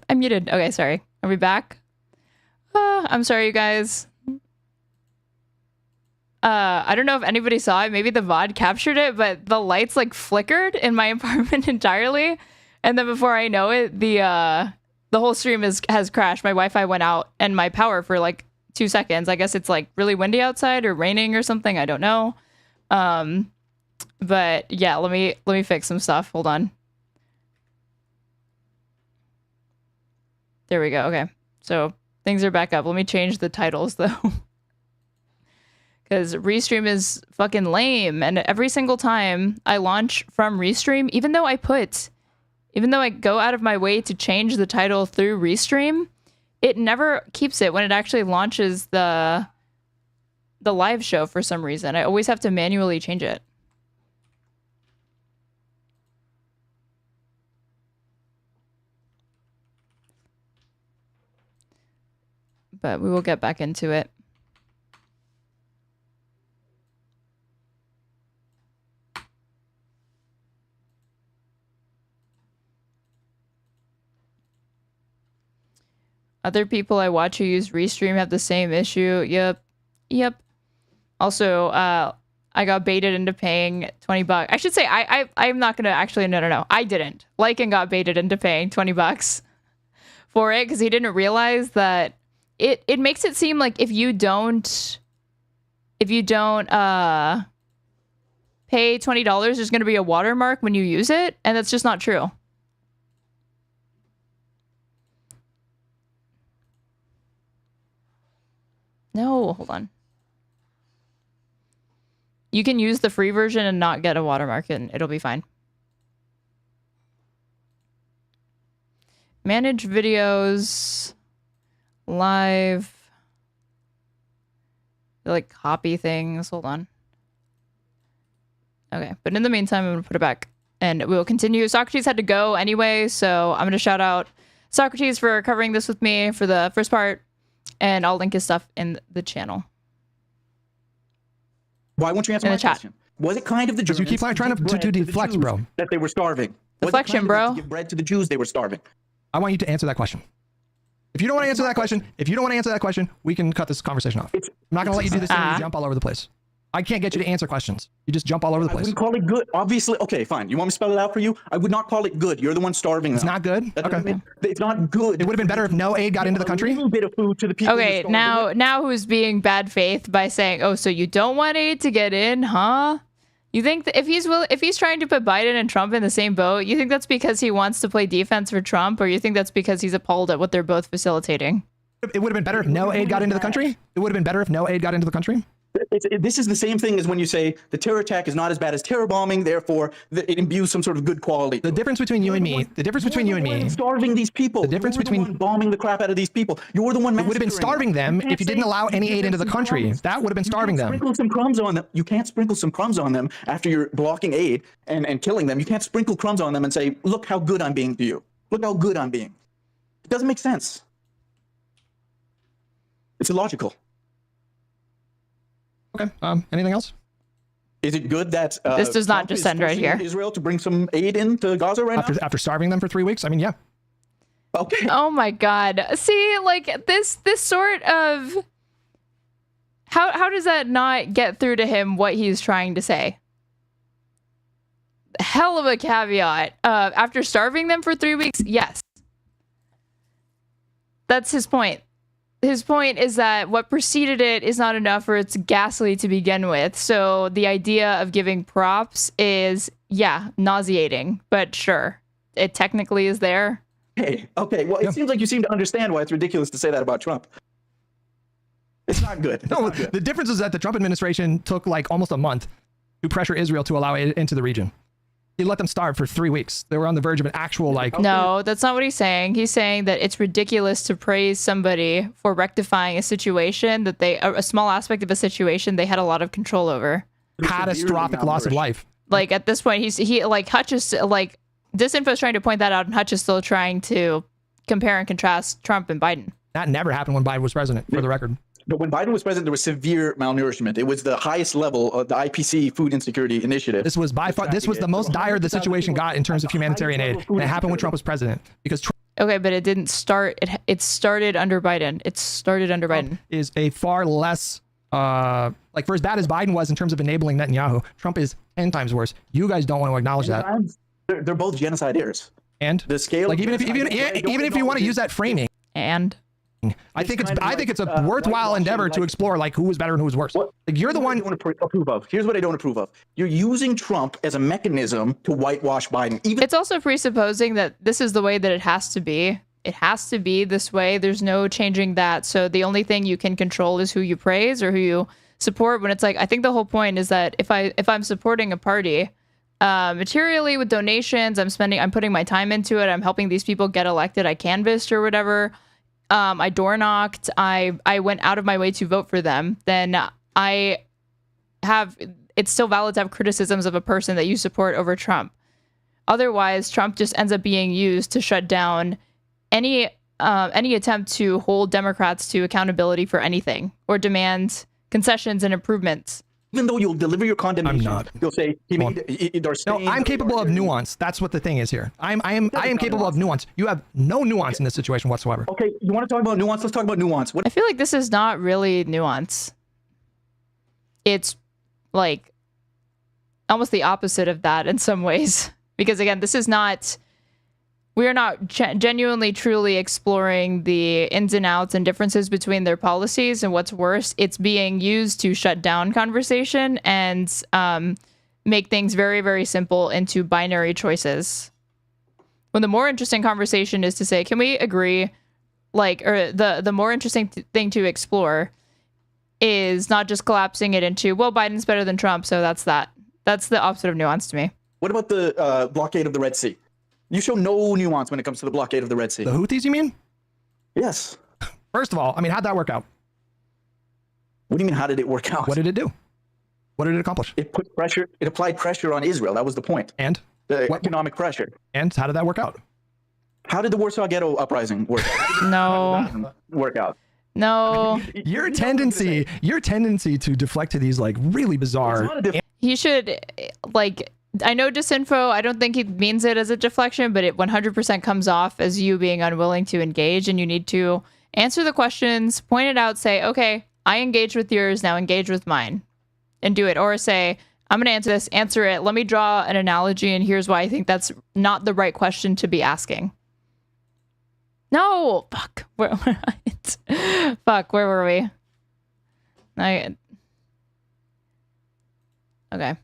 I'm muted. Okay, sorry. Are we back? I'm sorry, you guys. I don't know if anybody saw it. Maybe the VOD captured it, but the lights like flickered in my apartment entirely. And then before I know it, the whole stream has crashed. My Wi-Fi went out and my power for like 2 seconds. I guess it's like really windy outside or raining or something. I don't know. But yeah, let me fix some stuff. Hold on. There we go. Okay. So things are back up. Let me change the titles though. Because Restream is fucking lame. And every single time I launch from Restream, even though I go out of my way to change the title through Restream, it never keeps it when it actually launches the live show for some reason. I always have to manually change it. But we will get back into it. Other people I watch who use Restream have the same issue. Yep. Also, I got baited into paying $20. I should say I'm not gonna actually no. I didn't. Lycan got baited into paying $20 for it because he didn't realize that it makes it seem like if you don't pay $20, there's gonna be a watermark when you use it, and that's just not true. No, hold on. You can use the free version and not get a watermark, and it'll be fine. Manage videos, live, like copy things. Hold on. Okay, but in the meantime, I'm gonna put it back, and we will continue. Socrates had to go anyway, so I'm gonna shout out Socrates for covering this with me for the first part. And I'll link his stuff in the channel. Why won't you answer my question? Was it kind of the Germans? You keep trying to deflect, bro. That they were starving. Deflection, bro. To give bread to the Jews, they were starving. I want you to answer that question. If you don't want to answer that question, we can cut this conversation off. I'm not gonna let you do this thing where you jump all over the place. I can't get you to answer questions. You just jump all over the place. I wouldn't call it good. Obviously, okay, fine. You want me to spell it out for you? I would not call it good. You're the one starving them. It's not good? Okay. It's not good. It would have been better if no aid got into the country? A little bit of food to the people. Okay, now who's being bad faith by saying, oh, so you don't want aid to get in, huh? You think that if he's trying to put Biden and Trump in the same boat, you think that's because he wants to play defense for Trump, or you think that's because he's appalled at what they're both facilitating? It would have been better if no aid got into the country? It would have been better if no aid got into the country? This is the same thing as when you say the terror attack is not as bad as terror bombing, therefore it imbues some sort of good quality. The difference between you and me, starving these people. The difference between bombing the crap out of these people. You're the one. It would have been starving them if you didn't allow any aid into the country. That would have been starving them. Sprinkle some crumbs on them. You can't sprinkle some crumbs on them after you're blocking aid and killing them. You can't sprinkle crumbs on them and say, look how good I'm being to you. Look how good I'm being. It doesn't make sense. It's illogical. Okay. Anything else? Is it good that this does not just end right here? Israel to bring some aid into Gaza right now? After starving them for 3 weeks? I mean, yeah. Okay. Oh my God. See, like this sort of how does that not get through to him what he's trying to say? Hell of a caveat. After starving them for 3 weeks, yes. That's his point. His point is that what preceded it is not enough, or it's ghastly to begin with. So the idea of giving props is, yeah, nauseating, but sure, it technically is there. Okay. Well, it seems like you seem to understand why it's ridiculous to say that about Trump. It's not good. The difference is that the Trump administration took like almost a month to pressure Israel to allow aid into the region. He let them starve for 3 weeks. They were on the verge of an actual like... No, that's not what he's saying. He's saying that it's ridiculous to praise somebody for rectifying a situation that a small aspect of a situation they had a lot of control over. Catastrophic loss of life. Like at this point, Hutch is like, Disinfo's trying to point that out, and Hutch is still trying to compare and contrast Trump and Biden. That never happened when Biden was president, for the record. But when Biden was president, there was severe malnourishment. It was the highest level of the IPC Food Insecurity Initiative. This was by far, this was the most dire the situation got in terms of humanitarian aid. And it happened when Trump was president. Because Okay, but it didn't start. It started under Biden. It started under Biden. Is a far less, like, for as bad as Biden was in terms of enabling Netanyahu, Trump is 10 times worse. You guys don't want to acknowledge that. They're both genocideers. And the scale, like, even if you want to use that framing, and I think it's a worthwhile endeavor to explore like who was better and who was worse. Like, you're the one. Don't approve of. Here's what I don't approve of. You're using Trump as a mechanism to whitewash Biden. It's also presupposing that this is the way that it has to be. It has to be this way. There's no changing that. So the only thing you can control is who you praise or who you support. When it's like, I think the whole point is that if I'm supporting a party materially with donations, I'm putting my time into it. I'm helping these people get elected. I canvassed or whatever. I door knocked. I went out of my way to vote for them. Then it's still valid to have criticisms of a person that you support over Trump. Otherwise, Trump just ends up being used to shut down any attempt to hold Democrats to accountability for anything or demand concessions and improvements. Even though you'll deliver your condemnation, I'm not. You'll say he made. No, I'm capable of nuance. That's what the thing is here. I am capable of nuance. You have no nuance in this situation whatsoever. Okay, you want to talk about nuance? Let's talk about nuance. I feel like this is not really nuance. It's like almost the opposite of that in some ways. Because again, we are not genuinely, truly exploring the ins and outs and differences between their policies. And what's worse, it's being used to shut down conversation and make things very, very simple into binary choices. When the more interesting conversation is to say, can we agree? Or the more interesting thing to explore is not just collapsing it into, well, Biden's better than Trump, so that's that. That's the opposite of nuance to me. What about the blockade of the Red Sea? You show no nuance when it comes to the blockade of the Red Sea. The Houthis, you mean? Yes. First of all, I mean, how'd that work out? What do you mean, how did it work out? What did it do? What did it accomplish? It put pressure, it applied pressure on Israel. That was the point. And? Economic pressure. And how did that work out? How did the Warsaw Ghetto uprising work out? No. Work out. No. Your tendency to deflect to these like really bizarre. He should I know disinfo, I don't think he means it as a deflection, but it 100% comes off as you being unwilling to engage, and you need to answer the questions, point it out, say, okay, I engaged with yours, now engage with mine, and do it. Or say, I'm going to answer this, answer it. Let me draw an analogy, and here's why I think that's not the right question to be asking. No! Fuck. Fuck, where were we? Okay.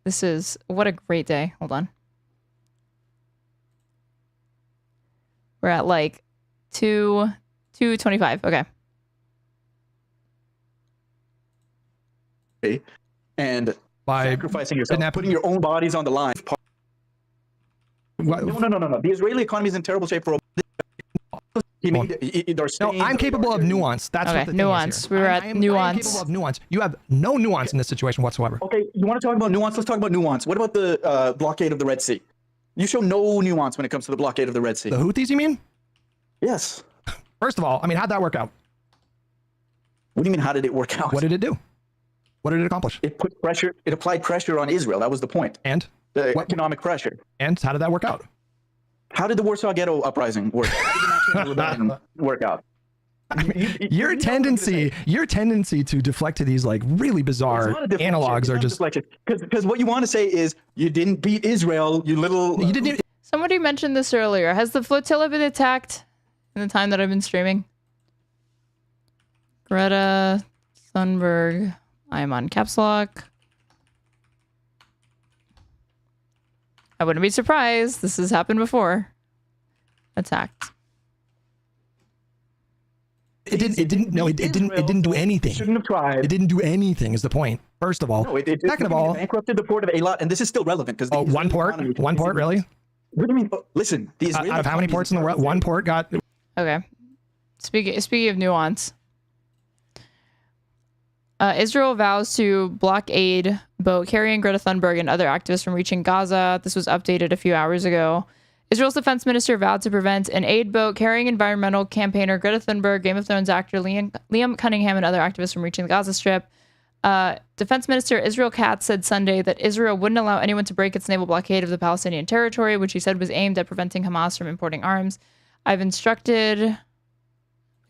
This is, what a great day. Hold on. We're at like 2:25. Okay. And by sacrificing yourself, putting your own bodies on the line. No. The Israeli economy is in terrible shape for No, I'm capable of nuance. That's okay, what the nuance. Thing is here. We're at nuance. I'm capable of nuance. You have no nuance in this situation whatsoever. Okay, you want to talk about nuance? Let's talk about nuance. What about the blockade of the Red Sea? You show no nuance when it comes to the blockade of the Red Sea. The Houthis, you mean? Yes. First of all, I mean, how'd that work out? What do you mean, how did it work out? What did it do? What did it accomplish? It put pressure, it applied pressure on Israel. That was the point. And? Economic pressure. And how did that work out? How did the Warsaw Ghetto uprising work? Work out? I mean, your tendency to deflect to these like really bizarre analogs are just because what you want to say is you didn't beat Israel, you little. You didn't. Somebody mentioned this earlier. Has the flotilla been attacked in the time that I've been streaming? Greta Thunberg. I'm on caps lock. I wouldn't be surprised. This has happened before. Attacked. It didn't do anything. Shouldn't have tried. It didn't do anything is the point. First of all. No, second of all, bankrupted the port of Eilat, and this is still relevant because one port, really? What do you mean? Listen, out of how many ports in the world? One port got. Okay. Speaking of nuance, Israel vows to block aid boat carrying Greta Thunberg and other activists from reaching Gaza. This was updated a few hours ago. Israel's defense minister vowed to prevent an aid boat carrying environmental campaigner Greta Thunberg, Game of Thrones actor Liam Cunningham, and other activists from reaching the Gaza Strip. Defense Minister Israel Katz said Sunday that Israel wouldn't allow anyone to break its naval blockade of the Palestinian territory, which he said was aimed at preventing Hamas from importing arms. I've instructed...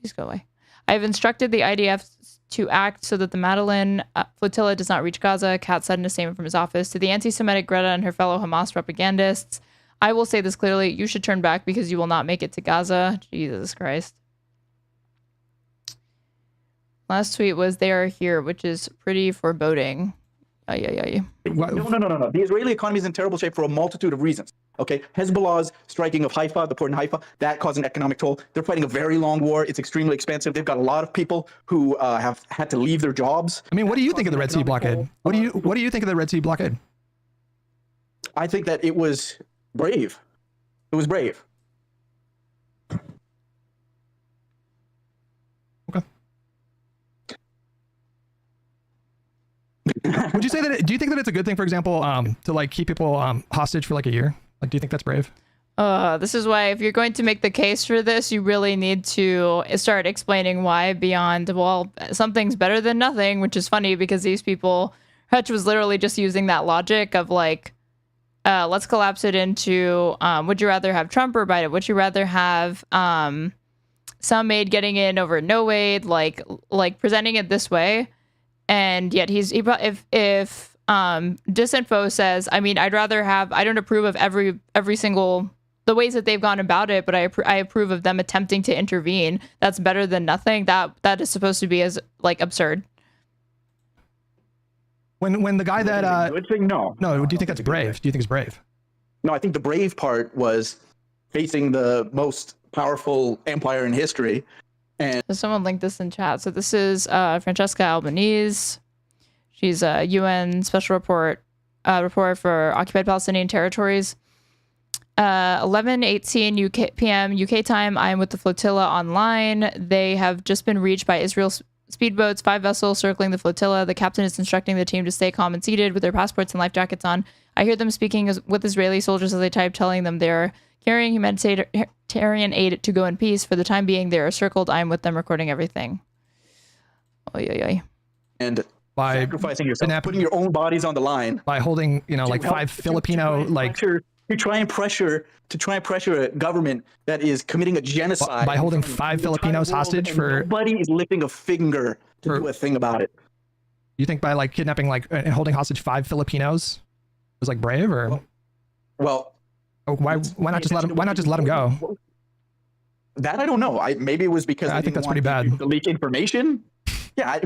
Please go away. I've instructed the IDF to act so that the Madeleine flotilla does not reach Gaza, Katz said in a statement from his office. To the anti-Semitic Greta and her fellow Hamas propagandists, I will say this clearly, you should turn back because you will not make it to Gaza. Jesus Christ. Last tweet was, they are here, which is pretty foreboding. Ay. No. The Israeli economy is in terrible shape for a multitude of reasons. Okay, Hezbollah's striking of Haifa, the port in Haifa, that caused an economic toll. They're fighting a very long war. It's extremely expensive. They've got a lot of people who have had to leave their jobs. I mean, what do you think of the Red Sea blockade? What do you think of the Red Sea blockade? I think that it was brave. It was brave. Okay. Would you say that? Do you think that it's a good thing, for example, to like keep people hostage for like a year? Like, do you think that's brave? This is why if you're going to make the case for this, you really need to start explaining why beyond, well, something's better than nothing, which is funny because these people, Hutch was literally just using that logic of like, let's collapse it into, would you rather have Trump or Biden? Would you rather have some aid getting in over no aid? Like presenting it this way. And yet if Disinfo says, I mean, I don't approve of every single, the ways that they've gone about it, but I approve of them attempting to intervene. That's better than nothing. That is supposed to be as like absurd. When the guy that no. Do you think that's brave? Do you think it's brave? No, I think the brave part was facing the most powerful empire in history. And so someone linked this in chat. So this is Francesca Albanese. She's a UN special reporter for occupied Palestinian territories. 11:18 p.m. UK time. I am with the flotilla online. They have just been reached by Israel's speedboats, 5 vessels circling the flotilla. The captain is instructing the team to stay calm and seated with their passports and life jackets on. I hear them speaking with Israeli soldiers as they type, telling them they're carrying humanitarian aid to go in peace. For the time being, they are circled. I'm with them recording everything. Oy. And by sacrificing yourself, putting your own bodies on the line. By holding, like 5 Filipino, to try and pressure a government that is committing a genocide. By holding 5 Filipinos hostage for... Nobody is lifting a finger to do a thing about it. You think by like kidnapping and holding hostage 5 Filipinos was like brave or... Well... Why not just let them go? That I don't know. Maybe it was because I think that's pretty bad. To leak information. Yeah,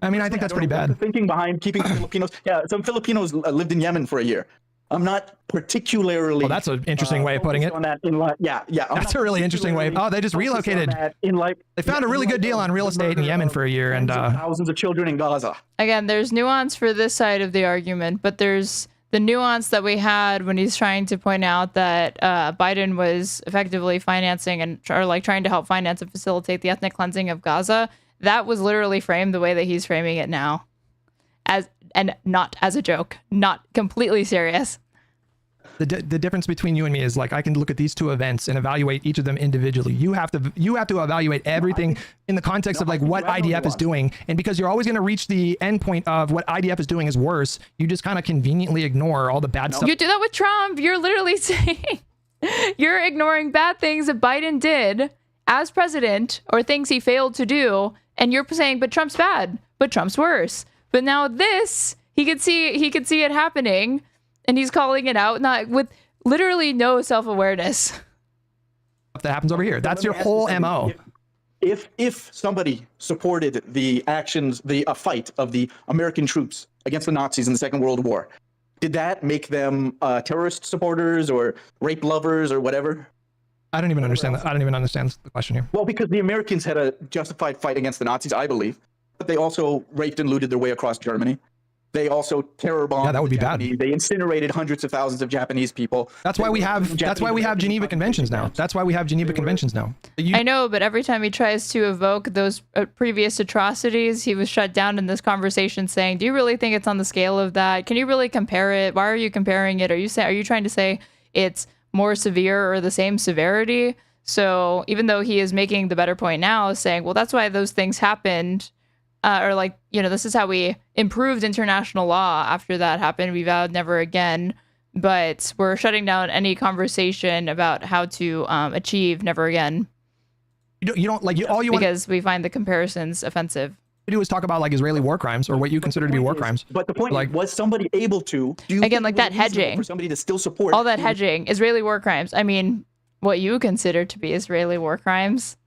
I mean, I think that's pretty bad. The thinking behind keeping Filipinos. Yeah, some Filipinos lived in Yemen for a year. I'm not particularly. Well, that's an interesting way of putting it. On that yeah. That's a really interesting way. Oh, they just relocated. They found a really good deal on real estate in Yemen for a year, and thousands of children in Gaza. Again, there's nuance for this side of the argument, but there's the nuance that we had when he's trying to point out that Biden was effectively financing or trying to help finance and facilitate the ethnic cleansing of Gaza. That was literally framed the way that he's framing it now, and not as a joke, not completely serious. The difference between you and me is like I can look at these 2 events and evaluate each of them individually. You have to evaluate everything in the context of like what IDF is doing, and because you're always going to reach the end point of what IDF is doing is worse, you just kind of conveniently ignore all the bad stuff. You do that with Trump. You're literally saying you're ignoring bad things that Biden did as president or things he failed to do, and you're saying, but Trump's bad, but Trump's worse. But now this, he could see it happening. And he's calling it out, not with literally no self-awareness. That happens over here. That's your whole MO. If somebody supported the actions, the fight of the American troops against the Nazis in the Second World War, did that make them terrorist supporters or rape lovers or whatever? I don't even understand that. I don't even understand the question here. Well, because the Americans had a justified fight against the Nazis, I believe, but they also raped and looted their way across Germany. They also terror bombed. Yeah, that would be bad. They incinerated hundreds of thousands of Japanese people. That's why we have Geneva Conventions now. That's why we have Geneva Conventions now. I know, but every time he tries to evoke those previous atrocities, he was shut down in this conversation saying, do you really think it's on the scale of that? Can you really compare it? Why are you comparing it? Are you trying to say it's more severe or the same severity? So even though he is making the better point now, saying, well, that's why those things happened, or like, this is how we improved international law after that happened. We vowed never again, but we're shutting down any conversation about how to achieve never again. You don't like all you want because we find the comparisons offensive. to do is talk about like Israeli war crimes or what you consider to be war crimes. But the point like, is, was somebody able to again, like that hedging for somebody to still support all that hedging, Israeli war crimes? I mean, what you consider to be Israeli war crimes?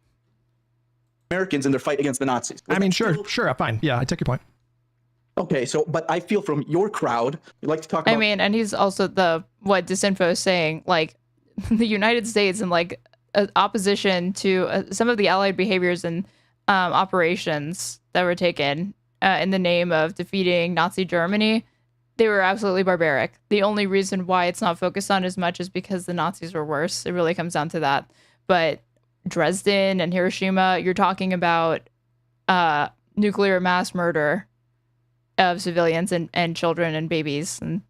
Americans in their fight against the Nazis. I mean, sure, fine. Yeah, I take your point. Okay, so, but I feel from your crowd, you like to talk about... I mean, and he's also what Disinfo is saying, like, the United States and, like, opposition to some of the allied behaviors and operations that were taken in the name of defeating Nazi Germany, they were absolutely barbaric. The only reason why it's not focused on as much is because the Nazis were worse. It really comes down to that. But Dresden and Hiroshima, you're talking about nuclear mass murder of civilians and children and babies. And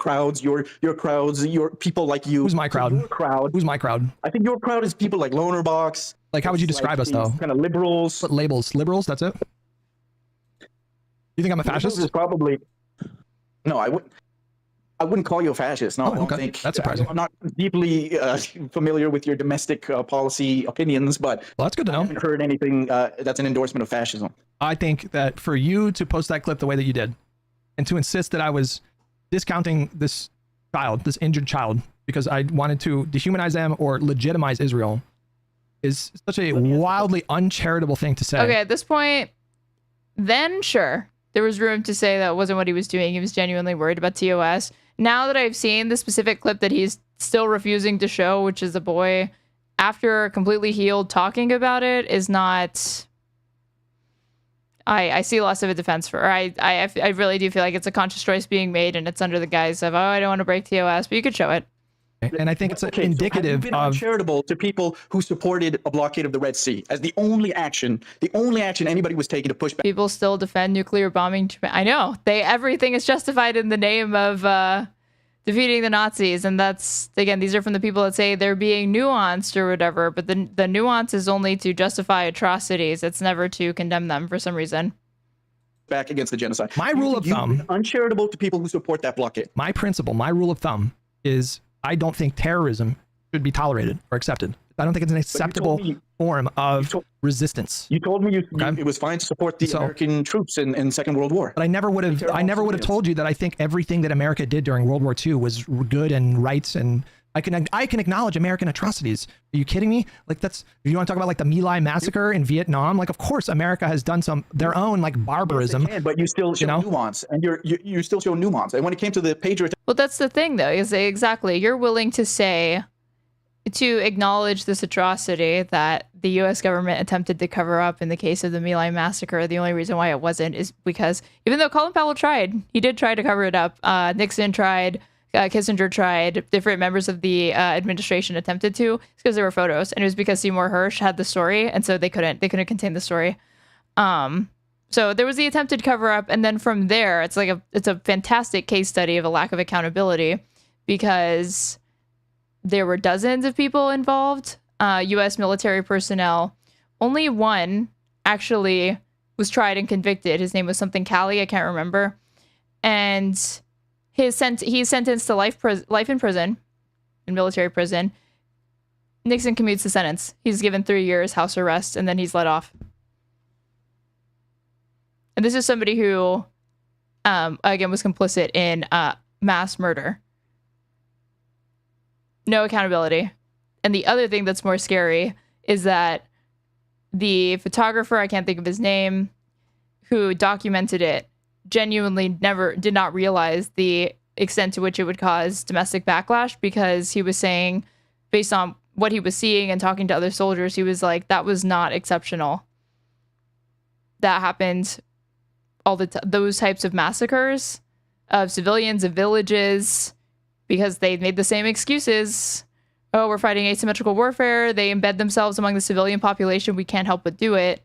crowds, your crowds, your people like you. Who's my crowd? Your crowd. Who's my crowd? I think your crowd is people like Lonerbox. Like, how would you describe us, though? Kind of liberals. What labels? Liberals? That's it? You think I'm a fascist? Is probably... No, I wouldn't call you a fascist. No, oh, I don't okay. think. That's surprising. I'm not deeply familiar with your domestic policy opinions, but well, that's good to know. I haven't heard anything that's an endorsement of fascism. I think that for you to post that clip the way that you did, and to insist that I was discounting this child, this injured child, because I wanted to dehumanize them or legitimize Israel, is such a wildly uncharitable thing to say. Okay, at this point, then sure, there was room to say that wasn't what he was doing. He was genuinely worried about TOS. Now that I've seen the specific clip that he's still refusing to show, which is a boy after completely healed talking about it, is not... I see less of a defense for... I really do feel like it's a conscious choice being made, and it's under the guise of, oh, I don't want to break TOS, but you could show it. And I think it's indicative so have you been uncharitable to people who supported a blockade of the Red Sea as the only action anybody was taking to push back? People still defend nuclear bombing. I know. Everything is justified in the name of defeating the Nazis. And that's, again, these are from the people that say they're being nuanced or whatever. But the nuance is only to justify atrocities. It's never to condemn them for some reason. Back against the genocide. My rule of thumb... uncharitable to people who support that blockade. My principle, my rule of thumb is... I don't think terrorism should be tolerated or accepted. I don't think it's an acceptable form of resistance. You told me it was fine to support the American troops in Second World War. But I never would have told you that I think everything that America did during World War II was good and right, and I can acknowledge American atrocities. Are you kidding me? Like, that's, if you want to talk about like the My Lai massacre in Vietnam, like, of course America has done their own like barbarism. Yes, but you still show nuance, and you still show nuance. And when it came to the pager, well, that's the thing though, is exactly, you're willing to acknowledge this atrocity that the U.S. government attempted to cover up in the case of the My Lai massacre. The only reason why it wasn't is because even though Colin Powell tried, he did try to cover it up. Nixon tried. Kissinger tried, different members of the administration attempted to. It's because there were photos, and it was because Seymour Hersh had the story, and so they couldn't contain the story. So there was the attempted cover up, and then from there, it's a fantastic case study of a lack of accountability, because there were dozens of people involved, U.S. military personnel. Only one actually was tried and convicted. His name was something Cali, I can't remember, and he's sentenced to life in prison, in military prison. Nixon commutes the sentence. He's given 3 years house arrest, and then he's let off. And this is somebody who, again, was complicit in mass murder. No accountability. And the other thing that's more scary is that the photographer, I can't think of his name, who documented it, genuinely did not realize the extent to which it would cause domestic backlash, because he was saying, based on what he was seeing and talking to other soldiers, he was like, that was not exceptional. That happened all those types of massacres of civilians, of villages, because they made the same excuses. Oh, we're fighting asymmetrical warfare. They embed themselves among the civilian population. We can't help but do it.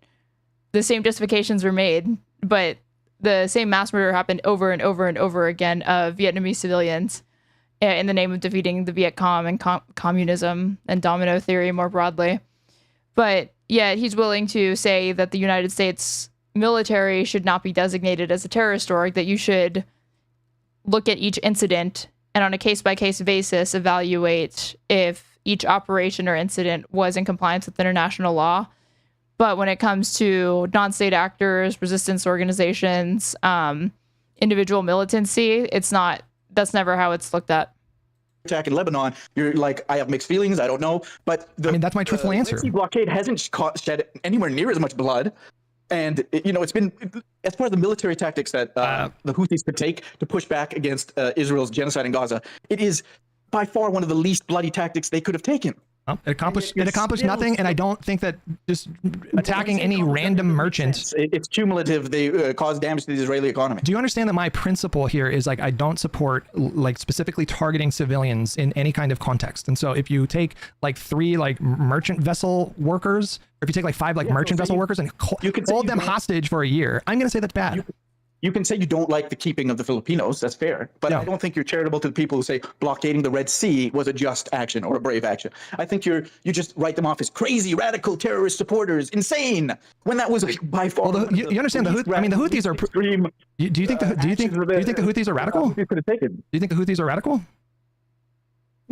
The same justifications were made, but the same mass murder happened over and over and over again of Vietnamese civilians in the name of defeating the Viet Cong and communism and domino theory more broadly. But yet he's willing to say that the United States military should not be designated as a terrorist org, that you should look at each incident and on a case-by-case basis evaluate if each operation or incident was in compliance with international law. But when it comes to non-state actors, resistance organizations, individual militancy, that's never how it's looked at. Attack in Lebanon, you're like, I have mixed feelings, I don't know. But I mean, that's my truthful answer. Red Sea blockade hasn't shed anywhere near as much blood. And, it's been, as part of the military tactics that the Houthis could take to push back against Israel's genocide in Gaza, it is by far one of the least bloody tactics they could have taken. Well, it accomplished nothing, and I don't think that just attacking any random merchant. It's cumulative. They cause damage to the Israeli economy. Do you understand that my principle here is like I don't support like specifically targeting civilians in any kind of context? And so if you take like 3 like merchant vessel workers, or if you take like 5 like merchant vessel workers and hold them hostage for a year, I'm going to say that's bad. You can say you don't like the keeping of the Filipinos. That's fair. But I don't think you're charitable to the people who say blockading the Red Sea was a just action or a brave action. I think you just write them off as crazy, radical terrorist supporters, insane. When that was by far. Well, you understand the Houthis are extreme. Do you think the Houthis are radical? Do you think the Houthis are radical?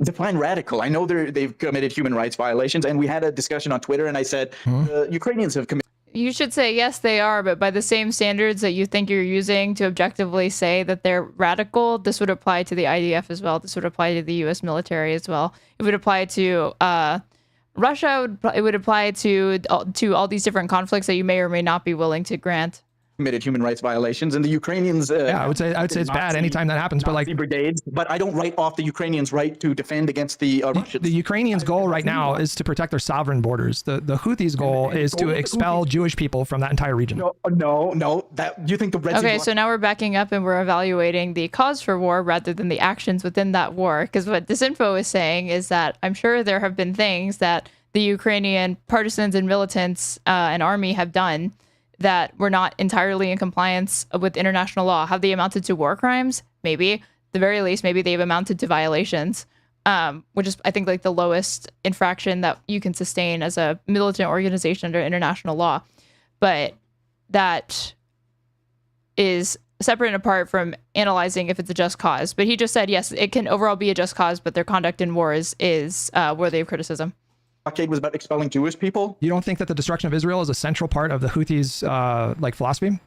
Define radical. I know they've committed human rights violations, and we had a discussion on Twitter, and I said Ukrainians have committed. You should say, yes, they are, but by the same standards that you think you're using to objectively say that they're radical, this would apply to the IDF as well. This would apply to the U.S. military as well. It would apply to Russia. It would apply to all these different conflicts that you may or may not be willing to grant. Committed human rights violations, and the Ukrainians. I would say it's bad anytime that happens. But like brigades, but I don't write off the Ukrainians' right to defend against the Russians. The Ukrainians' goal right now is to protect their sovereign borders. The Houthis' goal is to expel Jewish people from that entire region. No. That you think the Red Sea. Okay, so now we're backing up and we're evaluating the cause for war rather than the actions within that war. Because what Disinfo is saying is that I'm sure there have been things that the Ukrainian partisans and militants and army have done that were not entirely in compliance with international law. Have they amounted to war crimes? Maybe. At the very least, maybe they've amounted to violations, which is, I think, like the lowest infraction that you can sustain as a militant organization under international law. But that is separate and apart from analyzing if it's a just cause. But he just said, yes, it can overall be a just cause, but their conduct in war is worthy of criticism. Blockade was about expelling Jewish people. You don't think that the destruction of Israel is a central part of the Houthis' like philosophy?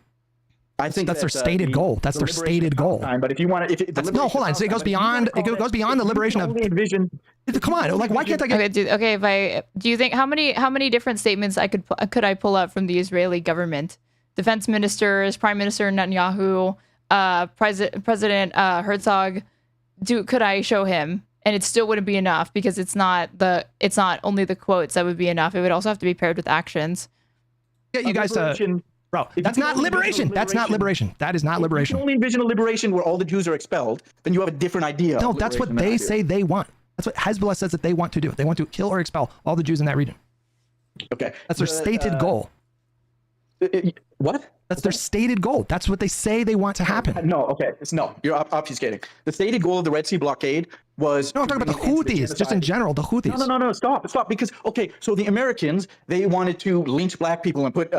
I think that's their stated goal. That's their stated goal. But if you want to, no, hold on. So it goes beyond. It goes beyond the liberation of. Come on, like why can't I get? Okay. Do you think how many different statements could I pull up from the Israeli government, defense ministers, Prime Minister Netanyahu, President Herzog? Could I show him? And it still wouldn't be enough because it's not only the quotes that would be enough. It would also have to be paired with actions. Get you guys to, bro. That's not liberation. That's not liberation. That is not liberation. If you only envision a liberation where all the Jews are expelled, then you have a different idea. No, that's what they say they want. That's what Hezbollah says that they want to do. They want to kill or expel all the Jews in that region. Okay. That's their stated goal. What? That's their stated goal. That's what they say they want to happen. No, okay. No, you're obfuscating. The stated goal of the Red Sea blockade was... No, I'm talking about the Houthis, just in general, the Houthis. No, stop. Because, okay, so the Americans, they wanted to lynch black people and put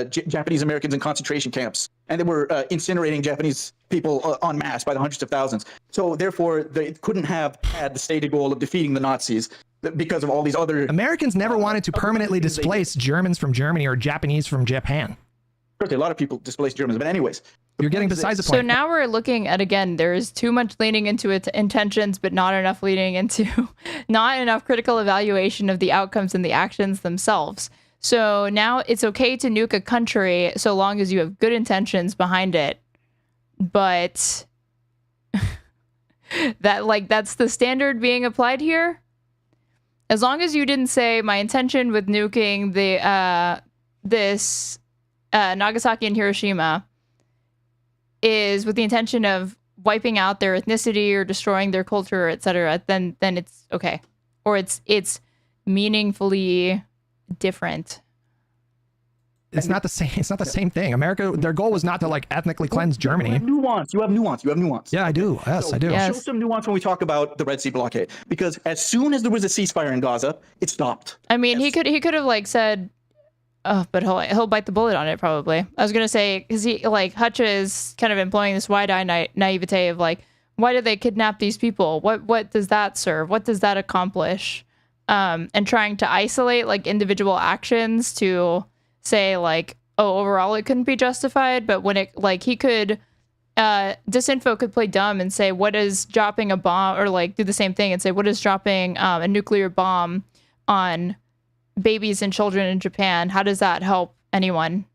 Japanese Americans in concentration camps. And they were incinerating Japanese people en masse by the hundreds of thousands. So, therefore, they couldn't have had the stated goal of defeating the Nazis because of all these other... Americans never wanted to permanently displace Germans from Germany or Japanese from Japan. A lot of people displaced Germans, but anyways. You're getting besides the point. So now we're looking at, again, there is too much leaning into its intentions, but not enough leaning into, not enough critical evaluation of the outcomes and the actions themselves. So now it's okay to nuke a country so long as you have good intentions behind it. But that's the standard being applied here. As long as you didn't say my intention with nuking this Nagasaki and Hiroshima is with the intention of wiping out their ethnicity or destroying their culture, etc., then it's okay. Or it's meaningfully different. It's not the same. It's not the same thing. America, their goal was not to like ethnically cleanse Germany. You have nuance. Yeah, I do. Yes, I do. Show some nuance when we talk about the Red Sea blockade, because as soon as there was a ceasefire in Gaza, it stopped. I mean, he could have like said, but he'll bite the bullet on it probably. I was gonna say because he like Hutch is kind of employing this wide-eyed naivete of like, why did they kidnap these people? What does that serve? What does that accomplish? And trying to isolate like individual actions to say like, oh, overall it couldn't be justified, but when it like he could. Disinfo could play dumb and say, what is dropping a bomb, or like do the same thing and say, what is dropping a nuclear bomb on babies and children in Japan? How does that help anyone?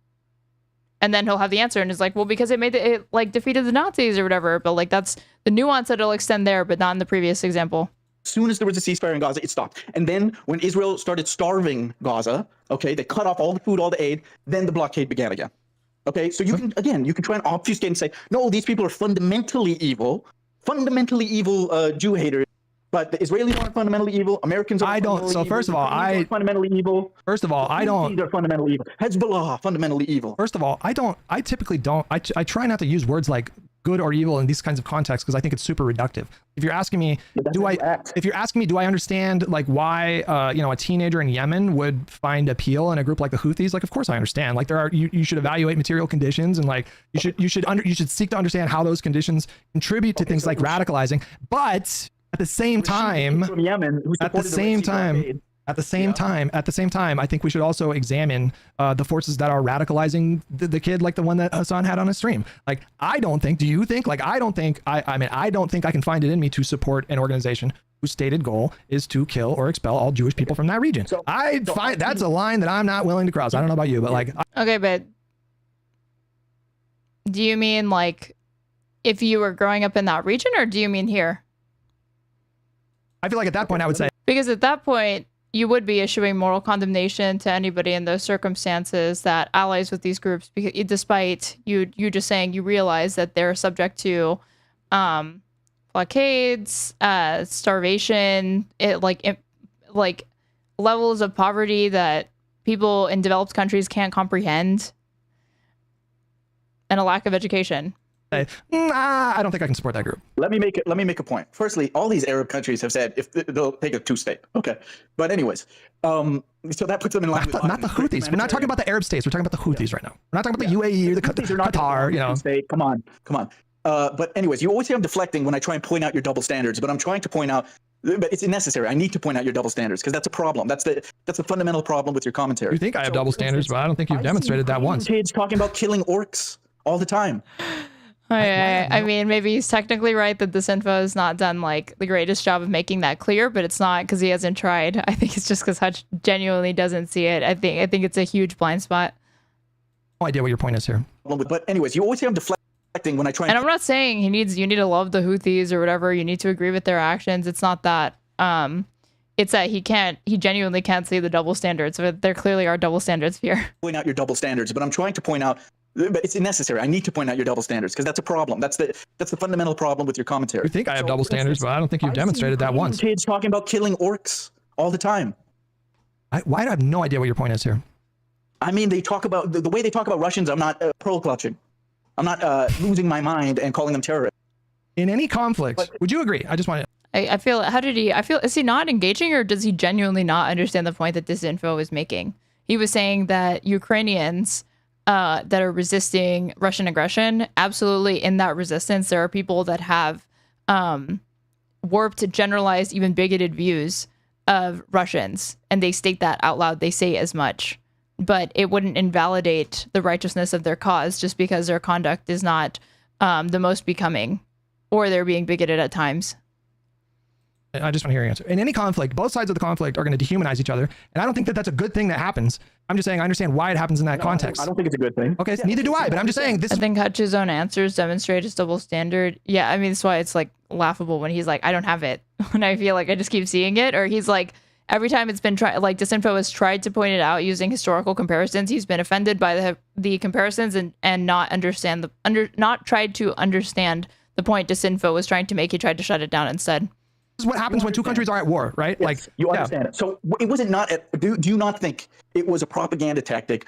And then he'll have the answer and is like, well, because it like defeated the Nazis or whatever. But like that's the nuance that it'll extend there, but not in the previous example. As soon as there was a ceasefire in Gaza, it stopped. And then when Israel started starving Gaza, okay, they cut off all the food, all the aid, then the blockade began again. Okay, so you can try and obfuscate and say, no, these people are fundamentally evil Jew haters, but the Israelis aren't fundamentally evil. Americans are. I don't. So first of all, fundamentally evil. First of all, I don't. They're fundamentally evil. Hezbollah fundamentally evil. First of all, I don't. I typically don't. I try not to use words like good or evil in these kinds of contexts because I think it's super reductive. If you're asking me, do I understand like why a teenager in Yemen would find appeal in a group like the Houthis? Like, of course I understand. Like you should evaluate material conditions and like you should seek to understand how those conditions contribute to things like radicalizing. But at the same time, At the same time, I think we should also examine the forces that are radicalizing the kid, like the one that Hassan had on his stream. Like, I don't think. Do you think? Like, I don't think. I don't think I can find it in me to support an organization whose stated goal is to kill or expel all Jewish people from that region. So I find that's a line that I'm not willing to cross. I don't know about you, but like. Okay, but do you mean like if you were growing up in that region, or do you mean here? I feel like at that point I would say, because at that point you would be issuing moral condemnation to anybody in those circumstances that allies with these groups, because despite you just saying you realize that they're subject to blockades, starvation, like levels of poverty that people in developed countries can't comprehend, and a lack of education. I don't think I can support that group. Let me make a point. Firstly, all these Arab countries have said if they'll take a two-state. Okay, but anyways, so that puts them in line. Not the Houthis. We're not talking about the Arab states. We're talking about the Houthis right now. We're not talking about the UAE or the Qatar. You know. State. Come on. But anyways, you always say I'm deflecting when I try and point out your double standards. But I'm trying to point out. But it's necessary. I need to point out your double standards because that's a problem. That's the fundamental problem with your commentary. You think I have double standards, but I don't think you've demonstrated that once. Kids talking about killing orcs all the time. I mean, maybe he's technically right that this info has not done like the greatest job of making that clear, but it's not because he hasn't tried. I think it's just because Hutch genuinely doesn't see it. I think it's a huge blind spot. No idea what your point is here. But anyways, you always say I'm deflecting when I try. And I'm not saying you need to love the Houthis or whatever. You need to agree with their actions. It's not that. It's that he genuinely can't see the double standards. But there clearly are double standards here. Point out your double standards, but I'm trying to point out. But it's necessary. I need to point out your double standards because that's a problem. That's the fundamental problem with your commentary. You think I have double standards, but I don't think you've demonstrated that once. Kids talking about killing orcs all the time. I have no idea what your point is here. I mean, they talk about the way they talk about Russians. I'm not pearl clutching. I'm not losing my mind and calling them terrorists. In any conflict, would you agree? I just want to. I feel. Is he not engaging, or does he genuinely not understand the point that this info is making? He was saying that Ukrainians. That are resisting Russian aggression, absolutely in that resistance, there are people that have warped, generalized, even bigoted views of Russians, and they state that out loud. They say as much, but it wouldn't invalidate the righteousness of their cause just because their conduct is not the most becoming, or they're being bigoted at times. I just want to hear your answer. In any conflict, both sides of the conflict are going to dehumanize each other, and I don't think that that's a good thing that happens. I'm just saying I understand why it happens in that context. I don't think it's a good thing. Okay, neither do I, but I'm just saying this. I think Hutch's own answers demonstrate his double standard. Yeah, I mean, that's why it's like laughable when he's like, I don't have it. When I feel like I just keep seeing it, or he's like, every time it's been tried, like Disinfo has tried to point it out using historical comparisons, he's been offended by the comparisons and not tried to understand the point Disinfo was trying to make. He tried to shut it down instead. This is what happens when two countries are at war, right? Yes, like you understand it. So it wasn't not. Do you not think it was a propaganda tactic,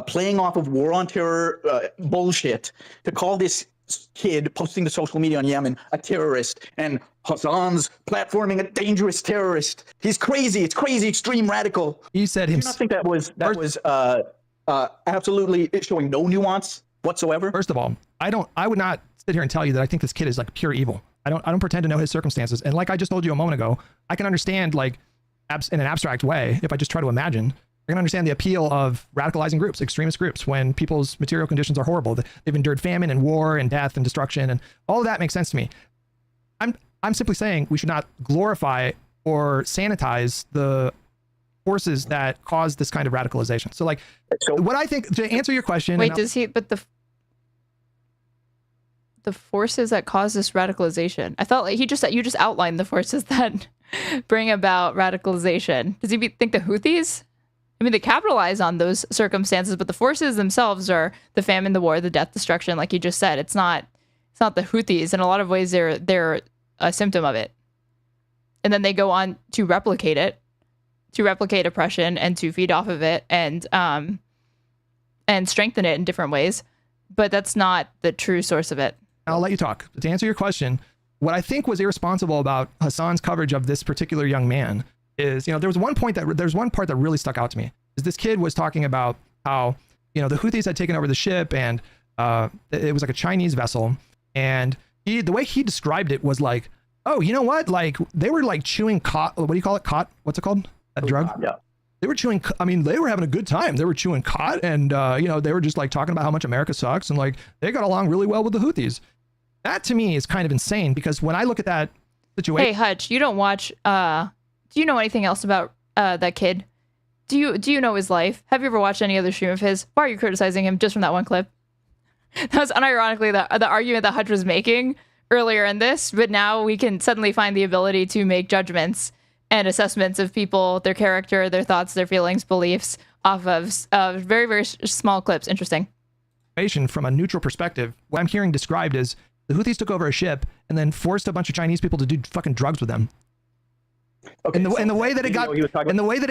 playing off of war on terror bullshit to call this kid posting to social media on Yemen a terrorist, and Hassan's platforming a dangerous terrorist. He's crazy. It's crazy, extreme, radical. He said Do you himself. not think that was absolutely showing no nuance whatsoever? First of all, I would not sit here and tell you that I think this kid is like pure evil. I don't pretend to know his circumstances. And like I just told you a moment ago, I can understand like in an abstract way, if I just try to imagine, I can understand the appeal of radicalizing groups, extremist groups, when people's material conditions are horrible. They've endured famine and war and death and destruction, and all of that makes sense to me. I'm simply saying we should not glorify or sanitize the forces that cause this kind of radicalization. So like, what I think, to answer your question. Wait, but the forces that cause this radicalization, I thought like you just outlined the forces that bring about radicalization. Does he think the Houthis? I mean, they capitalize on those circumstances, but the forces themselves are the famine, the war, the death, destruction, like you just said. It's not the Houthis. In a lot of ways, they're a symptom of it. And then they go on to replicate it, to replicate oppression and to feed off of it and strengthen it in different ways. But that's not the true source of it. I'll let you talk. To answer your question, what I think was irresponsible about Hassan's coverage of this particular young man is, there's one part that really stuck out to me. Is this kid was talking about how, the Houthis had taken over the ship, and it was like a Chinese vessel, and the way he described it was like, oh, you know what? Like they were like chewing cot. What do you call it? Cot? What's it called? That drug? Yeah. They were chewing. I mean, they were having a good time. They were chewing cot, and they were just like talking about how much America sucks, and like they got along really well with the Houthis. That to me is kind of insane, because when I look at that situation. Hey Hutch, you don't watch. Do you know anything else about that kid? Do you know his life? Have you ever watched any other stream of his? Why are you criticizing him just from that one clip? That was unironically the argument that Hutch was making earlier in this, but now we can suddenly find the ability to make judgments and assessments of people, their character, their thoughts, their feelings, beliefs off of very, very small clips. Interesting. From a neutral perspective, what I'm hearing described is the Houthis took over a ship and then forced a bunch of Chinese people to do fucking drugs with them. Okay, and the way that it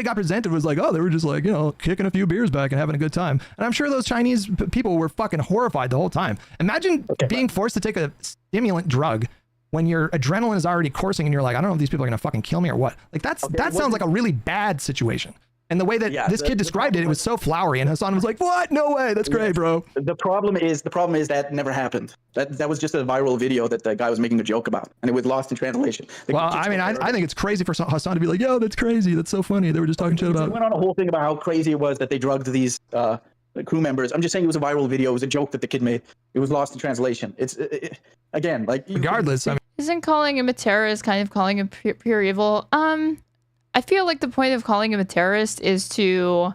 got presented was like, oh, they were just like, kicking a few beers back and having a good time. And I'm sure those Chinese people were fucking horrified the whole time. Imagine being forced to take a stimulant drug when your adrenaline is already coursing and you're like, I don't know if these people are going to fucking kill me or what. Like that sounds like a really bad situation. And the way that this kid described it was so flowery, and Hassan was like, "What? No way! That's great, bro." The problem is that never happened. That was just a viral video that the guy was making a joke about, and it was lost in translation. Well, I mean, I think it's crazy for Hassan to be like, "Yo, that's crazy. That's so funny." They were just talking shit about. He went on a whole thing about how crazy it was that they drugged these crew members. I'm just saying it was a viral video. It was a joke that the kid made. It was lost in translation. Again, like regardless. I mean, isn't calling him a terrorist kind of calling him pure evil? I feel like the point of calling him a terrorist is to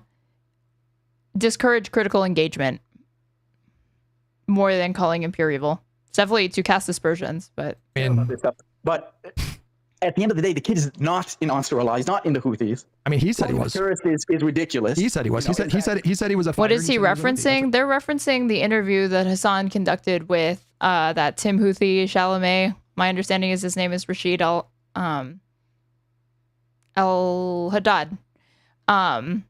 discourage critical engagement more than calling him pure evil. It's definitely to cast aspersions, but at the end of the day, the kid is not in Ansar Allah. He's not in the Houthis. I mean, he said he was. Terrorist is ridiculous. He said he was. He said he was a fighter. What is he referencing? They're referencing the interview that Hassan conducted with that Tim Houthi Chalamet. My understanding is his name is Rashid Al-Haddad, that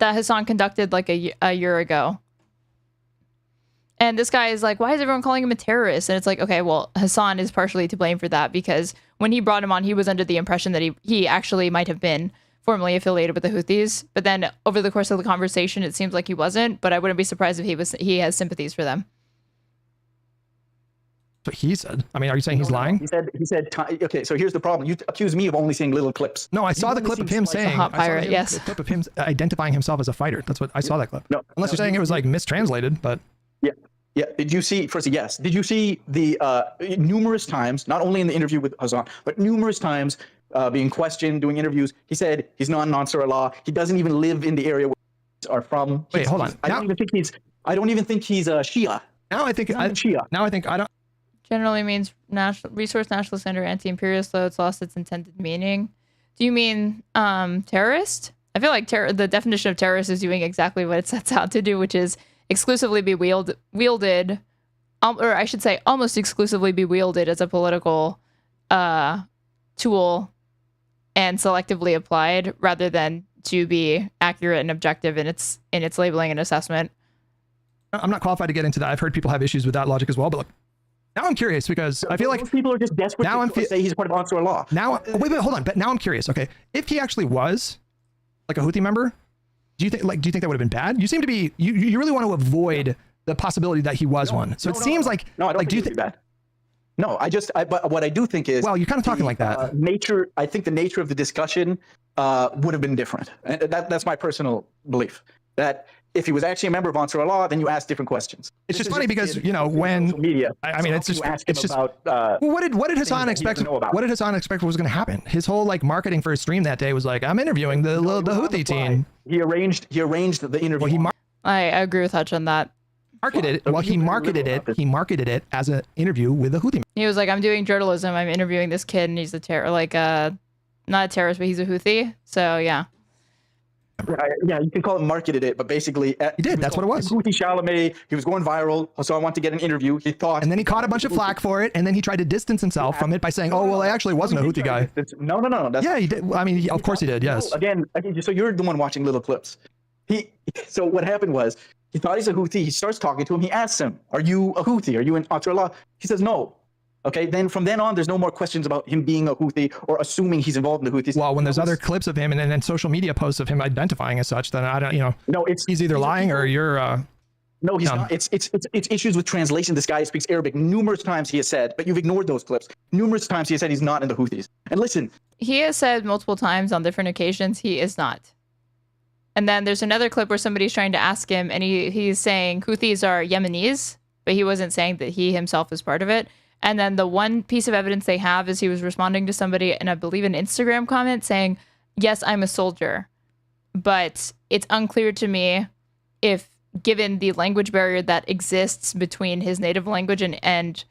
Hassan conducted like a year ago. And this guy is like, why is everyone calling him a terrorist? And it's like, okay, well, Hassan is partially to blame for that, because when he brought him on, he was under the impression that he actually might have been formerly affiliated with the Houthis. But then over the course of the conversation, it seems like he wasn't, but I wouldn't be surprised if he has sympathies for them. What he said. I mean, are you saying he's lying? He said. Okay, so here's the problem. You accuse me of only seeing little clips. No, I saw the clip of him saying. Hot pirate, yes. The clip of him identifying himself as a fighter. That's what I saw that clip. No, unless you're saying it was like mistranslated, but. Yeah. Did you see? First, yes. Did you see the numerous times, not only in the interview with Hassan, but numerous times being questioned, doing interviews? He said he's not an Ansar Allah. He doesn't even live in the area where he are from. Wait, hold on. I don't even think he's a Shia. Now I think Shia. Now I think I don't. Generally means resource nationalist under anti-imperialist, though it's lost its intended meaning. Do you mean terrorist? I feel like the definition of terrorist is doing exactly what it sets out to do, which is exclusively be wielded, or I should say almost exclusively be wielded as a political tool and selectively applied, rather than to be accurate and objective in its labeling and assessment. I'm not qualified to get into that. I've heard people have issues with that logic as well. But look, now I'm curious because I feel like those people are just desperate to say he's part of Ansar Allah. Now, wait, hold on. But now I'm curious. Okay, if he actually was like a Houthi member, do you think that would have been bad? You seem to be you really want to avoid the possibility that he was one. So it seems like no, I don't think it would be bad. No, but what I do think is, well, you're kind of talking like that. I think the nature of the discussion would have been different. And that's my personal belief. That if he was actually a member of Ansar Allah, then you ask different questions. It's just funny because, you know, when media, I mean, it's just about, well, what did Hassan expect? What did Hassan expect was going to happen? His whole like marketing for his stream that day was like, I'm interviewing the Houthi team. He arranged the interview. Well, I agree with Hutch on that. He marketed it as an interview with a Houthi. He was like, I'm doing journalism. I'm interviewing this kid, and he's not a terrorist, but he's a Houthi. So yeah. Yeah, you can call it marketed it, but basically he did. That's what it was. Houthi Chalamet, he was going viral, so I want to get an interview. He thought, and then he caught a bunch of flack for it, and then he tried to distance himself from it by saying, "Oh, well, I actually wasn't a Houthi guy." No. Yeah, he did. I mean, of course he did. Yes. Again, so you're the one watching little clips. So what happened was he thought he's a Houthi. He starts talking to him. He asks him, "Are you a Houthi? Are you in Ansar Allah?" He says, "No." Okay, then from then on, there's no more questions about him being a Houthi or assuming he's involved in the Houthis. Well, when there's other clips of him and then social media posts of him identifying as such, then I don't, no, he's either lying or you're. No, he's not. It's issues with translation. This guy speaks Arabic numerous times. He has said, but you've ignored those clips. Numerous times he has said he's not in the Houthis. And listen, he has said multiple times on different occasions he is not. And then there's another clip where somebody's trying to ask him, and he's saying Houthis are Yemenis, but he wasn't saying that he himself is part of it. And then the one piece of evidence they have is he was responding to somebody in, I believe, an Instagram comment saying, yes, I'm a soldier. But it's unclear to me if, given the language barrier that exists between his native language and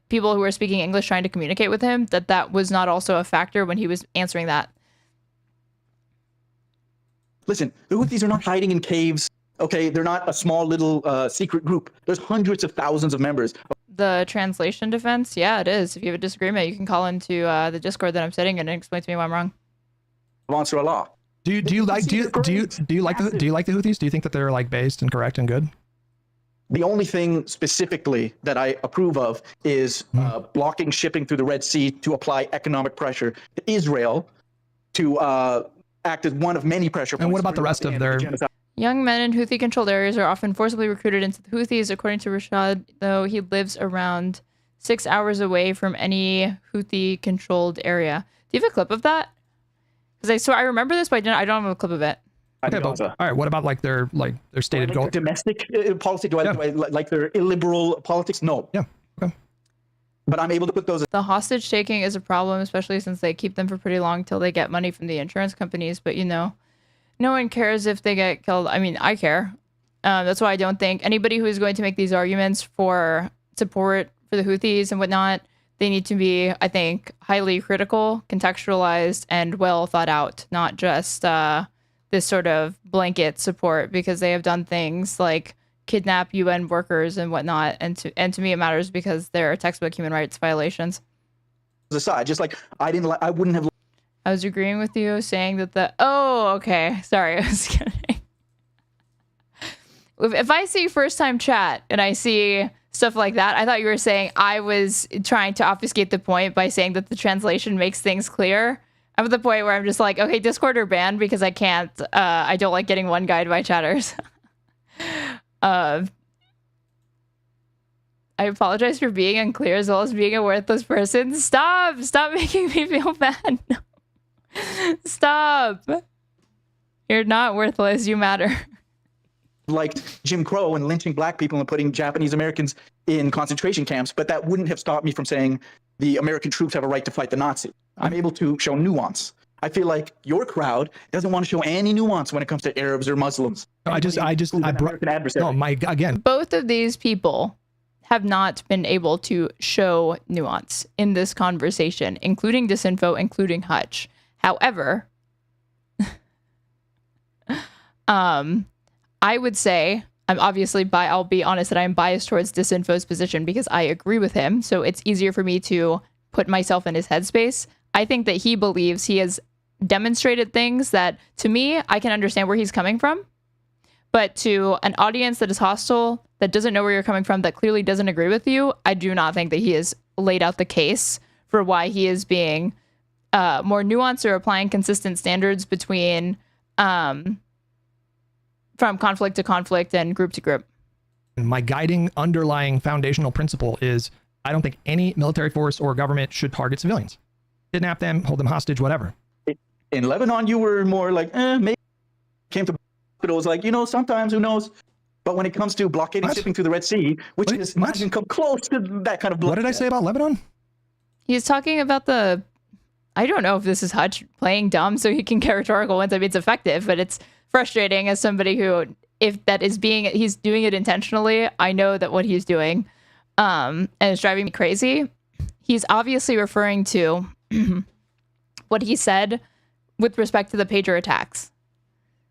people who are speaking English trying to communicate with him, that was not also a factor when he was answering that. Listen, the Houthis are not hiding in caves. Okay, they're not a small little secret group. There's hundreds of thousands of members. The translation defense, yeah, it is. If you have a disagreement, you can call into the Discord that I'm sitting in and explain to me why I'm wrong. Ansar Allah. Do you like the Houthis? Do you think that they're like based and correct and good? The only thing specifically that I approve of is blocking shipping through the Red Sea to apply economic pressure to Israel to act as one of many pressure points. And what about the rest of their? Young men in Houthi-controlled areas are often forcibly recruited into the Houthis. According to Rashad, though, he lives around 6 hours away from any Houthi-controlled area. Do you have a clip of that? Because I remember this, but I don't have a clip of it. Okay, but, all right. What about like their stated goal? Domestic policy? Do I like their illiberal politics? No. Yeah. Okay. But I'm able to put those. The hostage taking is a problem, especially since they keep them for pretty long till they get money from the insurance companies. But no one cares if they get killed. I mean, I care. That's why I don't think anybody who is going to make these arguments for support for the Houthis and whatnot, they need to be, I think, highly critical, contextualized, and well thought out, not just this sort of blanket support, because they have done things like kidnap UN workers and whatnot. And to me, it matters because they're textbook human rights violations. Aside, just like I wouldn't have. I was agreeing with you, saying that okay. Sorry, I was kidding. If I see first time chat and I see stuff like that, I thought you were saying I was trying to obfuscate the point by saying that the translation makes things clear. I'm at the point where I'm just like, okay, Discord or banned because I can't, I don't like getting one guide by chatters. I apologize for being unclear as well as being a worthless person. Stop making me feel bad. No. Stop. You're not worthless. You matter. Like Jim Crow and lynching black people and putting Japanese Americans in concentration camps, but that wouldn't have stopped me from saying the American troops have a right to fight the Nazis. I'm able to show nuance. I feel like your crowd doesn't want to show any nuance when it comes to Arabs or Muslims. Again. Both of these people have not been able to show nuance in this conversation, including Disinfo, including Hutch. However, I would say I'll be honest that I'm biased towards Disinfo's position because I agree with him. So it's easier for me to put myself in his headspace. I think that he believes he has demonstrated things that, to me, I can understand where he's coming from. But to an audience that is hostile, that doesn't know where you're coming from, that clearly doesn't agree with you, I do not think that he has laid out the case for why he is being more nuanced or applying consistent standards between from conflict to conflict and group to group. My guiding underlying foundational principle is I don't think any military force or government should target civilians. Kidnap them, hold them hostage, whatever. In Lebanon, you were more like, maybe. Came to it was like, sometimes, who knows? But when it comes to blockading shipping through the Red Sea, which is not even come close to that kind of blood. What did I say about Lebanon? He's talking about I don't know if this is Hutch playing dumb so he can get rhetorical ones. I mean, it's effective, but it's frustrating as somebody who, if that is he's doing it intentionally, I know that what he's doing, and it's driving me crazy. He's obviously referring to what he said with respect to the pager attacks.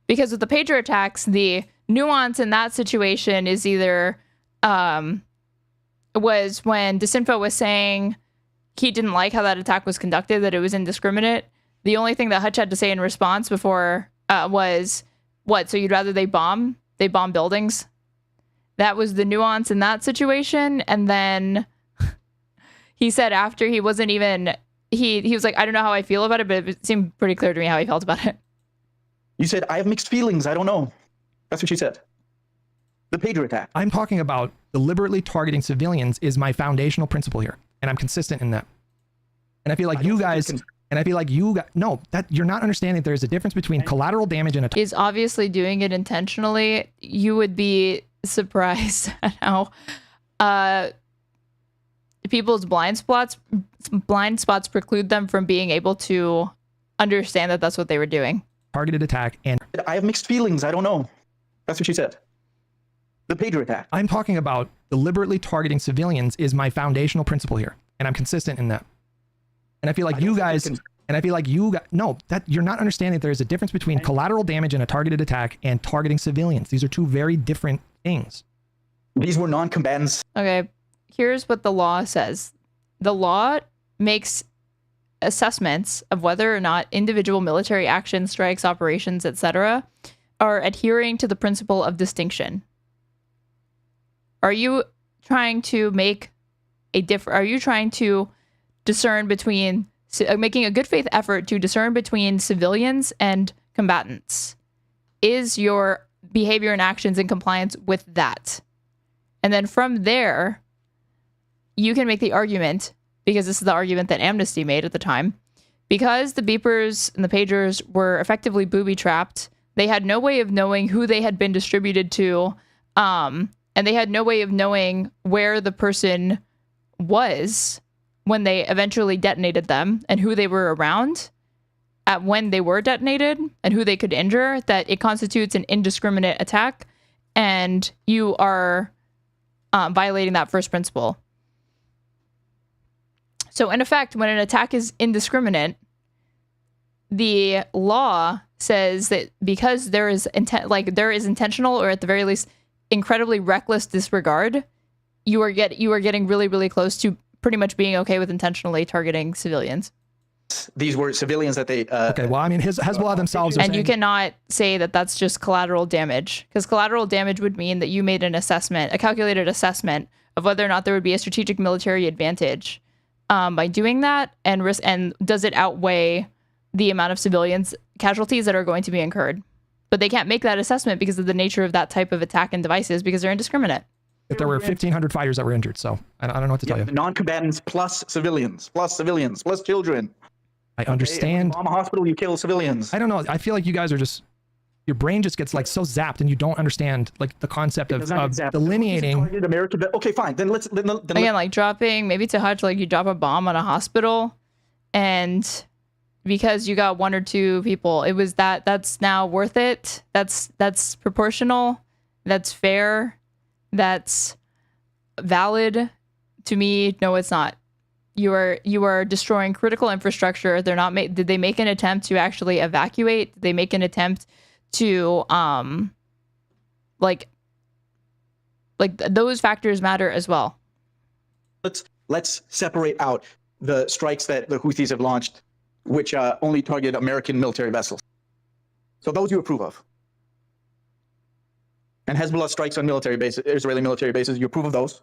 Because with the pager attacks, the nuance in that situation is either was when Disinfo was saying he didn't like how that attack was conducted, that it was indiscriminate. The only thing that Hutch had to say in response before was, what, so you'd rather they bomb buildings? That was the nuance in that situation. And then he said after he wasn't even, he was like, I don't know how I feel about it, but it seemed pretty clear to me how he felt about it. You said, I have mixed feelings. I don't know. That's what you said. The pager attack. I'm talking about deliberately targeting civilians is my foundational principle here. And I'm consistent in that. And I feel like you guys, no, that you're not understanding that there's a difference between collateral damage and is obviously doing it intentionally. You would be surprised at how people's blind spots preclude them from being able to understand that that's what they were doing. Targeted attack. And I have mixed feelings. I don't know. That's what she said. The pager attack. I'm talking about deliberately targeting civilians is my foundational principle here. And I'm consistent in that. And I feel like you guys, no, that you're not understanding that there's a difference between collateral damage and a targeted attack and targeting civilians. These are two very different things. These were non-combatants. Okay, here's what the law says. The law makes assessments of whether or not individual military actions, strikes, operations, etc., are adhering to the principle of distinction. Are you trying to make are you trying to discern between, making a good faith effort to discern between civilians and combatants? Is your behavior and actions in compliance with that? And then from there, you can make the argument, because this is the argument that Amnesty made at the time, because the beepers and the pagers were effectively booby-trapped, they had no way of knowing who they had been distributed to, and they had no way of knowing where the person was when they eventually detonated them and who they were around at when they were detonated and who they could injure, that it constitutes an indiscriminate attack, and you are violating that first principle. So in effect, when an attack is indiscriminate, the law says that because there is intentional, or at the very least incredibly reckless disregard, you are getting really, really close to pretty much being okay with intentionally targeting civilians. These were civilians that they... okay, well, I mean, Hezbollah themselves are and saying, you cannot say that that's just collateral damage, because collateral damage would mean that you made an assessment, a calculated assessment of whether or not there would be a strategic military advantage by doing that, and does it outweigh the amount of civilians casualties that are going to be incurred. But they can't make that assessment because of the nature of that type of attack and devices, because they're indiscriminate. That there were 1,500 fighters that were injured, so I don't know what to tell you. Non-combatants plus civilians, plus children. I understand. Bomb a hospital, you kill civilians. I don't know. I feel like you guys are just, your brain just gets like so zapped, and you don't understand like the concept of delineating. Okay, fine. Then let's again, like dropping, maybe to Hutch, like you drop a bomb on a hospital, and because you got one or two people, it was that's now worth it. That's proportional. That's fair. That's valid. To me, no, it's not. You are destroying critical infrastructure. They're not did they make an attempt to actually evacuate? Did they make an attempt to like those factors matter as well. Let's separate out the strikes that the Houthis have launched, which only target American military vessels. So those you approve of. and Hezbollah strikes on military bases, Israeli military bases, you approve of those?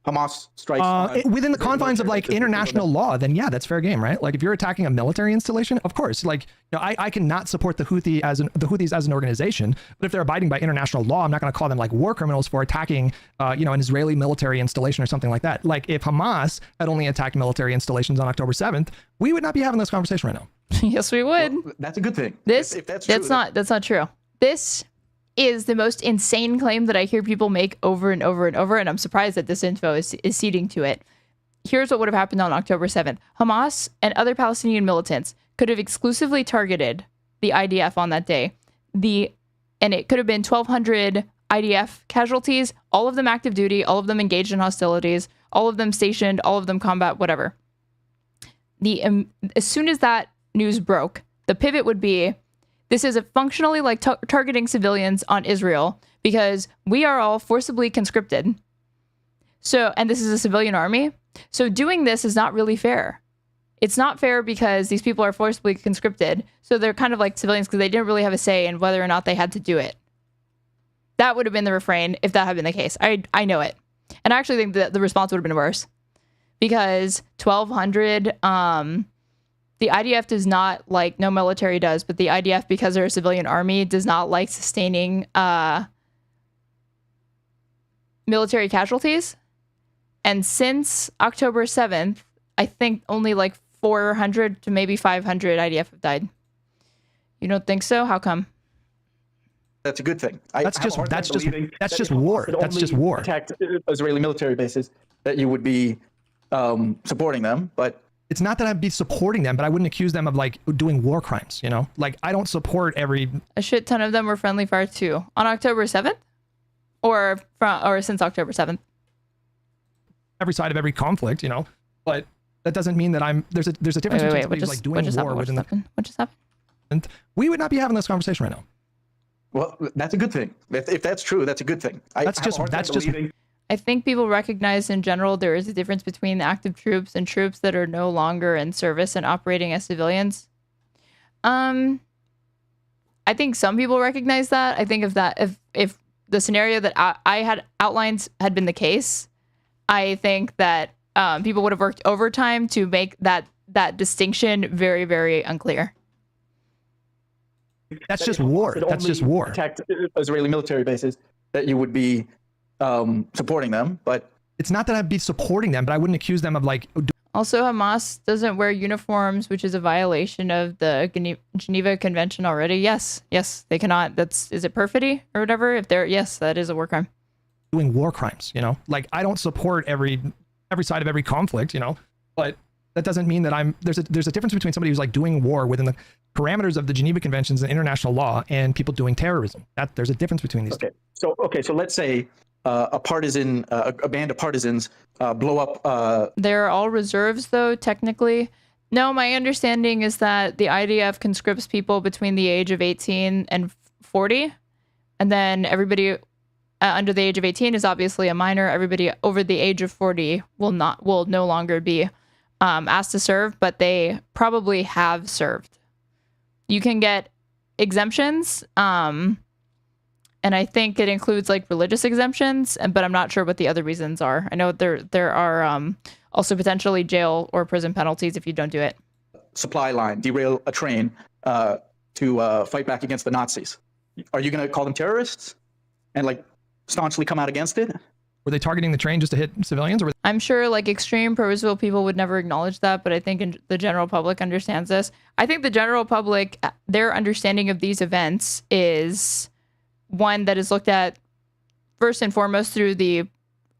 Hamas strikes within the confines of like international law, then yeah, that's fair game, right? Like if you're attacking a military installation, of course, like, you know, I cannot support the Houthis as an organization, but if they're abiding by international law, I'm not going to call them like war criminals for attacking, you know, an Israeli military installation or something like that. Like if Hamas had only attacked military installations on October 7th, we would not be having this conversation right now. Yes, we would. Well, that's a good thing. If that's true, that's not true. This is the most insane claim that I hear people make over and over and over, and I'm surprised that this info is ceding to it. Here's what would have happened on October 7th. Hamas and other Palestinian militants could have exclusively targeted the IDF on that day. And it could have been 1,200 IDF casualties, all of them active duty, all of them engaged in hostilities, all of them stationed, all of them combat, whatever. As soon as that news broke, the pivot would be, this is functionally like targeting civilians on Israel because we are all forcibly conscripted. So, and this is a civilian army. So doing this is not really fair. It's not fair because these people are forcibly conscripted. So they're kind of like civilians because they didn't really have a say in whether or not they had to do it. That would have been the refrain if that had been the case. I know it. And I actually think that the response would have been worse because 1,200, the IDF does not like, no military does, but the IDF, because they're a civilian army, does not like sustaining military casualties. And since October 7th, I think only like 400 to maybe 500 IDF have died. You don't think so? How come? That's a good thing. That's just war. That's just war. Attacked Israeli military bases, that you would be supporting them, but it's not that I'd be supporting them, but I wouldn't accuse them of like doing war crimes, you know? Like I don't support a shit ton of them were friendly fire too. On October 7th? Or since October 7th? Every side of every conflict, you know? But that doesn't mean that there's a difference between somebody who's like doing war within the... What just happened? We would not be having this conversation right now. Well, that's a good thing. If that's true, that's a good thing. I think people recognize in general there is a difference between active troops and troops that are no longer in service and operating as civilians. I think some people recognize that. I think if the scenario that I had outlined had been the case, I think that people would have worked overtime to make that distinction very, very unclear. That's just war. That's just war. Attacked Israeli military bases, that you would be supporting them, but it's not that I'd be supporting them, but I wouldn't accuse them of like. Also, Hamas doesn't wear uniforms, which is a violation of the Geneva Convention already. Yes, they cannot. Is it perfidy or whatever? Yes, that is a war crime. Doing war crimes, you know, like I don't support every side of every conflict, you know, but that doesn't mean that there's a difference between somebody who's like doing war within the parameters of the Geneva Conventions and international law and people doing terrorism. There's a difference between these. Okay, so let's say a band of partisans blow up. They're all reserves, though, technically. No, my understanding is that the IDF conscripts people between the age of 18 and 40, and then everybody under the age of 18 is obviously a minor. Everybody over the age of 40 will no longer be asked to serve, but they probably have served. You can get exemptions. And I think it includes like religious exemptions, but I'm not sure what the other reasons are. I know there are also potentially jail or prison penalties if you don't do it. Supply line, derail a train to fight back against the Nazis. Are you going to call them terrorists and like staunchly come out against it? Were they targeting the train just to hit civilians? I'm sure like extreme pro-Israel people would never acknowledge that, but I think the general public understands this. I think the general public, their understanding of these events is one that is looked at first and foremost through the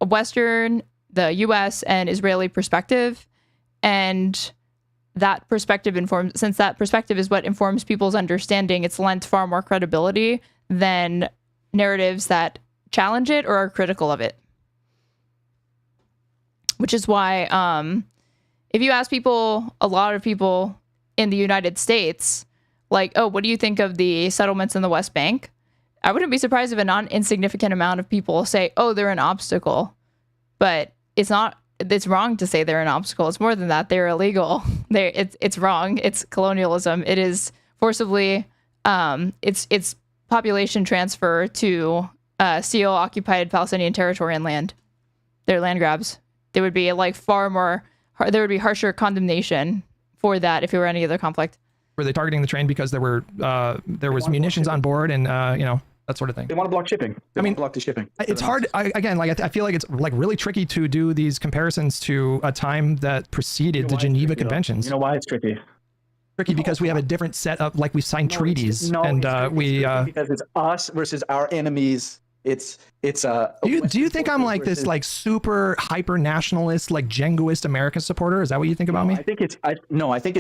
Western, the US, and Israeli perspective. And that perspective since that perspective is what informs people's understanding, it's lent far more credibility than narratives that challenge it or are critical of it. Which is why if you ask a lot of people in the United States, like, oh, what do you think of the settlements in the West Bank? I wouldn't be surprised if a non-insignificant amount of people say, oh, they're an obstacle. But it's wrong to say they're an obstacle. It's more than that. They're illegal. It's wrong. It's colonialism. It is forcibly, it's population transfer to seal occupied Palestinian territory and land, their land grabs. There would be like far more, there would be harsher condemnation for that if it were any other conflict. Were they targeting the train because there was munitions on board and you know, that sort of thing? They want to block shipping. They I mean, want to block the shipping. It's hard. Again, like I feel like it's like really tricky to do these comparisons to a time that preceded the Geneva Conventions. You know why it's tricky? Tricky because we have a different set of, like, we've signed treaties, and because it's us versus our enemies. It's do you think I'm like this like super hyper nationalist, like jingoist American supporter? Is that what you think about me? I think it's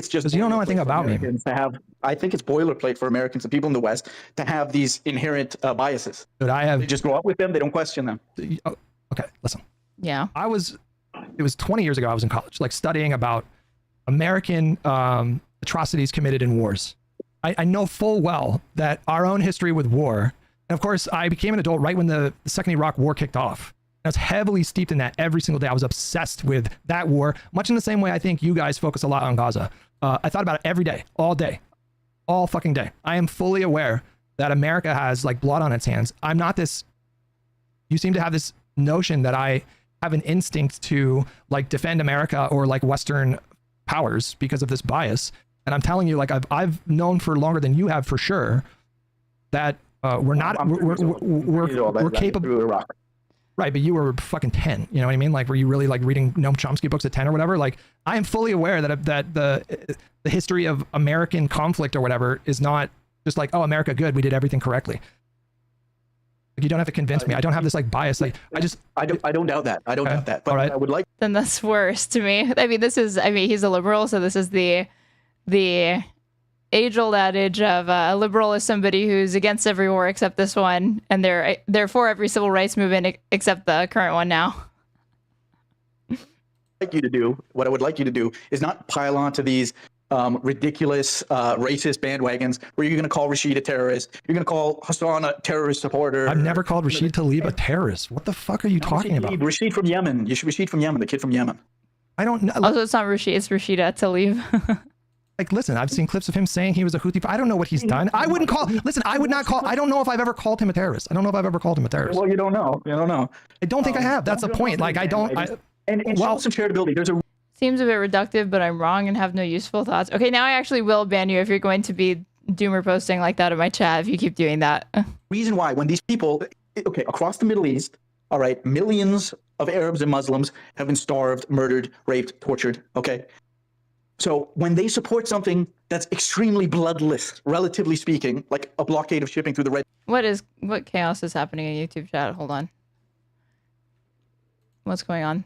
just because you don't know anything about me. I think it's boilerplate for Americans and people in the West to have these inherent biases. Dude, they just grow up with them. They don't question them. Okay, listen. Yeah. It was 20 years ago. I was in college, like studying about American atrocities committed in wars. I know full well that our own history with war. And of course, I became an adult right when the Second Iraq War kicked off. I was heavily steeped in that every single day. I was obsessed with that war, much in the same way I think you guys focus a lot on Gaza. I thought about it every day, all fucking day. I am fully aware that America has like blood on its hands. I'm not this. You seem to have this notion that I have an instinct to like defend America or like Western powers because of this bias. And I'm telling you, like I've known for longer than you have for sure that we're capable. Right, but you were fucking 10. You know what I mean? Like, were you really like reading Noam Chomsky books at 10 or whatever? Like, I am fully aware that the history of American conflict or whatever is not just like, oh, America good, we did everything correctly. Like, you don't have to convince me. I don't have this like bias. Like, I don't doubt that. I don't doubt that. But I would like. Then that's worse to me. I mean, he's a liberal, so this is the age-old adage of a liberal is somebody who's against every war except this one, and they're for every civil rights movement except the current one now. What I would like you to do is not pile onto these ridiculous racist bandwagons where you're going to call Rashid a terrorist. You're going to call Hassan a terrorist supporter. I've never called Rashid Tlaib a terrorist. What the fuck are you talking about? Rashid from Yemen. Rashid from Yemen, the kid from Yemen. I don't know. Also, it's not Rashid. It's Rashida Tlaib. Like, listen, I've seen clips of him saying he was a Houthi. I don't know what he's done. I wouldn't call. Listen, I would not call. I don't know if I've ever called him a terrorist. I don't know if I've ever called him a terrorist. Well, you don't know. I don't think I have. That's the point. Like, I don't. And well, some charitability. There's a seems a bit reductive, but I'm wrong and have no useful thoughts. Okay, now I actually will ban you if you're going to be doomer posting like that in my chat if you keep doing that. Reason why when these people, okay, across the Middle East, all right, millions of Arabs and Muslims have been starved, murdered, raped, tortured. Okay. So when they support something that's extremely bloodless, relatively speaking, like a blockade of shipping through the Red. What chaos is happening in YouTube chat? Hold on. What's going on?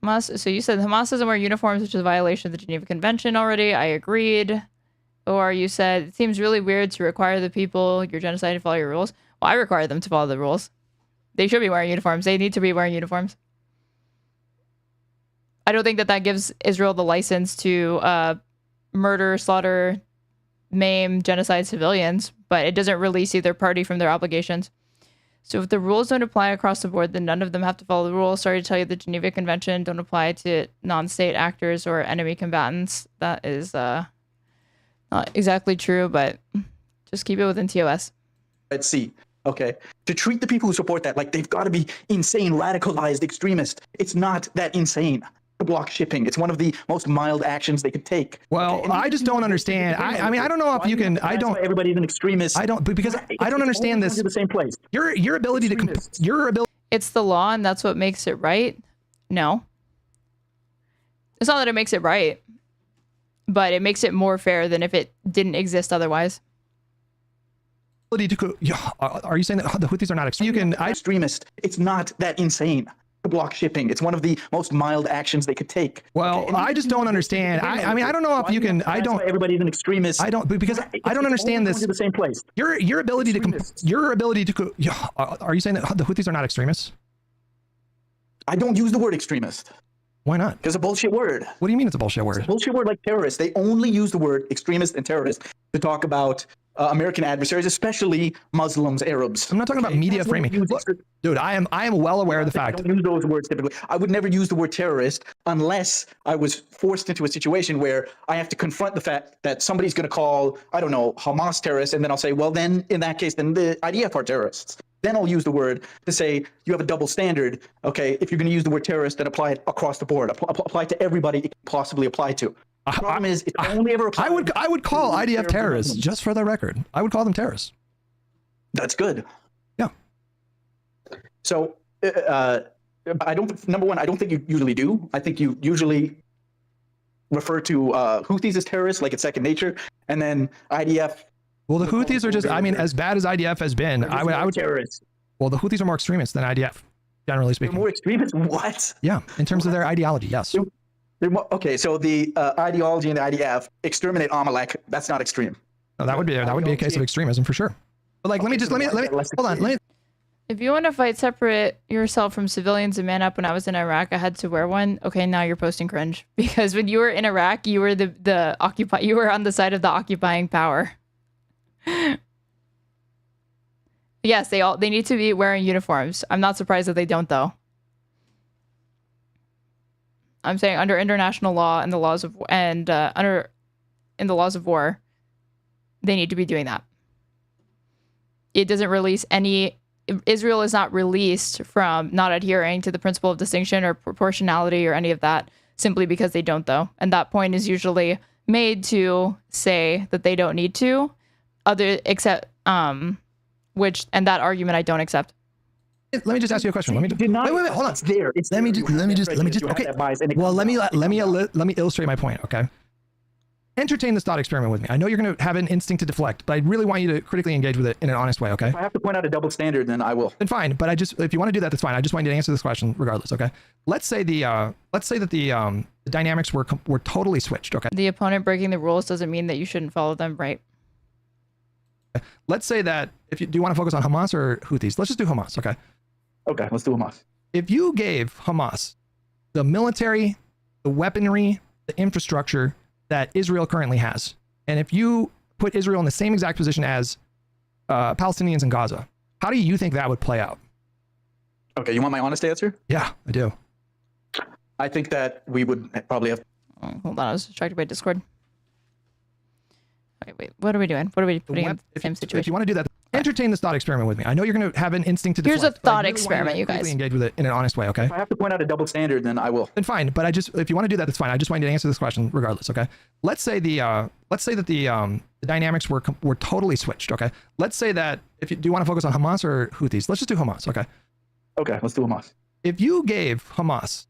Hamas. So you said Hamas doesn't wear uniforms, which is a violation of the Geneva Convention already. I agreed. Or you said it seems really weird to require the people your genocide to follow your rules. Well, I require them to follow the rules. They should be wearing uniforms. They need to be wearing uniforms. I don't think that gives Israel the license to murder, slaughter, maim, genocide civilians, but it doesn't release either party from their obligations. So if the rules don't apply across the board, then none of them have to follow the rules. Sorry to tell you, the Geneva Convention don't apply to non-state actors or enemy combatants. That is not exactly true, but just keep it within TOS. Red Sea. Okay, to treat the people who support that like they've got to be insane, radicalized extremists. It's not that insane to block shipping. It's one of the most mild actions they could take. Well, okay? I just don't understand. I mean, I don't know if you can. I don't. Everybody's an extremist. I don't because I don't understand this. The same place. Your ability to It's the law, and that's what makes it right. No, it's not that it makes it right, but it makes it more fair than if it didn't exist otherwise. Are you saying that the Houthis are not extremist? It's not that insane to block shipping. It's one of the most mild actions they could take. Well, okay? I just don't understand. I mean, I don't know if you can. I don't. Everybody's an extremist. I don't because I don't understand this. The same place. Your ability to. Are you saying that the Houthis are not extremists? I don't use the word extremist. Why not? Because it's a bullshit word. What do you mean it's a bullshit word? It's a bullshit word like terrorist. They only use the word extremist and terrorist to talk about American adversaries, especially Muslims, Arabs. I'm not talking about media That's what framing. we use. Look, dude, I am well aware of the I fact. don't use those words typically. I would never use the word terrorist unless I was forced into a situation where I have to confront the fact that somebody's going to call, I don't know, Hamas terrorists, and then I'll say, well, then in that case, then the IDF are terrorists. Then I'll use the word to say you have a double standard. Okay, if you're going to use the word terrorist, then apply it across the board. Apply it to everybody it can possibly apply to. The problem is, it's only ever applied. I would call IDF terrorists, just for the record. I would call them terrorists. That's good. Yeah. So, I don't. Number one, I don't think you usually do. I think you usually refer to Houthis as terrorists, like it's second nature, and then IDF. Well, the Houthis are just, I mean, as bad as IDF has been, I would. Terrorists. Well, the Houthis are more extremist than IDF, generally They're speaking. more extremists. What? Yeah, in terms of their ideology, yes. Okay, so the ideology in the IDF, exterminate Amalek. That's not extreme. No, that would be a case of extremism for sure. But like, let me hold on. If you want to fight separate yourself from civilians and man up, when I was in Iraq, I had to wear one. Okay, now you're posting cringe because when you were in Iraq, you were you were on the side of the occupying power. Yes, they need to be wearing uniforms. I'm not surprised that they don't though. I'm saying under international law and the laws of in the laws of war, they need to be doing that. It doesn't release any. Israel is not released from not adhering to the principle of distinction or proportionality or any of that simply because they don't, though. And that point is usually made to say that they don't need to, except and that argument I don't accept. Let me just ask you a question. Wait, hold on. It's there. It's let me just. you Okay. have that bias, and it Well, comes out. let me illustrate my point. Okay. Entertain this thought experiment with me. I know you're going to have an instinct to deflect, but I really want you to critically engage with it in an honest way. Okay. If I have to point out a double standard, then I will. Then fine. But if you want to do that, that's fine. I just want you to answer this question regardless. Okay. Let's say that the dynamics were totally switched. Okay. The opponent breaking the rules doesn't mean that you shouldn't follow them, right? Let's say that do you want to focus on Hamas or Houthis? Let's just do Hamas. Okay. Okay, let's do Hamas. If you gave Hamas the military, the weaponry, the infrastructure that Israel currently has, and if you put Israel in the same exact position as Palestinians in Gaza, how do you think that would play out? Okay, you want my honest answer? Yeah, I do. I think that we would probably have. Oh, hold on, I was distracted by Discord. Okay, wait, what are we doing? What are we putting in the same situation? If you want to do that, entertain this thought experiment with me. I know you're going to have an instinct to deflect. Here's a but I thought really experiment, want you to guys. engage with it in an honest way, okay? If I have to point out a double standard, then I will. Then fine. But if you want to do that, that's fine. I just want you to answer this question regardless, okay? Let's say that the dynamics were totally switched, okay? Let's say that do you want to focus on Hamas or Houthis? Let's just do Hamas, okay? Okay, let's do Hamas. If you gave Hamas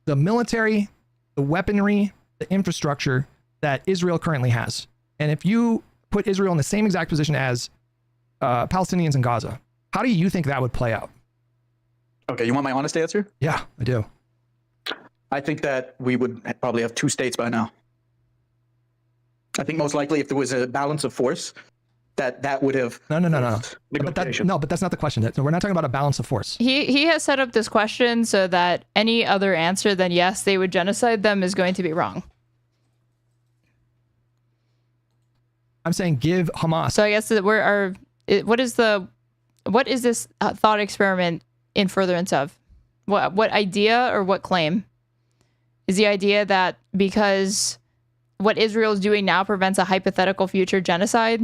the military, the weaponry, the infrastructure that Israel currently has, and if you put Israel in the same exact position as Palestinians in Gaza, how do you think that would play out? Okay, you want my honest answer? Yeah, I do. I think that we would probably have two states by now. I think most likely if there was a balance of force, that would have No. But that's not the question. We're not talking about a balance of force. He has set up this question so that any other answer than yes, they would genocide them is going to be wrong. I'm saying give Hamas. So I guess that what is this thought experiment in furtherance of? What idea or what claim? Is the idea that because what Israel is doing now prevents a hypothetical future genocide,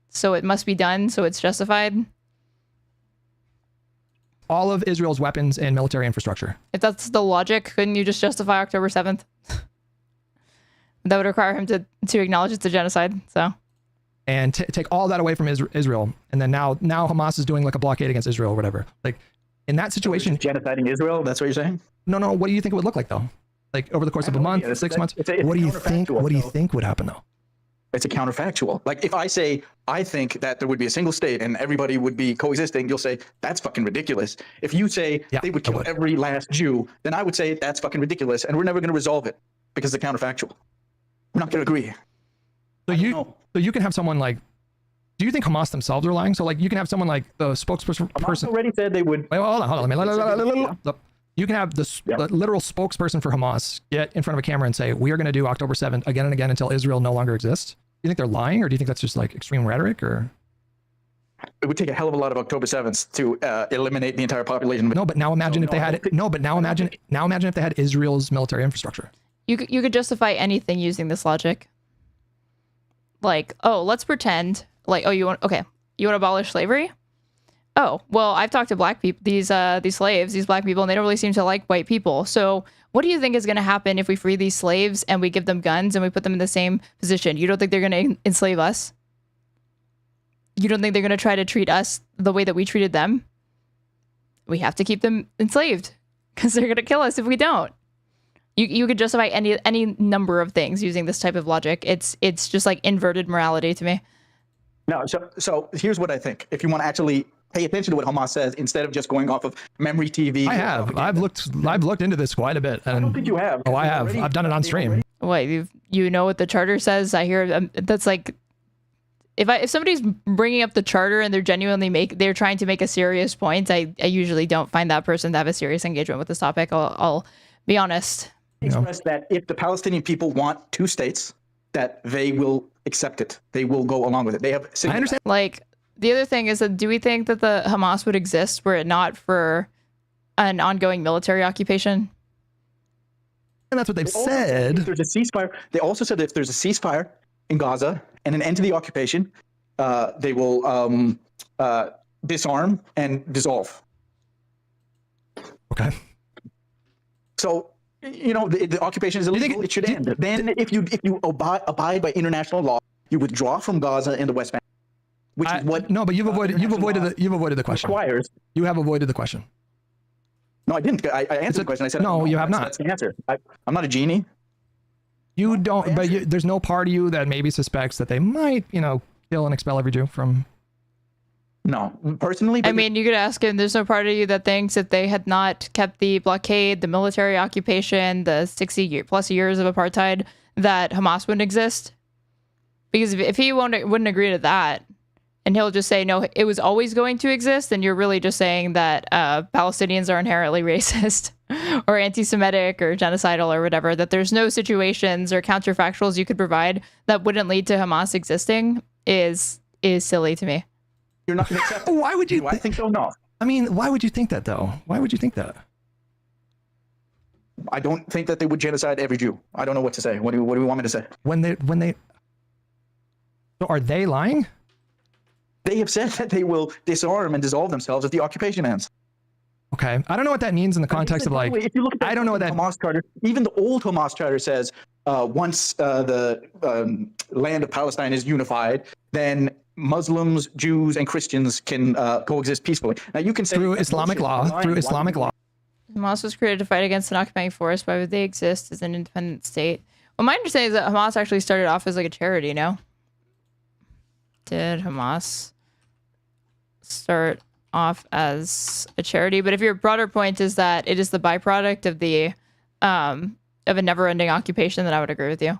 so it must be done, so it's justified? All of Israel's weapons and military infrastructure. If that's the logic, couldn't you just justify October 7th? That would require him to acknowledge it's a genocide, so... And take all that away from Israel, and then now Hamas is doing like a blockade against Israel or whatever. Like in that situation, genociding Israel. That's what you're saying? No. What do you think it would look like though? Like over the course of a month, 6 months. What do you think? What do you think would happen though? It's a counterfactual. Like if I say I think that there would be a single state and everybody would be coexisting, you'll say that's fucking ridiculous. If you say they would kill every last Jew, then I would say that's fucking ridiculous, and we're never going to resolve it because it's a counterfactual. We're not going to agree. So you can have someone like, do you think Hamas themselves are lying? So like you can have someone like the spokesperson. Hamas already said they would. Wait, hold on. You can have the literal spokesperson for Hamas get in front of a camera and say, we are going to do October 7th again and again until Israel no longer exists. you think they're lying, or do you think that's just like extreme rhetoric, or? It would take a hell of a lot of October 7th to eliminate the entire population. No, but now imagine if they had imagine if they had Israel's military infrastructure. You could justify anything using this logic. Like, oh, let's pretend like, oh, you want to abolish slavery? Oh, well, I've talked to black people, these slaves, these black people, and they don't really seem to like white people. So what do you think is going to happen if we free these slaves and we give them guns and we put them in the same position? You don't think they're going to enslave us? You don't think they're going to try to treat us the way that we treated them? We have to keep them enslaved because they're going to kill us if we don't. You could justify any number of things using this type of logic. It's just like inverted morality to me. No, so here's what I think. If you want to actually pay attention to what Hamas says instead of just going off of memory TV. I have. I've looked into this quite a bit. And, I don't think you have. Oh, I have. I've done it on stream. Wait, you know what the charter says? I hear that's like, if somebody's bringing up the charter and they're trying to make a serious point, I usually don't find that person to have a serious engagement with this topic. I'll be honest. Express that if the Palestinian people want 2 states, that they will accept it. They will go along with it. They have. I understand. Like, the other thing is that do we think that the Hamas would exist were it not for an ongoing military occupation? And that's what they've said. If there's a ceasefire. They also said that if there's a ceasefire in Gaza and an end to the occupation, they will disarm and dissolve. Okay. So, the occupation is illegal. It should end. Then, if you abide by international law, you withdraw from Gaza and the West Bank, which is what. No, but you've avoided the question. Requires. You have avoided the question. No, I didn't. I answered the question. I said no. You have not. That's the answer. I'm not a genie. You don't. But there's no part of you that maybe suspects that they might, kill and expel every Jew from. No, personally. I mean, you could ask him. There's no part of you that thinks if they had not kept the blockade, the military occupation, the 60+ years of apartheid, that Hamas wouldn't exist. Because if he wouldn't agree to that, and he'll just say, no, it was always going to exist, then you're really just saying that Palestinians are inherently racist or anti-Semitic or genocidal or whatever, that there's no situations or counterfactuals you could provide that wouldn't lead to Hamas existing is silly to me. You're not going to accept it. Why would you? Do I think so? No. I mean, why would you think that, though? Why would you think that? I don't think that they would genocide every Jew. I don't know what to say. What do you want me to say? When they. So are they lying? They have said that they will disarm and dissolve themselves if the occupation ends. Okay, I don't know what that means in the context of like. If you look at I don't know what that Hamas charter. Even the old Hamas charter says once the land of Palestine is unified, then Muslims, Jews, and Christians can coexist peacefully. Now you can say through Islamic law. Through Islamic law. Hamas was created to fight against an occupying force. Why would they exist as an independent state? Well, my understanding is that Hamas actually started off as like a charity. No? Did Hamas start off as a charity? But if your broader point is that it is the byproduct of the of a never-ending occupation, then I would agree with you.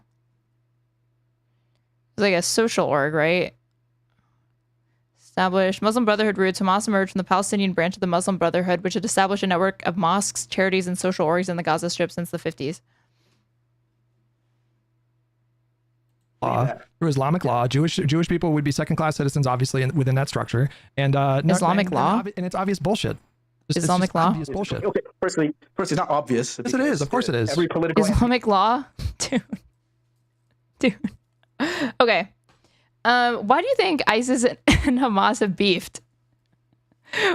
It's like a social org, right? Established Muslim Brotherhood roots. Hamas emerged from the Palestinian branch of the Muslim Brotherhood, which had established a network of mosques, charities, and social orgs in the Gaza Strip since the 50s. Through Islamic law, Jewish people would be second-class citizens, obviously, within that structure. And Islamic law, and it's obvious bullshit. Islamic law, obvious bullshit. Okay, firstly, it's not obvious. Yes, it is. Of course, it is. Every political Islamic law, dude. Okay. Why do you think ISIS and Hamas have beefed?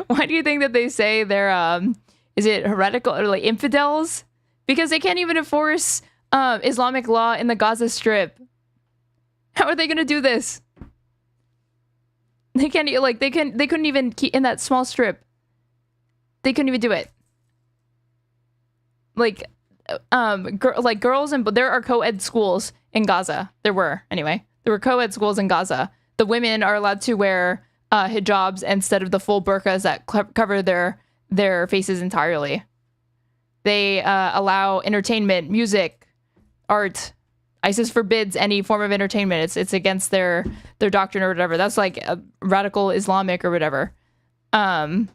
Why do you think that they say they're is it heretical or like infidels? Because they can't even enforce Islamic law in the Gaza Strip. How are they going to do this? They can't they couldn't even keep in that small strip. They couldn't even do it. Girls and there are co-ed schools in Gaza. There were co-ed schools in Gaza. The women are allowed to wear hijabs instead of the full burqas that cover their faces entirely. They allow entertainment, music, art. ISIS forbids any form of entertainment. It's against their doctrine or whatever. That's like a radical Islamic or whatever. And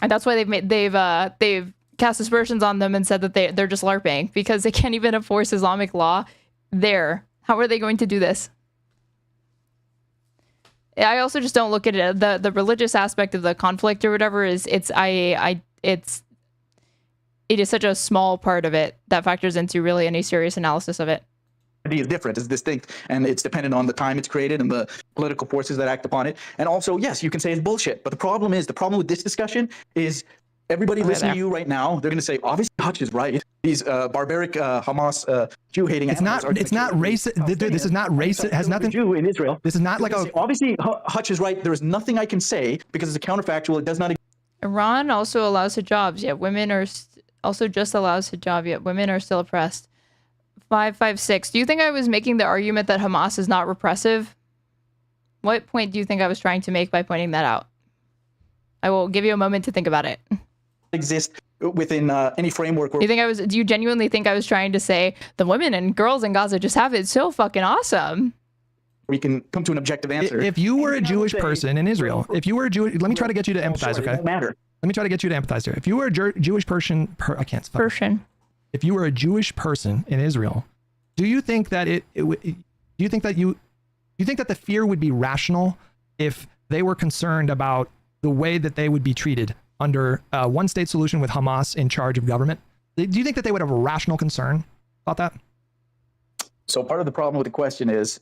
that's why they've cast aspersions on them and said that they're just LARPing because they can't even enforce Islamic law there. How are they going to do this? I also just don't look at it. The religious aspect of the conflict or whatever it is such a small part of it that factors into really any serious analysis of it. It is different, it's distinct, and it's dependent on the time it's created and the political forces that act upon it. And also, yes, you can say it's bullshit, but the problem with this discussion is everybody listening to you right now, they're going to say, obviously Hutch is right. These barbaric Hamas Jew-hating. It's not racist. This is not racist. Has nothing. Jew in Israel. This is not like a. Obviously, Hutch is right. There is nothing I can say because it's a counterfactual. It does not. Iran also allows hijabs, yet women are also just allows hijab, yet women are still oppressed. 556. Do you think I was making the argument that Hamas is not repressive? What point do you think I was trying to make by pointing that out? I will give you a moment to think about it. Exist within any framework. Do you genuinely think I was trying to say the women and girls in Gaza just have it so fucking awesome? We can come to an objective answer. If you were a Jewish person in Israel, let me try to get you to empathize, okay? It doesn't matter. Let me try to get you to empathize here. If you were a Jewish person, if you were a Jewish person in Israel, do you think that the fear would be rational if they were concerned about the way that they would be treated under a one-state solution with Hamas in charge of government? Do you think that they would have a rational concern about that? So part of the problem with the question is,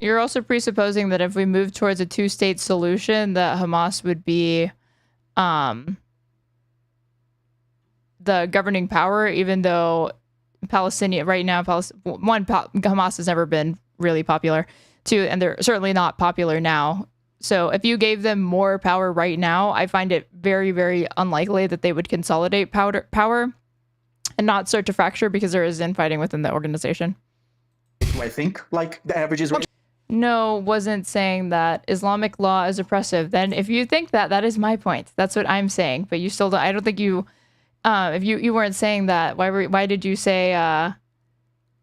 You're also presupposing that if we move towards a two-state solution, that Hamas would be the governing power, even though Palestinian right now, Hamas has never been really popular. Two, and they're certainly not popular now. So if you gave them more power right now, I find it very, very unlikely that they would consolidate power and not start to fracture because there is infighting within the organization. Do I think like the average is right? No, wasn't saying that Islamic law is oppressive. Then if you think that, that is my point. That's what I'm saying. But you still don't, I don't think you, if you weren't saying that, why did you say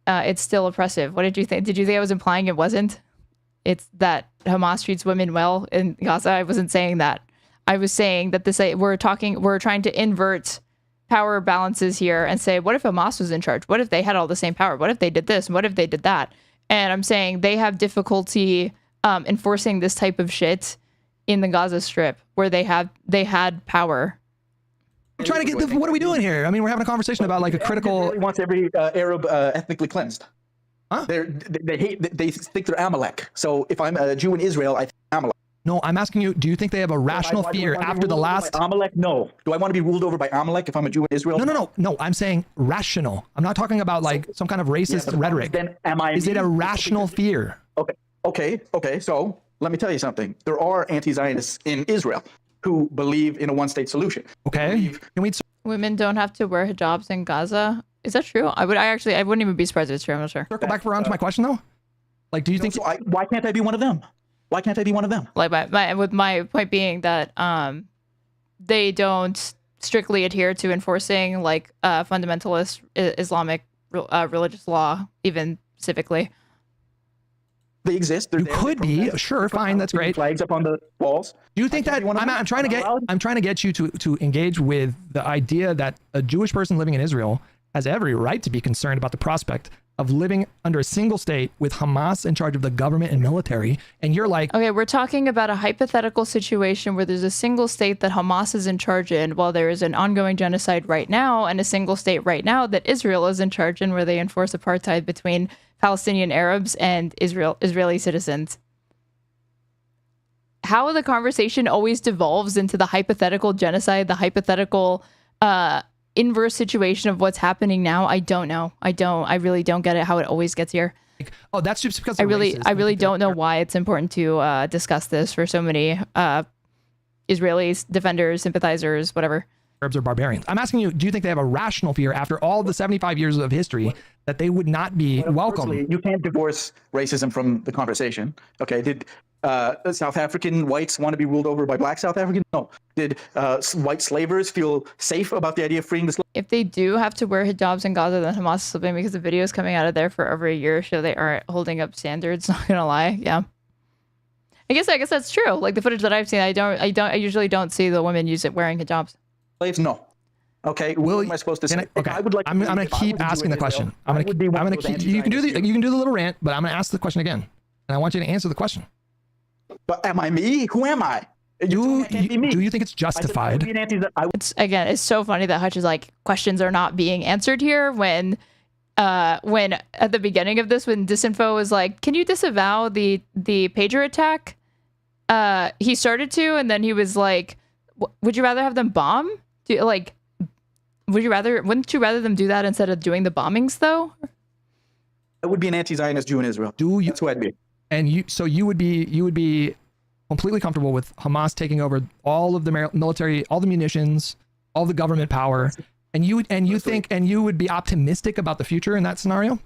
it's still oppressive? What did you think? Did you think I was implying it wasn't? It's that Hamas treats women well in Gaza. I wasn't saying that. I was saying that we're trying to invert power balances here and say, what if Hamas was in charge? What if they had all the same power? What if they did this? What if they did that? And I'm saying they have difficulty enforcing this type of shit in the Gaza Strip where they had power. I'm trying to get what are we doing here? I mean, we're having a conversation about like a critical. He wants every Arab ethnically cleansed. Huh? They think they're Amalek. So if I'm a Jew in Israel, I think Amalek. No, I'm asking you, do you think they have a rational fear after the last... Amalek? No. Do I want to be ruled over by Amalek if I'm a Jew in Israel? No. I'm saying rational. I'm not talking about like some kind of racist rhetoric. Then is it a rational fear? Okay. So let me tell you something. There are anti-Zionists in Israel who believe in a one-state solution. Okay. Women don't have to wear hijabs in Gaza. Is that true? I wouldn't even be surprised if it's true. I'm not sure. Circle back around to my question though. Like, do you think? So why can't I be one of them? Why can't I be one of them? Like my point being that they don't strictly adhere to enforcing like fundamentalist Islamic religious law, even civically. They exist. You could be sure, fine, that's great. Flags up on the walls. Do you think that I'm trying to get you to engage with the idea that a Jewish person living in Israel has every right to be concerned about the prospect of living under a single state with Hamas in charge of the government and military, and you're like, okay, we're talking about a hypothetical situation where there's a single state that Hamas is in charge in, while there is an ongoing genocide right now, and a single state right now that Israel is in charge in, where they enforce apartheid between Palestinian Arabs and Israeli citizens. How the conversation always devolves into the hypothetical genocide, the hypothetical inverse situation of what's happening now, I don't know. I really don't get it, how it always gets here. Oh, that's just because I really don't know why it's important to discuss this for so many Israelis, defenders, sympathizers, whatever. Arabs are barbarians. I'm asking you, do you think they have a rational fear after all the 75 years of history that they would not be welcome? You can't divorce racism from the conversation. Okay, did South African whites want to be ruled over by black South Africans? No. Did white slavers feel safe about the idea of freeing the slaves? If they do have to wear hijabs in Gaza, then Hamas is slipping because the videos coming out of there for over a year show they aren't holding up standards. Not gonna lie, yeah. I guess that's true. Like the footage that I've seen, I usually don't see the women wearing hijabs. Slaves, no. Okay, what am I supposed to say? Okay, I'm gonna keep asking the question. You can do the little rant, but I'm gonna ask the question again, and I want you to answer the question. But am I me? Who am I? Do you think it's justified? It's so funny that Hutch is like, questions are not being answered here when at the beginning of this, when Disinfo was like, can you disavow the pager attack? He started to, and then he was like, would you rather have them bomb? Wouldn't you rather them do that instead of doing the bombings though? I would be an anti-Zionist Jew in Israel. That's who I'd be. And you would be completely comfortable with Hamas taking over all of the military, all the munitions, all the government power, and you would be optimistic about the future in that scenario?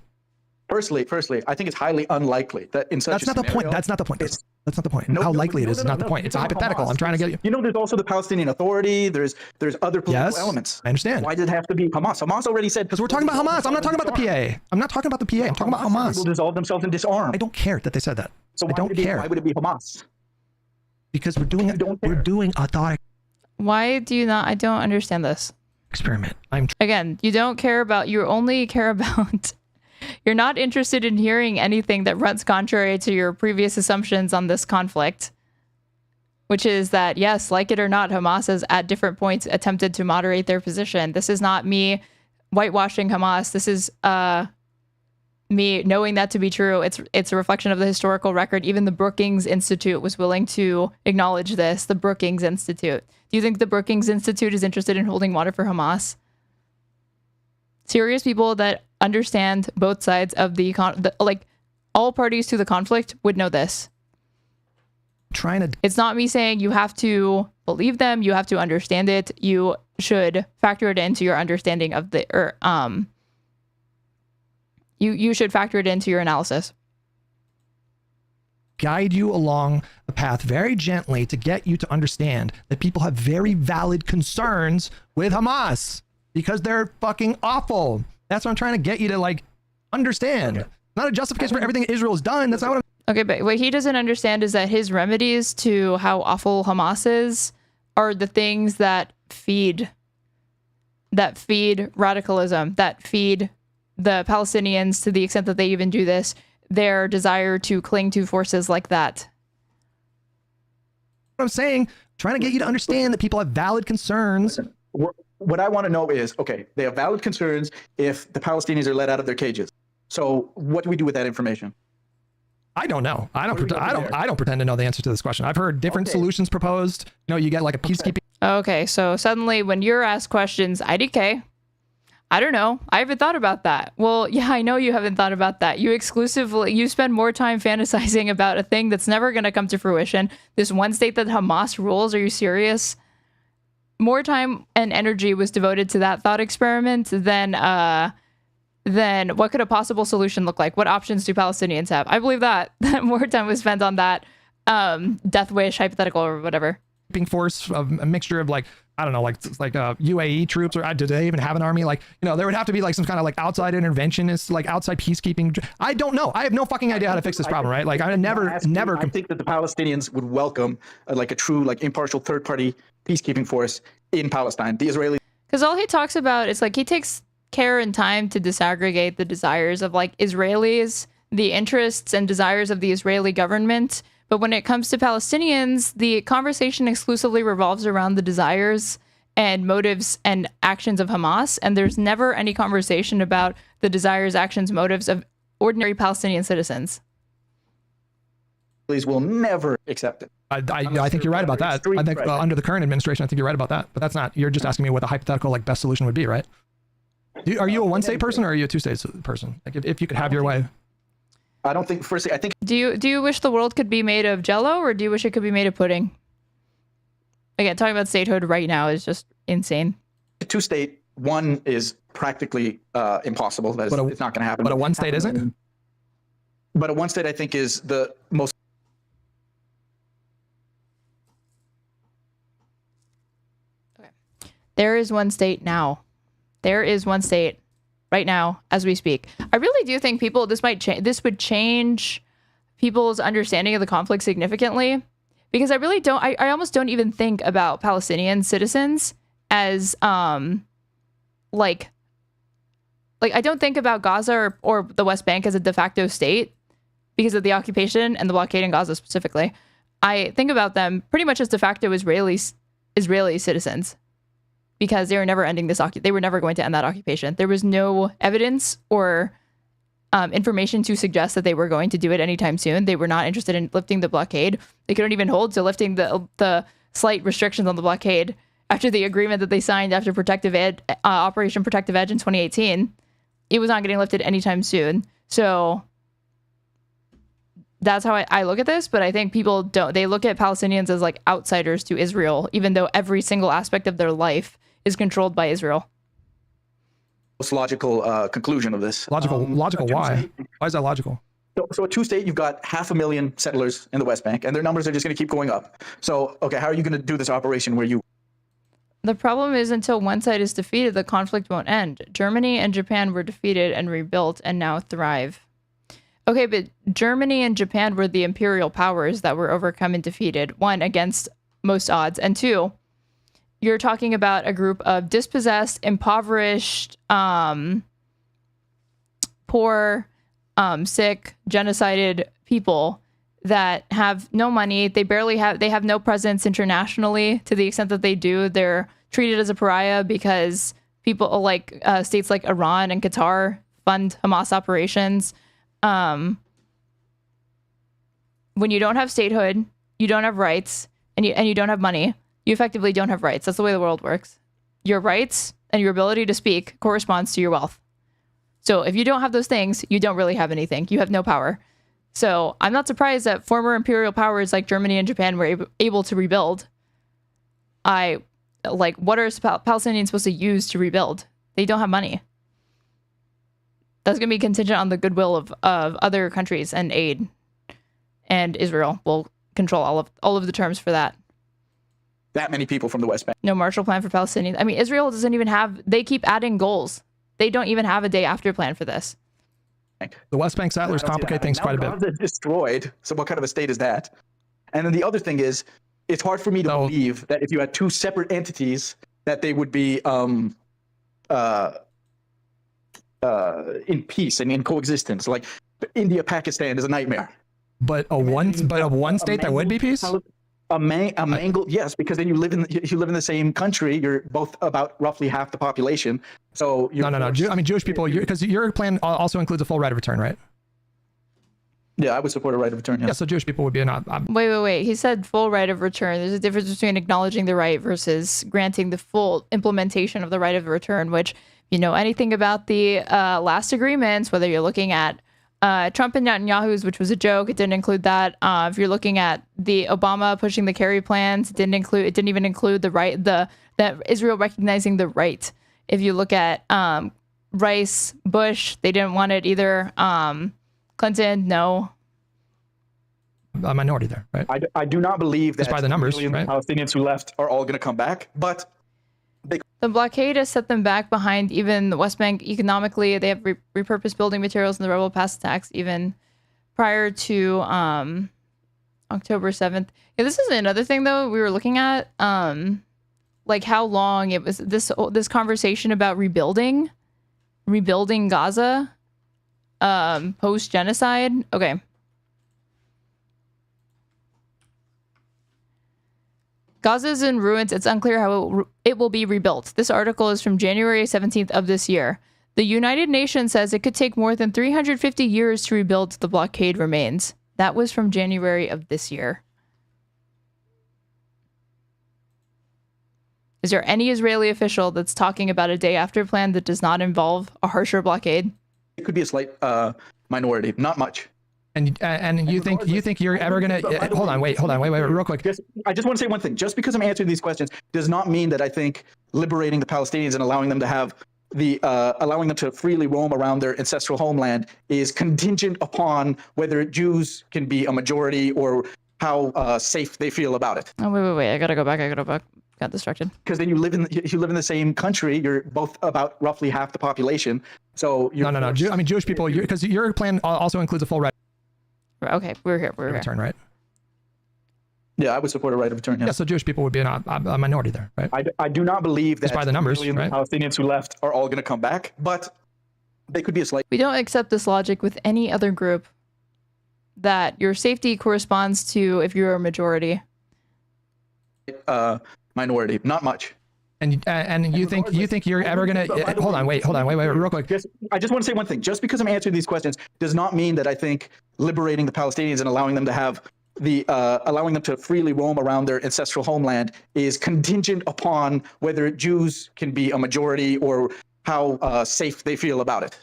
Firstly, I think it's highly unlikely that in such a scenario. That's not the point. That's not the point. How likely it is not the point. It's a hypothetical. I'm trying to get you. You know, there's also the Palestinian Authority. There's other political elements. I understand. Why did it have to be Hamas? Hamas already said. Because we're talking about Hamas. I'm not talking about the PA. I'm not talking about the PA. I'm talking about Hamas. Will dissolve themselves and disarm. I don't care that they said that. So I don't care. Why would it be Hamas? Because we're doing a thought. Why do you not? I don't understand this experiment. You only care about. You're not interested in hearing anything that runs contrary to your previous assumptions on this conflict, which is that, yes, like it or not, Hamas has at different points attempted to moderate their position. This is not me whitewashing Hamas. This is me knowing that to be true. It's a reflection of the historical record. Even the Brookings Institute was willing to acknowledge this. The Brookings Institute. Do you think the Brookings Institute is interested in holding water for Hamas? Serious people that understand both sides of all parties to the conflict would know this. It's not me saying you have to believe them, you have to understand it, you should factor it into your understanding of you should factor it into your analysis. Guide you along the path very gently to get you to understand that people have very valid concerns with Hamas because they're fucking awful. That's what I'm trying to get you to understand. Okay. Not a justification for everything Israel's done. That's not what I'm... Okay, but what he doesn't understand is that his remedies to how awful Hamas is are the things that feed radicalism, that feed the Palestinians, to the extent that they even do this, their desire to cling to forces like that. What I'm saying, trying to get you to understand that people have valid concerns. What I want to know is, okay, they have valid concerns if the Palestinians are let out of their cages. So what do we do with that information? I don't know. I don't pretend to know the answer to this question. I've heard different solutions proposed. You get like a peacekeeping. Okay, so suddenly when you're asked questions, IDK, I don't know. I haven't thought about that. Well, yeah, I know you haven't thought about that. You spend more time fantasizing about a thing that's never going to come to fruition. This one state that Hamas rules. Are you serious? More time and energy was devoted to that thought experiment than what could a possible solution look like? What options do Palestinians have? I believe that more time was spent on that death wish hypothetical or whatever. Force of a mixture of UAE troops, or do they even have an army? There would have to be some kind of outside interventionist, outside peacekeeping. I don't know. I have no fucking idea how to fix this problem, right? I never. I think that the Palestinians would welcome a true impartial third party peacekeeping force in Palestine. The Israelis. Because all he talks about is he takes care and time to disaggregate the desires of Israelis, the interests and desires of the Israeli government. But when it comes to Palestinians, the conversation exclusively revolves around the desires and motives and actions of Hamas. And there's never any conversation about the desires, actions, motives of ordinary Palestinian citizens. Will never accept it. I think you're right about that. I think under the current administration, I think you're right about that. But that's not, you're just asking me what the hypothetical best solution would be, right? Are you a one-state person or are you a two-state person? If you could have your way. I don't think. Firstly, I think. Do you wish the world could be made of Jell-O, or do you wish it could be made of pudding? Again, talking about statehood right now is just insane. Two-state, one is practically impossible. It's not going to happen. But a one-state isn't. But a one-state, I think, is the most. Okay. There is one state now. There is one state right now as we speak. I really do think this would change people's understanding of the conflict significantly, because I really don't, I almost don't even think about Palestinian citizens as I don't think about Gaza or the West Bank as a de facto state because of the occupation and the blockade in Gaza specifically. I think about them pretty much as de facto Israeli citizens, because they were never ending this they were never going to end that occupation. There was no evidence or information to suggest that they were going to do it anytime soon. They were not interested in lifting the blockade. They couldn't even hold to lifting the slight restrictions on the blockade after the agreement that they signed after Operation Protective Edge in 2018. It was not getting lifted anytime soon. So that's how I look at this. But I think people don't. They look at Palestinians as like outsiders to Israel, even though every single aspect of their life is controlled by Israel. Most logical conclusion of this. Logical why? Why is that logical? So a two-state, you've got 500,000 settlers in the West Bank, and their numbers are just going to keep going up. So, okay, how are you going to do this operation where you... The problem is until one side is defeated, the conflict won't end. Germany and Japan were defeated and rebuilt and now thrive. Okay, but Germany and Japan were the imperial powers that were overcome and defeated. One, against most odds. And two, you're talking about a group of dispossessed, impoverished, poor, sick, genocided people that have no money. They have no presence internationally. To the extent that they do, they're treated as a pariah because people like states like Iran and Qatar fund Hamas operations. When you don't have statehood, you don't have rights, and you don't have money, you effectively don't have rights. That's the way the world works. Your rights and your ability to speak corresponds to your wealth. So if you don't have those things, you don't really have anything. You have no power. So I'm not surprised that former imperial powers like Germany and Japan were able to rebuild. What are Palestinians supposed to use to rebuild? They don't have money. That's going to be contingent on the goodwill of other countries and aid. And Israel will control all of the terms for that. That many people from the West Bank. No Marshall Plan for Palestinians. I mean, Israel doesn't even have... They keep adding goals. They don't even have a day after plan for this. The West Bank settlers complicate things quite a bit. Gaza destroyed. So what kind of a state is that? And then the other thing is, it's hard for me to believe that if you had two separate entities, that they would be in peace and in coexistence. Like India, Pakistan is a nightmare. But a one state that would be peace. A mangled, yes, because then you live in the same country. You're both about roughly half the population. So no. I mean, Jewish people, because your plan also includes a full right of return, right? Yeah, I would support a right of return. Yeah, so Jewish people would be an. Wait. He said full right of return. There's a difference between acknowledging the right versus granting the full implementation of the right of return. Which, if you know anything about the last agreements, whether you're looking at Trump and Netanyahu's, which was a joke, it didn't include that. If you're looking at the Obama pushing the carry plans, it didn't even include the right, that Israel recognizing the right. If you look at Rice, Bush, they didn't want it either. Clinton, no. A minority there, right? I do not believe that by the numbers, right? Palestinians who left are all going to come back, but the blockade has set them back behind even the West Bank economically. They have repurposed building materials in the rebel past attacks even prior to October 7th. Yeah, this is another thing though we were looking at, like how long it was this conversation about rebuilding Gaza post genocide. Okay. Gaza is in ruins. It's unclear how it will be rebuilt. This article is from January 17th of this year. The United Nations says it could take more than 350 years to rebuild the blockade remains. That was from January of this year. Is there any Israeli official that's talking about a day after plan that does not involve a harsher blockade? It could be a slight minority, not much. And you think you're ever gonna hold on, wait, real quick. I just want to say one thing. Just because I'm answering these questions does not mean that I think liberating the Palestinians and allowing them to have allowing them to freely roam around their ancestral homeland is contingent upon whether Jews can be a majority or how safe they feel about it. Oh wait! I gotta go back. Got distracted. Because then you live in the same country. You're both about roughly half the population. So no. I mean, Jewish people, because your plan also includes a full right. Okay, we're here. Return, right? Yeah, I would support a right of return. Yeah, so Jewish people would be a minority there, right? I do not believe that by the numbers, right? Palestinians who left are all going to come back, but they could be a slight. We don't accept this logic with any other group. that your safety corresponds to if you're a majority. Minority, not much. And you think you're ever gonna hold on, wait, real quick. I just want to say one thing. Just because I'm answering these questions does not mean that I think liberating the Palestinians and allowing them to have allowing them to freely roam around their ancestral homeland is contingent upon whether Jews can be a majority or how safe they feel about it.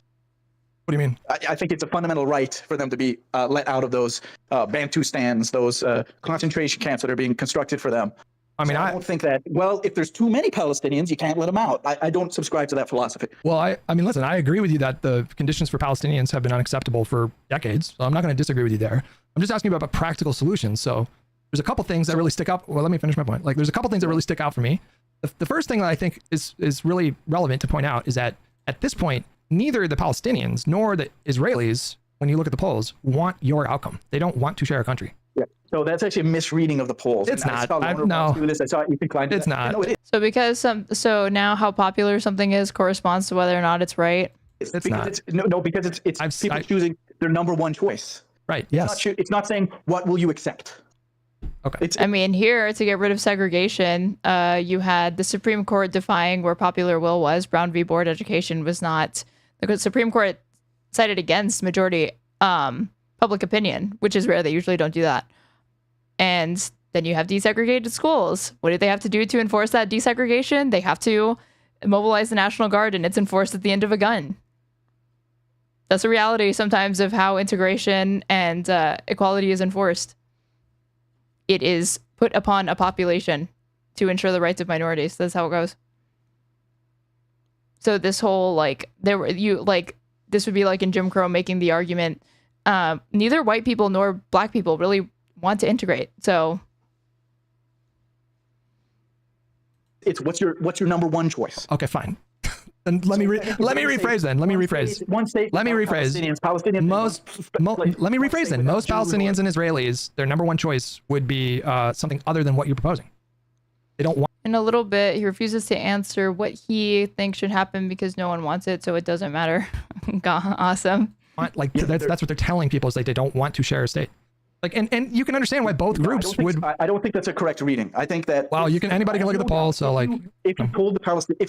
What do you mean? I think it's a fundamental right for them to be let out of those Bantustans, those concentration camps that are being constructed for them. I mean, so I don't think that, well, if there's too many Palestinians, you can't let them out. I don't subscribe to that philosophy. Well, I mean, listen, I agree with you that the conditions for Palestinians have been unacceptable for decades. So I'm not going to disagree with you there. I'm just asking about practical solutions. So there's a couple things that really stick up. Well, let me finish my point. Like, there's a couple things that really stick out for me. The first thing that I think is really relevant to point out is that at this point, neither the Palestinians nor the Israelis, when you look at the polls, want your outcome. They don't want to share a country. Yeah. So that's actually a misreading of the polls. It's not. No. I saw EP5 Klein. It's not. No, it is. So because so now how popular something is corresponds to whether or not it's right. It's because not. Because it's people choosing their number one choice. Right. Yes. It's not saying what will you accept. Okay. I mean, here to get rid of segregation, you had the Supreme Court defying where popular will was. Brown v. Board Education was not. The Supreme Court sided against majority public opinion, which is rare. They usually don't do that. And then you have desegregated schools. What do they have to do to enforce that desegregation? They have to mobilize the National Guard, and it's enforced at the end of a gun. That's the reality sometimes of how integration and equality is enforced. It is put upon a population to ensure the rights of minorities. That's how it goes. So this whole this would be like in Jim Crow making the argument. Neither white people nor black people really want to integrate. So it's what's your number one choice? Okay, fine. And let me rephrase then. Let me rephrase. One state. Let me rephrase. Palestinians. Let me rephrase then. Most Palestinians and Israelis, their number one choice would be something other than what you're proposing. They don't want. In a little bit, he refuses to answer what he thinks should happen because no one wants it, so it doesn't matter. God, awesome. Like that's what they're telling people is like they don't want to share a state. Like and you can understand why both groups would. I don't think that's a correct reading. I think that. Well, anybody can look at the poll. So like, if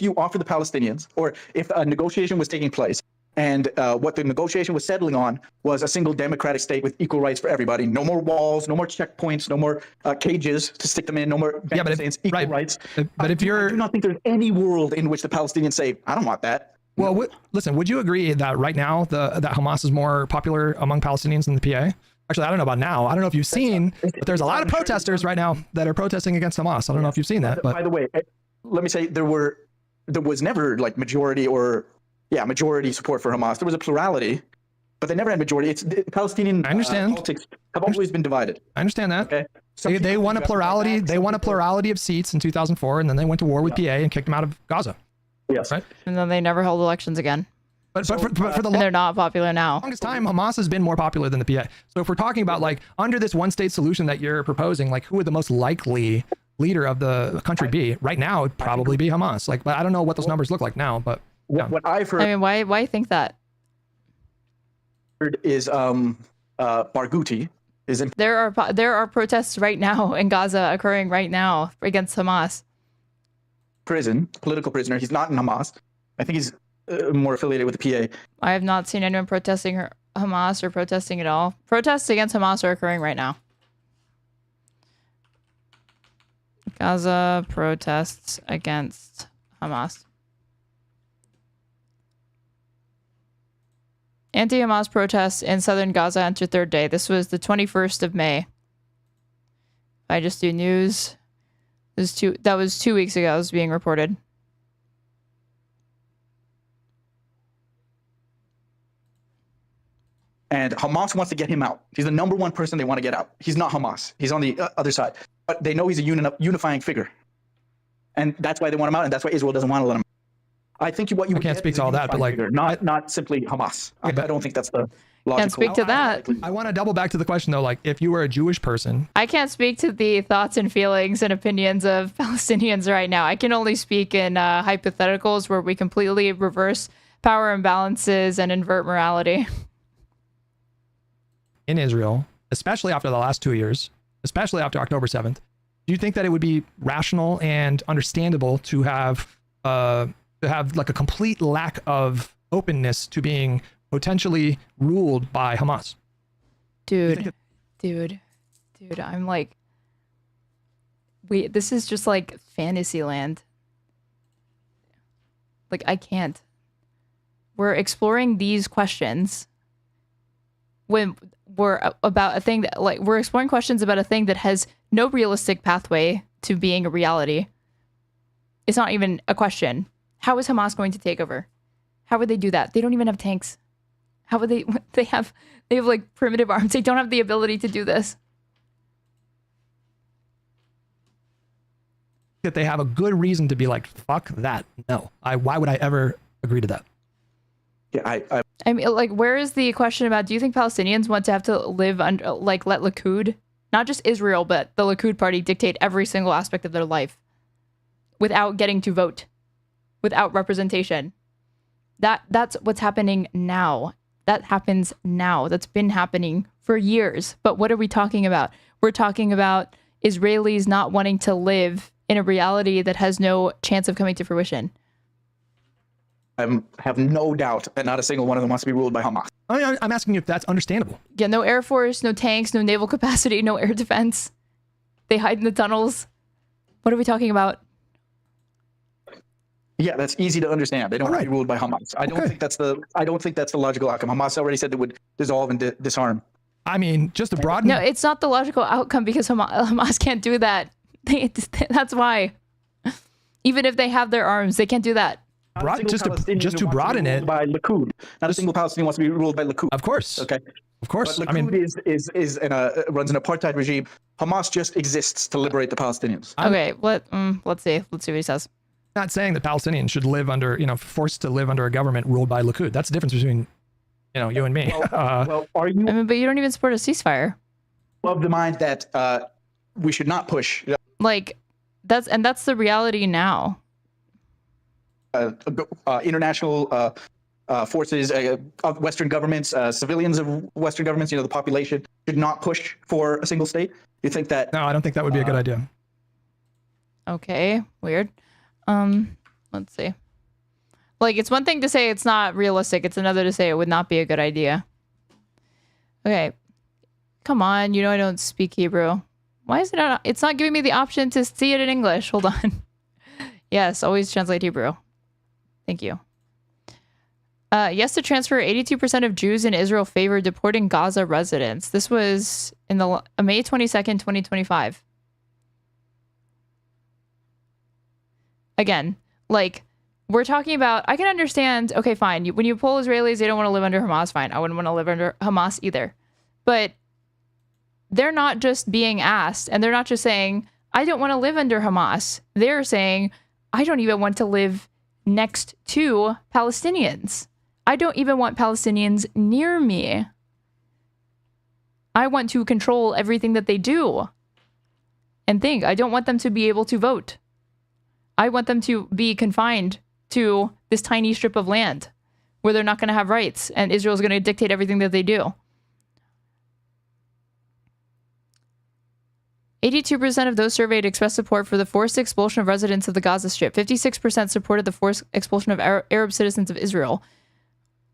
you offer the Palestinians, or if a negotiation was taking place, and what the negotiation was settling on was a single democratic state with equal rights for everybody, no more walls, no more checkpoints, no more cages to stick them in, no more equal rights. But if you're, I do not think there's any world in which the Palestinians say, I don't want that. Well, listen, would you agree that right now that Hamas is more popular among Palestinians than the PA? Actually, I don't know about now. I don't know if you've seen, but there's a lot of protesters right now that are protesting against Hamas. I don't know if you've seen that. But by the way, let me say there was never like majority support for Hamas. There was a plurality, but they never had majority. It's Palestinian politics have always been divided. I understand that. Okay. They won a plurality. They won a plurality of seats in 2004, and then they went to war with PA and kicked them out of Gaza. Yes. Right. And then they never held elections again. But for the they're not popular now. Longest time, Hamas has been more popular than the PA. So if we're talking about like under this one state solution that you're proposing, like who would the most likely leader of the country be? Right now, it'd probably be Hamas. Like, but I don't know what those numbers look like now. But yeah. What I've heard. I mean, why think that? Is Barghouti is in. There are protests right now in Gaza occurring right now against Hamas. Prison, political prisoner. He's not in Hamas. I think he's more affiliated with the PA. I have not seen anyone protesting Hamas or protesting at all. Protests against Hamas are occurring right now. Gaza protests against Hamas. Anti-Hamas protests in southern Gaza enter third day. This was the 21st of May. I just do news. That was 2 weeks ago. It was being reported. And Hamas wants to get him out. He's the number one person they want to get out. He's not Hamas. He's on the other side. But they know he's a unifying figure. And that's why they want him out, and that's why Israel doesn't want to let him out. I think what you can't speak to all that, but like figure, not simply Hamas. I don't think that's the logical. Can't speak to that. I want to double back to the question though. Like, if you were a Jewish person, I can't speak to the thoughts and feelings and opinions of Palestinians right now. I can only speak in hypotheticals where we completely reverse power imbalances and invert morality. in Israel, especially after the last 2 years, especially after October 7th, do you think that it would be rational and understandable to have like a complete lack of openness to being potentially ruled by Hamas? Dude, I'm like, wait, this is just like fantasy land. Like, I can't. We're exploring these questions when we're about a thing that, like, we're exploring questions about a thing that has no realistic pathway to being a reality. It's not even a question. How is Hamas going to take over? How would they do that? They don't even have tanks. How would they? They have like primitive arms. They don't have the ability to do this. That they have a good reason to be like, fuck that. No, why would I ever agree to that? Yeah, I mean, like, where is the question about, do you think Palestinians want to have to live under, like, let Likud, not just Israel, but the Likud party dictate every single aspect of their life without getting to vote, without representation? That's what's happening now. That happens now. That's been happening for years. But what are we talking about? We're talking about Israelis not wanting to live in a reality that has no chance of coming to fruition. I have no doubt that not a single one of them wants to be ruled by Hamas. I'm asking you if that's understandable. Yeah, no air force, no tanks, no naval capacity, no air defense. They hide in the tunnels. What are we talking about? Yeah, that's easy to understand. They don't want to be ruled by Hamas. I don't think that's the logical outcome. Hamas already said they would dissolve and disarm. I mean, just to broaden. No, it's not the logical outcome because Hamas can't do that. That's why. Even if they have their arms, they can't do that. Just to broaden it. By Likud. Not a single Palestinian wants to be ruled by Likud. Of course. Okay. Of course. But Likud runs an apartheid regime. Hamas just exists to liberate the Palestinians. Okay. Let's see. Let's see what he says. Not saying that Palestinians should live under, forced to live under a government ruled by Likud. That's the difference between, you and me. Well, are you? I mean, but you don't even support a ceasefire. Of the mind that we should not push. Like, that's the reality now. International forces of Western governments, civilians of Western governments, the population should not push for a single state. You think that? No, I don't think that would be a good idea. Okay, weird. Let's see. Like, it's one thing to say it's not realistic. It's another to say it would not be a good idea. Okay. Come on. I don't speak Hebrew. Why is it not? It's not giving me the option to see it in English. Hold on. Yes, always translate Hebrew. Thank you. Yes to transfer. 82% of Jews in Israel favor deporting Gaza residents. This was in the May 22nd, 2025. Again, like, we're talking about, I can understand, okay, fine. When you poll Israelis, they don't want to live under Hamas, fine. I wouldn't want to live under Hamas either. But they're not just being asked, and they're not just saying, I don't want to live under Hamas. They're saying, I don't even want to live next to Palestinians. I don't even want Palestinians near me. I want to control everything that they do and think. I don't want them to be able to vote. I want them to be confined to this tiny strip of land where they're not going to have rights, and Israel's going to dictate everything that they do. 82% of those surveyed expressed support for the forced expulsion of residents of the Gaza Strip. 56% supported the forced expulsion of Arab citizens of Israel.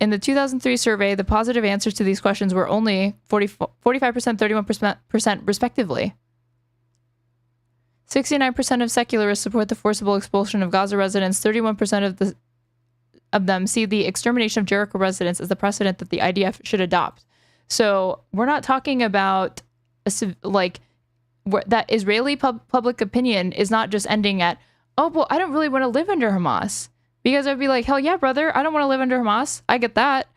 In the 2003 survey, the positive answers to these questions were only 45%, 31% respectively. 69% of secularists support the forcible expulsion of Gaza residents. 31% of them see the extermination of Jericho residents as the precedent that the IDF should adopt. So we're not talking about that Israeli public opinion is not just ending at, oh, well, I don't really want to live under Hamas. Because I'd be like, hell yeah, brother, I don't want to live under Hamas. I get that.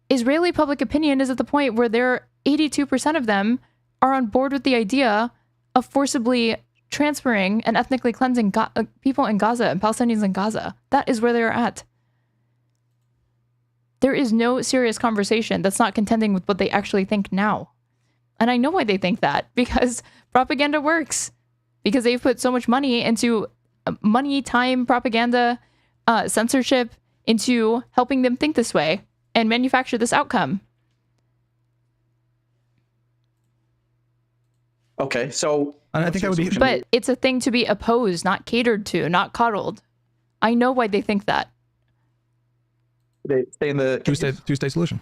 Israeli public opinion is at the point where 82% of them are on board with the idea of forcibly transferring and ethnically cleansing people in Gaza and Palestinians in Gaza. That is where they're at. There is no serious conversation that's not contending with what they actually think now. And I know why they think that, because propaganda works. Because they've put so much money into time, propaganda, censorship, into helping them think this way and manufacture this outcome. Okay, so And I think that would be. But it's a thing to be opposed, not catered to, not coddled. I know why they think that. They stay in the two-state solution.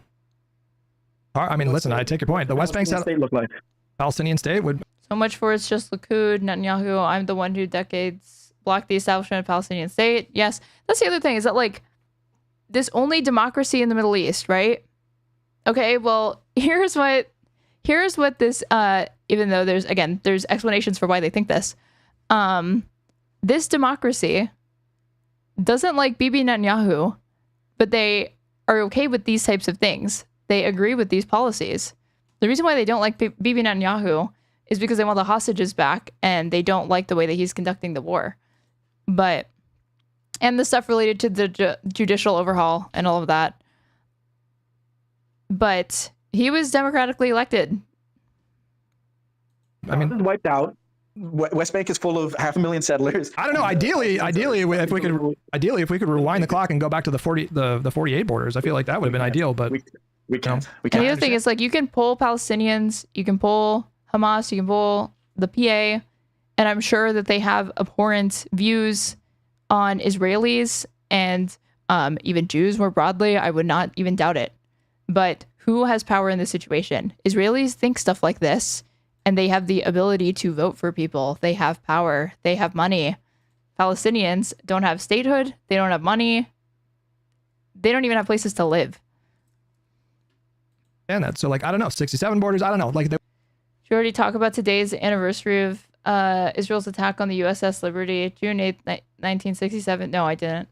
I mean, listen, I take your point. The West Bank state look like Palestinian state would. So much for it's just Likud, Netanyahu. I'm the one who decades blocked the establishment of Palestinian state. Yes, that's the other thing, is that like this only democracy in the Middle East, right? Okay, well, here's what this even though there's explanations for why they think this. This democracy doesn't like Bibi Netanyahu, but they are okay with these types of things. They agree with these policies. The reason why they don't like Bibi Netanyahu is because they want the hostages back and they don't like the way that he's conducting the war. And the stuff related to the judicial overhaul and all of that. But he was democratically elected. I mean, wiped out. West Bank is full of 500,000 settlers. I don't know. Ideally, if we could rewind the clock and go back to the 48 borders, I feel like that would have been ideal. But we can't. And the other thing is, like, you can pull Palestinians, you can pull Hamas, you can pull the PA, and I'm sure that they have abhorrent views on Israelis and even Jews more broadly. I would not even doubt it. But who has power in this situation? Israelis think stuff like this, and they have the ability to vote for people. They have power. They have money. Palestinians don't have statehood. They don't have money. They don't even have places to live. And that, so like, I don't know, 67 borders. I don't know. Like, did you already talk about today's anniversary of Israel's attack on the USS Liberty, June 8th, 1967? No, I didn't.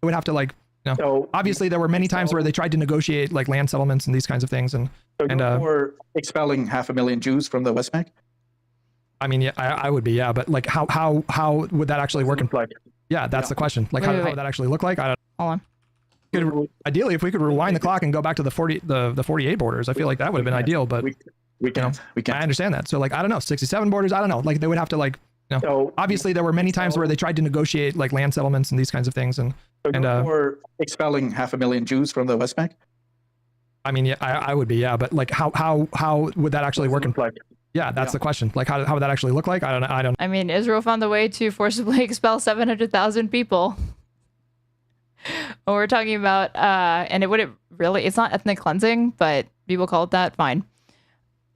It would have to, like, you know, so, obviously there were many times where they tried to negotiate like land settlements and these kinds of things. And we're expelling 500,000 Jews from the West Bank. I mean, yeah, I would be, yeah, but like how would that actually work? Yeah, that's the question. Like, how would that actually look like? I don't. Hold on. Ideally, if we could rewind the clock and go back to the 48 borders, I feel like that would have been ideal. But we can't. I understand that. So like, I don't know, 67 borders. I don't know. Like, they would have to, like, you know, so, obviously there were many times where they tried to negotiate like land settlements and these kinds of things. And we're expelling 500,000 Jews from the West Bank. I mean, yeah, I would be, yeah, but like, how would that actually work? Yeah, that's the question. Like, how would that actually look like? I don't. I mean, Israel found a way to forcibly expel 700,000 people. What we're talking about, and it's not ethnic cleansing, but people call it that. Fine.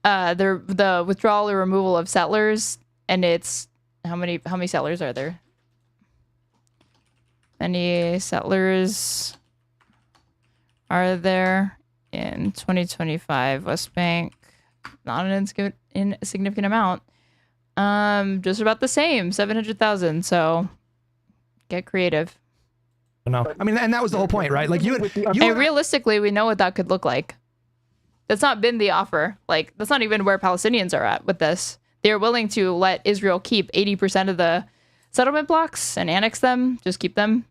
The withdrawal or removal of settlers, and it's how many settlers are there? Many settlers are there in 2025 West Bank? Not an insignificant amount. Just about the same, 700,000. So get creative. No, I mean, and that was the whole point, right? Like and realistically, we know what that could look like. That's not been the offer. Like, that's not even where Palestinians are at with this. They're willing to let Israel keep 80% of the settlement blocks and annex them, just keep them.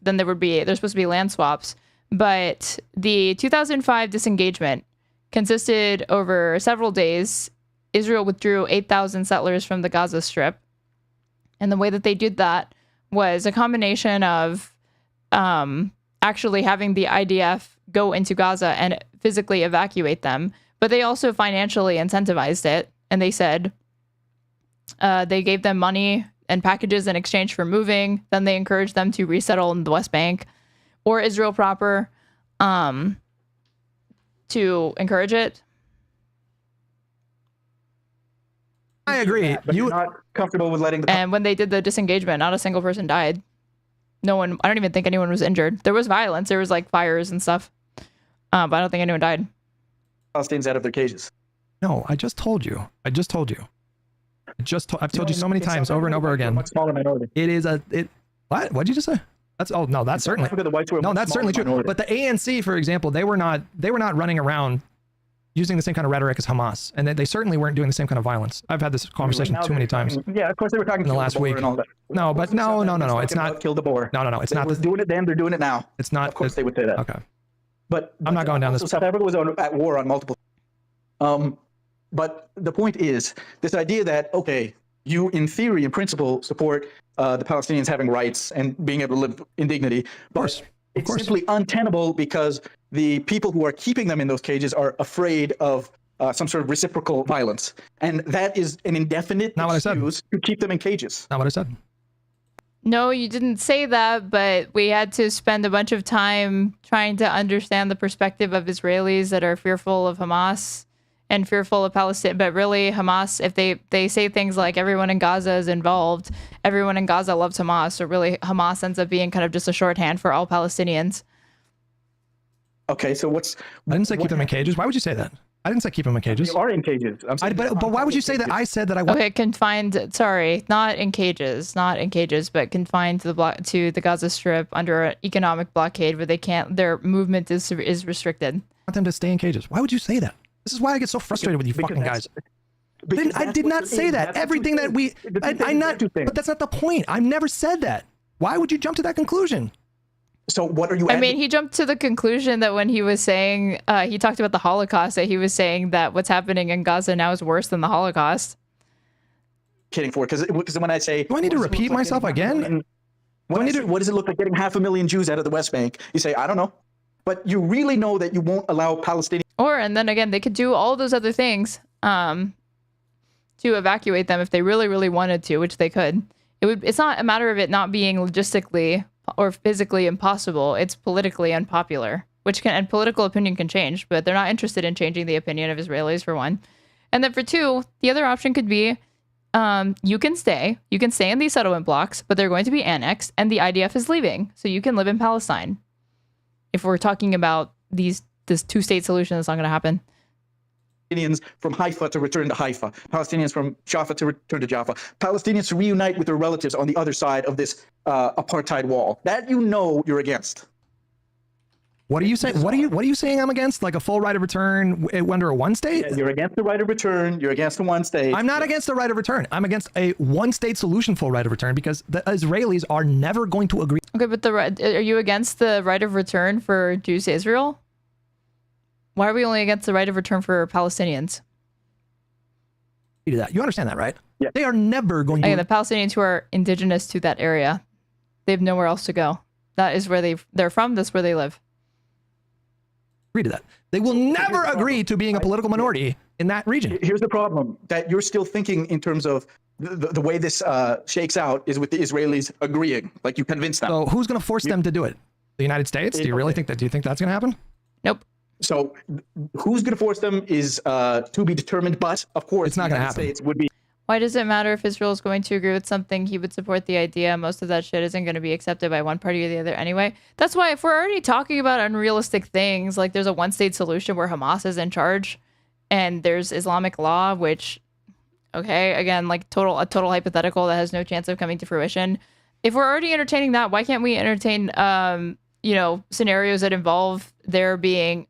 Then there's supposed to be land swaps. But the 2005 disengagement consisted over several days. Israel withdrew 8,000 settlers from the Gaza Strip. And the way that they did that was a combination of actually having the IDF go into Gaza and physically evacuate them. But they also financially incentivized it. And they said they gave them money and packages in exchange for moving. Then they encouraged them to resettle in the West Bank or Israel proper to encourage it. I agree. But you're not comfortable with letting And when they did the disengagement, not a single person died. I don't even think anyone was injured. There was violence. There was like fires and stuff. But I don't think anyone died. Palestinians out of their cages. No, I just told you. I've told you so many times over and over again. Much smaller minority. What? What'd you just say? That's certainly. That's certainly true. Minority. But the ANC, for example, they were not running around using the same kind of rhetoric as Hamas, and they certainly weren't doing the same kind of violence. I've had this conversation too many times. Yeah, of course they were talking in the last week. And all that. No, but no. It's not. Kill the boar. No. It's not. They were doing it then. They're doing it now. It's not. Of course they would say that. Okay. But I'm not going down this. South Africa was at war on multiple. But the point is this idea that, okay, you in theory, in principle, support the Palestinians having rights and being able to live in dignity. Of course. It's simply untenable because the people who are keeping them in those cages are afraid of some sort of reciprocal violence, and that is an indefinite Not what I said. excuse to keep them in cages. Not what I said. No, you didn't say that, but we had to spend a bunch of time trying to understand the perspective of Israelis that are fearful of Hamas and fearful of Palestine. But really, Hamas, if they say things like everyone in Gaza is involved, everyone in Gaza loves Hamas, so really Hamas ends up being kind of just a shorthand for all Palestinians. Okay, so I didn't say keep them in cages. Why would you say that? I didn't say keep them in cages. You are in cages. But why would you say that? I said that I want. Okay, confined. Sorry, not in cages, but confined to the Gaza Strip under an economic blockade where they can't. Their movement is restricted. I want them to stay in cages. Why would you say that? This is why I get so frustrated with you fucking guys. I did not say that. Everything that we, I'm not. But that's not the point. I've never said that. Why would you jump to that conclusion? So what are you? I mean, he jumped to the conclusion that when he was saying, he talked about the Holocaust, that he was saying that what's happening in Gaza now is worse than the Holocaust. Kidding for because when I say, do I need to repeat myself again? What does it look like getting 500,000 Jews out of the West Bank? You say, I don't know, but you really know that you won't allow Palestinians. And then again, they could do all those other things to evacuate them if they really, really wanted to, which they could. It's not a matter of it not being logistically or physically impossible. It's politically unpopular, and political opinion can change, but they're not interested in changing the opinion of Israelis, for one. And then for two, the other option could be you can stay in these settlement blocks, but they're going to be annexed and the IDF is leaving. So you can live in Palestine. If we're talking about this two-state solution, that's not going to happen. Palestinians from Haifa to return to Haifa, Palestinians from Jaffa to return to Jaffa, Palestinians to reunite with their relatives on the other side of this apartheid wall. That you're against. What are you saying? What are you saying? I'm against like a full right of return under a one state. Yeah, you're against the right of return. You're against the one state. I'm not against the right of return. I'm against a one state solution full right of return because the Israelis are never going to agree. Okay, but are you against the right of return for Jews to Israel? Why are we only against the right of return for Palestinians? You understand that, right? Yeah. They are never going to. The Palestinians who are indigenous to that area, they have nowhere else to go. That is where they're from. That's where they live. Agree to that. They will never agree to being a political minority in that region. Here's the problem, that you're still thinking in terms of the way this shakes out is with the Israelis agreeing, like you convinced them. So who's going to force them to do it? The United States? Do you really think that? Do you think that's going to happen? Nope. So who's going to force them is to be determined, but of course, it's not going to happen. States would be. Why does it matter if Israel is going to agree with something? He would support the idea. Most of that shit isn't going to be accepted by one party or the other anyway. That's why if we're already talking about unrealistic things, like there's a one-state solution where Hamas is in charge and there's Islamic law, which, okay, again, like a total hypothetical that has no chance of coming to fruition. If we're already entertaining that, why can't we entertain, scenarios that involve there being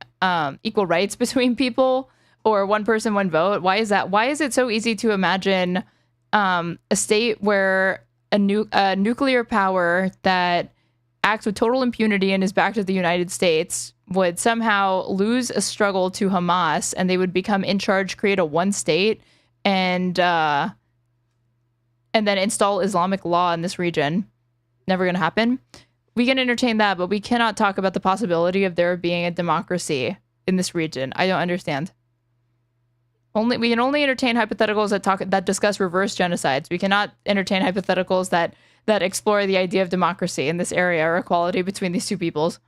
equal rights between people? Or one person, one vote. Why is that? Why is it so easy to imagine a state where a nuclear power that acts with total impunity and is backed with the United States would somehow lose a struggle to Hamas and they would become in charge, create a one state, and then install Islamic law in this region? Never going to happen. We can entertain that, but we cannot talk about the possibility of there being a democracy in this region. I don't understand. We can only entertain hypotheticals that discuss reverse genocides. We cannot entertain hypotheticals that explore the idea of democracy in this area or equality between these two peoples.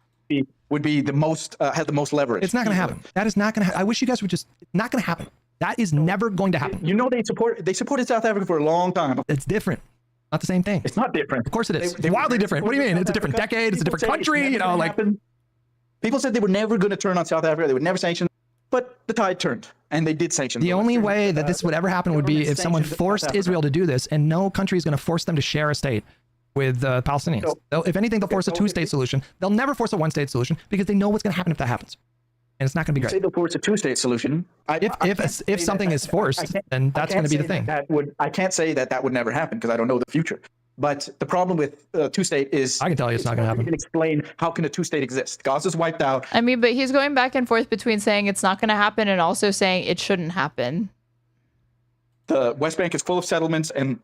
Would be the most had the most leverage. It's not going to happen. That is not going to. I wish you guys would just. Not going to happen. That is never going to happen. You know they supported South Africa for a long time. It's different. Not the same thing. It's not different. Of course it is. It's wildly different. What do you mean? It's a different decade. It's a different country. People said they were never going to turn on South Africa. They would never sanction. But the tide turned, and they did sanction. The only way that this would ever happen would be if someone forced Israel to do this, and no country is going to force them to share a state with Palestinians. If anything, they'll force a two-state solution. They'll never force a one-state solution because they know what's going to happen if that happens, and it's not going to be great. Say they'll force a two-state solution. If something is forced, then that's going to be the thing. I can't say that would never happen because I don't know the future. But the problem with two-state is... I can tell you it's not going to happen. You can explain how can a two-state exist. Gaza's wiped out. I mean, but he's going back and forth between saying it's not going to happen and also saying it shouldn't happen. The West Bank is full of settlements, and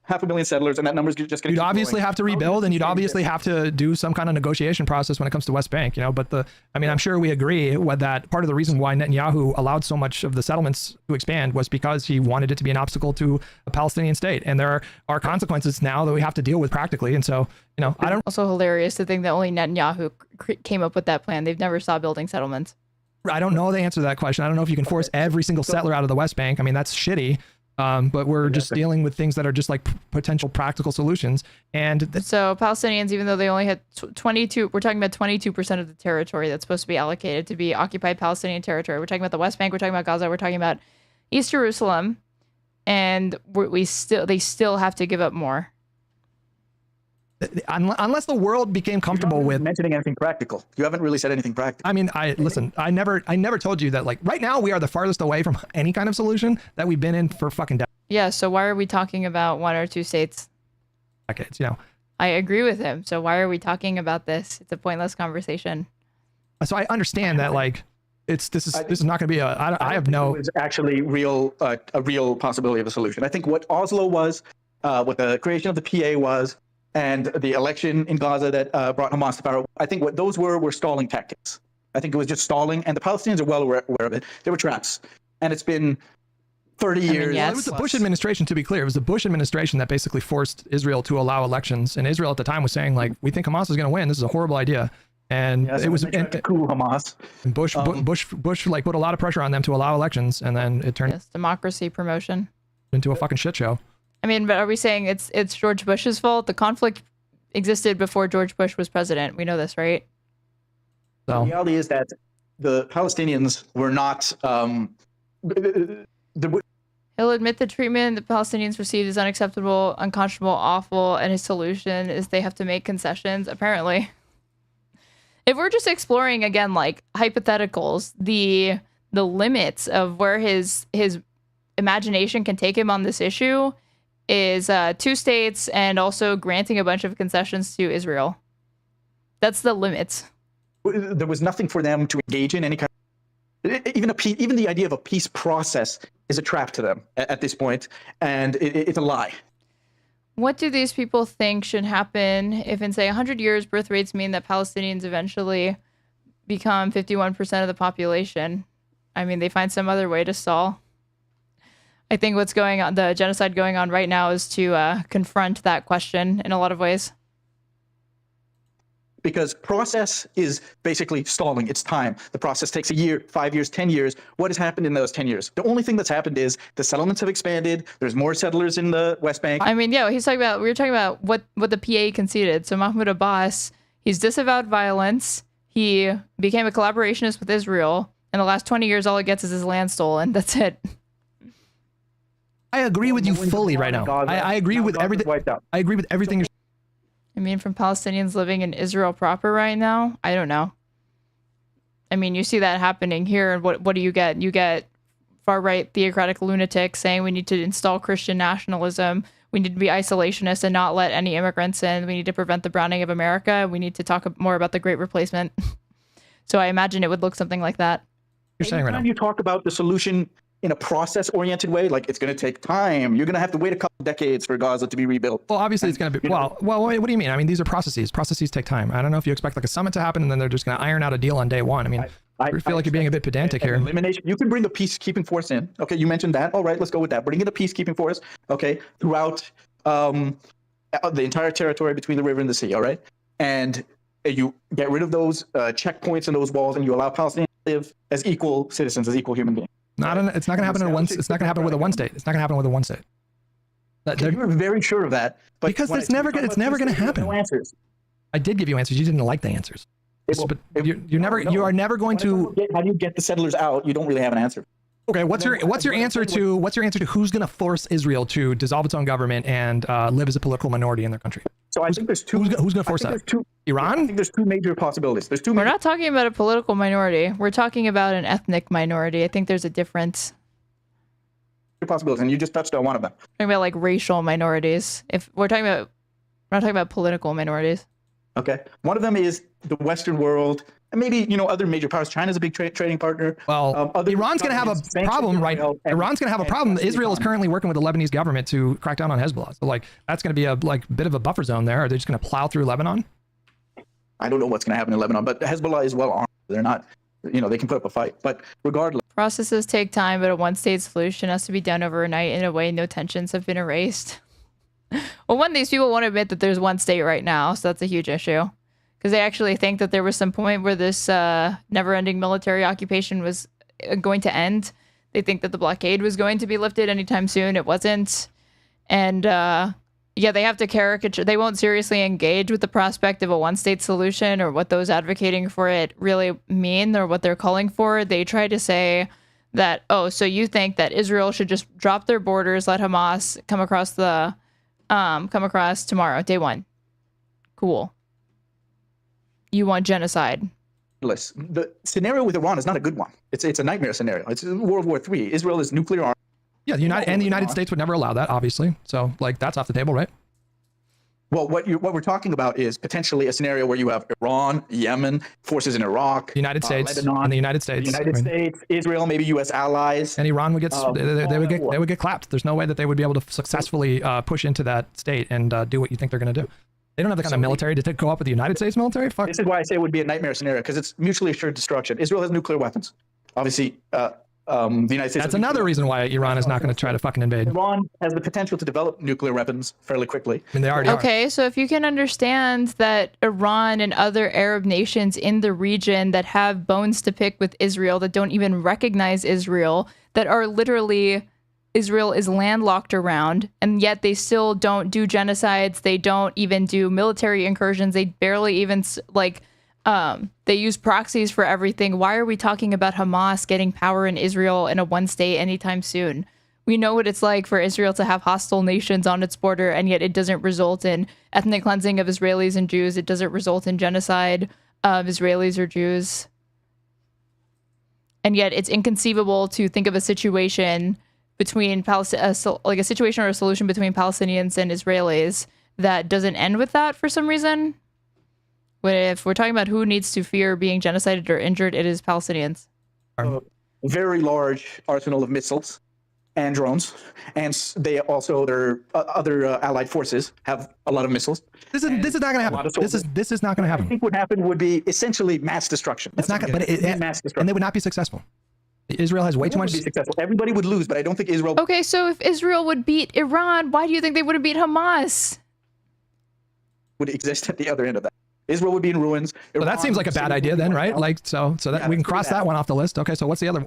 500,000 settlers, and that number's just going to. You'd obviously have to rebuild, and you'd obviously have to do some kind of negotiation process when it comes to West Bank, you know. But I mean, I'm sure we agree with that. Part of the reason why Netanyahu allowed so much of the settlements to expand was because he wanted it to be an obstacle to a Palestinian state, and there are consequences now that we have to deal with practically. And so, you know, I don't. Also hilarious to think that only Netanyahu came up with that plan. They've never stopped building settlements. I don't know the answer to that question. I don't know if you can force every single settler out of the West Bank. I mean, that's shitty. But we're just dealing with things that are just like potential practical solutions. And so Palestinians, even though they only had 22, we're talking about 22% of the territory that's supposed to be allocated to be occupied Palestinian territory. We're talking about the West Bank. We're talking about Gaza. We're talking about East Jerusalem, and they still have to give up more. Unless the world became comfortable with mentioning anything practical. You haven't really said anything practical. I mean, listen, I never told you that, like, right now we are the farthest away from any kind of solution that we've been in for fucking yeah. So why are we talking about 1 or 2 states? decades, you know. I agree with him. So why are we talking about this? It's a pointless conversation. So I understand that, like, this is not going to be I have no. It's actually a real possibility of a solution. I think what Oslo was, what the creation of the PA was, and the election in Gaza that brought Hamas to power, I think what those were stalling tactics. I think it was just stalling, and the Palestinians are well aware of it. They were traps, and it's been 30 years. Yes. Well, it was the Bush administration, to be clear. It was the Bush administration that basically forced Israel to allow elections, and Israel at the time was saying, like, we think Hamas is going to win. This is a horrible idea. And yes, it was cool Hamas. And Bush like put a lot of pressure on them to allow elections, and then it turned democracy promotion into a fucking shit show. I mean, but are we saying it's George Bush's fault? The conflict existed before George Bush was president. We know this, right? So the reality is that the Palestinians were not. He'll admit the treatment the Palestinians received is unacceptable, unconscionable, awful, and his solution is they have to make concessions. Apparently, if we're just exploring again, like hypotheticals, the limits of where his imagination can take him on this issue is 2 states and also granting a bunch of concessions to Israel. That's the limits. There was nothing for them to engage in any kind of, even the idea of a peace process is a trap to them at this point, and it's a lie. What do these people think should happen if in, say, 100 years, birth rates mean that Palestinians eventually become 51% of the population? I mean, they find some other way to stall. I think what's going on, the genocide going on right now, is to confront that question in a lot of ways. Because process is basically stalling. It's time. The process takes a year, 5 years, 10 years. What has happened in those 10 years? The only thing that's happened is the settlements have expanded. There's more settlers in the West Bank. I mean, yeah, we were talking about what the PA conceded. So Mahmoud Abbas, he's disavowed violence. He became a collaborationist with Israel. In the last 20 years, all it gets is his land stolen. That's it. I agree with you fully right now. I agree with everything. I agree with everything you're saying. I mean, from Palestinians living in Israel proper right now, I don't know. I mean, you see that happening here, and what do you get? You get far-right theocratic lunatics saying we need to install Christian nationalism, we need to be isolationist and not let any immigrants in, we need to prevent the browning of America, we need to talk more about the Great Replacement. So I imagine it would look something like that. You're saying right now. You talk about the solution in a process-oriented way, like it's going to take time. You're going to have to wait a couple decades for Gaza to be rebuilt. Well, obviously it's going to be, well, what do you mean? I mean, these are processes. Processes take time. I don't know if you expect like a summit to happen and then they're just going to iron out a deal on day one. I mean, I feel like you're being a bit pedantic here. Elimination. You can bring a peacekeeping force in. Okay, you mentioned that. All right, let's go with that. Bring in a peacekeeping force, okay, throughout the entire territory between the river and the sea, all right? And you get rid of those checkpoints and those walls, and you allow Palestinians to live as equal citizens, as equal human beings. It's not going to happen in one. It's not going to happen with a one state. It's not going to happen with a one state. Okay, you're very sure of that, but because it's never going to happen. No answers. I did give you answers. You didn't like the answers. You are never going to. How do you get the settlers out? You don't really have an answer. Okay, what's your answer to who's going to force Israel to dissolve its own government and live as a political minority in their country? So I think there's two. Who's going to force that? Iran? I think there's 2 major possibilities. We're not talking about a political minority. We're talking about an ethnic minority. I think there's a difference. Possibilities, and you just touched on one of them. We're talking about like racial minorities. If we're not talking about political minorities. Okay, one of them is the Western world and maybe, other major powers. China's a big trading partner. Well, Other Iran's going to have a countries sanctioned problem, right? Israel Iran's going to have a problem. and Israel is Iran. currently working with the Lebanese government to crack down on Hezbollah. So like that's going to be a bit of a buffer zone there. Are they just going to plow through Lebanon? I don't know what's going to happen in Lebanon, but Hezbollah is well armed. They're not, they can put up a fight. But regardless, Processes take time, but a one-state solution has to be done overnight in a way no tensions have been erased. Well, one, these people won't admit that there's one state right now, so that's a huge issue. Because they actually think that there was some point where this never-ending military occupation was going to end. They think that the blockade was going to be lifted anytime soon. It wasn't. And yeah, they have to caricature. They won't seriously engage with the prospect of a one-state solution or what those advocating for it really mean or what they're calling for. They try to say that, oh, so you think that Israel should just drop their borders, let Hamas come across tomorrow, day one. Cool. You want genocide. the scenario with Iran is not a good one. It's a nightmare scenario. It's World War III. Israel is nuclear armed. Yeah, the United States would never allow that, obviously. So like that's off the table, right? Well, what we're talking about is potentially a scenario where you have Iran, Yemen, forces in Iraq, The United States Lebanon, and the United States. States, Israel, maybe U.S. allies. And Iran would get they would war. get clapped. There's no way that they would be able to successfully push into that state and do what you think they're going to do. They don't have the kind of military to go up with the United States military. Fuck. This is why I say it would be a nightmare scenario, because it's mutually assured destruction. Israel has nuclear weapons. Obviously, the United States. That's another reason why Iran is not going to try to fucking invade. Iran has the potential to develop nuclear weapons fairly quickly. I mean, they already are. Okay, so if you can understand that Iran and other Arab nations in the region that have bones to pick with Israel, that don't even recognize Israel, that are literally Israel is landlocked around, and yet they still don't do genocides. They don't even do military incursions. They barely even they use proxies for everything. Why are we talking about Hamas getting power in Israel in a one state anytime soon? We know what it's like for Israel to have hostile nations on its border, and yet it doesn't result in ethnic cleansing of Israelis and Jews. It doesn't result in genocide of Israelis or Jews. And yet it's inconceivable to think of a situation between like a situation or a solution between Palestinians and Israelis that doesn't end with that for some reason. But if we're talking about who needs to fear being genocided or injured, it is Palestinians. A very large arsenal of missiles and drones, and they also their other allied forces have a lot of missiles. This is not going to happen. This is not going to I happen. think what happened would be essentially mass destruction. It's not, but mass destruction. and they would not be successful. Israel has way too much. Be successful. Everybody would lose, but I don't think Israel Okay, so if Israel would beat Iran, why do you think they wouldn't beat Hamas? would exist at the other end of that. Israel would be in ruins. So that seems like a bad idea then, right? Like so that we can cross that one off the list. Okay, so what's the other?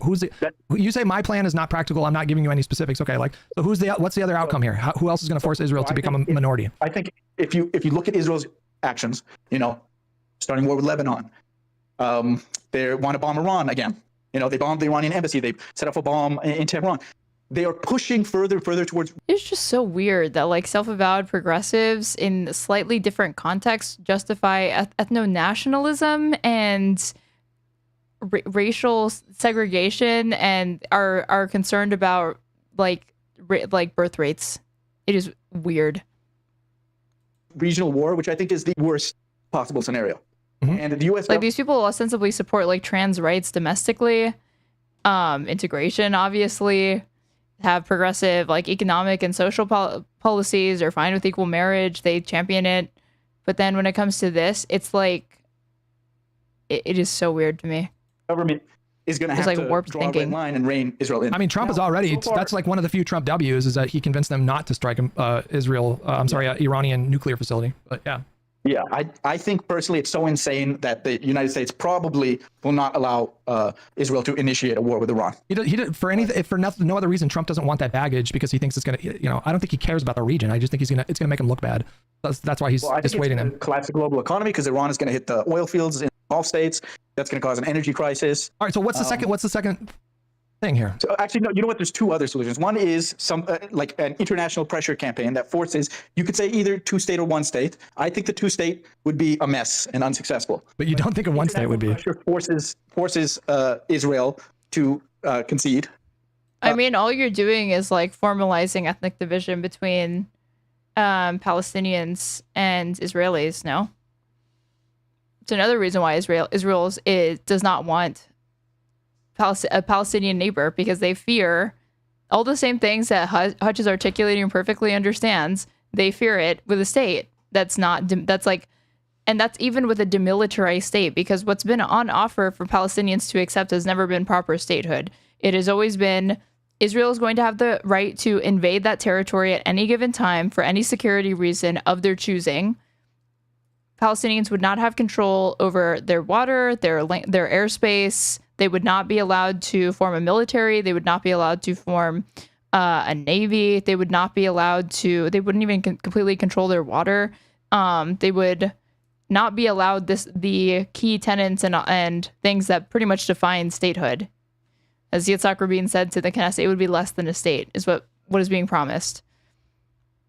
You say my plan is not practical. I'm not giving you any specifics. Okay, like so what's the other outcome here? Who else is going to force Israel to become a minority? I think if you look at Israel's actions, starting war with Lebanon, they want to bomb Iran again. They bombed the Iranian embassy. They set off a bomb in Tehran. They are pushing further towards. It's just so weird that like self-avowed progressives in slightly different contexts justify ethno-nationalism and racial segregation and are concerned about like birth rates. It is weird. Regional war, which I think is the worst possible scenario. Mm-hmm. And the U.S. Like these people ostensibly support like trans rights domestically, integration obviously, have progressive like economic and social policies, are fine with equal marriage, they champion it, but then when it comes to this, it's like it is so weird to me. Government is going to have to warped draw thinking. a red line and rein Israel in. I mean, Trump is already. That's like one of the few Trump W's is that he convinced them not to strike Iranian nuclear facility. But yeah. Yeah, I think personally it's so insane that the United States probably will not allow Israel to initiate a war with Iran. He did for anything, if for no other reason. Trump doesn't want that baggage because he thinks it's gonna. I don't think he cares about the region. I just think it's gonna make him look bad. That's why he's dissuading him. Collapse the global economy because Iran is going to hit the oil fields in the Gulf states. That's going to cause an energy crisis. All right. So what's the second? What's the second thing here? So actually, no. You know what? There's two other solutions. One is some like an international pressure campaign that forces. You could say either two-state or one-state. I think the two-state would be a mess and unsuccessful. But you don't think a one-state would be? Pressure forces Israel to concede. I mean, all you're doing is like formalizing ethnic division between. Palestinians and Israelis, no? I think it's a classic global economy because Iran is going to hit the oil fields in the Gulf states. That's going to cause an energy crisis. I mean, all you're doing is like formalizing ethnic division between Palestinians and Israelis. That doesn't end with a one state solution. it's another reason why Israel does not want a Palestinian neighbor, because they fear all the same things that Hutch is articulating and perfectly understands. They fear it with a state that's like, and that's even with a demilitarized state, because what's been on offer for Palestinians to accept has never been proper statehood. It has always been Israel is going to have the right to invade that territory at any given time for any security reason of their choosing. Palestinians would not have control over their water, their airspace. They would not be allowed to form a military. They would not be allowed to form a navy. They would not be allowed to. They wouldn't even completely control their water. They would not be allowed the key tenets and things that pretty much define statehood. As Yitzhak Rabin said to the Knesset, it would be less than a state, is what is being promised.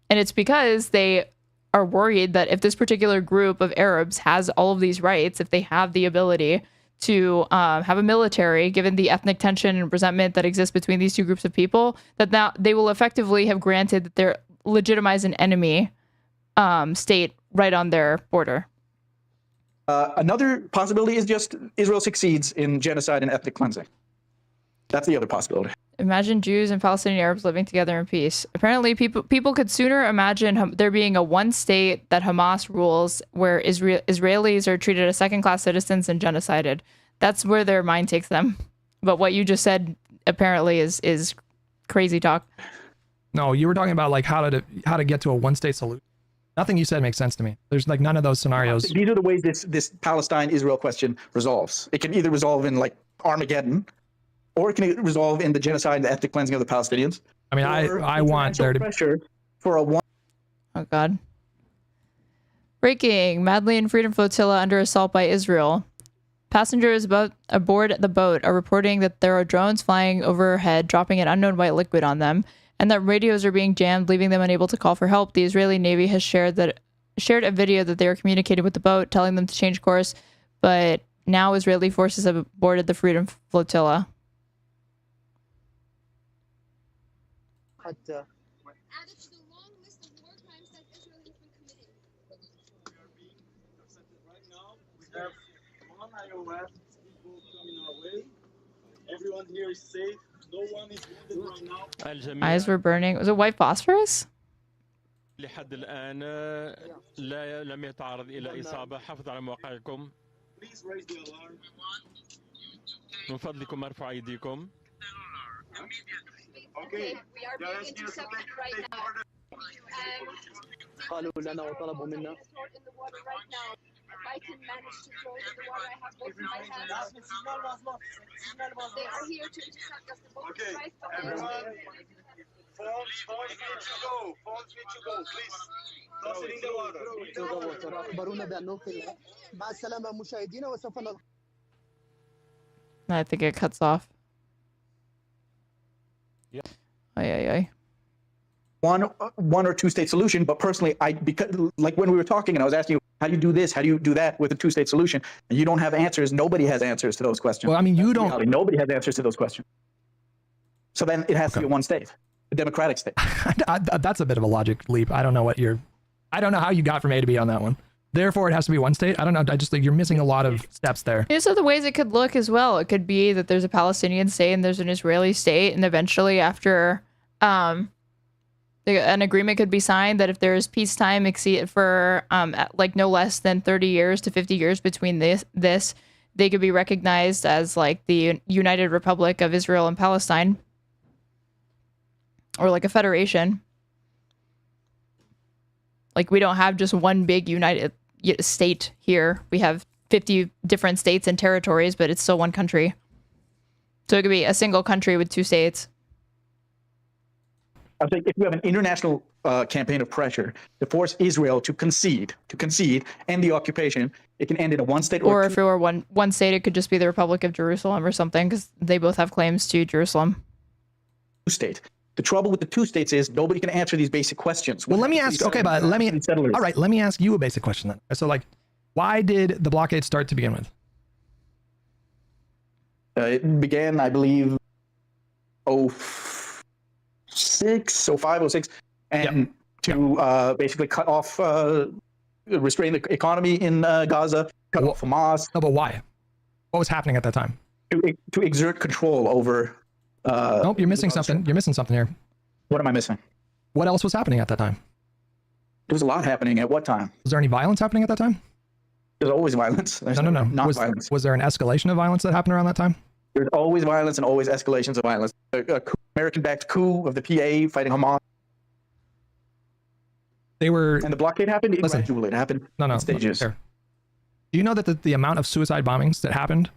And it's because they are worried that if this particular group of Arabs has all of these rights, if they have the ability to have a military, given the ethnic tension and resentment that exists between these two groups of people, that now they will effectively have granted that they're legitimize an enemy state right on their border. Another possibility is just Israel succeeds in genocide and ethnic cleansing. That's the other possibility. Imagine Jews and Palestinian Arabs living together in peace. Apparently, people could sooner imagine there being a one state that Hamas rules, where Israelis are treated as second-class citizens and genocided. That's where their mind takes them. But what you just said apparently is crazy talk. No, you were talking about like how to get to a one-state solution. Nothing you said makes sense to me. There's like none of those scenarios. These are the ways this Palestine-Israel question resolves. It can either resolve in like Armageddon, or it can resolve in the genocide and the ethnic cleansing of the Palestinians. I mean, I want there to be pressure for a one. Oh God. Breaking: Madlean Freedom Flotilla under assault by Israel. Passengers aboard the boat are reporting that there are drones flying overhead, dropping an unknown white liquid on them, and that radios are being jammed, leaving them unable to call for help. The Israeli Navy has shared a video that they are communicating with the boat, telling them to change course, but now Israeli forces have boarded the Freedom Flotilla. Added to the long list of war crimes that Israel has been committing. Right now, we have one iOS people coming our way. Everyone here is safe. No one is wounded right now. Eyes were burning. Was it white phosphorus? لحد الآن لم يتعرض إلى إصابة. حافظ على مواقعكم. Please raise the alarm. من فضلكم ارفعوا أيديكم. Okay. We are being intercepted right now. قالوا لنا وطلبوا منا. In the water right now. If I can manage to throw it in the water, I have both of my hands. They are here to intercept us. The boat Okay. is right Everyone. Phones need to go. Phones need to go. Please. Toss it in the water. أخبرونا بأنهم في مع السلامة مشاهدينا وسوف نلقى. I think it cuts off. Yep. Ay. One or two state solution, but personally, because like when we were talking and I was asking you, how do you do this? How do you do that with a two-state solution? And you don't have answers. Nobody has answers to those questions. Well, I mean, you don't. Nobody has answers to those questions. So then it has to be one state, a democratic state. That's a bit of a logic leap. I don't know how you got from A to B on that one. Therefore, it has to be one state. I don't know. I just think you're missing a lot of steps there. These are the ways it could look as well. It could be that there's a Palestinian state and there's an Israeli state, and eventually after an agreement could be signed that if there's peacetime for like no less than 30 years to 50 years between this, they could be recognized as like the United Republic of Israel and Palestine, or like a federation. Like we don't have just one big united state here. We have 50 different states and territories, but it's still one country. So it could be a single country with two states. I think if you have an international campaign of pressure to force Israel to concede, end the occupation, it can end in a one-state or if it were one state, it could just be the Republic of Jerusalem or something, because they both have claims to Jerusalem. Two-state. The trouble with the two states is nobody can answer these basic questions. Well, let me ask. Okay, but let me ask you a basic question then. So, like, why did the blockade start to begin with? It began, I believe, 05, 06, and to basically cut off, restrain the economy in Gaza, cut off Hamas. No, but why? What was happening at that time? To exert control over. Nope, you're missing something. You're missing something here. What am I missing? What else was happening at that time? There was a lot happening at what time? Was there any violence happening at that time? There's always violence. There's No. Not violence. Was there an escalation of violence that happened around that time? There's always violence and always escalations of violence. A American-backed coup of the PA fighting Hamas. They were. And the blockade happened. Gradually, it happened. No. In stages. Here. Do you know that the amount of suicide bombings that happened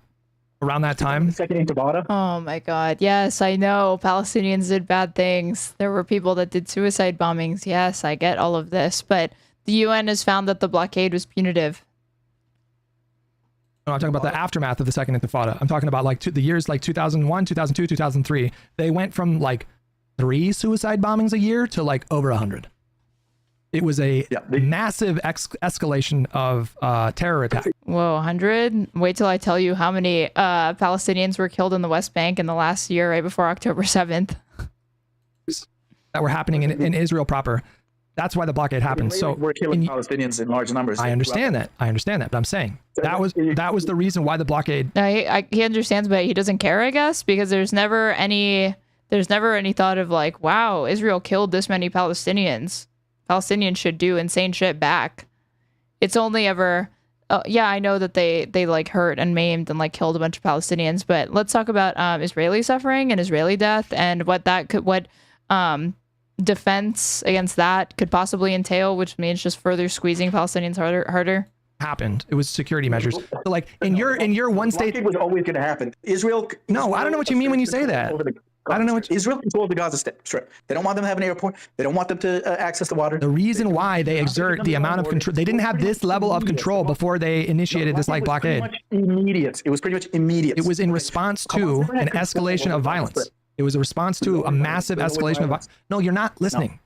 around that time? Second Intifada. Oh my God. Yes, I know. Palestinians did bad things. There were people that did suicide bombings. Yes, I get all of this. But the UN has found that the blockade was punitive. No, I'm talking about the aftermath of the Second Intifada. I'm talking about like the years like 2001, 2002, 2003. They went from like 3 suicide bombings a year to like over 100. It was a massive escalation of terror attack. Whoa, 100? Wait till I tell you how many Palestinians were killed in the West Bank in the last year, right before October 7th. That were happening in Israel proper. That's why the blockade happened. So we're killing Palestinians in large numbers. I understand that. But I'm saying that was the reason why the blockade. He understands, but he doesn't care, I guess, because there's never any thought of like, wow, Israel killed this many Palestinians. Palestinians should do insane shit back. It's only ever, yeah, I know that they like hurt and maimed and like killed a bunch of Palestinians, but let's talk about Israeli suffering and Israeli death and what defense against that could possibly entail, which means just further squeezing Palestinians harder. Happened. It was security measures. So like in your one state, it was always going to happen. Israel. No, I don't know what you mean when you say that. I don't know what Israel controls the Gaza Strip. They don't want them to have an airport. They don't want them to access the water. The reason why they exert the amount of control, they didn't have this level of control before they initiated this like blockade. It was pretty much immediate. It was in response to an escalation of violence. It was a response to a massive escalation of violence. No, you're not listening.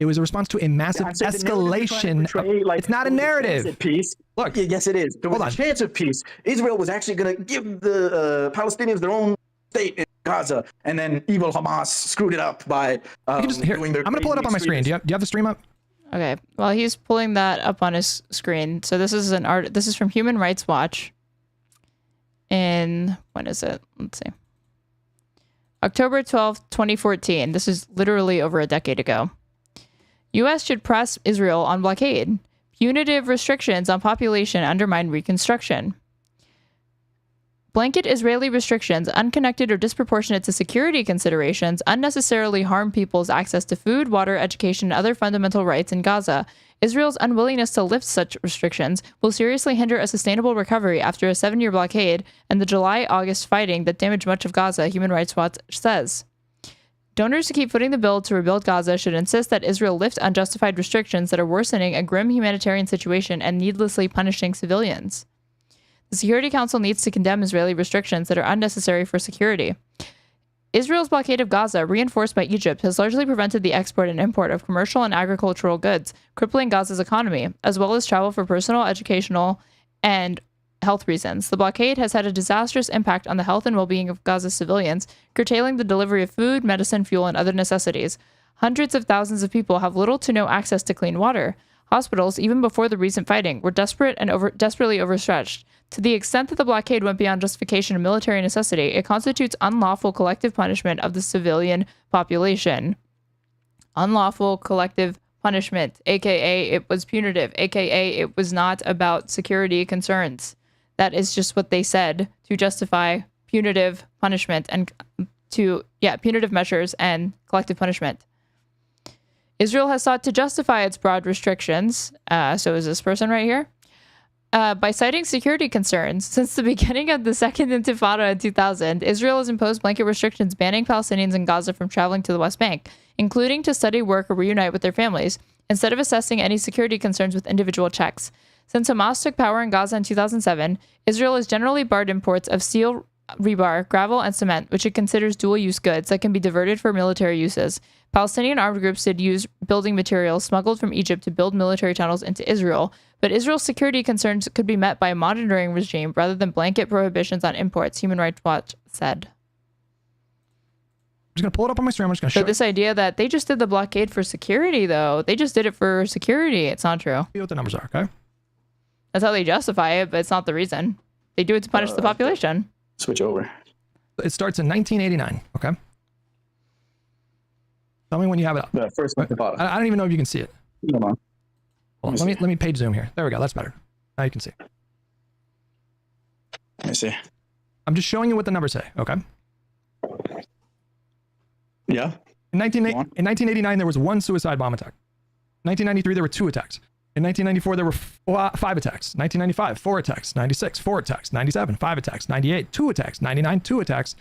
It was a response to a massive escalation. It's not a narrative. Peace. Look. Yes, it is. There was a chance of peace. Israel was actually going to give the Palestinians their own state in Gaza, and then evil Hamas screwed it up by doing their. I'm going to pull it up on my screen. Do you have the stream up? Okay. Well, he's pulling that up on his screen. So this is This is from Human Rights Watch. When is it? Let's see. October 12th, 2014. This is literally over a decade ago. U.S. should press Israel on blockade. Punitive restrictions on population undermine reconstruction. Blanket Israeli restrictions, unconnected or disproportionate to security considerations, unnecessarily harm people's access to food, water, education, and other fundamental rights in Gaza. Israel's unwillingness to lift such restrictions will seriously hinder a sustainable recovery after a 7-year blockade and the July-August fighting that damaged much of Gaza, Human Rights Watch says. Donors who keep footing the bill to rebuild Gaza should insist that Israel lift unjustified restrictions that are worsening a grim humanitarian situation and needlessly punishing civilians. The Security Council needs to condemn Israeli restrictions that are unnecessary for security. Israel's blockade of Gaza, reinforced by Egypt, has largely prevented the export and import of commercial and agricultural goods, crippling Gaza's economy, as well as travel for personal, educational, and health reasons. The blockade has had a disastrous impact on the health and well-being of Gaza's civilians, curtailing the delivery of food, medicine, fuel, and other necessities. Hundreds of thousands of people have little to no access to clean water. Hospitals, even before the recent fighting, were desperately overstretched. To the extent that the blockade went beyond justification of military necessity, it constitutes unlawful collective punishment of the civilian population. Unlawful collective punishment, aka it was punitive, aka it was not about security concerns. That is just what they said to justify punitive punishment and punitive measures and collective punishment. Israel has sought to justify its broad restrictions. So is this person right here? By citing security concerns. Since the beginning of the Second Intifada in 2000, Israel has imposed blanket restrictions banning Palestinians in Gaza from traveling to the West Bank, including to study, work, or reunite with their families, instead of assessing any security concerns with individual checks. Since Hamas took power in Gaza in 2007, Israel has generally barred imports of steel, rebar, gravel, and cement, which it considers dual-use goods that can be diverted for military uses. Palestinian armed groups did use building materials smuggled from Egypt to build military tunnels into Israel, but Israel's security concerns could be met by a monitoring regime rather than blanket prohibitions on imports, Human Rights Watch said. I'm just going to pull it up on my stream. I'm just going to show So this idea that they just did the blockade for security, though, they just did it for security. It's not true. you what the numbers are, okay? That's how they justify it, but it's not the reason. They do it to punish the population. Switch over. It starts in 1989. Okay. Tell me when you have it up. The first one at the bottom. I don't even know if you can see it. Come on. Hold on, let me page zoom here. There we go. That's better. Now you can see. Let me see. I'm just showing you what the numbers say. Okay. Yeah. In 1989, there was 1 suicide bomb attack. 1993, there were 2 attacks. In 1994, there were 5 attacks. 1995, 4 attacks. 96, 4 attacks. 97, 5 attacks. 98, 2 attacks. 99, 2 attacks.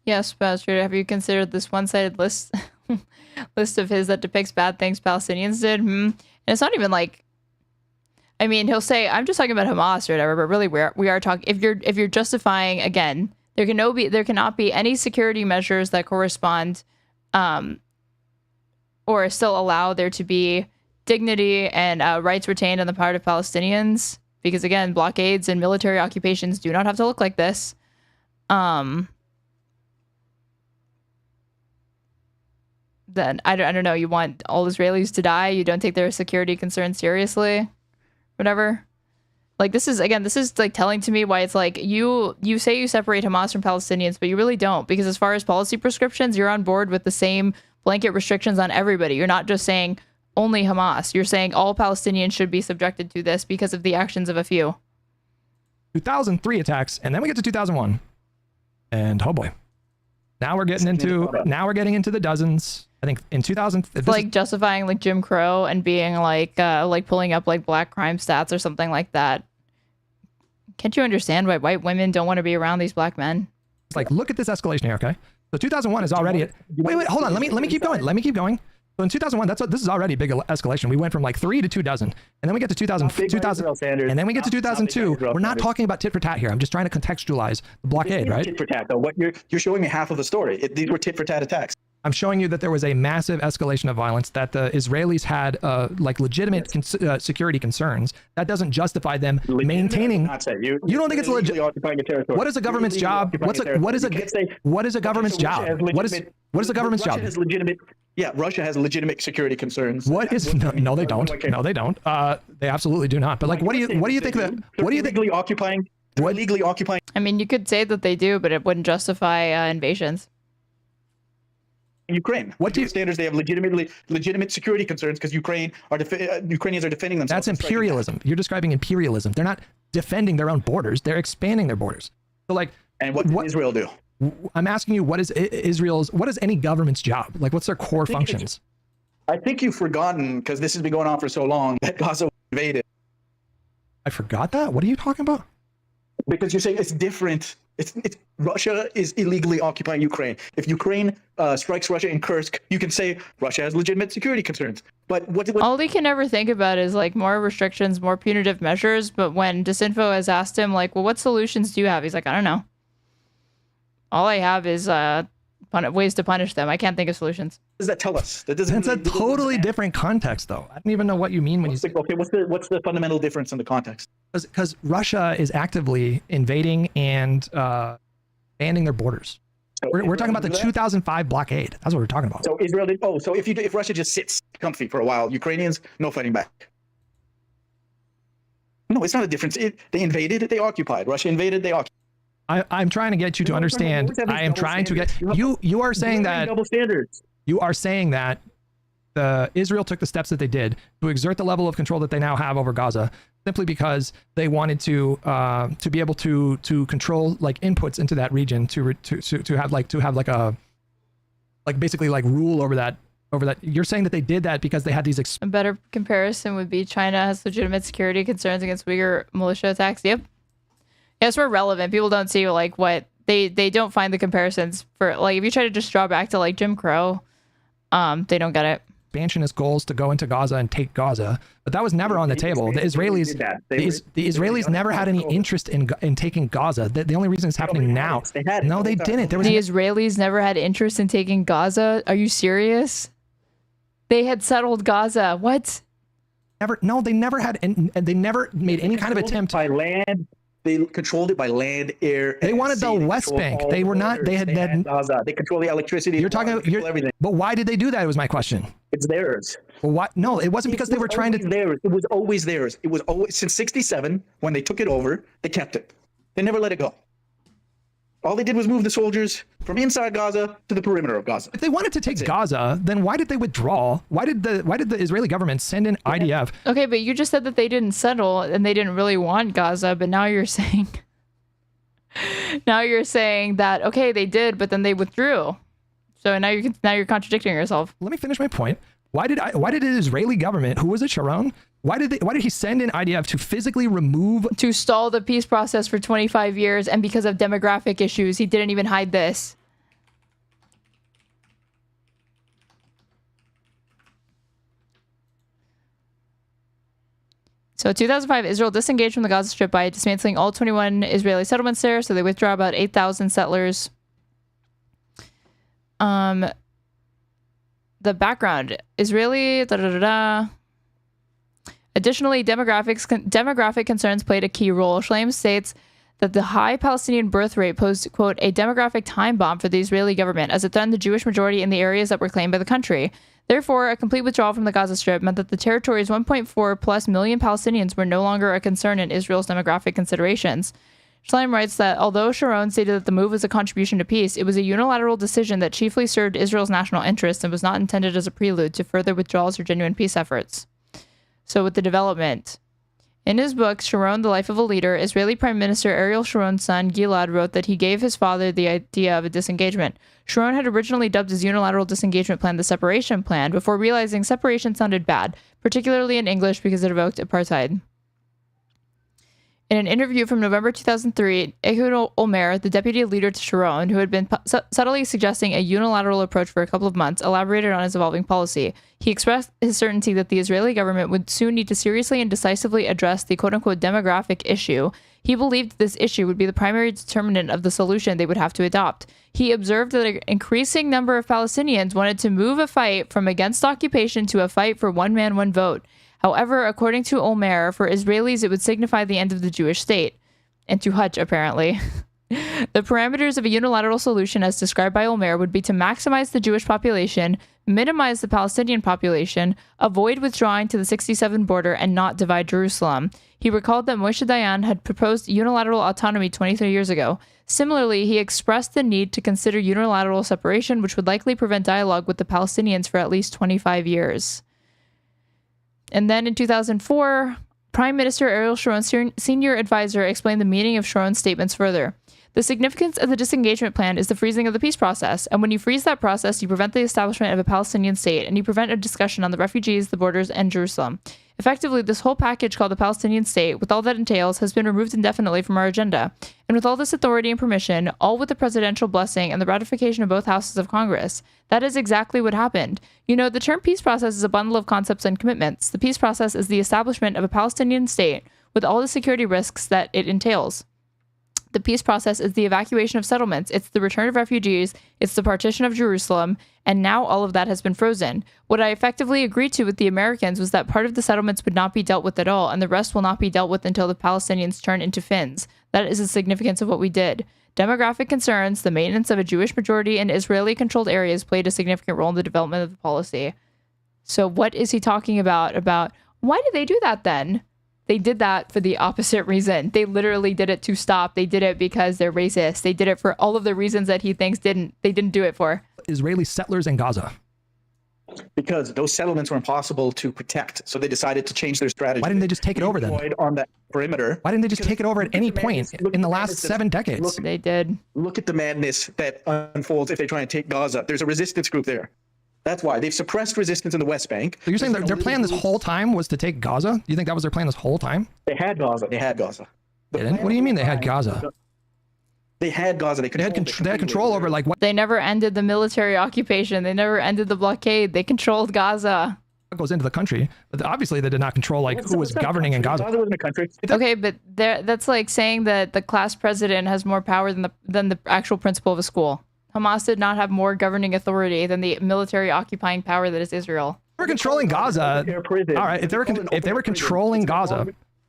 Yes, Pastor, have you considered this one-sided list of his that depicts bad things Palestinians did? And it's not even like, I mean, he'll say, I'm just talking about Hamas or whatever, but really we are talking, if you're justifying, again, there cannot be any security measures that correspond or still allow there to be dignity and rights retained on the part of Palestinians, because again, blockades and military occupations do not have to look like this. Then I don't know, you want all Israelis to die, you don't take their security concerns seriously, whatever. Like, this is like telling to me why it's like you say you separate Hamas from Palestinians, but you really don't, because as far as policy prescriptions, you're on board with the same blanket restrictions on everybody. You're not just saying only Hamas. You're saying all Palestinians should be subjected to this because of the actions of a few. 2003 attacks, and then we get to 2001. And oh boy. Now we're getting into the dozens. I think in 2000, like justifying like Jim Crow and being like pulling up like black crime stats or something like that. Can't you understand why white women don't want to be around these black men? It's like, look at this escalation here, okay? So 2001 is already wait, hold on. Let me keep going. Let me keep going. So in 2001, this is already a big escalation. We went from like 3 to 2 dozen, and then we get to 2000, and then we get to 2002. We're not talking about tit for tat here. I'm just trying to contextualize the blockade, right? Tit for tat, though. What you're showing me half of the story. These were tit for tat attacks. I'm showing you that there was a massive escalation of violence, that the Israelis had like legitimate security concerns. That doesn't justify them maintaining. You don't think it's legit? What is a government's job? What is a government's job? What is a government's job? Russia has legitimate security concerns. What is no, they don't. No, they don't. They absolutely do not. But like, what do you think that? What do you think? Legally occupying? I mean, you could say that they do, but it wouldn't justify invasions. Ukraine. What do you standards? They have legitimate security concerns because Ukrainians are defending themselves. That's imperialism. You're describing imperialism. They're not defending their own borders. They're expanding their borders. So like, and what did Israel do? I'm asking you, what is any government's job? Like, what's their core functions? I think you've forgotten, because this has been going on for so long, that Gaza was invaded. I forgot that? What are you talking about? Because you're saying it's different. It's Russia is illegally occupying Ukraine. If Ukraine strikes Russia in Kursk, you can say Russia has legitimate security concerns. But what all he can ever think about is like more restrictions, more punitive measures. But when Disinfo has asked him, like, well, what solutions do you have? He's like, I don't know. All I have is ways to punish them. I can't think of solutions. What does that tell us? That's a totally different context, though. I don't even know what you mean when you say. Okay, what's the fundamental difference in the context? Because Russia is actively invading and expanding their borders. So we're talking about the 2005 blockade. That's what we're talking about. So Israel did. Oh, so if Russia just sits comfy for a while, Ukrainians no fighting back. No, it's not a difference. They invaded. They occupied. Russia invaded. They occupied. I'm trying to get you to understand. I am trying to get you. You are saying that double standards. You are saying that Israel took the steps that they did to exert the level of control that they now have over Gaza, simply because they wanted to be able to control like inputs into that region to have basically rule over that. You're saying that they did that because they had these. A better comparison would be China has legitimate security concerns against Uyghur militia attacks. Yep. Yeah, it's more relevant. People don't see like what they don't find the comparisons for, like, if you try to just draw back to like Jim Crow, they don't get it. Expansionist goals to go into Gaza and take Gaza, but that was never on the table. The Israelis, the Israelis never had any interest in taking Gaza. The only reason it's happening now. No, they didn't. The Israelis never had interest in taking Gaza. Are you serious? They had settled Gaza. What? Never. No, they never had, and they never made any kind of attempt by land. They controlled it by land, air. They and wanted the sea. West controlled Bank. all They the were not. They borders. had that. Gaza. They control the electricity. You're the water, talking. they control everything. But why did they do that? Was my question. It's theirs. Well, why? No, it wasn't because they were trying to. Theirs. It was always theirs. It was always since '67 when they took it over. They kept it. They never let it go. All they did was move the soldiers from inside Gaza to the perimeter of Gaza. If they wanted to take Gaza, then why did they withdraw? Why did the Israeli government send in IDF? Okay, but you just said that they didn't settle and they didn't really want Gaza, but now you're saying that okay, they did, but then they withdrew. So now you're contradicting yourself. Let me finish my point. Why did the Israeli government, who was it, Sharon? Why did he send in IDF to physically remove, to stall the peace process for 25 years, and because of demographic issues, he didn't even hide this. So 2005, Israel disengaged from the Gaza Strip by dismantling all 21 Israeli settlements there, so they withdraw about 8,000 settlers. The background, Israeli, Additionally, demographic concerns played a key role. Schleim states that the high Palestinian birth rate posed, quote, a demographic time bomb for the Israeli government as it threatened the Jewish majority in the areas that were claimed by the country. Therefore, a complete withdrawal from the Gaza Strip meant that the territory's 1.4 plus million Palestinians were no longer a concern in Israel's demographic considerations. Schleim writes that although Sharon stated that the move was a contribution to peace, it was a unilateral decision that chiefly served Israel's national interests and was not intended as a prelude to further withdrawals or genuine peace efforts. So with the development. In his book, Sharon, The Life of a Leader, Israeli Prime Minister Ariel Sharon's son, Gilad, wrote that he gave his father the idea of a disengagement. Sharon had originally dubbed his unilateral disengagement plan the separation plan before realizing separation sounded bad, particularly in English because it evoked apartheid. In an interview from November 2003, Ehud Olmert, the deputy leader to Sharon, who had been subtly suggesting a unilateral approach for a couple of months, elaborated on his evolving policy. He expressed his certainty that the Israeli government would soon need to seriously and decisively address the quote-unquote demographic issue. He believed this issue would be the primary determinant of the solution they would have to adopt. He observed that an increasing number of Palestinians wanted to move a fight from against occupation to a fight for one man, one vote. However, according to Olmert, for Israelis, it would signify the end of the Jewish state. And to Hutch, apparently. The parameters of a unilateral solution, as described by Olmert, would be to maximize the Jewish population, minimize the Palestinian population, avoid withdrawing to the 67 border, and not divide Jerusalem. He recalled that Moshe Dayan had proposed unilateral autonomy 23 years ago. Similarly, he expressed the need to consider unilateral separation, which would likely prevent dialogue with the Palestinians for at least 25 years. And then in 2004, Prime Minister Ariel Sharon's senior advisor explained the meaning of Sharon's statements further. The significance of the disengagement plan is the freezing of the peace process, and when you freeze that process, you prevent the establishment of a Palestinian state, and you prevent a discussion on the refugees, the borders, and Jerusalem. Effectively, this whole package called the Palestinian state, with all that entails, has been removed indefinitely from our agenda. And with all this authority and permission, all with the presidential blessing and the ratification of both houses of Congress. That is exactly what happened. You know, the term peace process is a bundle of concepts and commitments. The peace process is the establishment of a Palestinian state with all the security risks that it entails. The peace process is the evacuation of settlements, it's the return of refugees, it's the partition of Jerusalem, and now all of that has been frozen. What I effectively agreed to with the Americans was that part of the settlements would not be dealt with at all, and the rest will not be dealt with until the Palestinians turn into Finns. That is the significance of what we did. Demographic concerns, the maintenance of a Jewish majority in Israeli-controlled areas played a significant role in the development of the policy. So what is he talking about? Why did they do that then? They did that for the opposite reason. They literally did it to stop. They did it because they're racist. They did it for all of the reasons that he thinks they didn't do it for. Israeli settlers in Gaza. Because those settlements were impossible to protect, so they decided to change their strategy. Why didn't they just take it over then? On that perimeter. Why didn't they just take it over at any point in the last 7 decades? They did. Look at the madness that unfolds if they try and take Gaza. There's a resistance group there. That's why they've suppressed resistance in the West Bank. So you're saying their plan this whole time was to take Gaza? You think that was their plan this whole time? They had Gaza. They had Gaza. They didn't? What do you mean they had Gaza? They had Gaza. They had control over like what? They never ended the military occupation. They never ended the blockade. They controlled Gaza. Goes into the country, but obviously they did not control like who was governing in Gaza. Gaza wasn't a country. Okay, but that's like saying that the class president has more power than the actual principal of a school. Hamas did not have more governing authority than the military occupying power that is Israel. They were controlling Gaza. All right, if they were controlling Gaza,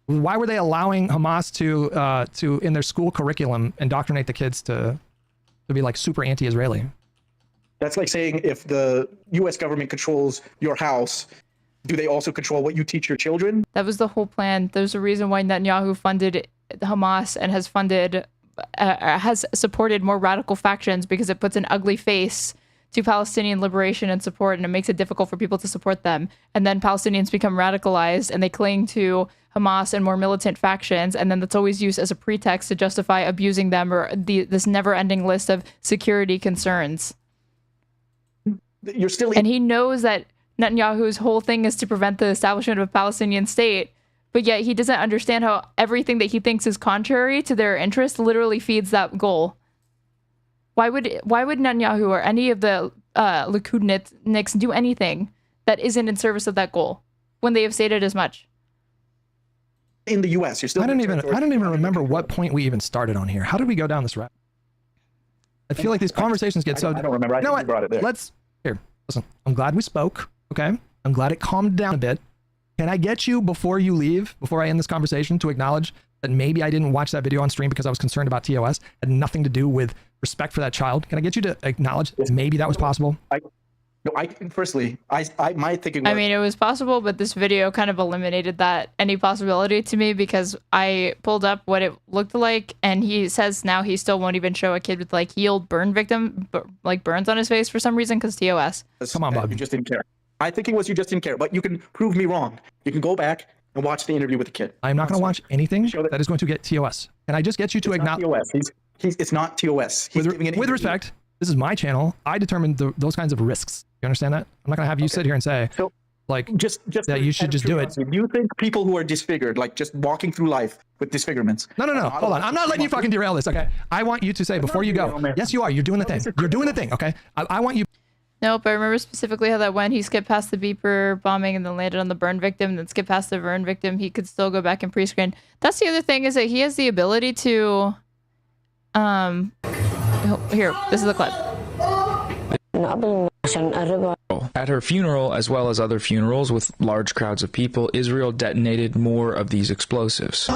Why were they allowing Hamas to in their school curriculum indoctrinate the kids to be like super anti-Israeli? That's like saying if the U.S. government controls your house, do they also control what you teach your children? That was the whole plan. There's a reason why Netanyahu funded Hamas and has supported more radical factions, because it puts an ugly face to Palestinian liberation and support, and it makes it difficult for people to support them. And then Palestinians become radicalized and they cling to Hamas and more militant factions, and then that's always used as a pretext to justify abusing them or this never-ending list of security concerns. You're still, and he knows that Netanyahu's whole thing is to prevent the establishment of a Palestinian state, but yet he doesn't understand how everything that he thinks is contrary to their interests literally feeds that goal. Why would Netanyahu or any of the Likudniks do anything that isn't in service of that goal when they have stated as much? In the U.S., you're still. I don't even remember what point we even started on here. How did we go down this route? I feel like these conversations get so. I don't remember. I think you brought it there. Listen. I'm glad we spoke. Okay, I'm glad it calmed down a bit. Can I get you, before you leave, before I end this conversation, to acknowledge that maybe I didn't watch that video on stream because I was concerned about TOS, had nothing to do with respect for that child? Can I get you to acknowledge that maybe that was possible? My thinking was, I mean, it was possible, but this video kind of eliminated that any possibility to me, because I pulled up what it looked like, and he says now he still won't even show a kid with like healed burn victim, like burns on his face for some reason, because TOS. Come on, Bob. You just didn't care. My thinking was you just didn't care, but you can prove me wrong. You can go back and watch the interview with the kid. I'm not going to watch anything that is going to get TOS. Can I just get you to acknowledge? It's not TOS. With respect, this is my channel. I determine those kinds of risks. You understand that? I'm not going to have you sit here and say, just that you should just do it. Do you think people who are disfigured, like just walking through life with disfigurements? No. Hold on. I'm not letting you fucking derail this, okay? I want you to say before you go. Yes, you are. You're doing the thing. You're doing the thing, okay? I want you. Nope, I remember specifically how that went. He skipped past the beeper bombing and then landed on the burn victim, then skipped past the burn victim. He could still go back and pre-screen. That's the other thing, is that he has the ability to... Here, this is the clip. At her funeral, as well as other funerals with large crowds of people, Israel detonated more of these explosives.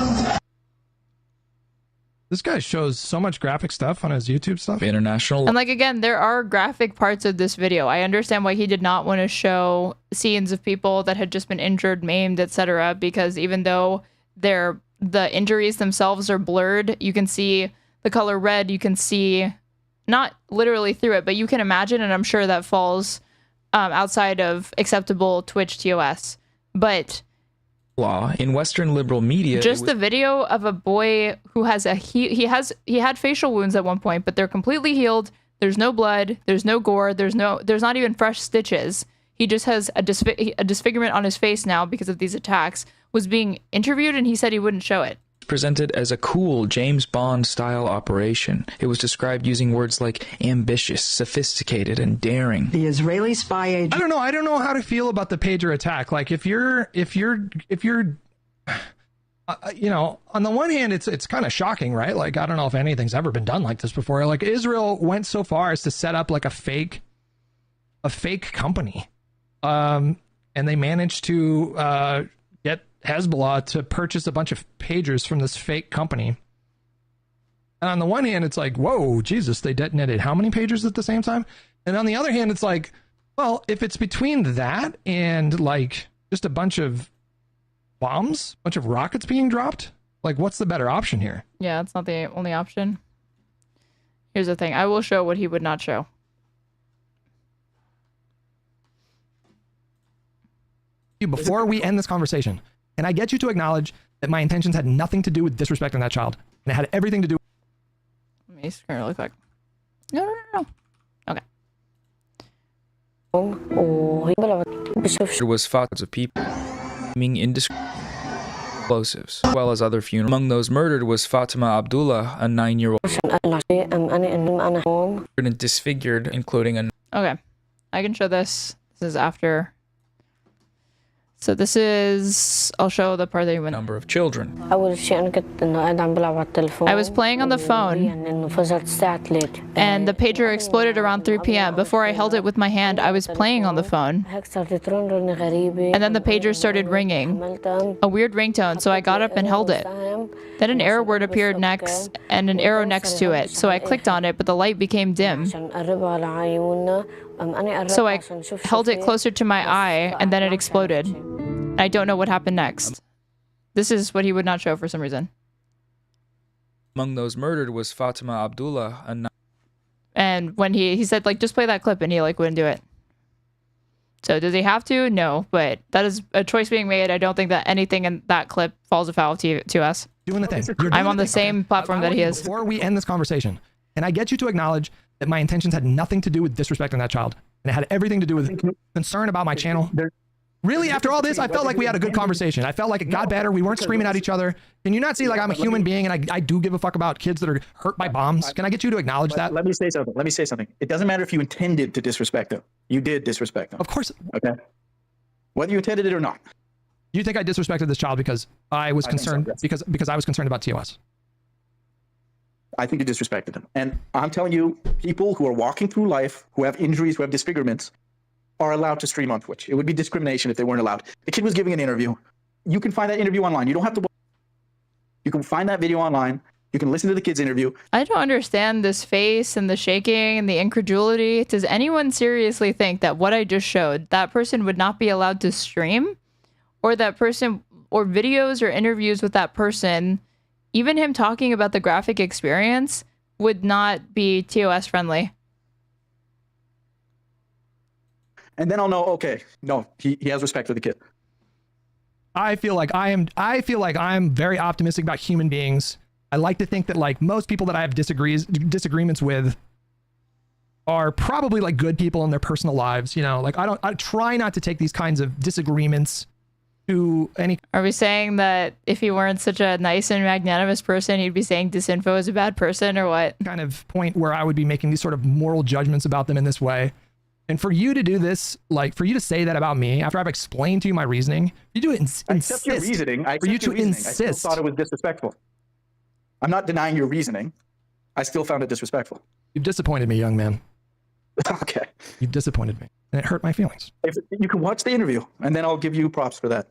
This guy shows so much graphic stuff on his YouTube stuff. International. And like, again, there are graphic parts of this video. I understand why he did not want to show scenes of people that had just been injured, maimed, etc. Because even though the injuries themselves are blurred, you can see the color red. You can see, not literally through it, but you can imagine, and I'm sure that falls outside of acceptable Twitch TOS. But law in Western liberal media, just the video of a boy who has he had facial wounds at one point, but they're completely healed. There's no blood, there's no gore, there's not even fresh stitches. He just has a disfigurement on his face now because of these attacks. Was being interviewed, and he said he wouldn't show it. Presented as a cool James Bond style operation. It was described using words like ambitious, sophisticated, and daring. The Israeli spy agent. I don't know how to feel about the pager attack. Like, if you're you know, on the one hand, it's kind of shocking, right? Like, I don't know if anything's ever been done like this before. Like, Israel went so far as to set up like a fake company, and they managed to get Hezbollah to purchase a bunch of pagers from this fake company. And on the one hand, it's like, whoa, Jesus, they detonated how many pagers at the same time? And on the other hand, it's like, well, if it's between that and like just a bunch of bombs, a bunch of rockets being dropped, like, what's the better option here? Yeah, it's not the only option. Here's the thing. I will show what he would not show. Before we end this conversation, can I get you to acknowledge that my intentions had nothing to do with disrespecting that child, and it had everything to do. Let me screen really quick. No. Okay. There was thoughts of people being explosives, as well as other funerals. Among those murdered was Fatima Abdullah, a 9-year-old, and disfigured, including a... Okay, I can show this. This is after So this is, I'll show the part that you went. Number of children. I was playing on the phone and the pager exploded around 3 p.m. Before I held it with my hand, I was playing on the phone. And then the pager started ringing, a weird ringtone, so I got up and held it. Then an error word appeared next and an arrow next to it, so I clicked on it, but the light became dim. So I held it closer to my eye and then it exploded. I don't know what happened next. This is what he would not show for some reason. Among those murdered was Fatima Abdullah, a And when he said, like, just play that clip, and he, like, wouldn't do it. So does he have to? No, but that is a choice being made. I don't think that anything in that clip falls afoul to us. Doing the thing. I'm on the same platform that he is. Before we end this conversation, and I get you to acknowledge that my intentions had nothing to do with disrespecting that child, and it had everything to do with concern about my channel. Really, after all this, I felt like we had a good conversation. I felt like it got better. We weren't screaming at each other. Can you not see, like, I'm a human being and I do give a fuck about kids that are hurt by bombs? Can I get you to acknowledge that? Let me say something. It doesn't matter if you intended to disrespect them. You did disrespect them. Of course. Okay. Whether you intended it or not. You think I disrespected this child because I was concerned, because I was concerned about TOS? I think you disrespected them. And I'm telling you, people who are walking through life, who have injuries, who have disfigurements, are allowed to stream on Twitch. It would be discrimination if they weren't allowed. The kid was giving an interview. You can find that interview online. You don't have to. You can find that video online. You can listen to the kid's interview. I don't understand this face and the shaking and the incredulity. Does anyone seriously think that what I just showed, that person would not be allowed to stream? Or that person, or videos or interviews with that person, even him talking about the graphic experience, would not be TOS friendly? And then I'll know, okay, no, he has respect for the kid. I feel like I'm very optimistic about human beings. I like to think that, like, most people that I have disagreements with are probably, like, good people in their personal lives, you know? Like, I try not to take these kinds of disagreements to any... Are we saying that if he weren't such a nice and magnanimous person, he'd be saying Disinfo is a bad person, or what? Kind of point where I would be making these sort of moral judgments about them in this way. And for you to do this, like, for you to say that about me after I've explained to you my reasoning, you do it I accept your reasoning. I still thought it was disrespectful. I'm not denying your reasoning. I still found it disrespectful. You've disappointed me, young man. Okay. You've disappointed me, and it hurt my feelings. If you can watch the interview, and then I'll give you props for that.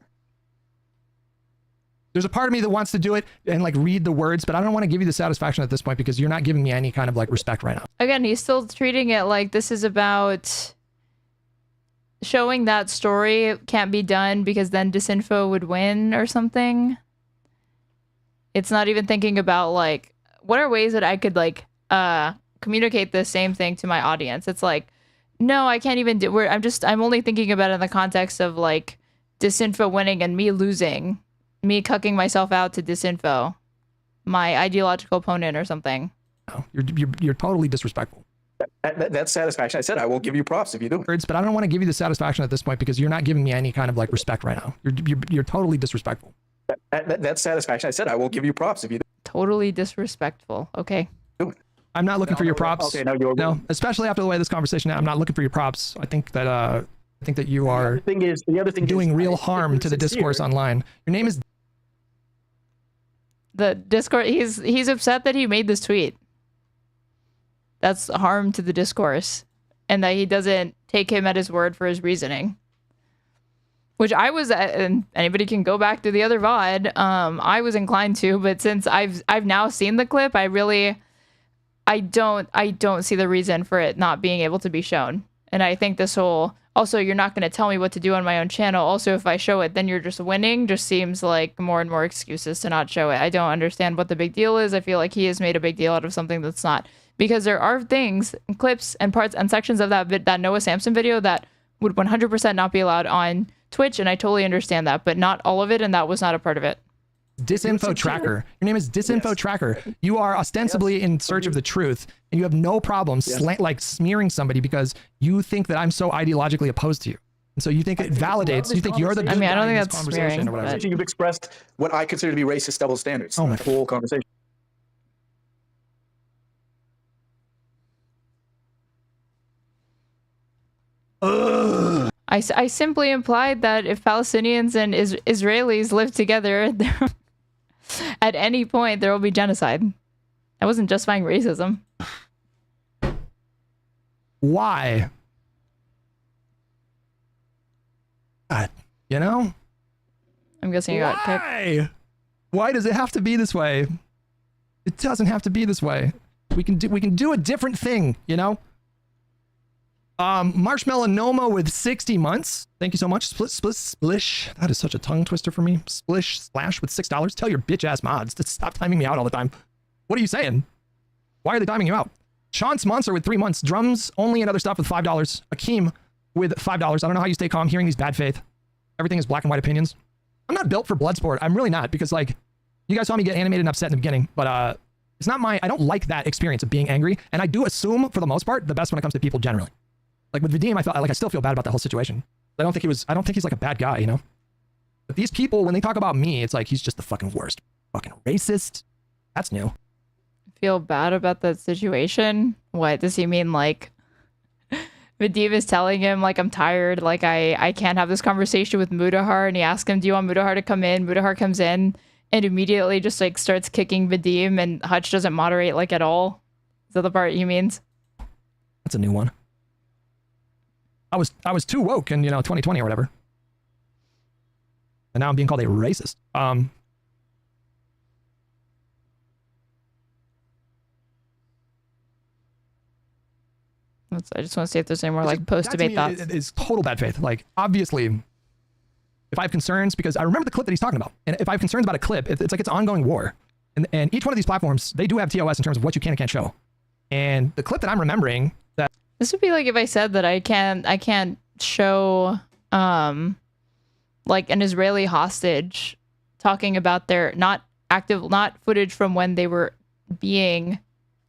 There's a part of me that wants to do it and, like, read the words, but I don't want to give you the satisfaction at this point because you're not giving me any kind of, like, respect right now. Again, he's still treating it like this is about showing that story can't be done because then Disinfo would win or something. It's not even thinking about, like, what are ways that I could, like, communicate the same thing to my audience. It's like, no, I can't even do it. I'm only thinking about it in the context of, like, Disinfo winning and me losing. Me cucking myself out to Disinfo, my ideological opponent or something. No, you're totally disrespectful. That's satisfaction. I said I will give you props if you do. But I don't want to give you the satisfaction at this point because you're not giving me any kind of, like, respect right now. You're totally disrespectful. That's satisfaction. I said I will give you props if you do. Totally disrespectful. Okay. I'm not looking for your props. Okay, no, especially after the way this conversation. I'm not looking for your props. I think that you are the other thing doing real harm to the discourse online. Your name is. The Discord, he's upset that he made this tweet. That's harm to the discourse. And that he doesn't take him at his word for his reasoning. Which I was, and anybody can go back to the other VOD, I was inclined to, but since I've now seen the clip, I don't see the reason for it not being able to be shown. And I think this whole, also, you're not going to tell me what to do on my own channel. Also, if I show it, then you're just winning. Just seems like more and more excuses to not show it. I don't understand what the big deal is. I feel like he has made a big deal out of something that's not. Because there are things, clips, and parts and sections of that Noah Samson video that would 100% not be allowed on Twitch, and I totally understand that, but not all of it, and that was not a part of it. Disinfo Tracker. Your name is Disinfo Tracker. You are ostensibly in search of the truth, and you have no problem like smearing somebody because you think that I'm so ideologically opposed to you. And so you think it validates, you think you're the good guy. I don't think that's smearing. Or whatever. You've expressed what I consider to be racist double standards. Oh my whole conversation. I simply implied that if Palestinians and Israelis live together, at any point there will be genocide. I wasn't justifying racism. Why? God, you know? I'm guessing you got kicked. Why? Why does it have to be this way? It doesn't have to be this way. We can do a different thing, you know? Marshmallow Noma with 60 months. Thank you so much. Splish. That is such a tongue twister for me. Splish Splash with $6. Tell your bitch ass mods to stop timing me out all the time. What are you saying? Why are they timing you out? Chance Monster with 3 months. Drums only and other stuff with $5. Akeem with $5. I don't know how you stay calm hearing these bad faith. Everything is black and white opinions. I'm not built for Bloodsport. I'm really not, because like, you guys saw me get animated and upset in the beginning, but it's not I don't like that experience of being angry. And I do assume, for the most part, the best when it comes to people generally. Like with Vadim, I still feel bad about that whole situation. I don't think he's like a bad guy, you know? But these people, when they talk about me, it's like, he's just the fucking worst. Fucking racist. That's new. Feel bad about that situation? What does he mean? Like, Vadim is telling him, like, I'm tired, like, I can't have this conversation with Mudahar, and he asks him, do you want Mudahar to come in? Mudahar comes in and immediately just like starts kicking Vadim, and Hutch doesn't moderate like at all. Is that the part he means? That's a new one. I was too woke in, 2020 or whatever. And now I'm being called a racist. I just want to see if there's any more like post-debate thoughts. It's total bad faith. Like, obviously, if I have concerns, because I remember the clip that he's talking about, and if I have concerns about a clip, it's like it's ongoing war. And each one of these platforms, they do have TOS in terms of what you can and can't show. And the clip that I'm remembering that this would be like if I said that I can't show like an Israeli hostage talking about their not footage from when they were being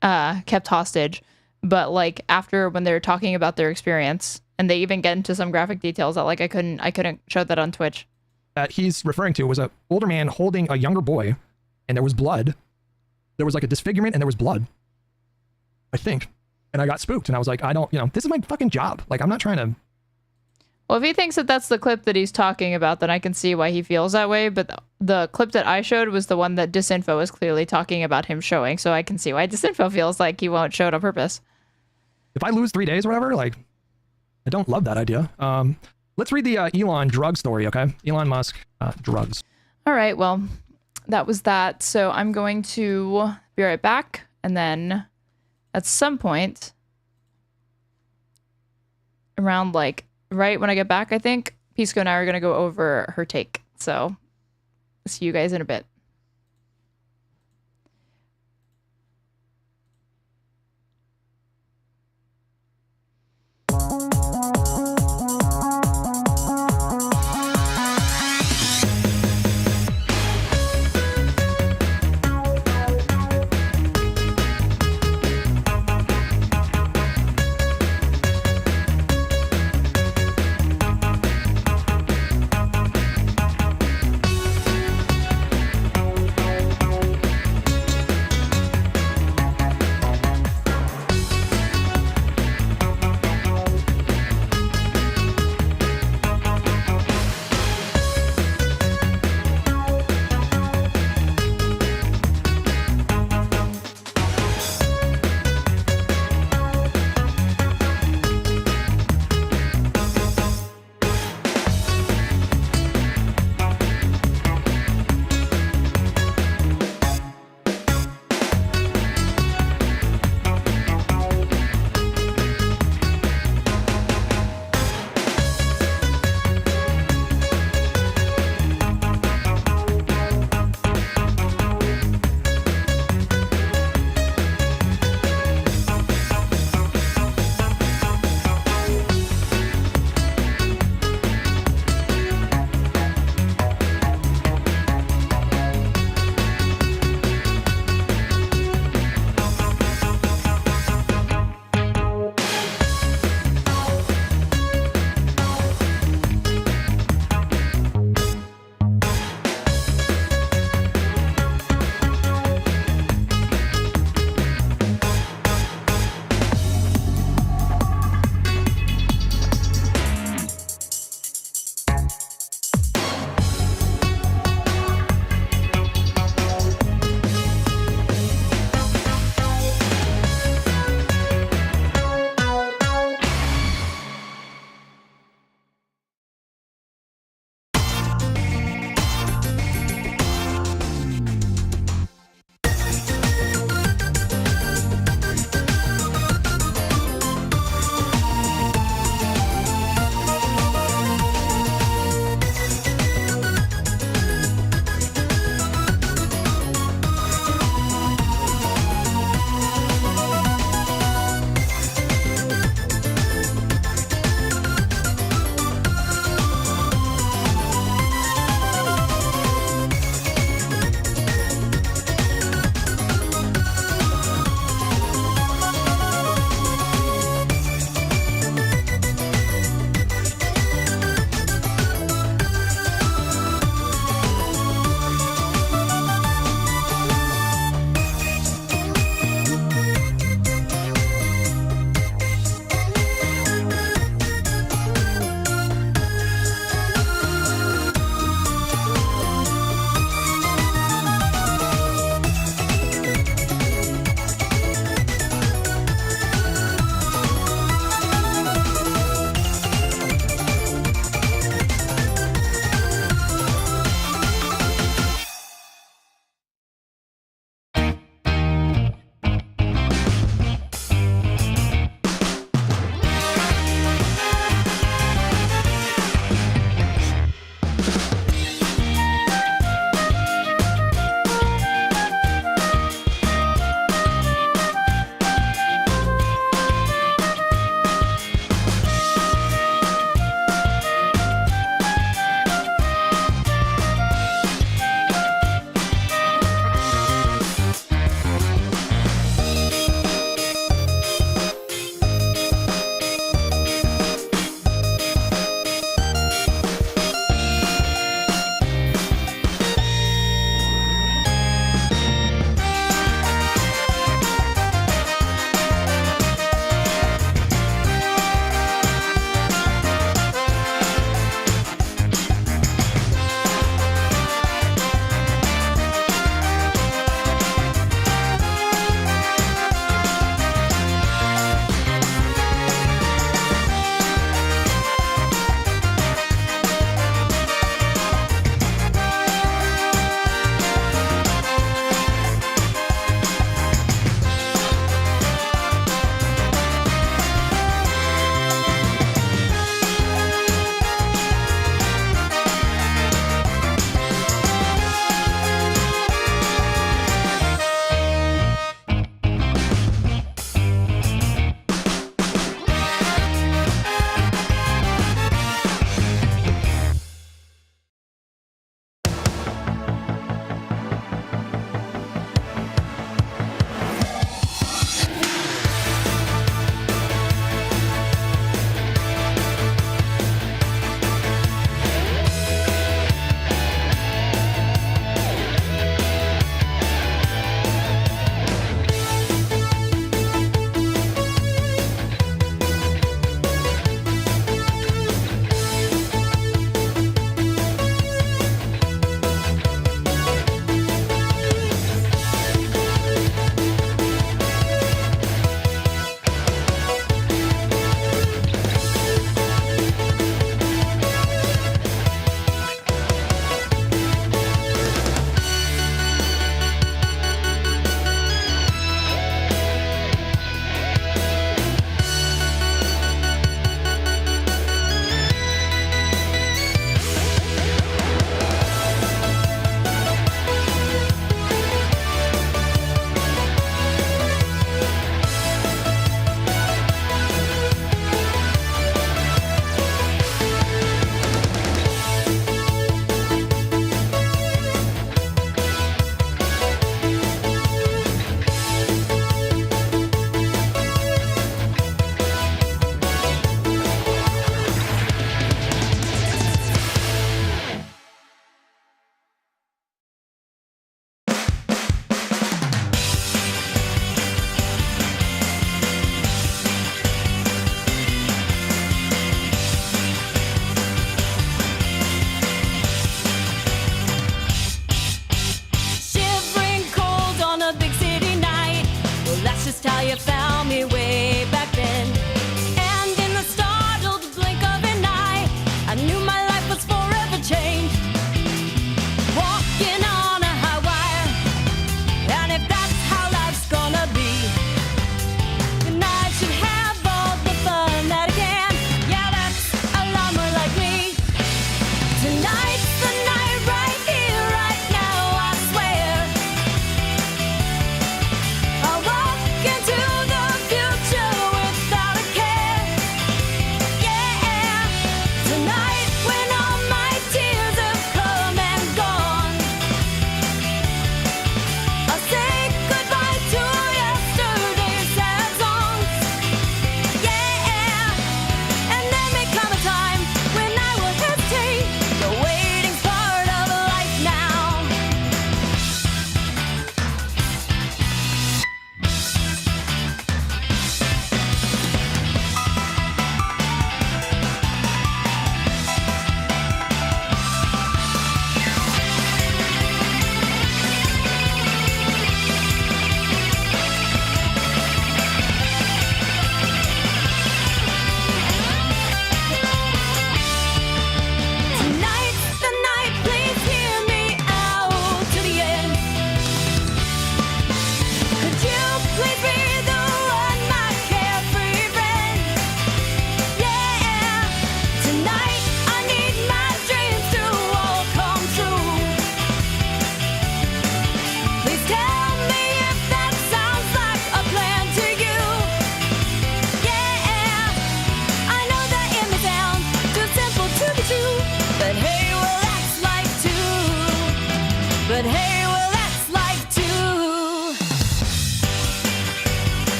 kept hostage, but like after when they were talking about their experience, and they even get into some graphic details that like I couldn't show that on Twitch. That he's referring to was an older man holding a younger boy, and there was blood. There was like a disfigurement and there was blood, I think. And I got spooked, and I was like, I don't, this is my fucking job. Like, I'm not trying to. Well, if he thinks that that's the clip that he's talking about, then I can see why he feels that way. But the clip that I showed was the one that Disinfo was clearly talking about him showing. So I can see why Disinfo feels like he won't show it on purpose. If I lose 3 days or whatever, like, I don't love that idea. Let's read the Elon drug story, okay? Elon Musk, drugs. All right, well, that was that. So I'm going to be right back. And then at some point, around like right when I get back, I think, Pisco and I are going to go over her take. So see you guys in a bit.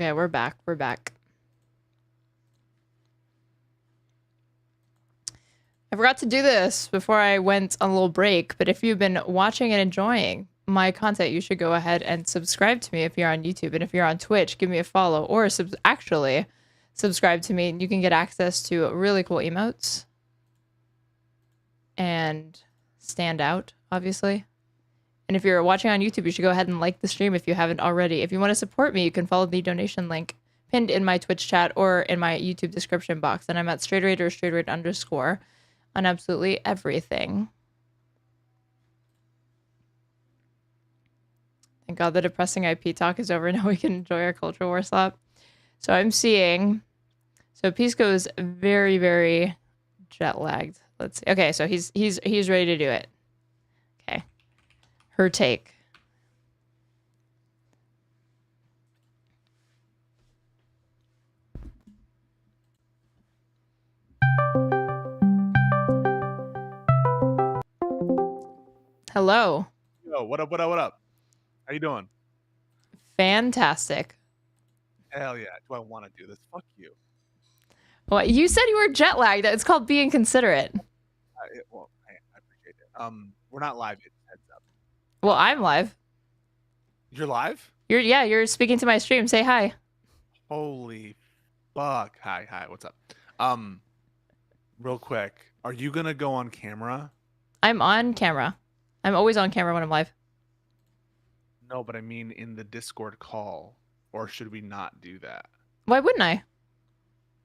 Okay, we're back. We're back. I forgot to do this before I went on a little break, but if you've been watching and enjoying my content, you should go ahead and subscribe to me if you're on YouTube. And if you're on Twitch, give me a follow, or actually subscribe to me, and you can get access to really cool emotes and stand out, obviously. And if you're watching on YouTube, you should go ahead and like the stream if you haven't already. If you want to support me, you can follow the donation link pinned in my Twitch chat or in my YouTube description box. And I'm at straightrate or straightrate_ on absolutely everything. Thank God the depressing IP talk is over. Now we can enjoy our culture war slap. So I'm seeing, so Pisco is very, very jet lagged. Let's see. Okay, so he's ready to do it. Okay. Her take. Hello. Yo, what up, what up, what up? How you doing? Fantastic. Hell yeah. Do I want to do this? Fuck you. Well, you said you were jet lagged. It's called being considerate. Well, I appreciate it. We're not live yet. Heads up. Well, I'm live. You're live? You're speaking to my stream. Say hi. Holy fuck. Hi, what's up? Real quick, are you gonna go on camera? I'm on camera. I'm always on camera when I'm live. No, but I mean in the Discord call. Or should we not do that? Why wouldn't I?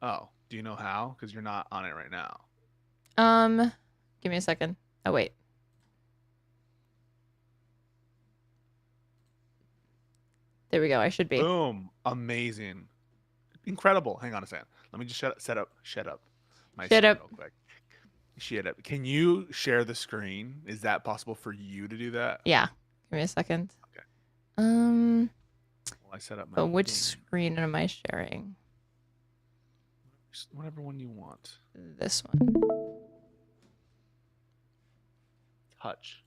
Oh, do you know how? Because you're not on it right now. Give me a second. Oh, wait. There we go. I should be. Boom. Amazing. Incredible. Hang on a second. Let me just shut up. My Shut up. Real quick. Shut up. Can you share the screen? Is that possible for you to do that? Yeah. Give me a second. Okay. Well, I set up my but which game. screen am I sharing? Whatever one you want. This one. Touch.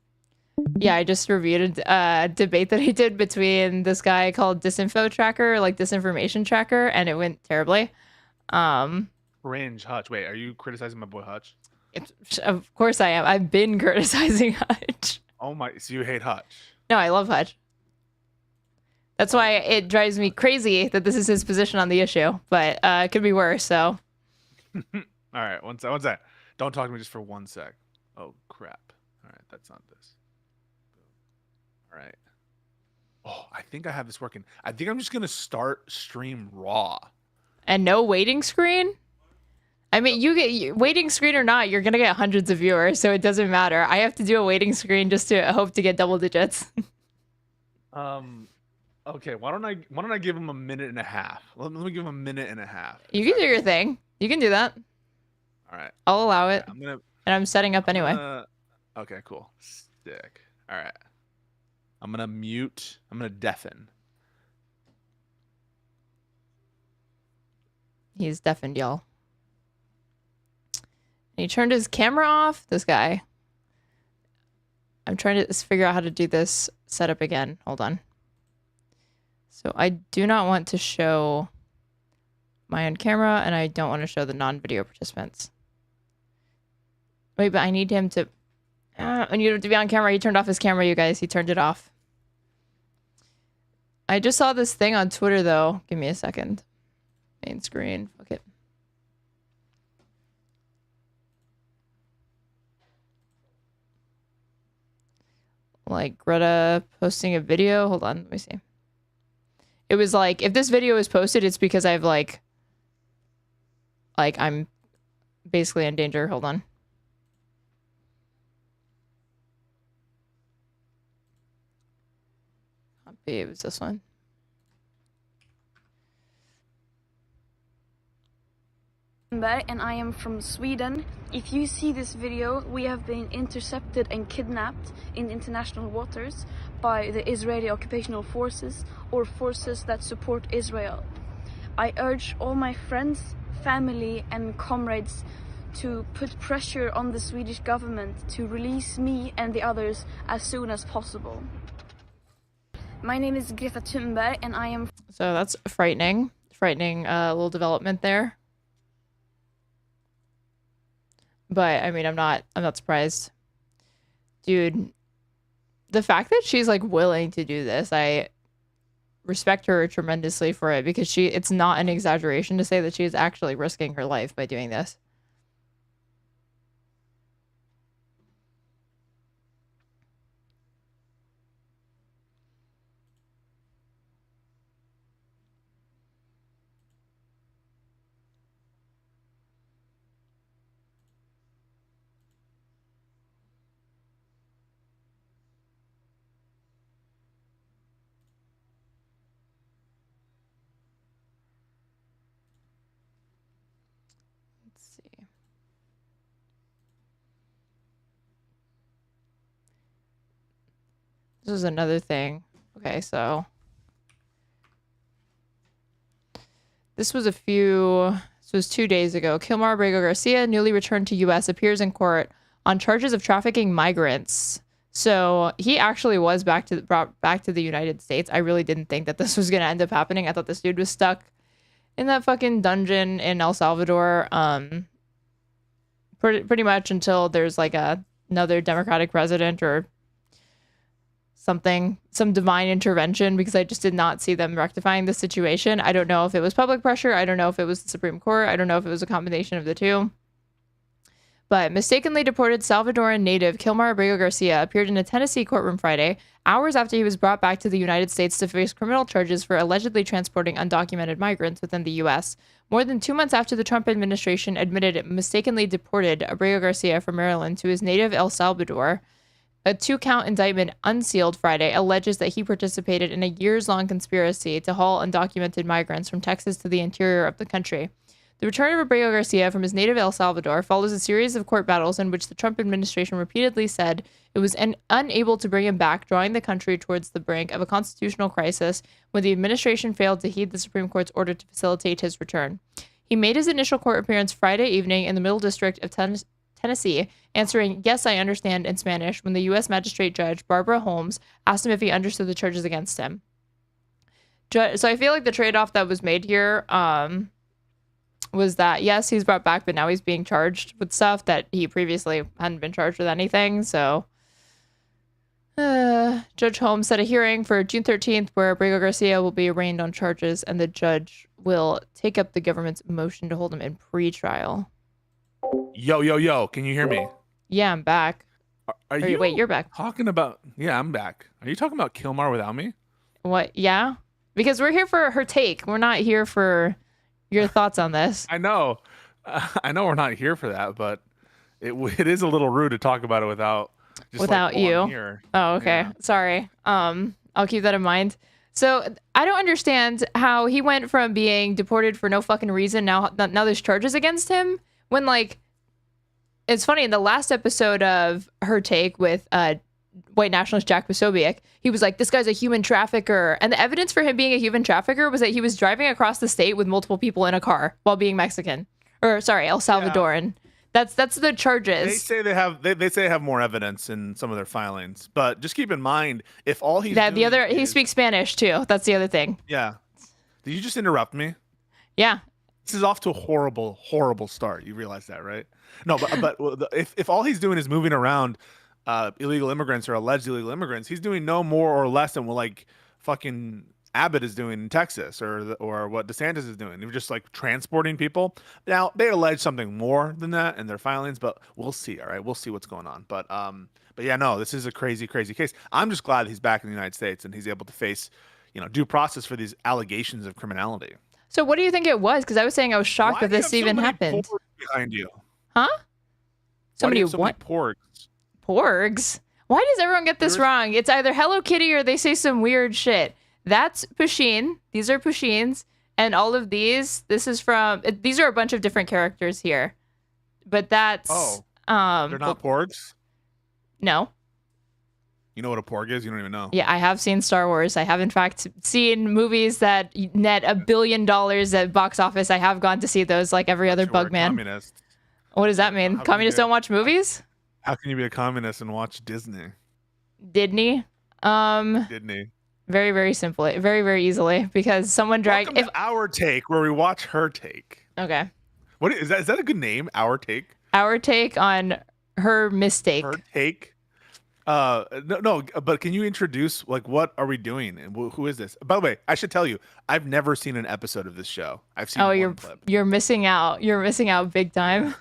Yeah, I just reviewed a debate that I did between this guy called Disinformation Tracker, and it went terribly. Cringe, Hutch. Wait, are you criticizing my boy Hutch? Of course I am. I've been criticizing Hutch. Oh my, so you hate Hutch? No, I love Hutch. That's why it drives me crazy that this is his position on the issue, but it could be worse, so. All right, one sec. Don't talk to me just for 1 sec. Oh, crap. All right, that's not this. All right. Oh, I think I have this working. I think I'm just going to start stream raw. And no waiting screen? I mean, you get waiting screen or not, you're going to get hundreds of viewers, so it doesn't matter. I have to do a waiting screen just to hope to get double digits. Okay, why don't I give him a minute and a half? Let me give him a minute and a half. You can do your thing. You can do that. All right. I'll allow it. I'm gonna. And I'm setting up anyway. Okay, cool. Sick. All right. I'm gonna mute. I'm gonna deafen. He's deafened, y'all. And he turned his camera off. This guy. I'm trying to figure out how to do this setup again. Hold on. So I do not want to show my own camera, and I don't want to show the non-video participants. Wait, but I need him to... I need him to be on camera. He turned off his camera, you guys. He turned it off. I just saw this thing on Twitter, though. Give me a second. Main screen. Fuck it. Like, Greta posting a video. Hold on, let me see. It was like, if this video is posted, it's because I've I'm basically in danger. Hold on. Copy, it was this one. And I am from Sweden. If you see this video, we have been intercepted and kidnapped in international waters by the Israeli occupational forces or forces that support Israel. I urge all my friends, family and comrades to put pressure on the Swedish government to release me and the others as soon as possible. My name is Greta Thunberg, and I am. So that's frightening. Frightening little development there. But I mean, I'm not surprised. Dude, the fact that she's like willing to do this, I respect her tremendously for it, because it's not an exaggeration to say that she is actually risking her life by doing this. This is another thing. Okay, so this was 2 days ago. Kilmar Abrego Garcia, newly returned to U.S., appears in court on charges of trafficking migrants. So he actually was brought back to the United States. I really didn't think that this was going to end up happening. I thought this dude was stuck in that fucking dungeon in El Salvador, pretty much until there's like another Democratic president or something, some divine intervention, because I just did not see them rectifying the situation. I don't know if it was public pressure. I don't know if it was the Supreme Court. I don't know if it was a combination of the two. But mistakenly deported Salvadoran native Kilmar Abrego Garcia appeared in a Tennessee courtroom Friday, hours after he was brought back to the United States to face criminal charges for allegedly transporting undocumented migrants within the U.S. More than 2 months after the Trump administration admitted it mistakenly deported Abrego Garcia from Maryland to his native El Salvador. A 2-count indictment, unsealed Friday, alleges that he participated in a years-long conspiracy to haul undocumented migrants from Texas to the interior of the country. The return of Abrego Garcia from his native El Salvador follows a series of court battles in which the Trump administration repeatedly said it was unable to bring him back, drawing the country towards the brink of a constitutional crisis when the administration failed to heed the Supreme Court's order to facilitate his return. He made his initial court appearance Friday evening in the Middle District of Tennessee, answering "Yes, I understand" in Spanish when the U.S. Magistrate Judge Barbara Holmes asked him if he understood the charges against him. So I feel like the trade-off that was made here was that, yes, he's brought back, but now he's being charged with stuff that he previously hadn't been charged with anything. So Judge Holmes set a hearing for June 13th where Abrego Garcia will be arraigned on charges, and the judge will take up the government's motion to hold him in pre-trial. Yo, can you hear me? Yeah, I'm back. Wait, you're back. Talking about, yeah, I'm back. Are you talking about Kilmar without me? What? Yeah, because we're here for her take. We're not here for your thoughts on this. I know we're not here for that, but it is a little rude to talk about it without you. Here. Oh, okay. Yeah. Sorry. I'll keep that in mind. So I don't understand how he went from being deported for no fucking reason. Now there's charges against him, when, like, it's funny, in the last episode of Her Take with white nationalist Jack Posobiec, he was like, this guy's a human trafficker. And the evidence for him being a human trafficker was that he was driving across the state with multiple people in a car while being Mexican. Or, sorry, El Salvadoran. Yeah. That's the charges. They say they have more evidence in some of their filings. But just keep in mind, if all he's doing he speaks Spanish, too. That's the other thing. Yeah. Did you just interrupt me? Yeah. This is off to a horrible, horrible start. You realize that, right? No, but if all he's doing is moving around illegal immigrants or alleged illegal immigrants, he's doing no more or less than what, like, fucking Abbott is doing in Texas or what DeSantis is doing. They're just, like, transporting people. Now, they allege something more than that in their filings, but we'll see, all right? We'll see what's going on. But yeah, no, this is a crazy, crazy case. I'm just glad he's back in the United States and he's able to face, due process for these allegations of criminality. So what do you think it was? Because I was saying I was shocked that this even happened. Behind you. Huh? Somebody what? Porgs. Porgs? Why does everyone get this wrong? It's either Hello Kitty or they say some weird shit. That's Pusheen. These are Pusheens. And all of these are a bunch of different characters here. But that's... Oh. They're not Porgs? No. You know what a Porg is? You don't even know. Yeah, I have seen Star Wars. I have, in fact, seen movies that net $1 billion at box office. I have gone to see those like every other Bugman. Communist. What does that mean? Communists don't watch movies? How can you be a communist and watch Disney? Disney? Disney. Very, very simply, very, very easily, because someone dragged. Welcome to Our Take, where we watch her take. Okay. What is that? Is that a good name? Our Take. Our take on her mistake. Her take. No, but can you introduce, like, what are we doing and who is this? By the way, I should tell you, I've never seen an episode of this show. I've seen one clip. You're missing out. You're missing out big time.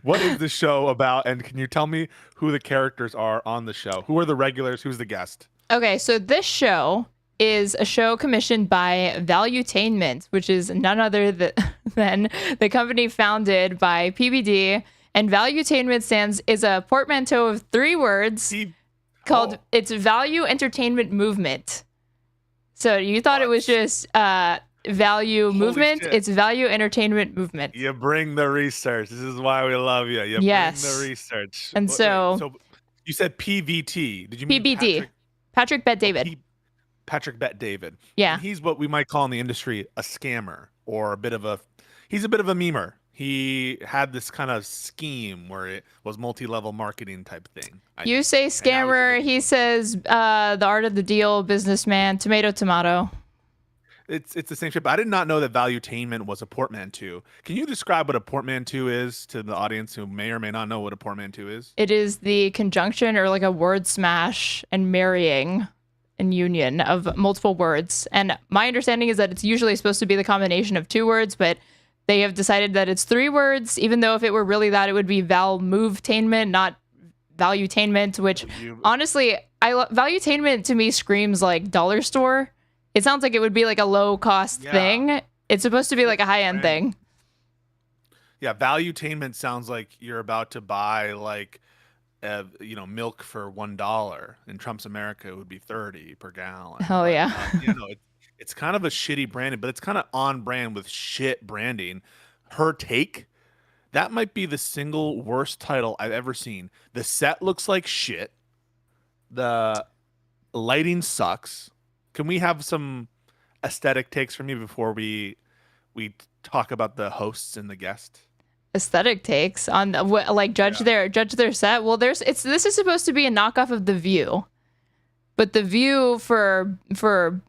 What is the show about? And can you tell me who the characters are on the show? Who are the regulars? Who's the guest? Okay, so this show is a show commissioned by Valuetainment, which is none other than the company founded by PBD. And Valuetainment is a portmanteau of 3 words called it's Value Entertainment Movement. So you thought it was just value movement. Shit. It's Value Entertainment Movement. You bring the research. This is why we love you. You bring the research. And so you said PVT. Did you mean PBD? Patrick Bet David. Patrick Bet David. Yeah. And he's what we might call in the industry a scammer, or he's a bit of a memer. He had this kind of scheme where it was multi-level marketing type thing. You say scammer, he says the art of the deal, businessman, tomato. It's the same shit, but I did not know that Valuetainment was a portmanteau. Can you describe what a portmanteau is to the audience who may or may not know what a portmanteau is? It is the conjunction or like a word smash and marrying and union of multiple words. And my understanding is that it's usually supposed to be the combination of 2 words, but they have decided that it's 3 words, even though if it were really that, it would be Val-Movetainment, not Valuetainment, which honestly, Valuetainment to me screams like dollar store. It sounds like it would be like a low cost thing. It's supposed to be like a high end thing. Yeah, Valuetainment sounds like you're about to buy like milk for $1. In Trump's America, it would be 30 per gallon. Hell yeah. It's kind of a shitty branding, but it's kind of on brand with shit branding. Her Take, that might be the single worst title I've ever seen. The set looks like shit. The lighting sucks. Can we have some aesthetic takes from you before we talk about the hosts and the guest? Aesthetic takes on like judge their set. Well, this is supposed to be a knockoff of The View. But The View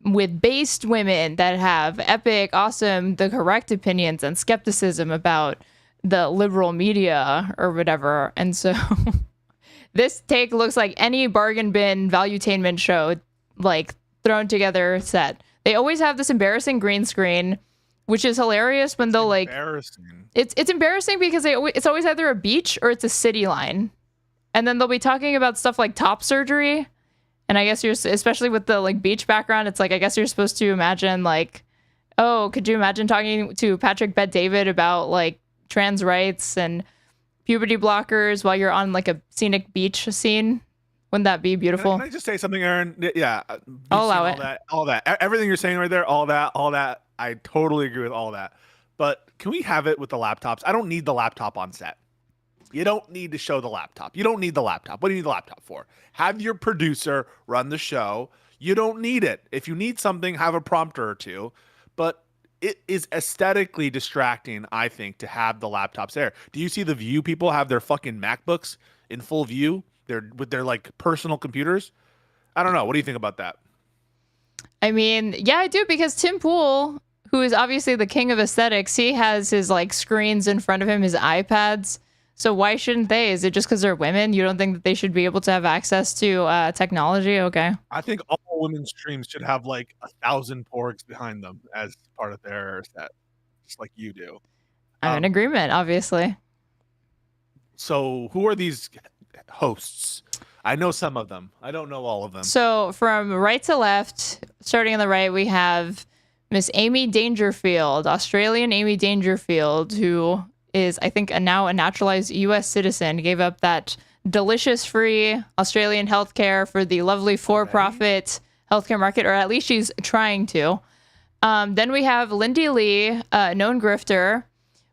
with based women that have epic, awesome, the correct opinions and skepticism about the liberal media or whatever. And so this take looks like any bargain bin Valuetainment show, like thrown together set. They always have this embarrassing green screen, which is hilarious when they'll like. Embarrassing. It's embarrassing because it's always either a beach or it's a city line, and then they'll be talking about stuff like top surgery. And I guess especially with the like beach background, it's like, I guess you're supposed to imagine like, oh, could you imagine talking to Patrick Bet David about like trans rights and puberty blockers while you're on like a scenic beach scene? Wouldn't that be beautiful? Can I just say something, Aaron? Yeah. I'll allow it. All that. Everything you're saying right there, all that. I totally agree with all that. But can we have it with the laptops? I don't need the laptop on set. You don't need to show the laptop. You don't need the laptop. What do you need the laptop for? Have your producer run the show. You don't need it. If you need something, have a prompter or 2. But it is aesthetically distracting, I think, to have the laptops there. Do you see the View people have their fucking MacBooks in full view? They're with their like personal computers. I don't know. What do you think about that? I mean, yeah, I do, because Tim Pool, who is obviously the king of aesthetics, he has his like screens in front of him, his iPads. So why shouldn't they? Is it just because they're women? You don't think that they should be able to have access to technology? Okay. I think all women's streams should have like 1,000 porgs behind them as part of their set, just like you do. I'm in agreement, obviously. So who are these hosts? I know some of them. I don't know all of them. So from right to left, starting on the right, we have Miss Amy Dangerfield, Australian Amy Dangerfield, who is, I think, now a naturalized U.S. citizen, gave up that delicious free Australian healthcare for the lovely for-profit healthcare market, or at least she's trying to. Then we have Lindy Lee, known grifter,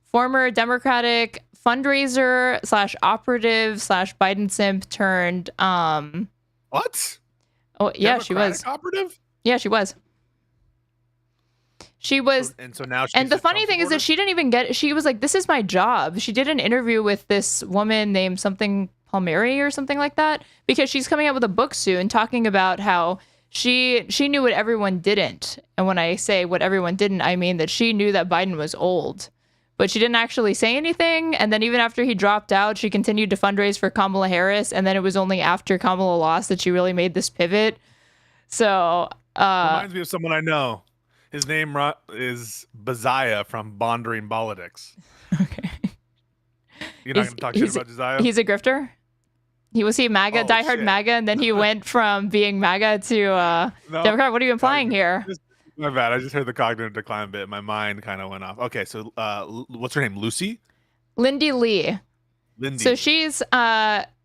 former Democratic fundraiser / operative / Biden simp turned. What? Oh yeah, she was operative. Yeah, she was. She was, and so now. And the funny thing is that she didn't even get. She was like, "This is my job." She did an interview with this woman named something Palmieri or something like that, because she's coming out with a book soon talking about how she knew what everyone didn't. And when I say what everyone didn't, I mean that she knew that Biden was old, but she didn't actually say anything. And then even after he dropped out, she continued to fundraise for Kamala Harris. And then it was only after Kamala lost that she really made this pivot. So reminds me of someone I know. His name is Bazaya from Bondering Politics. Okay. You're not going to talk shit about Bazaya? He's a grifter? He MAGA, diehard shit. MAGA, and then he went from being MAGA to Democrat. What are you implying here? My bad. I just heard the cognitive decline bit. My mind kind of went off. Okay, so what's her name? Lucy? Lindy Lee. Lindy. So she's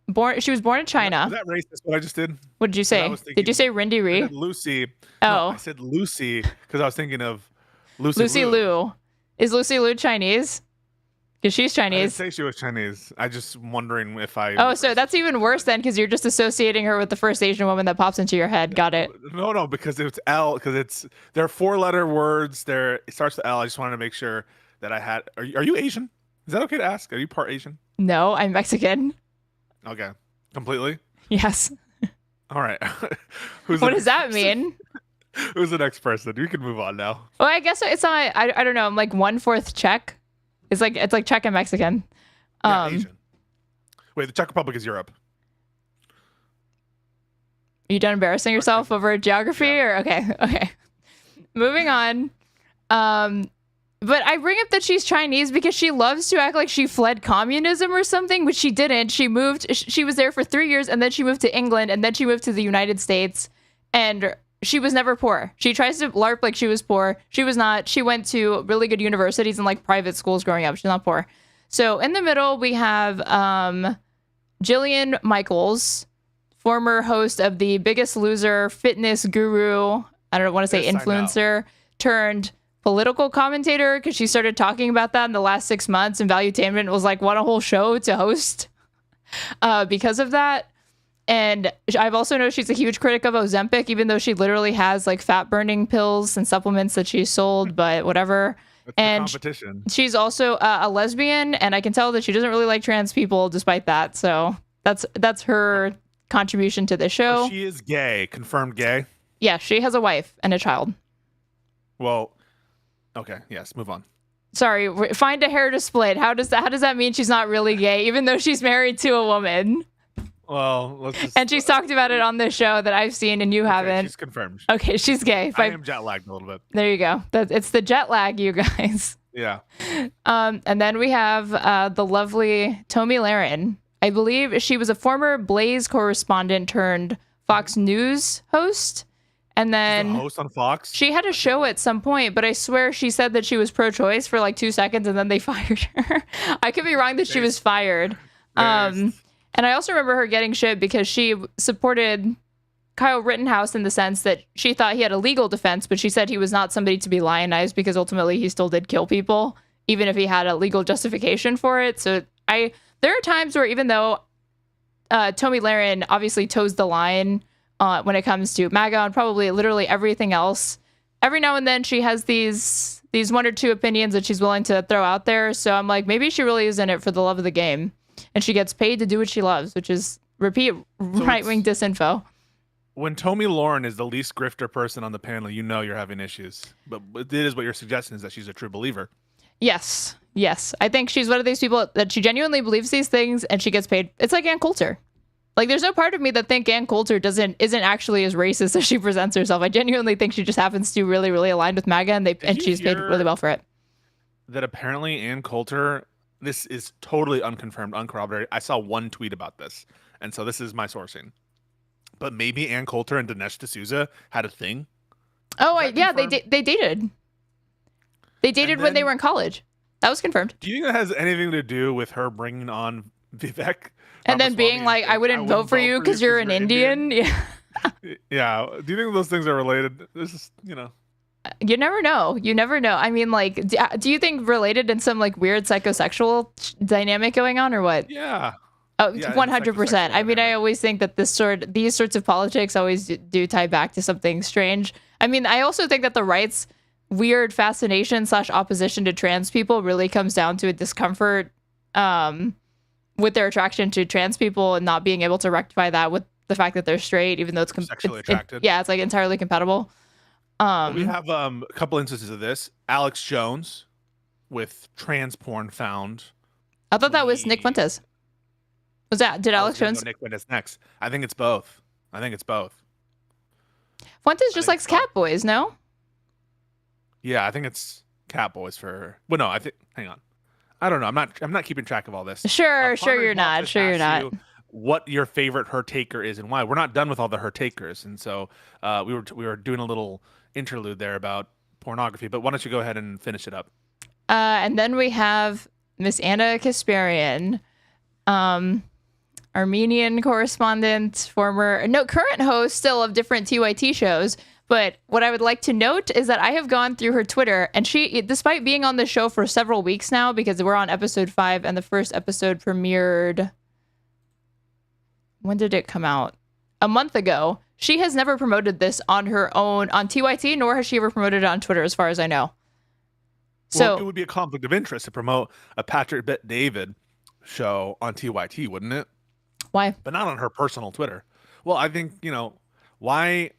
born. She was born in China. Was that racist? What I just did? What did you say? Did you say Rindy Ree? Lucy. Oh, no, I said Lucy because I was thinking of Lucy Liu. Is Lucy Liu Chinese? Because she's I didn't Chinese. say she was Chinese. I just wondering if I. Oh, so that's even worse then, because you're just associating her with the first Asian woman that pops into your head. Got it. No, because it's L. Because they're 4-letter words. It starts with L. I just wanted to make sure that I had. Are you Asian? Is that okay to ask? Are you part Asian? No, I'm Mexican. Okay, completely. Yes. All right. What does that mean? Who's the next person? We can move on now. Well, I guess it's not. I don't know. I'm like 1/4 Czech. It's like Czech and Mexican. Yeah, Asian. Wait, the Czech Republic is Europe. Are you done embarrassing yourself over geography? Yeah. Or okay. Moving on. But I bring up that she's Chinese because she loves to act like she fled communism or something, which she didn't. She moved. She was there for 3 years, and then she moved to England, and then she moved to the United States, and she was never poor. She tries to LARP like she was poor. She was not. She went to really good universities and like private schools growing up. She's not poor. So in the middle, we have Jillian Michaels, former host of The Biggest Loser, fitness guru. I don't want to say influencer, turned political commentator, because she started talking about that in the last 6 months, and Valuetainment was like, want a whole show to host because of that. And I've also noticed she's a huge critic of Ozempic, even though she literally has like fat burning pills and supplements that she's sold, but whatever. That's and competition. She's also a lesbian, and I can tell that she doesn't really like trans people despite that. So that's her contribution to the show. So she is gay, confirmed gay. Yeah, she has a wife and a child. Well, okay, yes, move on. Sorry, find a hair to split. How does that mean she's not really gay, even though she's married to a woman? Well, let's just... And she's talked about it on this show that I've seen and you haven't. She's confirmed. Okay, she's gay. I am jet lagged a little bit. There you go. It's the jet lag, you guys. Yeah. And then we have the lovely Tomi Lahren. I believe she was a former Blaze correspondent turned Fox News host. And then she's a host on Fox. She had a show at some point, but I swear she said that she was pro-choice for like 2 seconds, and then they fired her. I could be wrong that she was fired. And I also remember her getting shit because she supported Kyle Rittenhouse in the sense that she thought he had a legal defense, but she said he was not somebody to be lionized because ultimately he still did kill people, even if he had a legal justification for it. So there are times where even though Tomi Lahren obviously toes the line when it comes to MAGA and probably literally everything else, every now and then she has these 1 or 2 opinions that she's willing to throw out there. So I'm like, maybe she really is in it for the love of the game. And she gets paid to do what she loves, which is right-wing disinfo. When Tomi Lahren is the least grifter person on the panel, you know you're having issues. But it is what you're suggesting is that she's a true believer. Yes. I think she's one of these people that she genuinely believes these things and she gets paid. It's like Ann Coulter. Like, there's no part of me that think Ann Coulter isn't actually as racist as she presents herself. I genuinely think she just happens to really, really align with MAGA, and she's paid really well for it. That apparently Ann Coulter, this is totally unconfirmed, uncorroborated. I saw one tweet about this, and so this is my sourcing. But maybe Ann Coulter and Dinesh D'Souza had a thing. Oh, yeah, they dated. They dated when they were in college. That was confirmed. Do you think that has anything to do with her bringing on Vivek? And then being like, I wouldn't vote for you because you're an Indian. Yeah. Yeah. Do you think those things are related? This is, You never know. I mean, like, do you think related in some like weird psychosexual dynamic going on or what? Yeah. Oh, 100%. I mean, I always think that these sorts of politics always do tie back to something strange. I mean, I also think that the right's weird fascination / opposition to trans people really comes down to a discomfort with their attraction to trans people and not being able to rectify that with the fact that they're straight, even though it's Sexually attracted. yeah, it's like entirely compatible. We have a couple instances of this. Alex Jones with trans porn found. I thought that was Nick Fuentes. Did Alex Jones? Nick Fuentes next. I think it's both. Fuentes just likes cat boys, no? Yeah, I think it's cat boys for. Well, no, I think. Hang on. I don't know. I'm not keeping track of all this. Sure you're not. What your favorite her taker is and why? We're not done with all the her takers, and so we were doing a little interlude there about pornography. But why don't you go ahead and finish it up? And then we have Miss Anna Kasparian, Armenian correspondent, current host still of different TYT shows. But what I would like to note is that I have gone through her Twitter, and she, despite being on the show for several weeks now, because we're on episode 5 and the first episode premiered. When did it come out? A month ago. She has never promoted this on her own on TYT, nor has she ever promoted it on Twitter, as far as I know. So it would be a conflict of interest to promote a Patrick Bet David show on TYT, wouldn't it? Why? But not on her personal Twitter. Well, I think, why...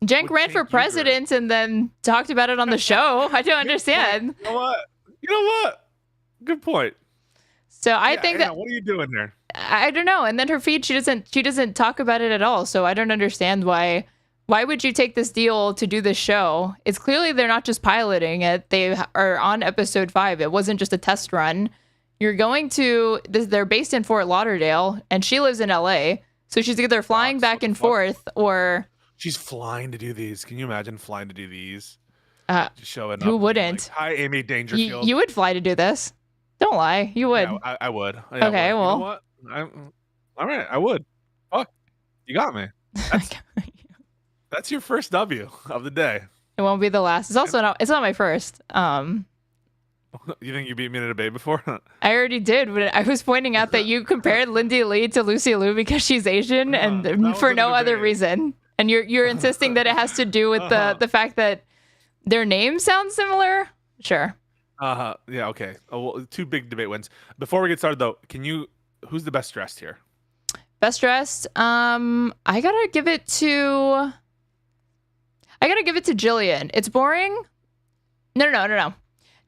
Cenk ran for president and then talked about it on the show. I don't understand. You know what? Good point. So I think that... What are you doing there? I don't know. And then her feed, she doesn't talk about it at all. So I don't understand why would you take this deal to do this show? It's clearly they're not just piloting it. They are on episode 5. It wasn't just a test run. You're going to... They're based in Fort Lauderdale, and she lives in LA. So she's either flying back and forth or... She's flying to do these. Can you imagine flying to do these? Just showing up. Who wouldn't? Like, hi, Amy Dangerfield. You would fly to do this. Don't lie. You would. Yeah, I would. Yeah, okay, I would. well. You know what? All right, I would. Fuck. You got me. That's your first W of the day. It won't be the last. It's also not my first. You think you beat me in a debate before? I already did. But I was pointing out that you compared Lindy Lee to Lucy Liu because she's Asian and for no other reason. And you're insisting that it has to do with the fact that their names sound similar? Sure. Yeah, okay. Well, 2 big debate wins. Before we get started though, who's the best dressed here? Best dressed? I gotta give it to Jillian. It's boring. No.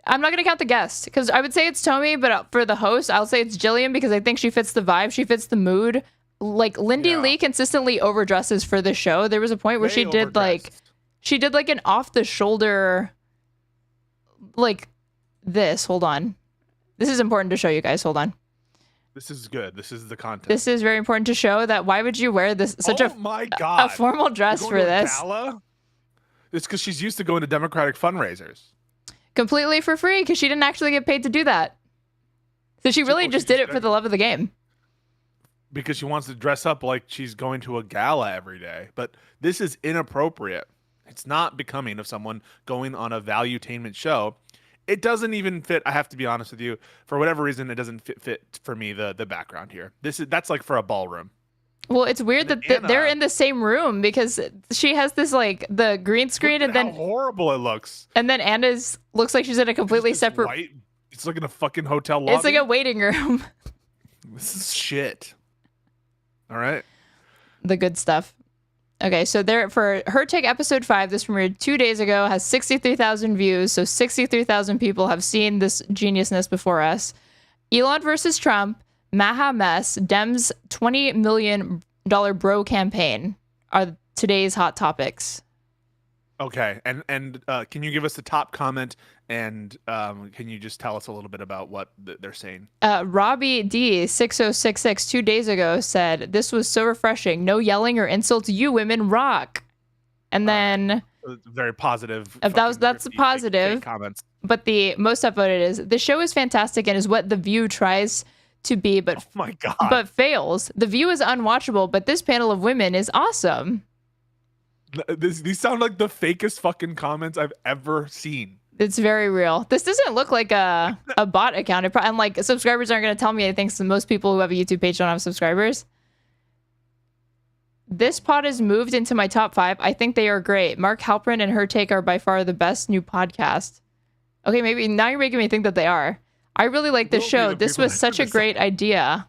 I'm not gonna count the guest because I would say it's Tommy, but for the host, I'll say it's Jillian because I think she fits the vibe. She fits the mood. Like Lindy Lee consistently overdresses for the show. There was a point where she did like an off the shoulder, like this. Hold on. This is important to show you guys. Hold on. This is good. This is the content. This is very important to show that why would you wear this my God. a formal dress for this? Gala? It's because she's used to going to Democratic fundraisers. Completely for free because she didn't actually get paid to do that. So she really just did it for the love of the game. Because she wants to dress up like she's going to a gala every day. But this is inappropriate. It's not becoming of someone going on a valuetainment show. It doesn't even fit. I have to be honest with you. For whatever reason, it doesn't fit for me, the background here. That's like for a ballroom. Well, it's weird that they're in the same room because she has this like the green screen and then how horrible it looks. And then Anna's looks like she's in a completely separate. White. It's like in a fucking hotel lobby. It's like a waiting room. This is shit. All right. The good stuff. Okay, so there for Her Take episode 5, this premiered 2 days ago, has 63,000 views. So 63,000 people have seen this geniusness before us. Elon versus Trump, Maha Mess, Dems' $20 million bro campaign are today's hot topics. Okay, and can you give us the top comment and can you just tell us a little bit about what they're saying? Robbie D 6066 2 days ago said, "This was so refreshing. No yelling or insults. You women rock." And then very positive. That's positive comments. But the most upvoted is, "The show is fantastic and is what The View tries to be, but oh my God, but fails. The View is unwatchable, but this panel of women is awesome." These sound like the fakest fucking comments I've ever seen. It's very real. This doesn't look like a bot account. And like subscribers aren't going to tell me anything. So most people who have a YouTube page don't have subscribers. This pod has moved into my top 5. I think they are great. Mark Halprin and Her Take are by far the best new podcast. Okay, maybe now you're making me think that they are. I really like this show. This was such a great idea.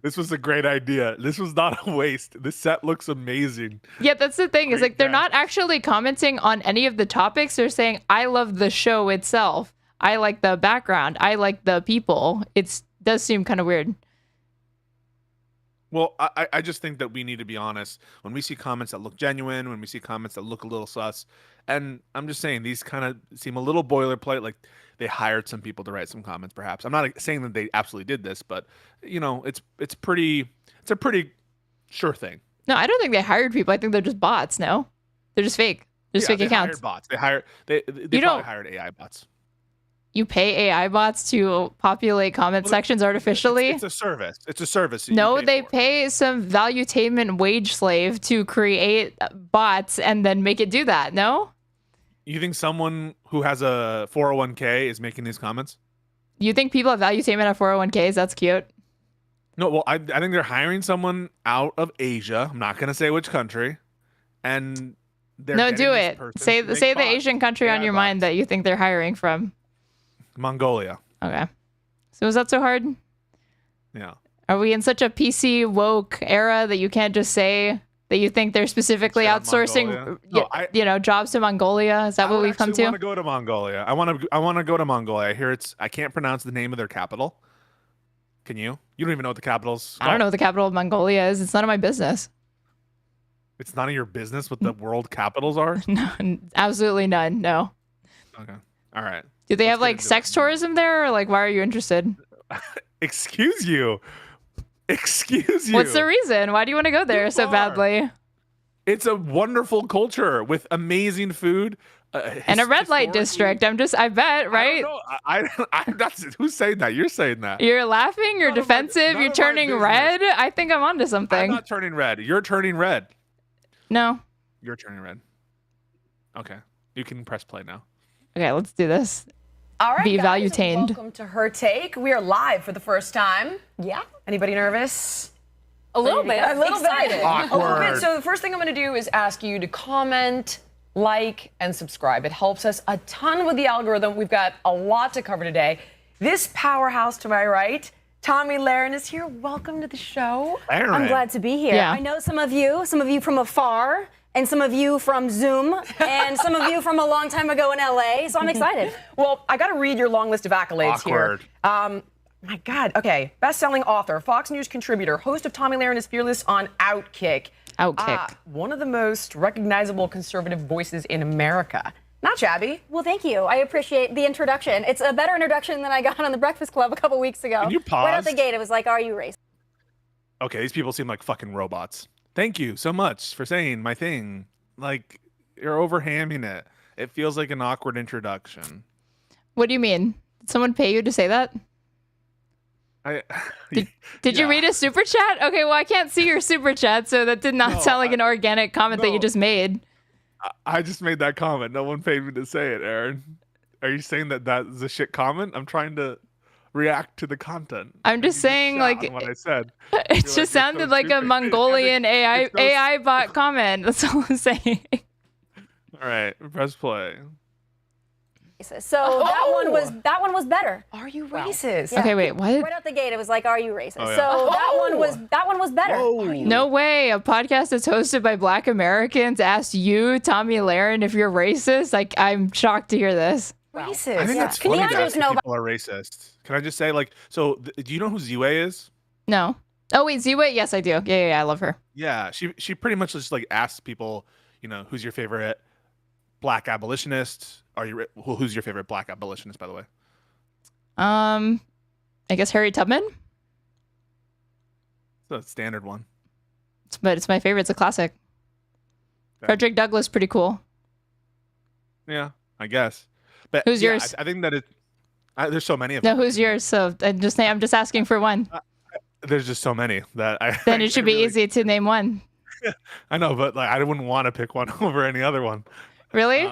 This was a great idea. This was not a waste. This set looks amazing. Yeah, that's the thing. Is Great like they're guess. not actually commenting on any of the topics. They're saying, "I love the show itself. I like the background. I like the people." It does seem kind of weird. Well, I just think that we need to be honest. When we see comments that look genuine, when we see comments that look a little sus, and I'm just saying these kind of seem a little boilerplate, like they hired some people to write some comments, perhaps. I'm not saying that they absolutely did this, but you know, it's a pretty sure thing. No, I don't think they hired people. I think they're just bots. No, they're just fake. Just fake they accounts. hired bots. They probably don't- hired AI bots. You pay AI bots to populate comment sections artificially. It's a service. It's a service. that you No, pay they for. pay some valuetainment wage slave to create bots and then make it do that. No? You think someone who has a 401k is making these comments? You think people have valuetainment at 401ks? That's cute. No, well, I think they're hiring someone out of Asia. I'm not going to say which country. And they're No, getting do this it. person Say to make the bots. Asian country on AI your bots. mind that you think they're hiring from. Mongolia. Okay. So is that so hard? Yeah. Are we in such a PC woke era that you can't just say that you think they're specifically Shit on outsourcing, Mongolia? No, jobs to Mongolia? Is that what we've come I want to? to go to Mongolia. I want to go to Mongolia. I hear I can't pronounce the name of their capital. Can you? You don't even know what the capital's I don't know called. what the capital of Mongolia is. It's none of my business. It's none of your business what the world capitals are? No, absolutely none. No. Okay. All right. Do they Let's have get like into sex tourism there, or like why are you interested? Excuse you. Excuse you. What's the reason? Why do you want to go there so badly? It's a wonderful culture with amazing food. And a red light district. I bet, right? That's who's saying that? You're saying that. You're laughing, you're defensive, you're turning red. I think I'm onto I'm something. not turning red. You're turning red. No. You're turning red. Okay. You can press play now. Okay, let's do this. All right, Be guys, valuetained. welcome to Her Take. We are live for the first time. Yeah. Anybody nervous? A little bit. A little Excited. bit. A little bit. So the first thing I'm going to do is ask you to comment, like, and subscribe. It helps us a ton with the algorithm. We've got a lot to cover today. This powerhouse to my right, Tommy Lahren, is here. Welcome to the show. I'm glad to be here. Yeah. I know some of you from afar, and some of you from Zoom, and some of you from a long time ago in LA, so I'm excited. Well, I got to read your long list of accolades Awkward. here. My God. Okay. Best-selling author, Fox News contributor, host of Tommy Lahren is Fearless on Outkick. Outkick. One of the most recognizable conservative voices in America. Not shabby. Well, thank you. I appreciate the introduction. It's a better introduction than I got on the Breakfast Club a couple weeks ago. Can you pause? Right out the gate, it was like, "Are you racist?" Okay, these people seem like fucking robots. Thank you so much for saying my thing. Like, you're overhamming it. It feels like an awkward introduction. What do you mean? Did someone pay you to say that? Did you read a super chat? Okay, well, I can't see your super chat, so that did not sound like an organic comment that you just made. I just made that comment. No one paid me to say it, Aaron. Are you saying that that's a shit comment? I'm trying to react to the content. I'm just saying, like, what I said. it just sounded like a Mongolian AI bot comment. That's all I'm saying. All right, press play. So that one was better. Are you racist? Okay, wait, what? Right out the gate, it was like, "Are you racist?" Oh, yeah. So that one was better. No way. A podcast that's hosted by Black Americans asked you, Tommy Lahren, if you're racist. Like, I'm shocked to hear this. Racist. I think that's Can funny you that just know people are racist. Can I just say, like, so do you know who Ziwe is? No. Oh, wait, Z-Way? Yes, I do. Yeah, I love her. Yeah, she pretty much just like asks people, you know, who's your favorite Black abolitionist? Who's your favorite Black abolitionist, by the way? I guess Harry Tubman. It's a standard one. But it's my favorite. It's a classic. Okay. Frederick Douglass, pretty cool. Yeah, I guess. But Who's yeah, yours? I think that there's so many of No, them. who's yours? So I'm just asking for one. There's just so many that I. Then it should be easy to name one. I know, but like I wouldn't want to pick one over any other one. Really?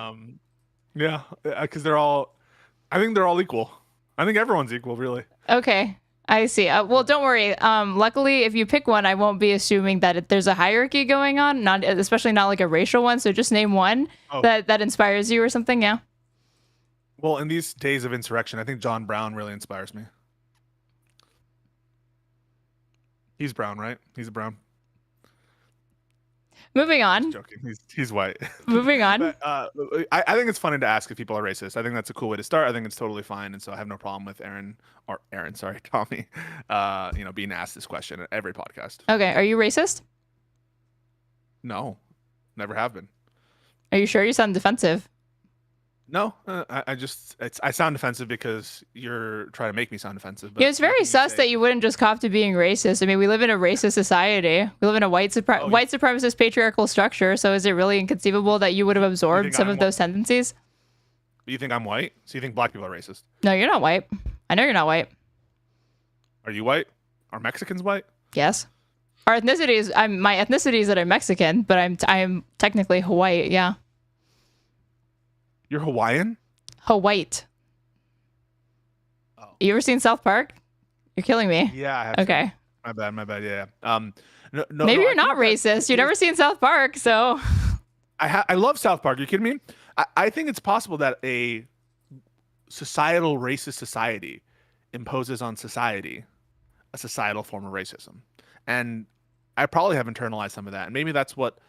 Yeah, because I think they're all equal. I think everyone's equal, really. Okay, I see. Well, don't worry. Luckily, if you pick one, I won't be assuming that there's a hierarchy going on, especially not like a racial one. So just name one that inspires you or something. Yeah. Well, in these days of insurrection, I think John Brown really inspires me. He's brown, right? He's a brown. Moving on. Just joking. He's white. Moving on. But, I think it's funny to ask if people are racist. I think that's a cool way to start. I think it's totally fine, and so I have no problem with Tommy, being asked this question at every podcast. Okay, are you racist? No, never have been. Are you sure? You sound defensive. No, I sound defensive because you're trying to make me sound defensive. But Yeah, it's very sus that you wouldn't just cop to being racist. I mean, we live in a racist society. We live in a white supremacist patriarchal structure. So is it really inconceivable that you would have absorbed some of those tendencies? You think I'm white? So you think black people are racist? No, you're not white. I know you're not white. Are you white? Are Mexicans white? Yes. Our ethnicity is my ethnicity is that I'm Mexican, but I'm technically Hawaii. Yeah. You're Hawaiian? Hawaii. Oh. You ever seen South Park? You're killing me. Yeah, I have. Okay. My bad. Yeah. Maybe you're not racist. You've never seen South Park, so. I love South Park. Are you kidding me? I think it's possible that a societal racist society imposes on society a societal form of racism. And I probably have internalized some of that. And maybe that's what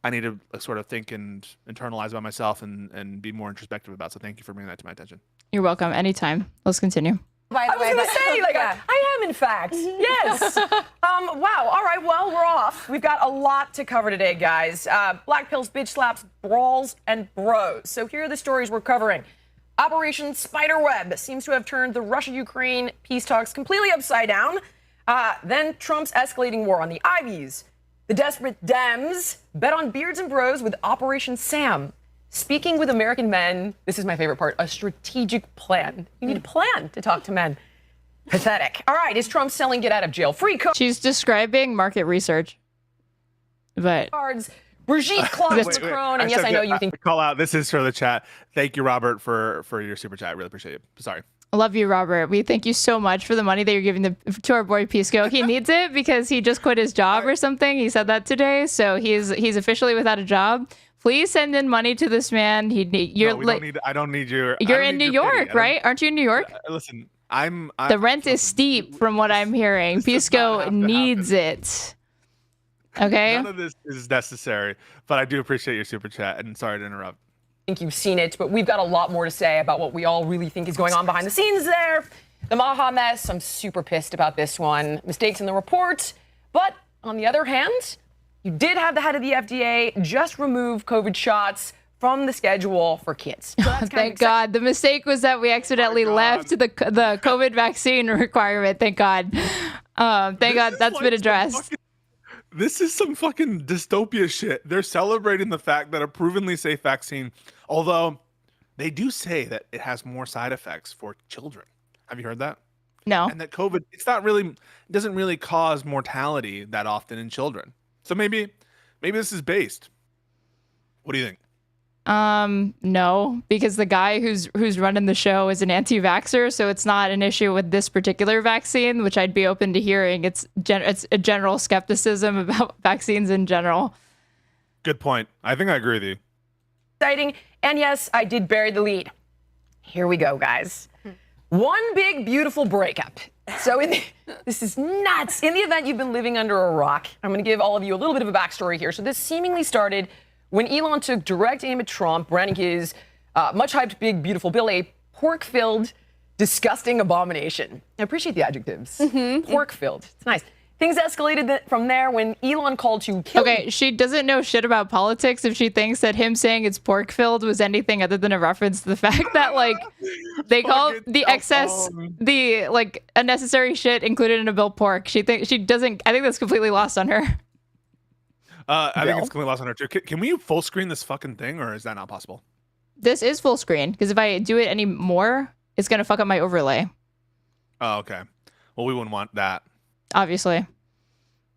I need to sort of think and internalize about myself and be more introspective about. So thank you for bringing that to my attention. You're welcome. Anytime. Let's continue. I was going to say, I am, in fact. Yes. Wow. All right. Well, we're off. We've got a lot to cover today, guys. Black pills, bitch slaps, brawls, and bros. So here are the stories we're covering. Operation Spiderweb seems to have turned the Russia-Ukraine peace talks completely upside down. Then Trump's escalating war on the Ivies. The desperate Dems bet on beards and bros with Operation Sam. Speaking with American men, this is my favorite part, a strategic plan. You need a plan to talk to men. Pathetic. All right, is Trump selling get out of jail free cards? She's describing market research. But Brigitte Claude Macron, and yes, I know you think. Call out. This is for the chat. Thank you, Robert, for your super chat. I really appreciate it. Sorry. I love you, Robert. We thank you so much for the money that you're giving to our boy Pisco. He needs it because he just quit his job or something. He said that today, so he's officially without a job. Please send in money to this man. I don't need your. You're in New York, right? Aren't you in New York? Listen, I'm the rent is steep, from what I'm hearing. Pisco needs it. Okay. None of this is necessary, but I do appreciate your super chat, and sorry to interrupt. I think you've seen it, but we've got a lot more to say about what we all really think is going on behind the scenes there. The Maha mess, I'm super pissed about this one. Mistakes in the report. But on the other hand, you did have the head of the FDA just remove COVID shots from the schedule for kids. So Thank God. The mistake was that we accidentally left the COVID vaccine requirement. Thank God. Thank God that's been addressed. This is some fucking dystopia shit. They're celebrating the fact that a provenly safe vaccine, although they do say that it has more side effects for children. Have you heard that? No. And that COVID, doesn't really cause mortality that often in children. So maybe this is based. What do you think? No, because the guy who's running the show is an anti-vaxxer, so it's not an issue with this particular vaccine, which I'd be open to hearing. It's a general skepticism about vaccines in general. Good point. I think I agree with you. Exciting. And yes, I did bury the lead. Here we go, guys. One big, beautiful breakup. So this is nuts. In the event you've been living under a rock, I'm going to give all of you a little bit of a backstory here. So this seemingly started when Elon took direct aim at Trump, branding his much-hyped Big Beautiful Bill a pork-filled, disgusting abomination. I appreciate the adjectives. Pork-filled. It's nice. Things escalated from there when Elon called to kill. Okay, she doesn't know shit about politics if she thinks that him saying it's pork-filled was anything other than a reference to the fact that, like, they call the excess, the, like, unnecessary shit included in a bill pork. I think that's completely lost on her. I think it's completely lost on her too. Can we full screen this fucking thing, or is that not possible? This is full screen, because if I do it any more, it's going to fuck up my overlay. Oh, okay. Well, we wouldn't want that. Obviously.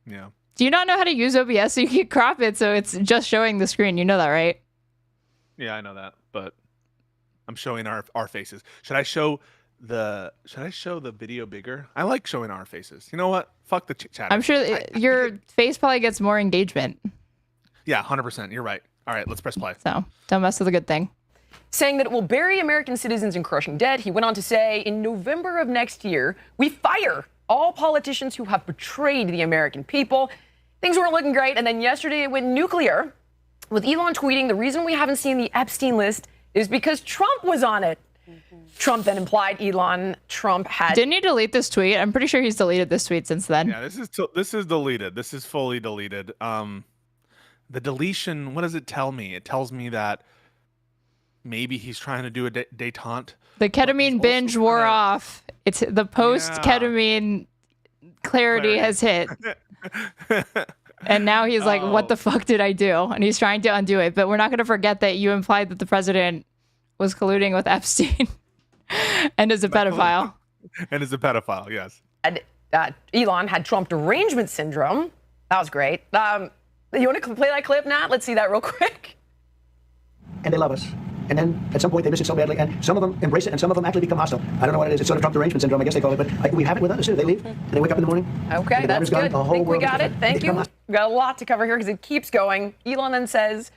Yeah. Do you not know how to use OBS so you can crop it so it's just showing the screen? You know that, right? Yeah, I know that, but I'm showing our faces. Should I show the video bigger? I like showing our faces. You know what? Fuck the chat. I'm sure your face probably gets more engagement. Yeah, 100%. You're right. All right, let's press play. So don't mess with a good thing. Saying that it will bury American citizens in crushing debt, he went on to say, in November of next year, we fire all politicians who have betrayed the American people. Things weren't looking great, and then yesterday it went nuclear with Elon tweeting the reason we haven't seen the Epstein list is because Trump was on it. Trump then implied Trump had... Didn't he delete this tweet? I'm pretty sure he's deleted this tweet since then. Yeah, this is deleted. This is fully deleted. The deletion, what does it tell me? It tells me that maybe he's trying to do a detente. The ketamine binge wore off. It's the post-ketamine clarity has hit. And now he's like, what the fuck did I do? And he's trying to undo it. But we're not going to forget that you implied that the president was colluding with Epstein and is a pedophile. And is a pedophile, yes. And, Elon had Trump derangement syndrome. That was great. You want to play that clip, Nat? Let's see that real quick. And they love us. And then at some point they miss it so badly, and some of them embrace it, and some of them actually become hostile. I don't know what it is. It's sort of Trump derangement syndrome, I guess they call it. But we have it with us. They leave, and they wake up in the morning. Okay, that's good. I think we got it. Thank you. We got a lot to cover here because it keeps going. Elon then says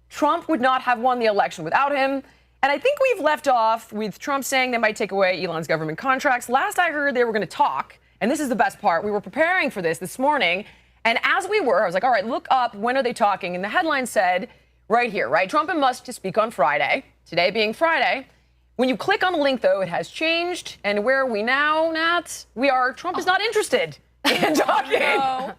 Trump would not have won the election without him. And I think we've left off with Trump saying they might take away Elon's government contracts. Last I heard, they were going to talk. And this is the best part. We were preparing for this morning. And as we were, I was like, all right, look up. When are they talking? And the headline said right here, right? Trump and Musk to speak on Friday. Today being Friday. When you click on the link, though, it has changed. And where are we now, Nat? Trump is not interested in talking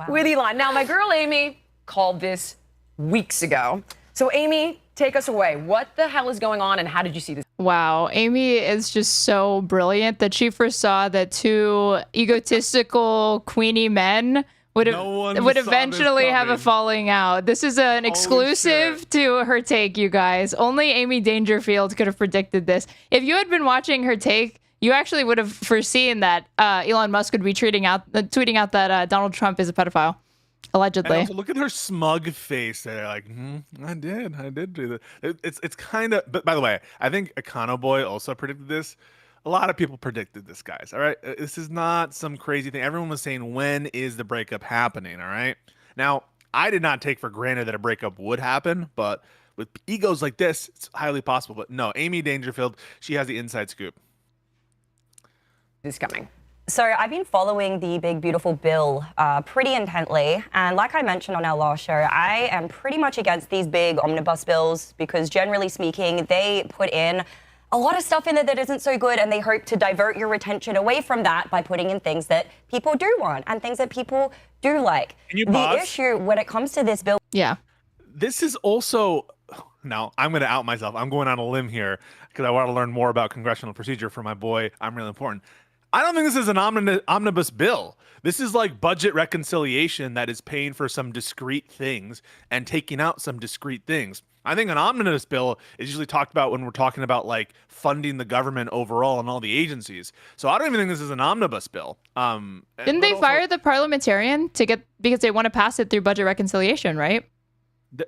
with Elon. Now, my girl Amy called this weeks ago. So, Amy, take us away. What the hell is going on, and how did you see this? Wow, Amy is just so brilliant that she foresaw that two egotistical, queenie men would eventually have a falling out. This is an exclusive to her take, you guys. Only Amy Dangerfield could have predicted this. If you had been watching her take, you actually would have foreseen that Elon Musk would be tweeting out that Donald Trump is a pedophile. Allegedly. And also look at her smug face there. Like, I did do that. It's kind of. But by the way, I think Econo Boy also predicted this. A lot of people predicted this, guys. All right, this is not some crazy thing. Everyone was saying, when is the breakup happening? All right. Now, I did not take for granted that a breakup would happen, but with egos like this, it's highly possible. But no, Amy Dangerfield, she has the inside scoop. It's coming. So I've been following the big, beautiful bill pretty intently. And like I mentioned on our last show, I am pretty much against these big omnibus bills because generally speaking, they put in a lot of stuff in there that isn't so good, and they hope to divert your attention away from that by putting in things that people do want and things that people do like. The issue when it comes to this bill... Yeah. This is also... Now, I'm going to out myself. I'm going on a limb here because I want to learn more about congressional procedure for my boy. I'm really important. I don't think this is an omnibus bill. This is like budget reconciliation that is paying for some discrete things and taking out some discrete things. I think an omnibus bill is usually talked about when we're talking about like funding the government overall and all the agencies. So I don't even think this is an omnibus bill. Didn't they fire the parliamentarian because they want to pass it through budget reconciliation, right?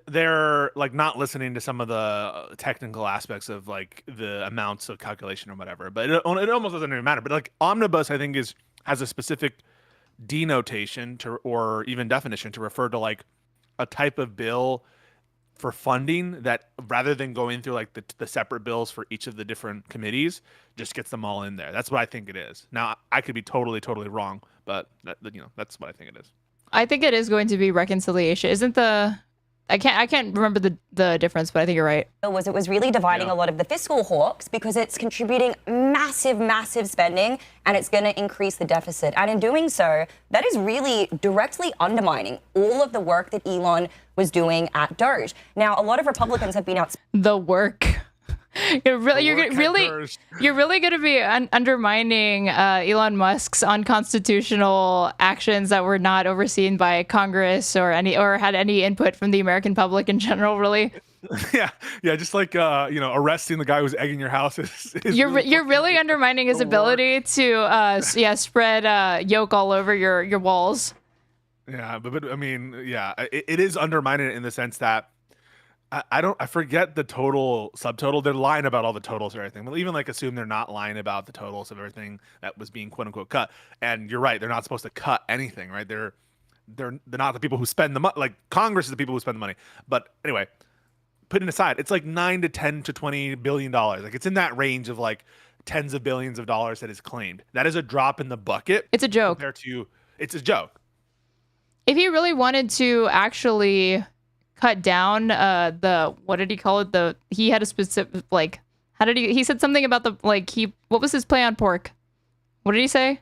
They're like not listening to some of the technical aspects of like the amounts of calculation or whatever, but it almost doesn't even matter. But like omnibus, I think has a specific denotation or even definition to refer to like a type of bill for funding that rather than going through like the separate bills for each of the different committees, just gets them all in there. That's what I think it is. Now I could be totally wrong, but that's what I think it is. I think it is going to be reconciliation. Isn't the I can't remember the difference, but I think you're right. It was really dividing a lot of the fiscal hawks because it's contributing massive spending and it's going to increase the deficit. And in doing so, that is really directly undermining all of the work that Elon was doing at Doge. Now, a lot of Republicans have been out. The work. You're really going to be undermining Elon Musk's unconstitutional actions that were not overseen by Congress or had any input from the American public in general. Really, yeah, just like arresting the guy who's egging your house. You're really undermining his ability to spread yolk all over your walls. Yeah, but I mean, yeah, it is undermining it in the sense that. I forget the total subtotal. They're lying about all the totals and everything. But even like assume they're not lying about the totals of everything that was being quote unquote cut. And you're right, they're not supposed to cut anything, right? They're not the people who spend the money. Like Congress is the people who spend the money. But anyway, putting aside, it's like $9 to $10 to $20 billion. Like it's in that range of like tens of billions of dollars that is claimed. That is a drop in the bucket. It's a joke. Compared to, it's a joke. If he really wanted to actually cut down what did he call it? He had a specific, like, how did he said something about what was his play on pork? What did he say?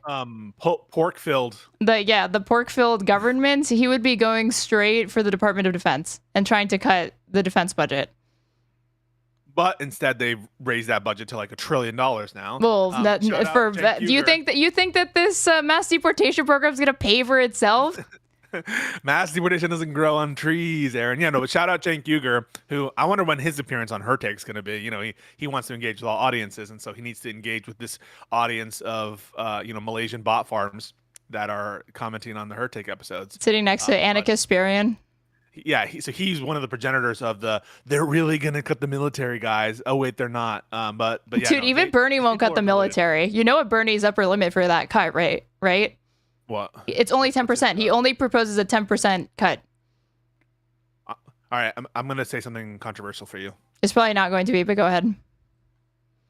Pork-filled. The pork-filled government. He would be going straight for the Department of Defense and trying to cut the defense budget. But instead, they've raised that budget to like $1 trillion now. Well, do you think that this mass deportation program is going to pay for itself? Mass deportation doesn't grow on trees, Aaron. Yeah, no, but shout out Cenk Uygur, who I wonder when his appearance on Her Take's going to be. You know, he wants to engage with all audiences, and so he needs to engage with this audience of, Malaysian bot farms that are commenting on the Her Take episodes. Sitting next to Anna Kasparian. Yeah, so he's one of the progenitors of they're really going to cut the military, guys. Oh, wait, they're not. But yeah, dude, even Bernie won't cut the military. You know what Bernie's upper limit for that cut, right? What? It's only 10%. He only proposes a 10% cut. All right, I'm going to say something controversial for you. It's probably not going to be, but go ahead.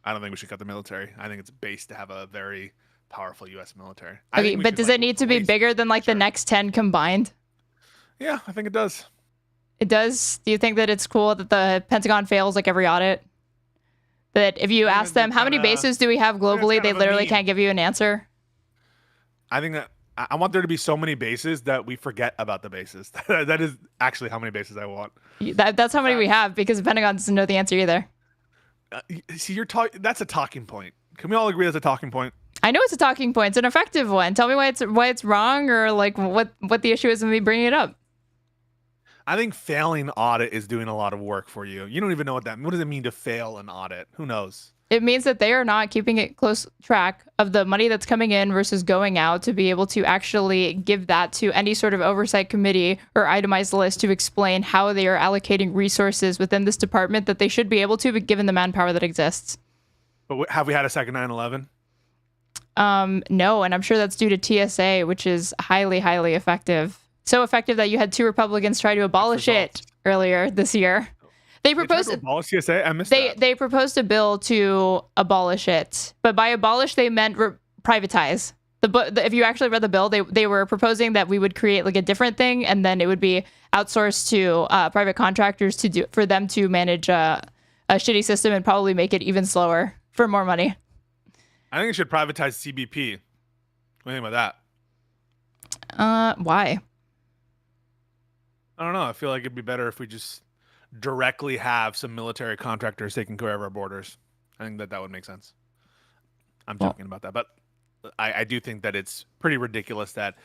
I don't think we should cut the military. I think it's base to have a very powerful U.S. military. Okay, but does it need to be bigger than the next 10 combined? Yeah, I think it does. It does? Do you think that it's cool that the Pentagon fails like every audit? That if you ask them, how many bases do we have globally, they literally can't give you an answer? I think that I want there to be so many bases that we forget about the bases. That is actually how many bases I want. That's how many we have, because the Pentagon doesn't know the answer either. See, that's a talking point. Can we all agree that's a talking point? I know it's a talking point. It's an effective one. Tell me why it's wrong, or like what the issue is, and me bringing it up. I think failing audit is doing a lot of work for you. You don't even know what does it mean to fail an audit? Who knows? It means that they are not keeping it close track of the money that's coming in versus going out to be able to actually give that to any sort of oversight committee or itemized list to explain how they are allocating resources within this department that they should be able to, but given the manpower that exists. But have we had a second 9/11? No, and I'm sure that's due to TSA, which is highly, highly effective. So effective that you had 2 Republicans try to abolish it earlier this year. They proposed abolish TSA. I missed that. They proposed a bill to abolish it, but by abolish they meant privatize. If you actually read the bill, they were proposing that we would create like a different thing, and then it would be outsourced to private contractors for them to manage a shitty system and probably make it even slower for more money. I think it should privatize CBP. What do you think about that? Why? I don't know. I feel like it'd be better if we just directly have some military contractors taking care of our borders. I think that would make sense. I'm joking about that, but I do think that it's pretty ridiculous that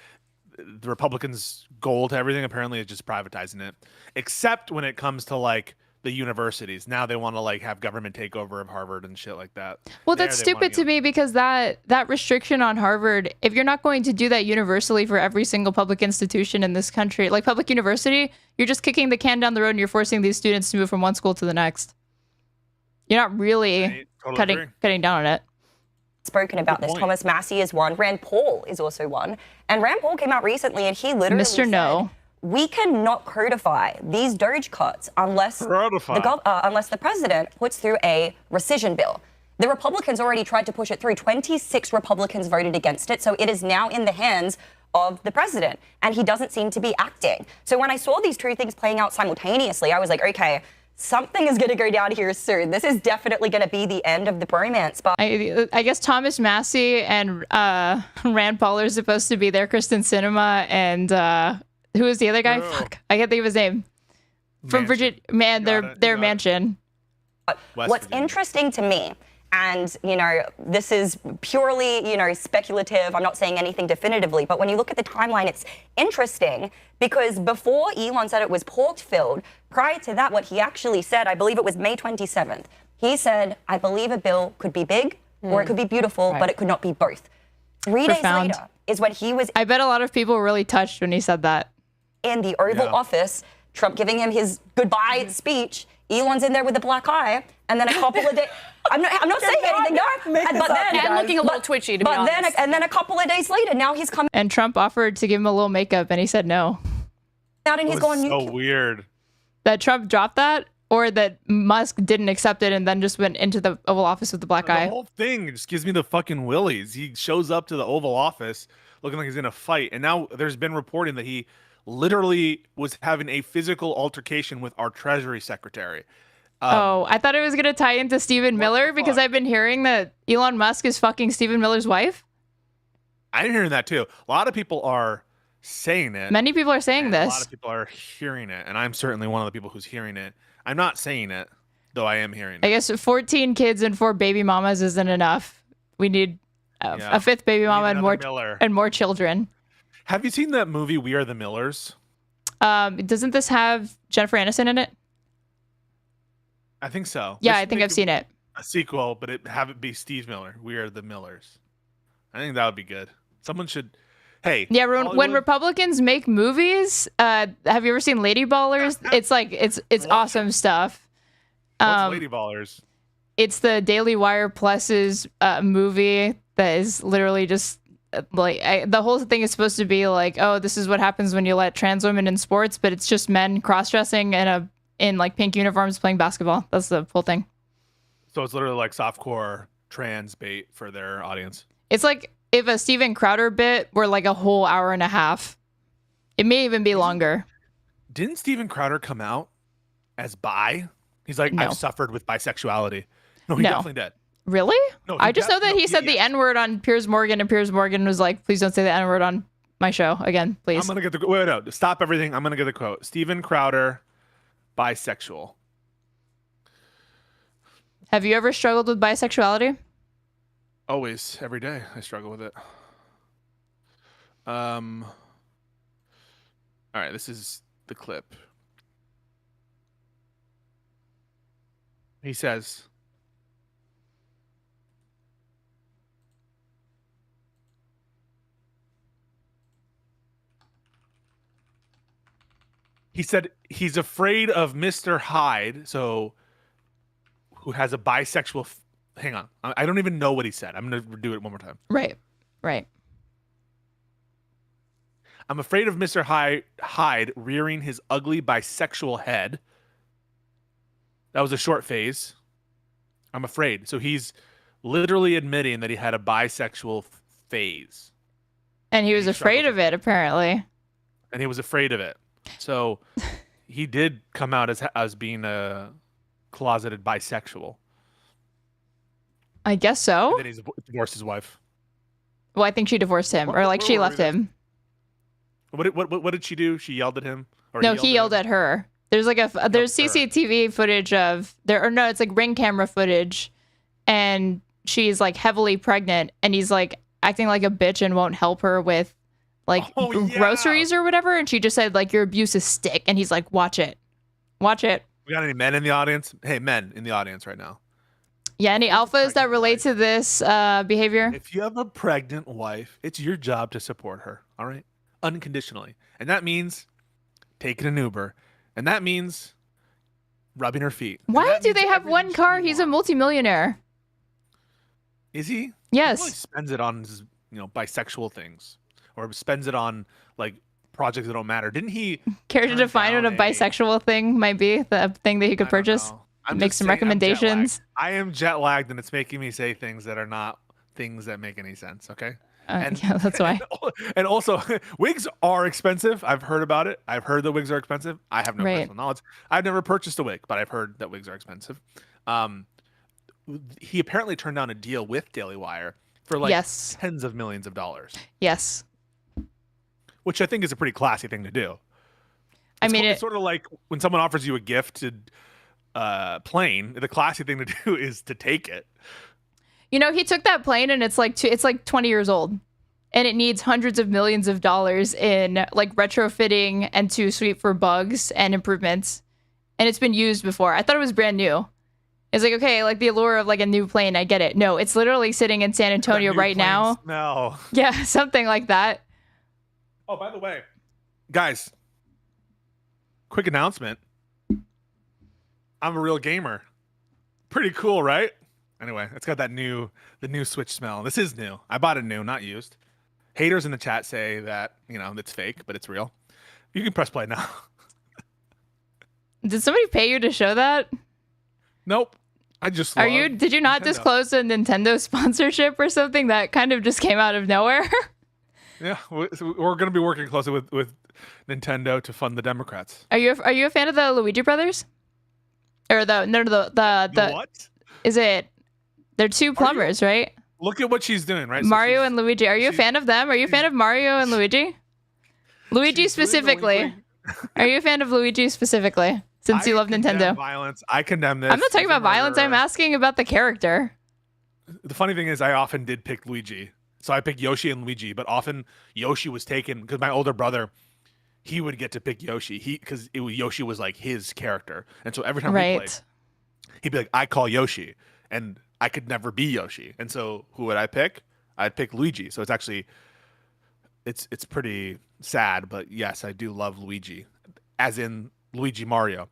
the Republicans' goal to everything apparently is just privatizing it, except when it comes to like the universities. Now they want to like have government takeover of Harvard and shit like that. Well, that's stupid to me, because that restriction on Harvard, if you're not going to do that universally for every single public institution in this country, like public university, you're just kicking the can down the road and you're forcing these students to move from one school to the next. You're not really cutting down on it. Spoken about this. Thomas Massey is one. Rand Paul is also one. And Rand Paul came out recently and he literally said, we cannot codify these Doge cuts unless the president puts through a rescission bill. The Republicans already tried to push it through. 26 Republicans voted against it, so it is now in the hands of the president, and he doesn't seem to be acting. So when I saw these two things playing out simultaneously, I was like, okay, something is going to go down here soon. This is definitely going to be the end of the bromance. But I guess Thomas Massey and Rand Paul are supposed to be there. Kristen Sinema and who is the other guy? Fuck, I can't think of his name. From Virginia, their mansion. What's interesting to me, and this is purely speculative. I'm not saying anything definitively, but when you look at the timeline, it's interesting because before Elon said it was pork-filled, prior to that, what he actually said, I believe it was May 27th, he said, I believe a bill could be big or it could be beautiful, but it could not be both. 3 days later is when he was. I bet a lot of people were really touched when he said that. In the Oval Office, Trump giving him his goodbye speech. Elon's in there with a black eye, and then a couple of days. I'm not saying anything. But then and looking a little twitchy, to be honest. And then a couple of days later, now he's coming. And Trump offered to give him a little makeup, and he said no. Out and he's going. So weird. That Trump dropped that. or that Musk didn't accept it and then just went into the Oval Office with the black The eye. whole thing just gives me the fucking willies. He shows up to the Oval Office looking like he's in a fight, and now there's been reporting that he literally was having a physical altercation with our Treasury Secretary. I thought it was going to tie into Stephen Miller because I've been hearing that Elon Musk is fucking Stephen Miller's wife. I'm hearing that too. A lot of people are saying it. Many people are saying this. A lot of people are hearing it, and I'm certainly one of the people who's hearing it. I'm not saying it, though I am hearing it. I guess 14 kids and 4 baby mamas isn't enough. We need a 5th baby mama and more children. Have you seen that movie We Are the Millers? Doesn't this have Jennifer Aniston in it? I think so. Yeah, I think I've seen it. A sequel, but have it be Steve Miller. We Are the Millers. I think that would be good. Someone should. Hey. Yeah, when Republicans make movies, have you ever seen Lady Ballers? It's like it's awesome stuff. What's Lady Ballers? It's the Daily Wire Plus's movie that is literally just like the whole thing is supposed to be like, oh, this is what happens when you let trans women in sports, but it's just men cross-dressing in like pink uniforms playing basketball. That's the whole thing. So it's literally like softcore trans bait for their audience. It's like if a Steven Crowder bit were like a whole hour and a half. It may even be longer. Didn't Steven Crowder come out as bi? He's like, I've suffered with bisexuality. No, he definitely did. Really? No, I just know that he said the N-word on Piers Morgan, and Piers Morgan was like, please don't say the N-word on my show again, please. I'm going to get the wait, no, stop everything. I'm going to get the quote. Steven Crowder, bisexual. Have you ever struggled with bisexuality? Always, every day, I struggle with it. All right, this is the clip. He says, he said he's afraid of Mr. Hyde, so who has a bisexual. Hang on. I don't even know what he said. I'm going to do it one more time. Right. I'm afraid of Mr. Hyde rearing his ugly bisexual head. That was a short phase. I'm afraid. So he's literally admitting that he had a bisexual phase. And he was afraid of it, apparently. And he was afraid of it. So he did come out as being a closeted bisexual. I guess so. And then he's divorced his wife. Well, I think she divorced him, or like she left him. What did she do? She yelled at him? Or no, he yelled at her. There's like there's CCTV footage of it's like ring camera footage, and she's like heavily pregnant, and he's like acting like a bitch and won't help her with like groceries or whatever, and she just said like your abuse is stick, and he's like, watch it. We got any men in the audience? Hey, men in the audience right now. Yeah, any alphas that relate to this behavior? If you have a pregnant wife, it's your job to support her, all right? Unconditionally. And that means taking an Uber. And that means rubbing her feet. Why do they have one car? He's a multimillionaire. Is he? Yes. He probably spends it on his, bisexual things. Or spends it on, like, projects that don't matter. Didn't he care to define what a bisexual thing might be? The thing that he could purchase? Make some recommendations. I am jet lagged, and it's making me say things that are not things that make any sense. Okay. Yeah, that's why. And also, wigs are expensive. I've heard about it. I've heard that wigs are expensive. I have no personal knowledge. I've never purchased a wig, but I've heard that wigs are expensive. He apparently turned down a deal with Daily Wire for like tens of millions of dollars. Yes. Which I think is a pretty classy thing to do. It's sort of like when someone offers you a gift to plane, the classy thing to do is to take it. He took that plane and it's like 20 years old, and it needs hundreds of millions of dollars in like retrofitting and to sweep for bugs and improvements, and it's been used before. I thought it was brand new. It's like, okay, like the allure of like a new plane, I get it. No, it's literally sitting in San Antonio right now. No. Yeah, something like that. Oh, by the way, guys, quick announcement. I'm a real gamer. Pretty cool, right? Anyway, it's got the new Switch smell. This is new. I bought it new, not used. Haters in the chat say that, it's fake, but it's real. You can press play now. Did somebody pay you to show that? Nope. I just Are you? Did you not Nintendo. disclose a Nintendo sponsorship or something that kind of just came out of nowhere? Yeah, we're going to be working closely with Nintendo to fund the Democrats. Are you a fan of the Luigi brothers? Or the what? Is it? They're two plumbers, right? Look at what she's doing, right? Mario and Luigi. Are you a fan of them? Are you a fan of Mario and Luigi? Luigi specifically. Are you a fan of Luigi specifically? Since you love Nintendo. Violence. I condemn this. I'm not talking about violence. I'm asking about the character. The funny thing is, I often did pick Luigi. So I picked Yoshi and Luigi, but often Yoshi was taken because my older brother, he would get to pick Yoshi. Because Yoshi was like his character, and so every time we played, he'd be like, "I call Yoshi," and I could never be Yoshi. And so who would I pick? I'd pick Luigi. So it's actually, it's pretty sad, but yes, I do love Luigi, as in Luigi Mario.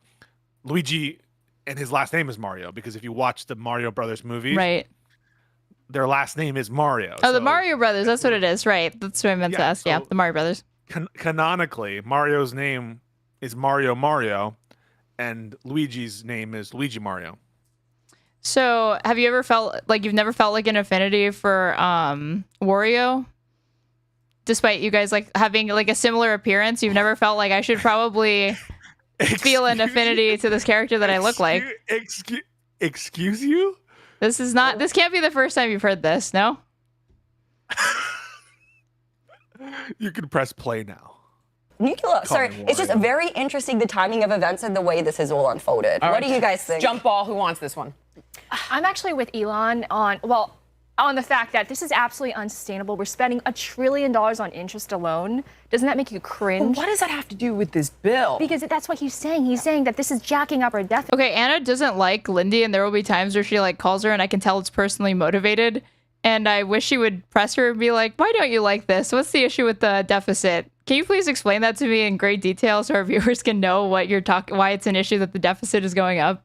Luigi, and his last name is Mario because if you watch the Mario Brothers movie, right, their last name is Mario. Oh, the Mario Brothers. That's what it is, right? That's what I meant to ask. Yeah, the Mario Brothers. Canonically, Mario's name is Mario, and Luigi's name is Luigi Mario. So, have you ever felt like you've never felt like an affinity for Wario? Despite you guys like having like a similar appearance, you've never felt like I should probably feel an affinity to this character that I look like. Excuse you? This is not. This can't be the first time you've heard this. No. You can press play now. Nuclear. Sorry, it's just very interesting the timing of events and the way this has all unfolded. What do you guys think? Jump ball. Who wants this one? I'm actually with Elon on the fact that this is absolutely unsustainable. We're spending $1 trillion on interest alone. Doesn't that make you cringe? What does that have to do with this bill? Because that's what he's saying. He's saying that this is jacking up our deficit. Okay, Anna doesn't like Lindy, and there will be times where she like calls her, and I can tell it's personally motivated. And I wish she would press her and be like, "Why don't you like this? What's the issue with the deficit? Can you please explain that to me in great detail so our viewers can know what you're why it's an issue that the deficit is going up?"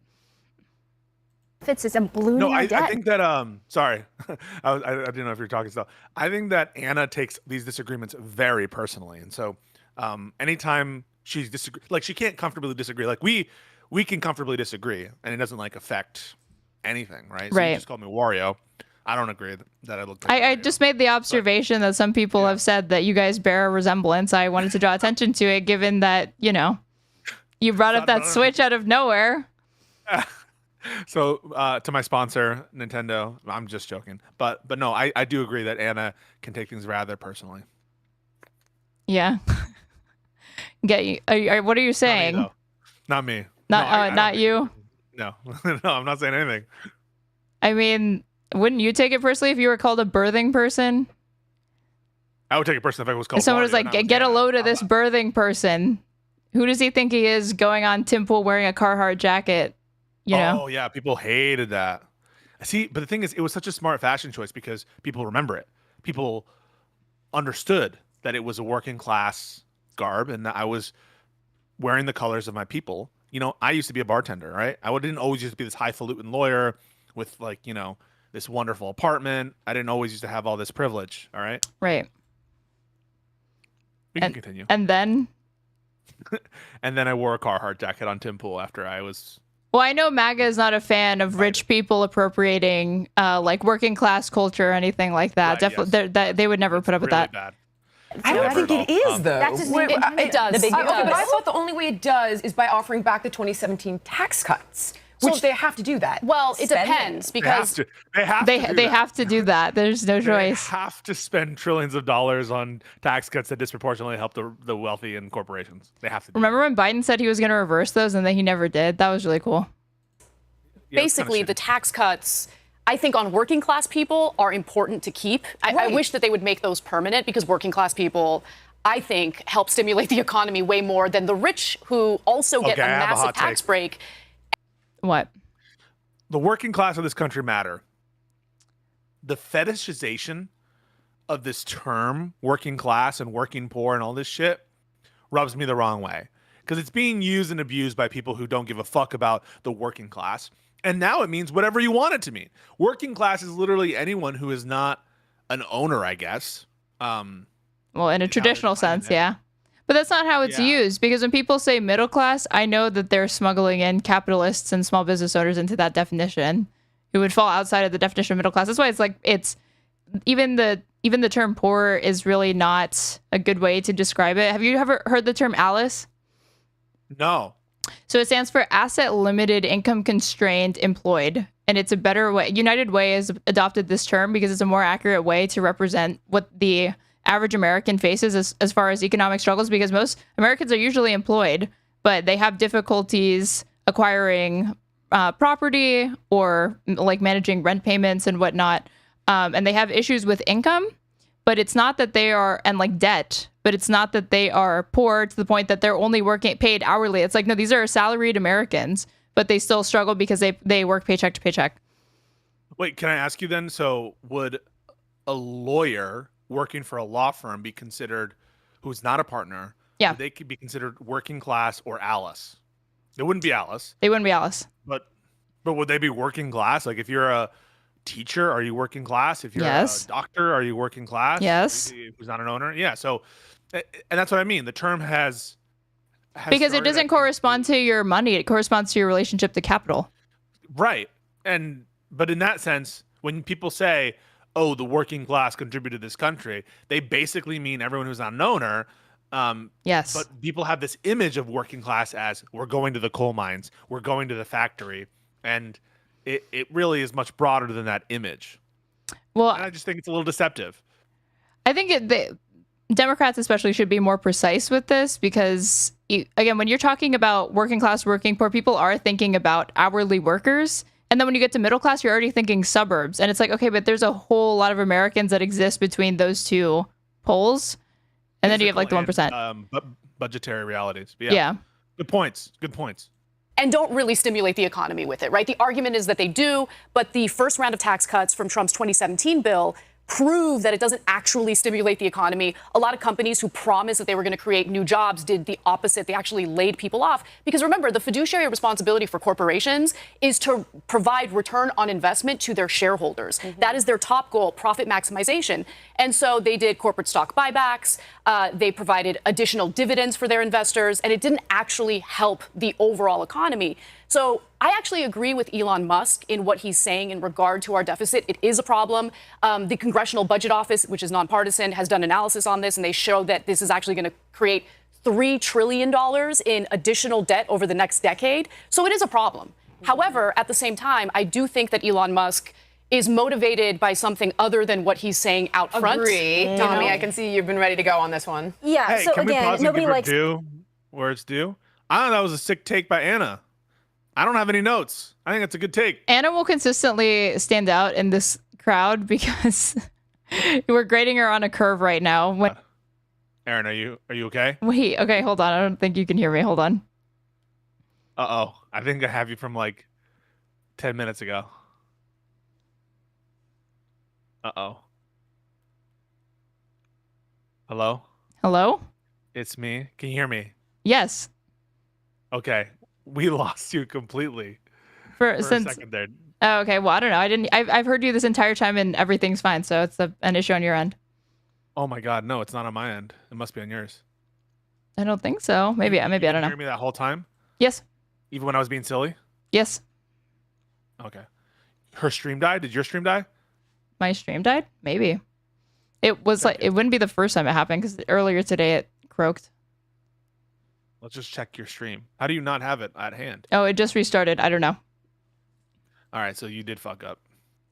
It's a ballooning No, I debt. think that sorry, I didn't know if you were talking still. I think that Anna takes these disagreements very personally, and so anytime she's she can't comfortably disagree. Like we can comfortably disagree, and it doesn't like affect anything, right? So Right. You just called me Wario. I don't agree that I look like I just made the observation that some people have said that you guys bear a resemblance. I wanted to draw attention to it, given that, you brought up that Switch out of nowhere. So to my sponsor, Nintendo, I'm just joking. But no, I do agree that Anna can take things rather personally. Yeah. Get you. What are you saying? Not me. Not you? No. No, I'm not saying anything. I mean, wouldn't you take it personally if you were called a birthing person? I would take it personally if I was called If someone was Wario, like, and I get a load of this birthing person. Who does he think he is going on Tim Pool wearing a Carhartt jacket? Oh, yeah. People hated that. See, but the thing is, it was such a smart fashion choice because people remember it. People understood that it was a working class garb and that I was wearing the colors of my people. I used to be a bartender, right? I didn't always used to be this highfalutin lawyer with this wonderful apartment. I didn't always used to have all this privilege, all right? Right. We can continue. And then? And then I wore a Carhartt jacket on Tim Pool after I was... Well, I know MAGA is not a fan of rich people appropriating working class culture or anything like that. Right, Definitely, they would never put up with that. Bad. I don't think it is, though. That's his Wait, name. it does. The big Okay, does. but I thought the only way it does is by offering back the 2017 tax cuts. Which they have to do that. Well, it depends because they have to do that. There's no choice. They have to spend trillions of dollars on tax cuts that disproportionately help the wealthy and corporations. They have to. Remember when Biden said he was going to reverse those and then he never did? That was really cool. Yeah, basically, the tax cuts, I think, on working class people are important to keep. I wish that they would make those permanent because working class people, I think, help stimulate the economy way more than the rich who also get a massive tax break. What? The working class of this country matter. The fetishization of this term, working class and working poor and all this shit, rubs me the wrong way. Because it's being used and abused by people who don't give a fuck about the working class. And now it means whatever you want it to mean. Working class is literally anyone who is not an owner, I guess. Well, in a traditional sense, yeah. But that's not how it's used, because when people say middle class, I know that they're smuggling in capitalists and small business owners into that definition, who would fall outside of the definition of middle class. That's why it's like, it's even the term poor is really not a good way to describe it. Have you ever heard the term ALICE? No. So it stands for asset limited, income constrained, employed. And it's a better way. United Way has adopted this term because it's a more accurate way to represent what the average American faces as far as economic struggles, because most Americans are usually employed, but they have difficulties acquiring property or like managing rent payments and whatnot. And they have issues with income, but it's not that they are, and like debt, but it's not that they are poor to the point that they're only paid hourly. It's like, no, these are salaried Americans, but they still struggle because they work paycheck to paycheck. Wait, can I ask you then? So would a lawyer working for a law firm be considered, who's not a partner? Yeah. They could be considered working class or Alice. They wouldn't be Alice. They wouldn't be Alice. But would they be working class? Like if you're a teacher, are you working class? If you're a doctor, are you working class? Yes. Who's not an owner? Yeah. So, and that's what I mean. The term has because it doesn't correspond to your money. It corresponds to your relationship to capital. Right. But in that sense, when people say, oh, the working class contributed to this country, they basically mean everyone who's not an owner. Yes. But people have this image of working class as we're going to the coal mines, we're going to the factory. And it really is much broader than that image. Well, and I just think it's a little deceptive. I think the Democrats especially should be more precise with this because, again, when you're talking about working class, working poor, people are thinking about hourly workers. And then when you get to middle class, you're already thinking suburbs. And it's like, okay, but there's a whole lot of Americans that exist between those two poles. And then you have like the 1%. Budgetary realities. Yeah. Good points. Good points. And don't really stimulate the economy with it, right? The argument is that they do, but the first round of tax cuts from Trump's 2017 bill prove that it doesn't actually stimulate the economy. A lot of companies who promised that they were going to create new jobs did the opposite. They actually laid people off. Because remember, the fiduciary responsibility for corporations is to provide return on investment to their shareholders. That is their top goal, profit maximization. And so they did corporate stock buybacks. They provided additional dividends for their investors, and it didn't actually help the overall economy. So I actually agree with Elon Musk in what he's saying in regard to our deficit. It is a problem. The Congressional Budget Office, which is nonpartisan, has done analysis on this, and they show that this is actually going to create $3 trillion in additional debt over the next decade. So it is a problem. However, at the same time, I do think that Elon Musk is motivated by something other than what he's saying out front. Agree. Tommy, I can see you've been ready to go on this one. Yeah, hey, so can we again, pause and nobody give her likes... due where it's due? I thought that was a sick take by Anna. I don't have any notes. I think it's a good take. Anna will consistently stand out in this crowd because we're grading her on a curve right now. Aaron, are you okay? Wait, okay, hold on. I don't think you can hear me. Hold on. Uh-oh. I think I have you from like 10 minutes ago. Uh-oh. Hello? Hello? It's me. Can you hear me? Yes. Okay. We lost you completely for a second there. Oh, okay. Well, I don't know. I've heard you this entire time and everything's fine. So it's an issue on your end. Oh my God. No, it's not on my end. It must be on yours. I don't think so. Maybe I don't know. Hear me that whole time? Yes. Even when I was being silly? Yes. Okay. Her stream died? Did your stream die? My stream died? Maybe. It was like, it wouldn't be the first time it happened because earlier today it croaked. Let's just check your stream. How do you not have it at hand? Oh, it just restarted. I don't know. All right, so you did fuck up.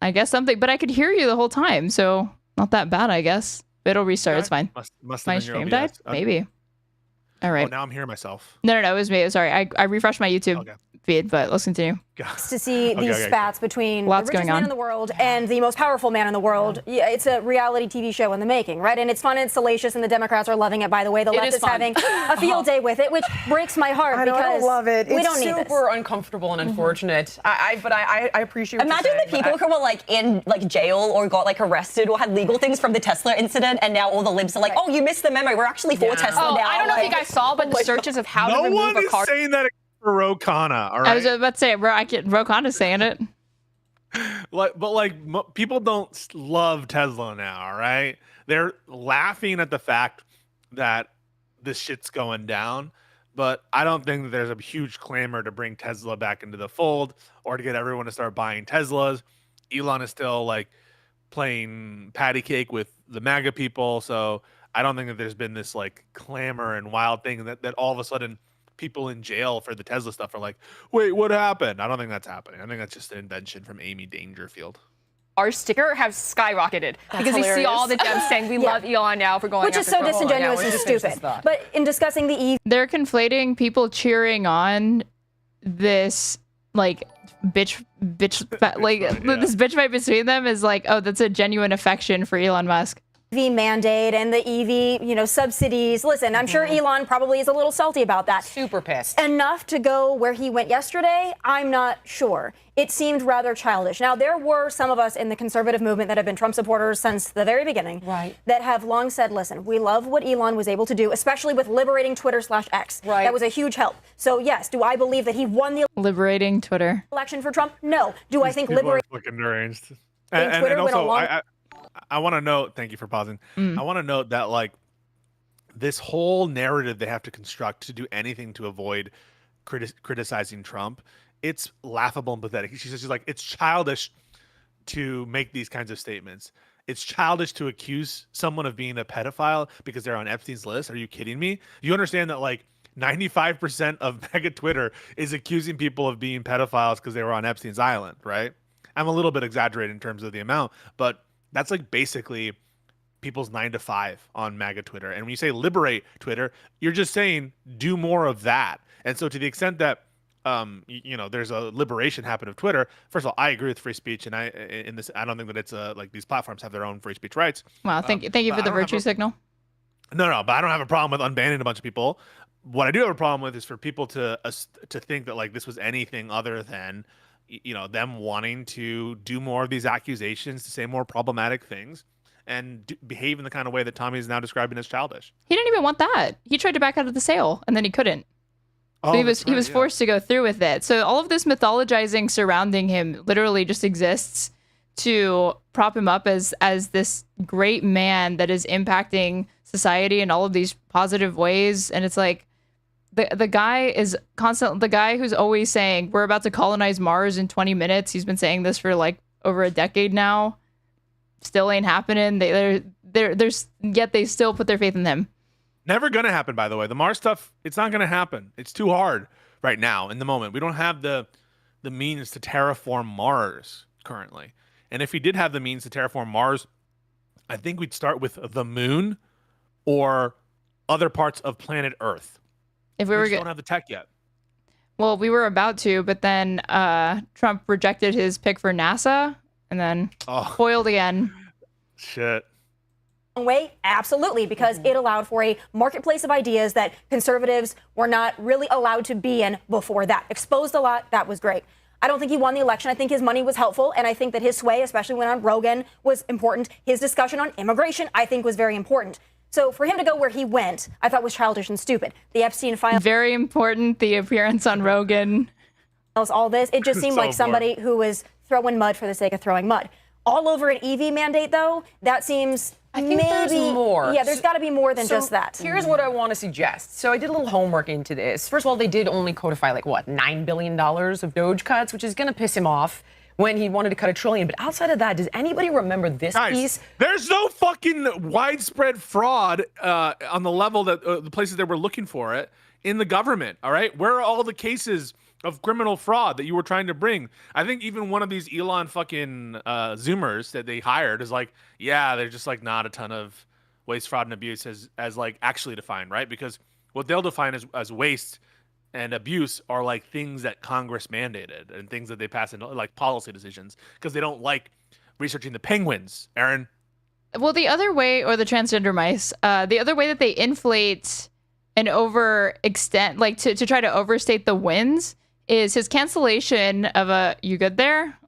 I guess something, but I could hear you the whole time, so not that bad, I guess. It'll restart. Okay. It's fine. Must my stream died? Maybe. All right. Oh, now I'm hearing myself. No, it was me. Sorry, I refreshed my YouTube feed, but let's continue. To see these spats between Lots the richest going on. man in the world and the most powerful man in the world. Yeah, it's a reality TV show in the making, right? And it's fun and it's salacious, and the Democrats are loving it, by the way. The left is having a field day with it, which breaks my heart because I don't love it. We don't need this. It's super uncomfortable and unfortunate. But I appreciate what Imagine you're the people who were like in like jail or got like arrested or had legal things from the Tesla incident, and now all the libs are like, oh, you missed the memo. We're actually for Tesla now. I don't know if you guys saw, but the searches of how to remove a car. No one is saying that for Ro Khanna, all right? I was about to say, Ro Khanna's saying it. People don't love Tesla now, all right? They're laughing at the fact that this shit's going down. But I don't think that there's a huge clamor to bring Tesla back into the fold or to get everyone to start buying Teslas. Elon is still like playing patty cake with the MAGA people. So I don't think that there's been this like clamor and wild thing that all of a sudden people in jail for the Tesla stuff are like, wait, what happened? I don't think that's happening. I think that's just an invention from Amy Dangerfield. Our sticker have skyrocketed That's because hilarious. you see all the devs saying we love Elon now for going Which is after so Trump. disingenuous and stupid. But in discussing the EV, They're conflating people cheering on this like bitch like this bitch fight between them is like, oh, that's a genuine affection for Elon Musk. EV mandate and the EV, subsidies. Listen, I'm sure Elon probably is a little salty about that. Super pissed. Enough to go where he went yesterday? I'm not sure. It seemed rather childish. Now, there were some of us in the conservative movement that have been Trump supporters since the very beginning, right, that have long said, listen, we love what Elon was able to do, especially with liberating Twitter/X. Right. That was a huge help. So, yes, do I believe that he won the liberating Twitter election for Trump? No. Do I think People liberating are fucking deranged. Twitter went along? I want to note, thank you for pausing. I want to note that like this whole narrative they have to construct to do anything to avoid criticizing Trump, it's laughable and pathetic. She's like, it's childish to make these kinds of statements. It's childish to accuse someone of being a pedophile because they're on Epstein's list. Are you kidding me? You understand that like 95% of mega Twitter is accusing people of being pedophiles because they were on Epstein's island, right? I'm a little bit exaggerated in terms of the amount, but that's like basically people's 9 to 5 on MAGA Twitter. And when you say liberate Twitter, you're just saying do more of that. And so to the extent that there's a liberation happen of Twitter, first of all, I agree with free speech, and I don't think that it's like these platforms have their own free speech rights. Wow, thank you for the virtue signal. No, but I don't have a problem with unbanning a bunch of people. What I do have a problem with is for people to think that like this was anything other than them wanting to do more of these accusations, to say more problematic things, and behave in the kind of way that Tommy is now describing as childish. He didn't even want that. He tried to back out of the sale, and then he couldn't. So he was forced to go through with it. So all of this mythologizing surrounding him literally just exists to prop him up as this great man that is impacting society in all of these positive ways. And it's like the guy is the guy who's always saying we're about to colonize Mars in 20 minutes. He's been saying this for like over a decade now. Still ain't happening. Yet they still put their faith in him. Never gonna happen, by the way. The Mars stuff, it's not gonna happen. It's too hard right now in the moment. We don't have the means to terraform Mars currently. And if we did have the means to terraform Mars, I think we'd start with the moon or other parts of planet Earth. If we just don't have the tech yet. Well, we were about to, but then Trump rejected his pick for NASA and then foiled again. Shit. Way? Absolutely, because it allowed for a marketplace of ideas that conservatives were not really allowed to be in before that. Exposed a lot. That was great. I don't think he won the election. I think his money was helpful, and I think that his sway, especially when on Rogan, was important. His discussion on immigration, I think, was very important. So for him to go where he went, I thought was childish and stupid. The Epstein files. Very important. The appearance on Rogan. All this. It just seemed like somebody who was throwing mud for the sake of throwing mud. All over an EV mandate, though, that seems I think there's more. Yeah, there's got to be more than just that. Here's what I want to suggest. So I did a little homework into this. First of all, they did only codify like what, $9 billion of Doge cuts, which is going to piss him off when he wanted to cut $1 trillion. But outside of that, does anybody remember this piece? There's no fucking widespread fraud on the level that the places that we're looking for it in the government. All right, where are all the cases of criminal fraud that you were trying to bring? I think even one of these Elon fucking Zoomers that they hired is like, yeah, there's just like not a ton of waste, fraud, and abuse as like actually defined, right? Because what they'll define as waste and abuse are like things that Congress mandated and things that they pass into like policy decisions because they don't like researching the penguins, Aaron. Well, the other way, or the transgender mice, the other way that they inflate and overextend, like to try to overstate the wins, is his cancellation of a... You good there?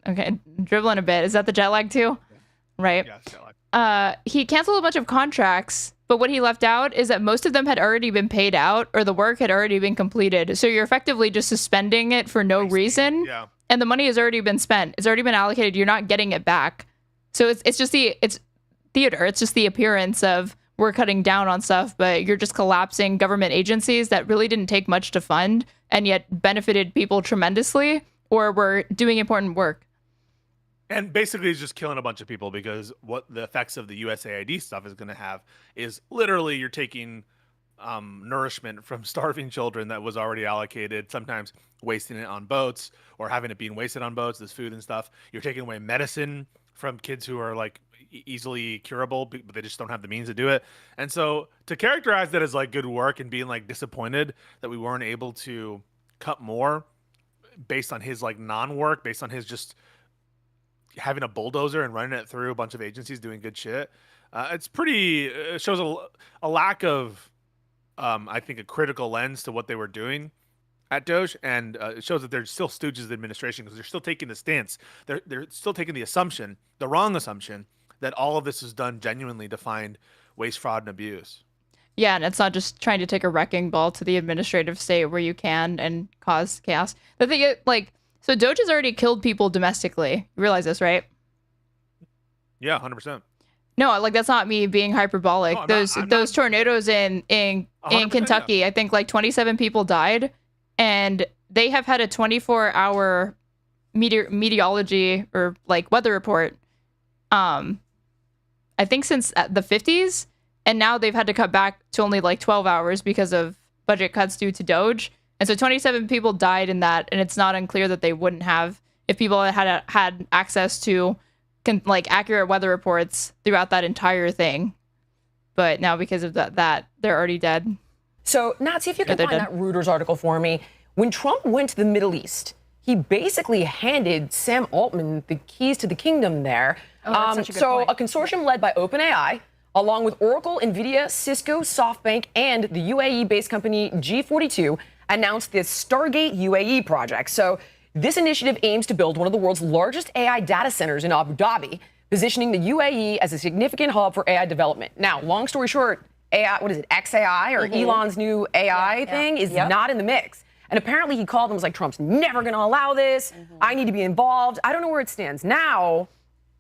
Okay, dribbling a bit. Is that the jet lag too? Right. Yeah, jet lag. He canceled a bunch of contracts, but what he left out is that most of them had already been paid out or the work had already been completed. So you're effectively just suspending it for no reason. Yeah. And the money has already been spent. It's already been allocated. You're not getting it back. So it's theater. It's just the appearance of we're cutting down on stuff, but you're just collapsing government agencies that really didn't take much to fund and yet benefited people tremendously or were doing important work. And basically it's just killing a bunch of people, because what the effects of the USAID stuff is going to have is literally you're taking nourishment from starving children that was already allocated, sometimes wasting it on boats or having it being wasted on boats, this food and stuff. You're taking away medicine from kids who are like easily curable, but they just don't have the means to do it. And so to characterize that as like good work and being like disappointed that we weren't able to cut more based on his like non-work, based on his just having a bulldozer and running it through a bunch of agencies doing good shit, it's pretty, it shows a lack of, I think, a critical lens to what they were doing at Doge, and it shows that they're still stooges of the administration, because they're still taking the stance. They're still taking the assumption, the wrong assumption, that all of this is done genuinely to find waste, fraud, and abuse. Yeah, and it's not just trying to take a wrecking ball to the administrative state where you can and cause chaos. The thing is, like, so Doge has already killed people domestically. You realize this, right? Yeah, 100%. No, like, that's not me being hyperbolic. No, those tornadoes in Kentucky, yeah. I think like 27 people died, and they have had a 24-hour meteorology or like weather report. I think since the 50s, and now they've had to cut back to only like 12 hours because of budget cuts due to Doge. And so 27 people died in that, and it's not unclear that they wouldn't have if people had access to like accurate weather reports throughout that entire thing. But now because of that they're already dead. So, Nat, see if you can find that Reuters article for me. When Trump went to the Middle East, he basically handed Sam Altman the keys to the kingdom there. That's such a good point. A consortium led by OpenAI, along with Oracle, NVIDIA, Cisco, SoftBank, and the UAE-based company G42, announced the Stargate UAE project. So this initiative aims to build one of the world's largest AI data centers in Abu Dhabi, positioning the UAE as a significant hub for AI development. Now, long story short, AI, what is it, XAI, or Elon's new AI thing is not in the mix. And apparently he called and was like, Trump's never going to allow this. I need to be involved. I don't know where it stands now,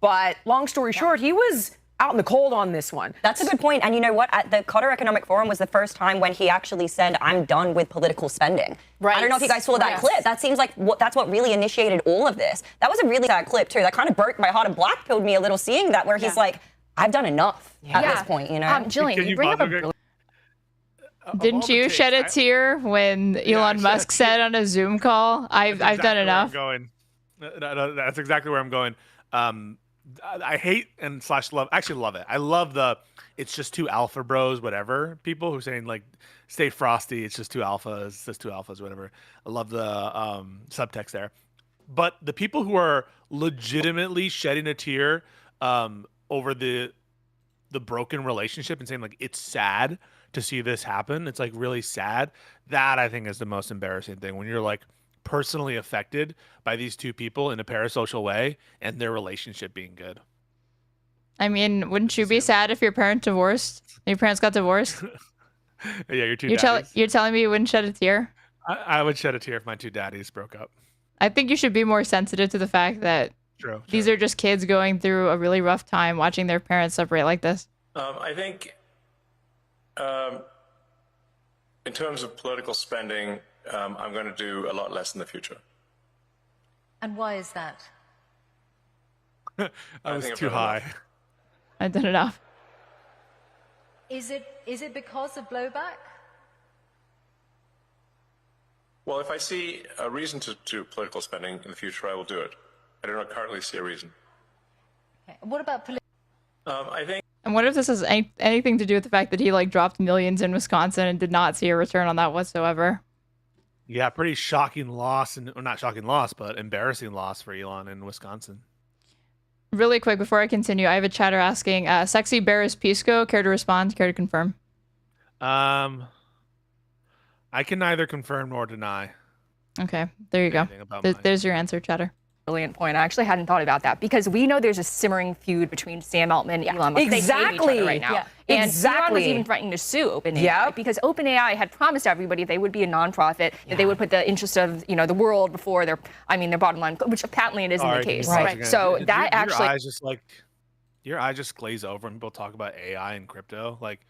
but long story short, he was out in the cold on this one. That's a good point. And you know what? At the Qatar Economic Forum was the first time when he actually said, I'm done with political spending. Right. I don't know if you guys saw that clip. That seems like that's what really initiated all of this. That was a really sad clip, too. That kind of broke my heart and black-pilled me a little seeing that, where he's like, I've done enough at this point, you know? Jillian, you bring up a... Didn't you shed a tear when Elon Musk said on a Zoom call, I've done enough? That's exactly where I'm going. I hate and / love, actually love it. I love it's just two alpha bros, whatever. People who are saying like, stay frosty, it's just two alphas, it's just two alphas, whatever. I love the subtext there. But the people who are legitimately shedding a tear over the broken relationship and saying like, it's sad to see this happen, it's like really sad. That I think is the most embarrassing thing, when you're like personally affected by these two people in a parasocial way and their relationship being good. I mean, wouldn't you be sad if your parents got divorced? Yeah, your two daddies. You're telling me you wouldn't shed a tear? I would shed a tear if my two daddies broke up. I think you should be more sensitive to the fact that these are just kids going through a really rough time watching their parents separate like this. I think in terms of political spending, I'm going to do a lot less in the future. And why is that? I was too high. I've done enough. Is it because of blowback? Well, if I see a reason to do political spending in the future, I will do it. I do not currently see a reason. Okay. What about I think. And what if this has anything to do with the fact that he like dropped millions in Wisconsin and did not see a return on that whatsoever? Yeah, pretty shocking loss, or not shocking loss, but embarrassing loss for Elon in Wisconsin. Really quick before I continue, I have a chatter asking, Sexy Barris Pisco, care to respond, care to confirm? I can neither confirm nor deny. Okay, there you go. There's your answer, chatter. Brilliant point. I actually hadn't thought about that, because we know there's a simmering feud between Sam Altman and Elon Musk. Exactly. They hate each other right now. Yeah. And Elon was even threatening to sue OpenAI because OpenAI had promised everybody they would be a nonprofit, that they would put the interest of the world before their bottom line, which apparently it isn't the case. Right. So that actually. Your eyes just like, your eye just glaze over when people talk about AI and crypto. Like,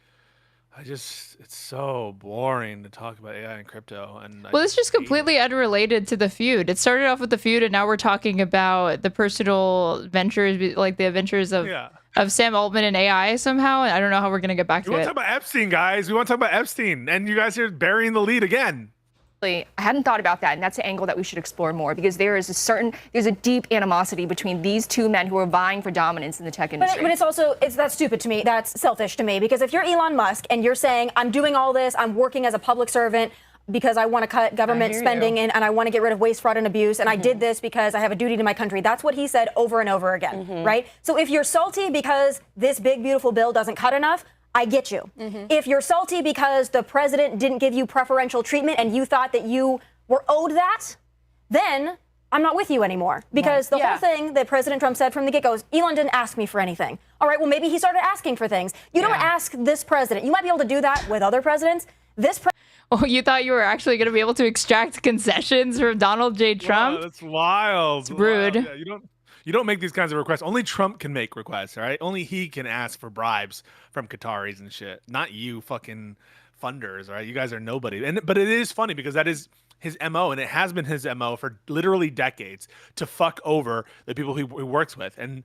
it's so boring to talk about AI and crypto. And Well, it's just completely unrelated to the feud. It started off with the feud, and now we're talking about the personal ventures, like the adventures of Sam Altman and AI somehow. And I don't know how we're gonna get back We to want it. to talk about Epstein, guys. We want to talk about Epstein, and you guys are burying the lead again. I hadn't thought about that, and that's an angle that we should explore more because there's a deep animosity between these two men who are vying for dominance in the tech industry. But that's stupid to me. That's selfish to me because if you're Elon Musk and you're saying, I'm doing all this, I'm working as a public servant because I want to cut government spending and I want to get rid of waste, fraud, and abuse, and I did this because I have a duty to my country. That's what he said over and over again, right? So if you're salty because this big, beautiful bill doesn't cut enough, I get you. If you're salty because the president didn't give you preferential treatment and you thought that you were owed that, then I'm not with you anymore. Because the whole thing that President Trump said from the get-go is, Elon didn't ask me for anything. All right, well, maybe he started asking for things. You don't ask this president. You might be able to do that with other presidents. Oh, you thought you were actually going to be able to extract concessions from Donald J. Trump? Wow, that's wild. It's rude. Wow. Yeah, you don't make these kinds of requests. Only Trump can make requests, all right? Only he can ask for bribes from Qataris and shit. Not you fucking funders, all right? You guys are nobody. But it is funny because that is his MO, and it has been his MO for literally decades to fuck over the people he works with. And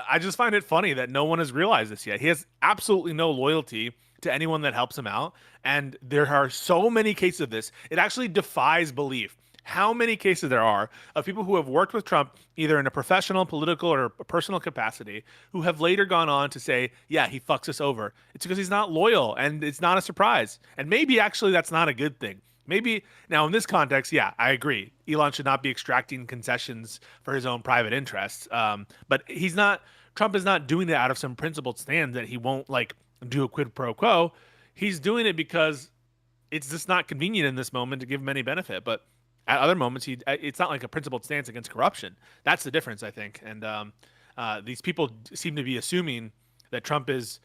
I just find it funny that no one has realized this yet. He has absolutely no loyalty to anyone that helps him out. And there are so many cases of this. It actually defies belief how many cases there are of people who have worked with Trump either in a professional, political, or personal capacity who have later gone on to say, yeah, he fucks us over. It's because he's not loyal, and it's not a surprise. And maybe actually that's not a good thing. Maybe now in this context, yeah, I agree. Elon should not be extracting concessions for his own private interests. But Trump is not doing it out of some principled stand that he won't like do a quid pro quo. He's doing it because it's just not convenient in this moment to give him any benefit. But at other moments, it's not like a principled stance against corruption. That's the difference, I think. And these people seem to be assuming that Trump is,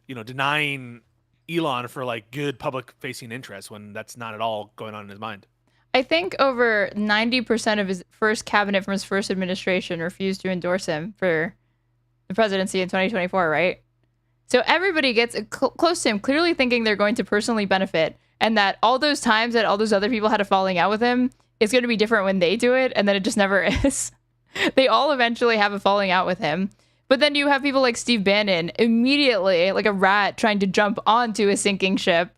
denying Elon for like good public-facing interests when that's not at all going on in his mind. I think over 90% of his first cabinet from his first administration refused to endorse him for the presidency in 2024, right? So everybody gets close to him, clearly thinking they're going to personally benefit, and that all those times that all those other people had a falling out with him, it's going to be different when they do it, and then it just never is. They all eventually have a falling out with him. But then you have people like Steve Bannon immediately, like a rat trying to jump onto a sinking ship,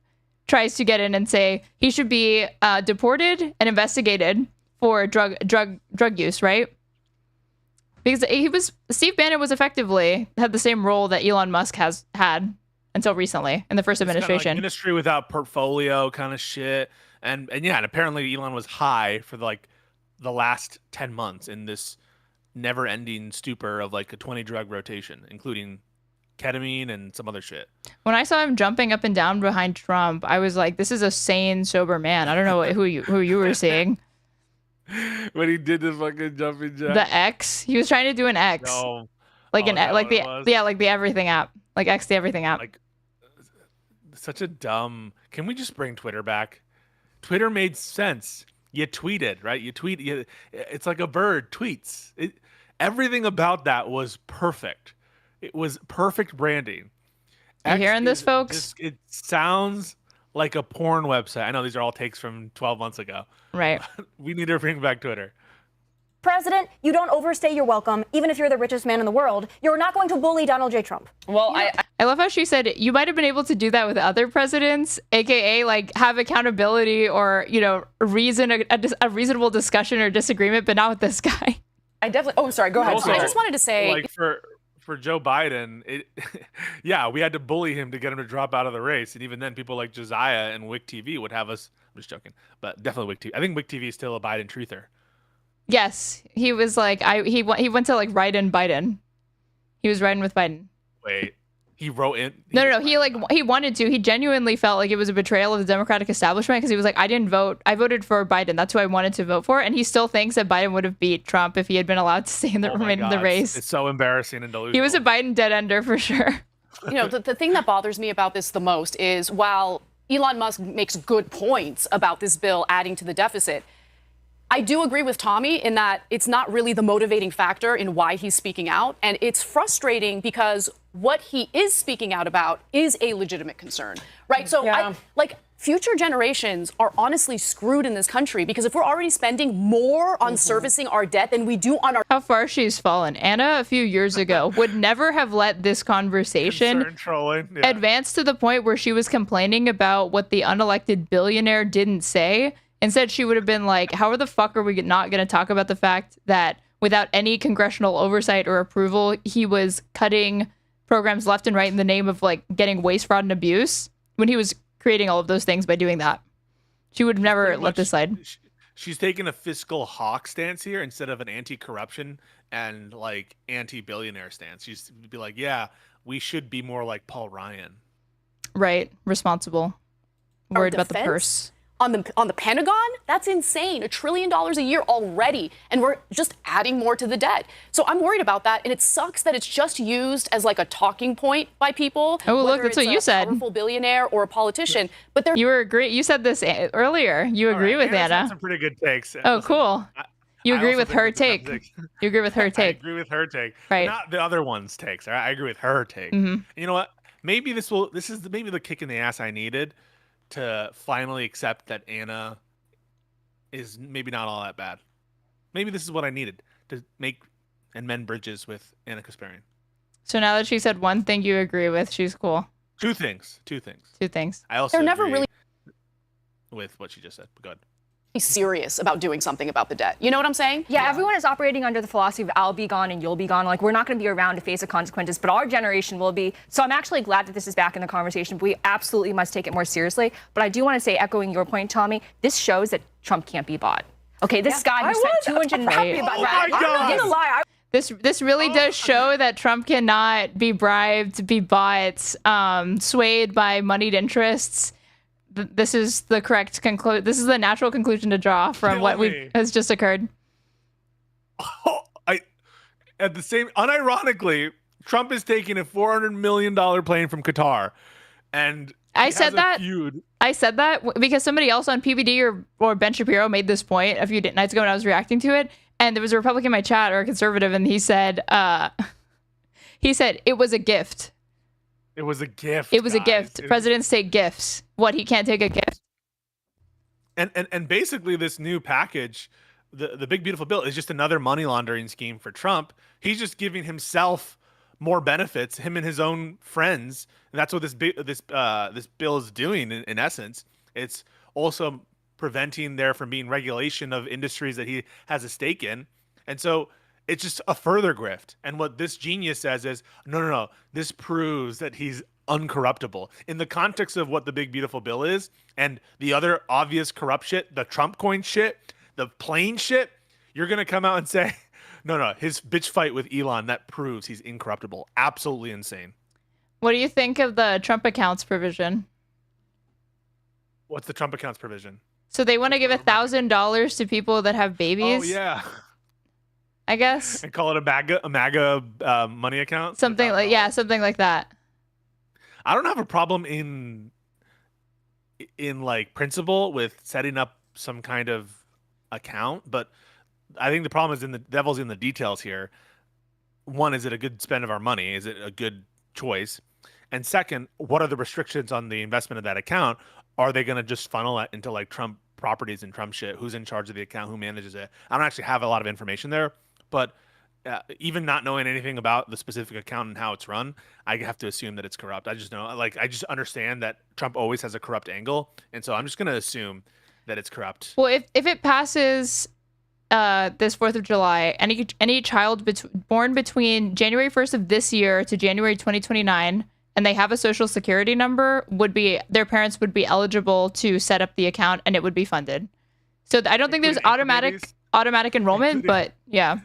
tries to get in and say he should be deported and investigated for drug use, right? Because Steve Bannon was effectively had the same role that Elon Musk has had until recently in the first administration. Like ministry without portfolio kind of shit. And yeah, and apparently Elon was high for like the last 10 months in this never-ending stupor of like a 20 drug rotation, including ketamine and some other shit. When I saw him jumping up and down behind Trump, I was like, this is a sane, sober man. I don't know who you were seeing. When he did the fucking jumping jack. The X. He was trying to do an X. No. Like like the everything app. Like X the everything app. Like such a dumb. Can we just bring Twitter back? Twitter made sense. You tweeted, right? It's like a bird tweets. Everything about that was perfect. It was perfect branding. You hearing this, folks? It sounds like a porn website. I know these are all takes from 12 months ago. Right. We need to bring back Twitter. President, you don't overstay your welcome, even if you're the richest man in the world. You're not going to bully Donald J. Trump. Well, I love how she said you might have been able to do that with other presidents, aka like have accountability or a reasonable discussion or disagreement, but not with this guy. I definitely. Oh, sorry. Go ahead. Also, I just wanted to say, like for Joe Biden, yeah, we had to bully him to get him to drop out of the race, and even then, people like Josiah and Wick TV would have us. I'm just joking, but definitely Wick TV. I think Wick TV is still a Biden truther. Yes, he was like he went to like write in Biden. He was riding with Biden. Wait, he wrote in? No. He wanted to. He genuinely felt like it was a betrayal of the Democratic establishment because he was like, I didn't vote. I voted for Biden. That's who I wanted to vote for. And he still thinks that Biden would have beat Trump if he had been allowed to stay in remain in the race. It's so embarrassing and delusional. He was a Biden dead ender for sure. The thing that bothers me about this the most is while Elon Musk makes good points about this bill adding to the deficit, I do agree with Tommy in that it's not really the motivating factor in why he's speaking out. And it's frustrating because what he is speaking out about is a legitimate concern, right? So, future generations are honestly screwed in this country because if we're already spending more on servicing our debt than we do on our... How far she's fallen. Anna, a few years ago, would never have let this conversation advance to the point where she was complaining about what the unelected billionaire didn't say. Instead, she would have been like, how the fuck are we not going to talk about the fact that without any congressional oversight or approval, he was cutting programs left and right in the name of like getting waste, fraud, and abuse when he was creating all of those things by doing that. She would never let this slide. She's taking a fiscal hawk stance here instead of an anti-corruption and like anti-billionaire stance. She's be like, yeah, we should be more like Paul Ryan. Right. Responsible. Worried about the purse. On the Pentagon, that's insane. $1 trillion a year already, and we're just adding more to the debt. So I'm worried about that, and it sucks that it's just used as like a talking point by people. Oh, look, that's what you said. A powerful billionaire or a politician, but they're... You were agree. You said this earlier. You agree with Anna's Anna. had some pretty good takes. Oh, cool. You agree with her take. You agree with her I take. agree with her take, right? Not the other one's takes. All right? I agree with her take. And you know what? Maybe this is maybe the kick in the ass I needed to finally accept that Anna is maybe not all that bad. Maybe this is what I needed to make and mend bridges with Anna Kasparian. So now that she said one thing you agree with, she's cool. Two things. I also They're never agree really with what she just said. Go ahead. Serious about doing something about the debt. You know what I'm saying? Yeah, everyone is operating under the philosophy of I'll be gone and you'll be gone. Like, we're not going to be around to face the consequences, but our generation will be. So I'm actually glad that this is back in the conversation. We absolutely must take it more seriously. But I do want to say, echoing your point, Tommy, this shows that Trump can't be bought. Okay, this guy who spent $200 happy about that. my God. I'm not gonna lie. This really does show that Trump cannot be bribed, be bought, swayed by moneyed interests. This is the correct conclusion. This is the natural conclusion to draw from what has just occurred. Unironically, Trump is taking a $400 million plane from Qatar, and I said that because somebody else on PBD or Ben Shapiro made this point a few nights ago when I was reacting to it, and there was a Republican in my chat or a conservative, and he said it was a gift. It was a gift. It was a gift. Presidents take gifts. What, he can't take a gift? And basically this new package, the big beautiful bill, is just another money laundering scheme for Trump. He's just giving himself more benefits, him and his own friends. And that's what this bill is doing in essence. It's also preventing there from being regulation of industries that he has a stake in. And so it's just a further grift. And what this genius says is, no. This proves that he's uncorruptible. In the context of what the big beautiful bill is and the other obvious corrupt shit, the Trump coin shit, the plane shit, you're going to come out and say, no, his bitch fight with Elon, that proves he's incorruptible. Absolutely insane. What do you think of the Trump accounts provision? What's the Trump accounts provision? So they want to give $1,000 to people that have babies. Oh, yeah. I guess. And call it a MAGA money account? Something like that. I don't have a problem in like principle with setting up some kind of account, but I think the problem is the devil's in the details here. One, is it a good spend of our money? Is it a good choice? And second, what are the restrictions on the investment of that account? Are they going to just funnel it into like Trump properties and Trump shit? Who's in charge of the account? Who manages it? I don't actually have a lot of information there, but even not knowing anything about the specific account and how it's run, I have to assume that it's corrupt. I just understand that Trump always has a corrupt angle, and so I'm just going to assume that it's corrupt. Well, if it passes this 4th of July, any child born between January 1st of this year to January 2029, and they have a social security number, their parents would be eligible to set up the account, and it would be funded. So I don't think there's automatic enrollment, but yeah.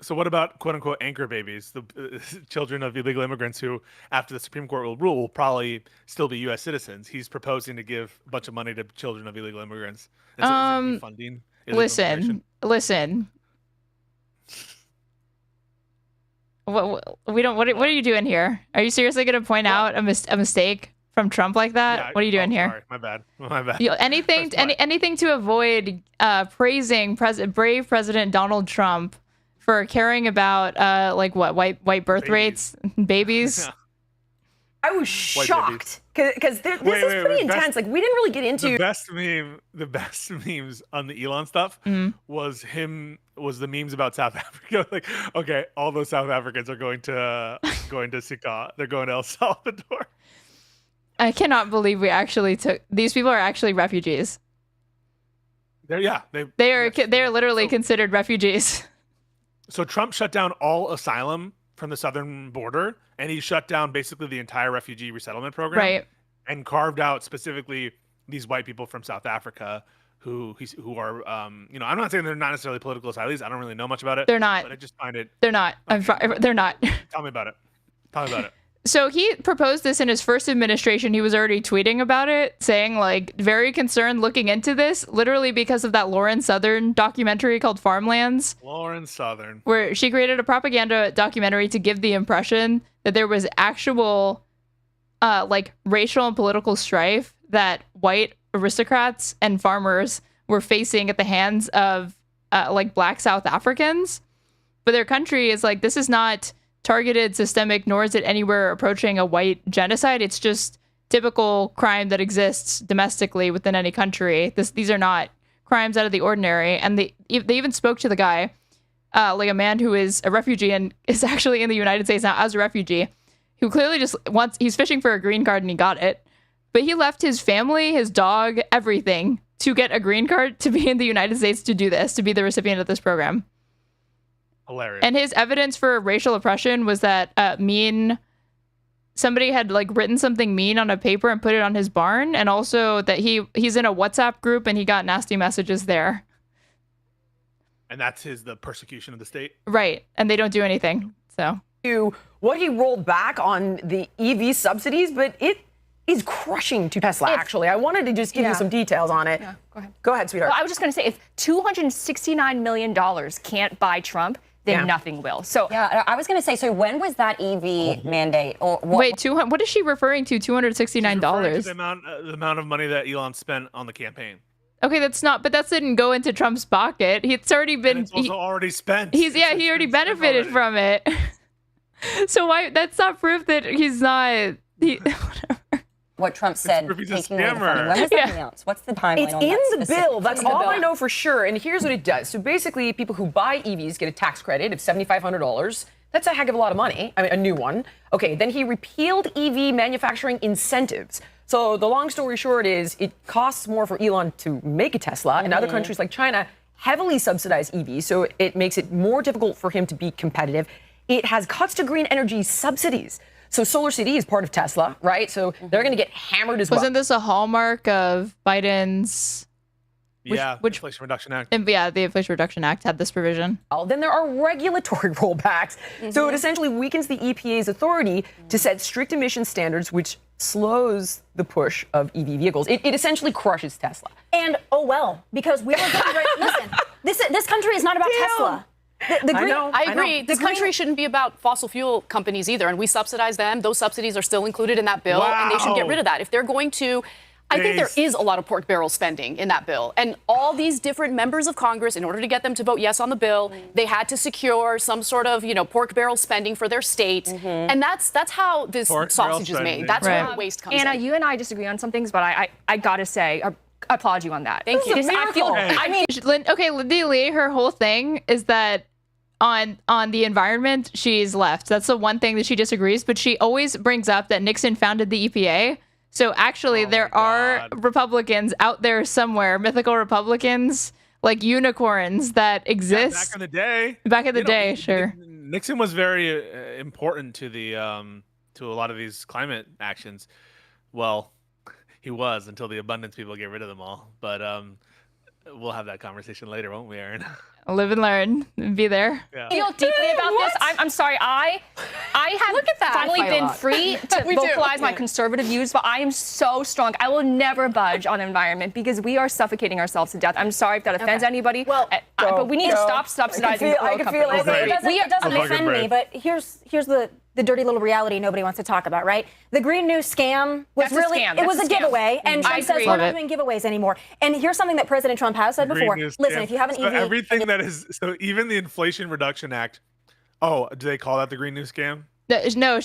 So what about quote unquote anchor babies, the children of illegal immigrants who, after the Supreme Court will rule, will probably still be U.S. citizens? He's proposing to give a bunch of money to children of illegal immigrants. And so is he funding listen. What are you doing here? Are you seriously going to point out a mistake? from Trump like that? Yeah, What are you doing here? Sorry, my bad. My bad. Anything to avoid praising brave President Donald Trump for caring about white birth rates, babies. I was shocked because this is pretty intense. Like we didn't really get into the best memes on the Elon stuff was the memes about South Africa. Like, okay, all those South Africans are going to Sika. They're going to El Salvador. I cannot believe we actually took these people are actually refugees. They are literally considered refugees. So Trump shut down all asylum from the southern border, and he shut down basically the entire refugee resettlement program, right? And carved out specifically these white people from South Africa who are, I'm not saying they're not necessarily political asylees. I don't really know much about it. They're not. But I just find it. They're not. They're not. Tell me about it. So he proposed this in his first administration. He was already tweeting about it, saying like very concerned looking into this, literally because of that Lauren Southern documentary called Farmlands. Lauren Southern. Where she created a propaganda documentary to give the impression that there was actual racial and political strife that white aristocrats and farmers were facing at the hands of black South Africans. But their country is like, this is not targeted, systemic, nor is it anywhere approaching a white genocide. It's just typical crime that exists domestically within any country. These are not crimes out of the ordinary. And they even spoke to the guy, a man who is a refugee and is actually in the United States now as a refugee, who clearly just he's fishing for a green card and he got it. But he left his family, his dog, everything to get a green card to be in the United States to do this, to be the recipient of this program. Hilarious. And his evidence for racial oppression was that somebody had written something mean on a paper and put it on his barn, and also that he's in a WhatsApp group and he got nasty messages there. And that's the persecution of the state. Right. And they don't do anything. So what he rolled back on the EV subsidies, but it is crushing to Tesla, actually. I wanted to just give you some details on it. Yeah, go ahead. Go ahead, sweetheart. Well, I was just going to say, if $269 million can't buy Trump, then nothing will. So yeah, I was going to say, so when was that EV mandate? Or what? Wait, what is she referring to? $269? The amount of money that Elon spent on the campaign. Okay, but that didn't go into Trump's pocket. It's already been. And it's also already spent. He already benefited from it. So why? That's not proof that he's not. What Trump said, taking away the funding. When was that announced? What's the timeline It's on in that the bill. That's all I bill. know for sure. And here's what it does. So basically, people who buy EVs get a tax credit of $7,500. That's a heck of a lot of money. I mean, a new one. Okay, then he repealed EV manufacturing incentives. So the long story short is it costs more for Elon to make a Tesla, and other countries like China heavily subsidize EVs, so it makes it more difficult for him to be competitive. It has cuts to green energy subsidies. So Solar City is part of Tesla, right? So they're going to get hammered as well. Wasn't this a hallmark of Biden's? The Inflation Reduction Act. The Inflation Reduction Act had this provision. Oh, then there are regulatory rollbacks. So it essentially weakens the EPA's authority to set strict emission standards, which slows the push of EV vehicles. It essentially crushes Tesla. And because we were going listen, this country is not about Tesla. I agree. This country shouldn't be about fossil fuel companies either, and we subsidize them. Those subsidies are still included in that bill, and they should get rid of that. If they're going to, I think there is a lot of pork barrel spending in that bill, and all these different members of Congress, in order to get them to vote yes on the bill, they had to secure some sort of, pork barrel spending for their state, and that's how this sausage is made. That's where the waste comes in. Anna, you and I disagree on some things, but I gotta say, I applaud you on that. Thank you. Lindsay Lee, her whole thing is that on the environment, she's left. That's the one thing that she disagrees, but she always brings up that Nixon founded the EPA. So actually, there are Republicans out there somewhere, mythical Republicans, like unicorns that exist. Back in the day. Back in the day, sure. Nixon was very important to to a lot of these climate actions. Well, he was until the abundance people get rid of them all. But we'll have that conversation later, won't we, Aaron? Live and learn and be there. I feel deeply about this. I'm sorry. I have finally been free to vocalize my conservative views, but I am so strong. I will never budge on the environment because we are suffocating ourselves to death. I'm sorry if that offends anybody. Well, but we need to stop subsidizing the oil companies. It doesn't offend me, but here's the the dirty little reality nobody wants to talk about, right? The Green New scam was That's a really, scam. it was That's a a scam. giveaway. And Trump says we're not doing giveaways anymore. And here's something that President Trump has said before. Listen, if you have an so EV. everything that is, so even the Inflation Reduction Act, oh, do they call that the Green New scam? No,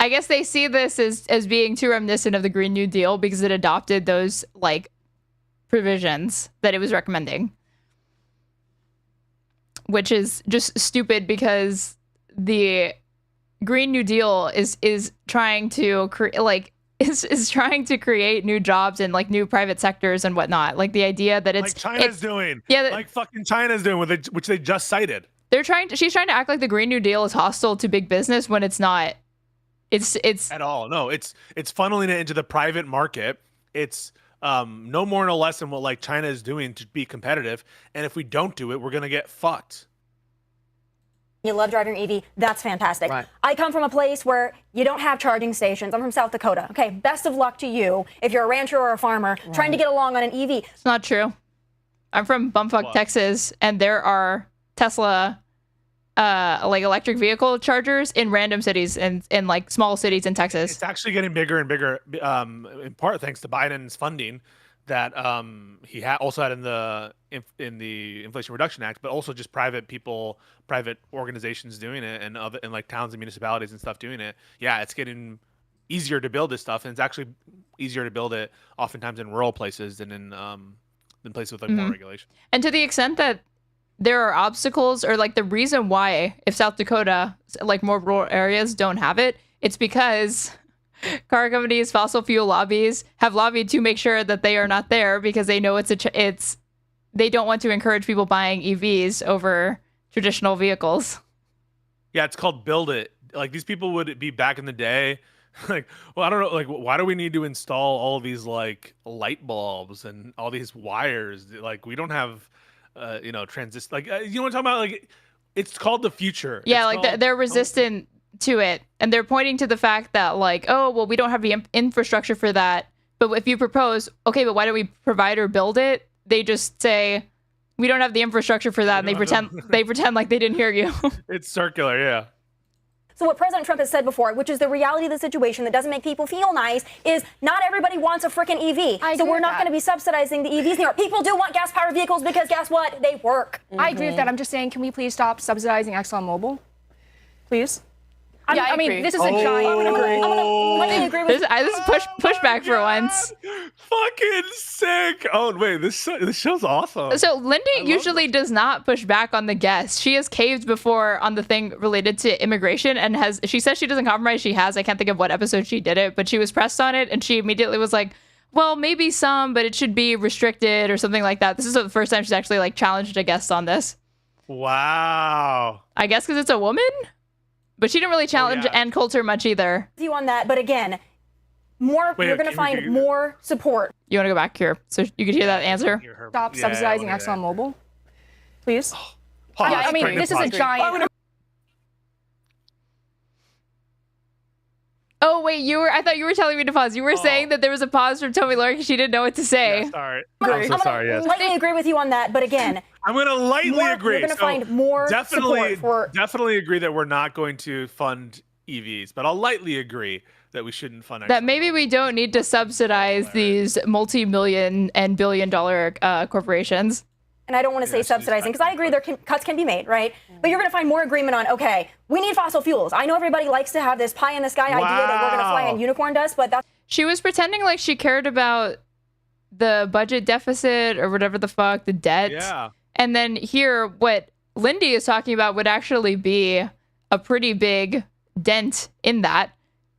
I guess they see this as being too reminiscent of the Green New Deal because it adopted those like provisions that it was recommending, which is just stupid because the Green New Deal is trying to is trying to create new jobs in like new private sectors and whatnot. Like the idea that it's like China's doing, like fucking China's doing which they just cited. She's trying to act like the Green New Deal is hostile to big business when it's not. It's at all. No, it's funneling it into the private market. It's no more no less than what like China is doing to be competitive. And if we don't do it, we're gonna get fucked. You love driving your EV. That's fantastic. Right. I come from a place where you don't have charging stations. I'm from South Dakota. Okay, best of luck to you if you're a rancher or a farmer trying to get along on an EV. It's not true. I'm from bumfuck Texas, and there are Tesla like electric vehicle chargers in random cities and in like small cities in Texas. It's actually getting bigger and bigger, in part thanks to Biden's funding that he also had in the Inflation Reduction Act, but also just private people, private organizations doing it, and like towns and municipalities and stuff doing it. Yeah, it's getting easier to build this stuff, and it's actually easier to build it oftentimes in rural places than in places with like more regulation. And to the extent that there are obstacles, or like the reason why, if South Dakota, like more rural areas, don't have it, it's because car companies, fossil fuel lobbies have lobbied to make sure that they are not there because they know they don't want to encourage people buying EVs over traditional vehicles. Yeah, it's called Build It. Like these people would be back in the day, like, well, I don't know, like why do we need to install all of these like light bulbs and all these wires? Like we don't have transistor. Like you know what I'm talking about? Like it's called the future. Yeah, like they're resistant to it, and they're pointing to the fact that like, oh well, we don't have the infrastructure for that. But if you propose, okay, but why don't we provide or build it? They just say we don't have the infrastructure for that, and they pretend like they didn't hear you. It's circular, yeah. So what President Trump has said before, which is the reality of the situation that doesn't make people feel nice, is not everybody wants a freaking EV. So we're not going to be subsidizing the EVs anymore. People do want gas-powered vehicles because guess what? They work. I agree with that. I'm just saying, can we please stop subsidizing ExxonMobil? Please? I mean, this is a giant. I'm gonna agree with this is pushback for once. Fucking sick. Oh wait, this show's awesome. So Lindy usually does not push back on the guests. She has caved before on the thing related to immigration, and she says she doesn't compromise. She has. I can't think of what episode she did it, but she was pressed on it, and she immediately was like, well, maybe some, but it should be restricted or something like that. This is the first time she's actually like challenged a guest on this. Wow. I guess because it's a woman? But she didn't really challenge Ann Coulter much either. You on that, but again, you're going to find more support. You want to go back here so you could hear that answer? Stop subsidizing ExxonMobil, please. I mean, this is a giant. Oh wait, I thought you were telling me to pause. You were saying that there was a pause from Toby Lawyer because she didn't know what to say. Yeah, sorry. I'm so sorry. Yes. Lightly agree with you on that, but again, I'm going to lightly agree. You're going to find more support for. Definitely agree that we're not going to fund EVs, but I'll lightly agree that we shouldn't fund. That maybe we don't need to subsidize these multi-million and billion-dollar corporations. And I don't want to say subsidizing, because I agree cuts can be made, right? But you're going to find more agreement on, okay, we need fossil fuels. I know everybody likes to have this pie in the sky idea that we're going to fly in unicorn dust, but that's... She was pretending like she cared about the budget deficit or whatever the fuck, the debt. Yeah. And then here, what Lindy is talking about would actually be a pretty big dent in that.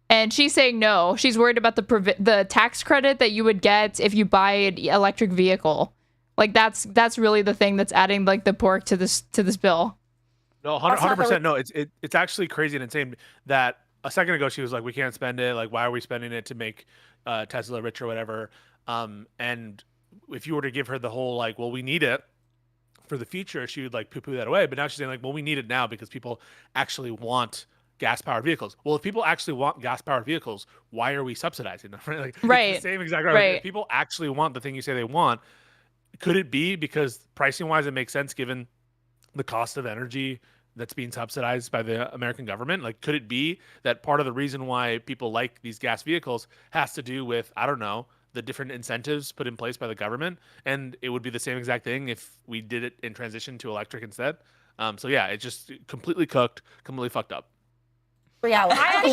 And she's saying no. She's worried about the tax credit that you would get if you buy an electric vehicle. Like that's really the thing that's adding like the pork to this bill. No, 100%. No, it's actually crazy and insane that a second ago she was like, we can't spend it. Like, why are we spending it to make Tesla rich or whatever? And if you were to give her the whole like, well, we need it for the future, she would like poo-poo that away. But now she's saying like, well, we need it now because people actually want gas-powered vehicles. Well, if people actually want gas-powered vehicles, why are we subsidizing them? Right? It's the same exact right. If people actually want the thing you say they want, could it be because pricing-wise it makes sense given the cost of energy that's being subsidized by the American government? Like, could it be that part of the reason why people like these gas vehicles has to do with, I don't know, the different incentives put in place by the government? And it would be the same exact thing if we did it in transition to electric instead. So yeah, it just completely cooked, completely fucked up. Reality. I'm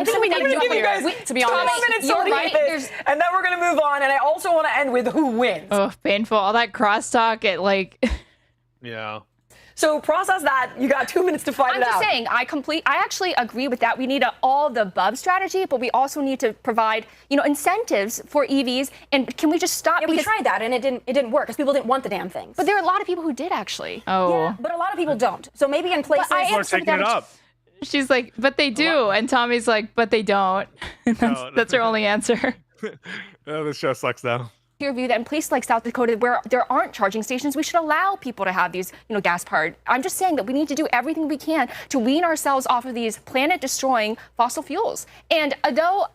so we I'm need gonna give you guys to be honest. 2 minutes You're to right. read this, and then we're gonna move on. And I also want to end with who wins. Oh, painful. All that crosstalk at like. Yeah. So process that. You got 2 minutes to find I'm it out. just saying, I actually agree with that. We need a all the above strategy, but we also need to provide, incentives for EVs. And can we just stop? Yeah, we tried that and it didn't work because people didn't want the damn things. But there are a lot of people who did actually. Oh. Yeah, but a lot of people don't. So maybe in places. I am People are taking it up. She's like, but they do. And Tommy's like, but they don't. That's her only answer. Oh, this show sucks though. Your view that in places like South Dakota where there aren't charging stations, we should allow people to have these, gas-powered. I'm just saying that we need to do everything we can to wean ourselves off of these planet-destroying fossil fuels. And though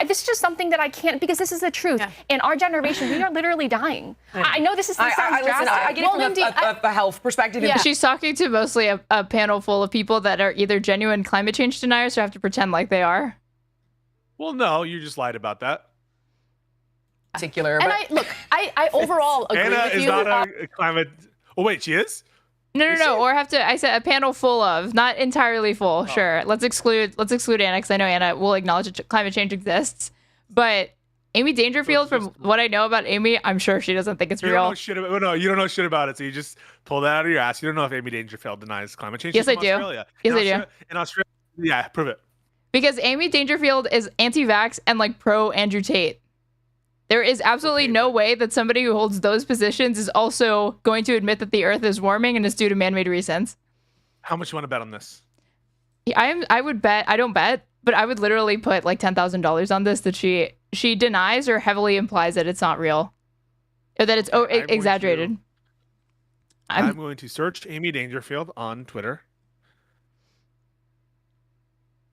this is just something that I can't, because this is the truth. Yeah. In our generation, we are literally dying. I know this sounds drastic. I get it from a health perspective. Yeah. She's talking to mostly a panel full of people that are either genuine climate change deniers or have to pretend like they are. Well, no, you just lied about that. Particular. And I overall agree Anna with is you. not a climate. Oh wait, she is. No. Or have to. I said a panel full of, not entirely full. Oh. Sure. Let's exclude Anna because I know Anna will acknowledge that climate change exists. But Amy Dangerfield, from what I know about Amy, I'm sure she doesn't think it's real. You don't know shit about it. So you just pull that out of your ass. You don't know if Amy Dangerfield denies climate change. Yes, I do. Australia. Yes, I do. In Australia, yeah, prove it. Because Amy Dangerfield is anti-vax and like pro Andrew Tate. There is absolutely no way that somebody who holds those positions is also going to admit that the Earth is warming and is due to man-made reasons. How much you want to bet on this? I would bet. I don't bet, but I would literally put like $10,000 on this that she denies or heavily implies that it's not real, or that it's exaggerated. I'm going to search Amy Dangerfield on Twitter,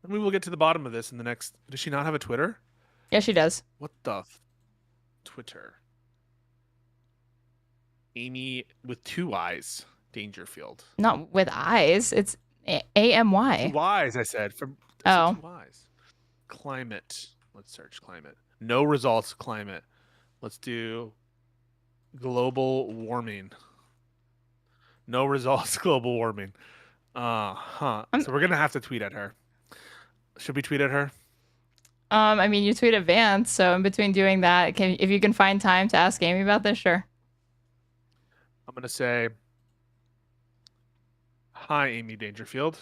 and we will get to the bottom of this in the next. Does she not have a Twitter? Yeah, she does. What the? Twitter. Amy with 2 eyes. Dangerfield. Not with eyes. It's AMY. 2 eyes, I said. From 2 eyes. Climate. Let's search climate. No results. Climate. Let's do global warming. No results. Global warming. So we're gonna have to tweet at her. Should we tweet at her? I mean, you tweet at Vance, so in between doing that, if you can find time to ask Amy about this, sure. I'm gonna say, hi, Amy Dangerfield.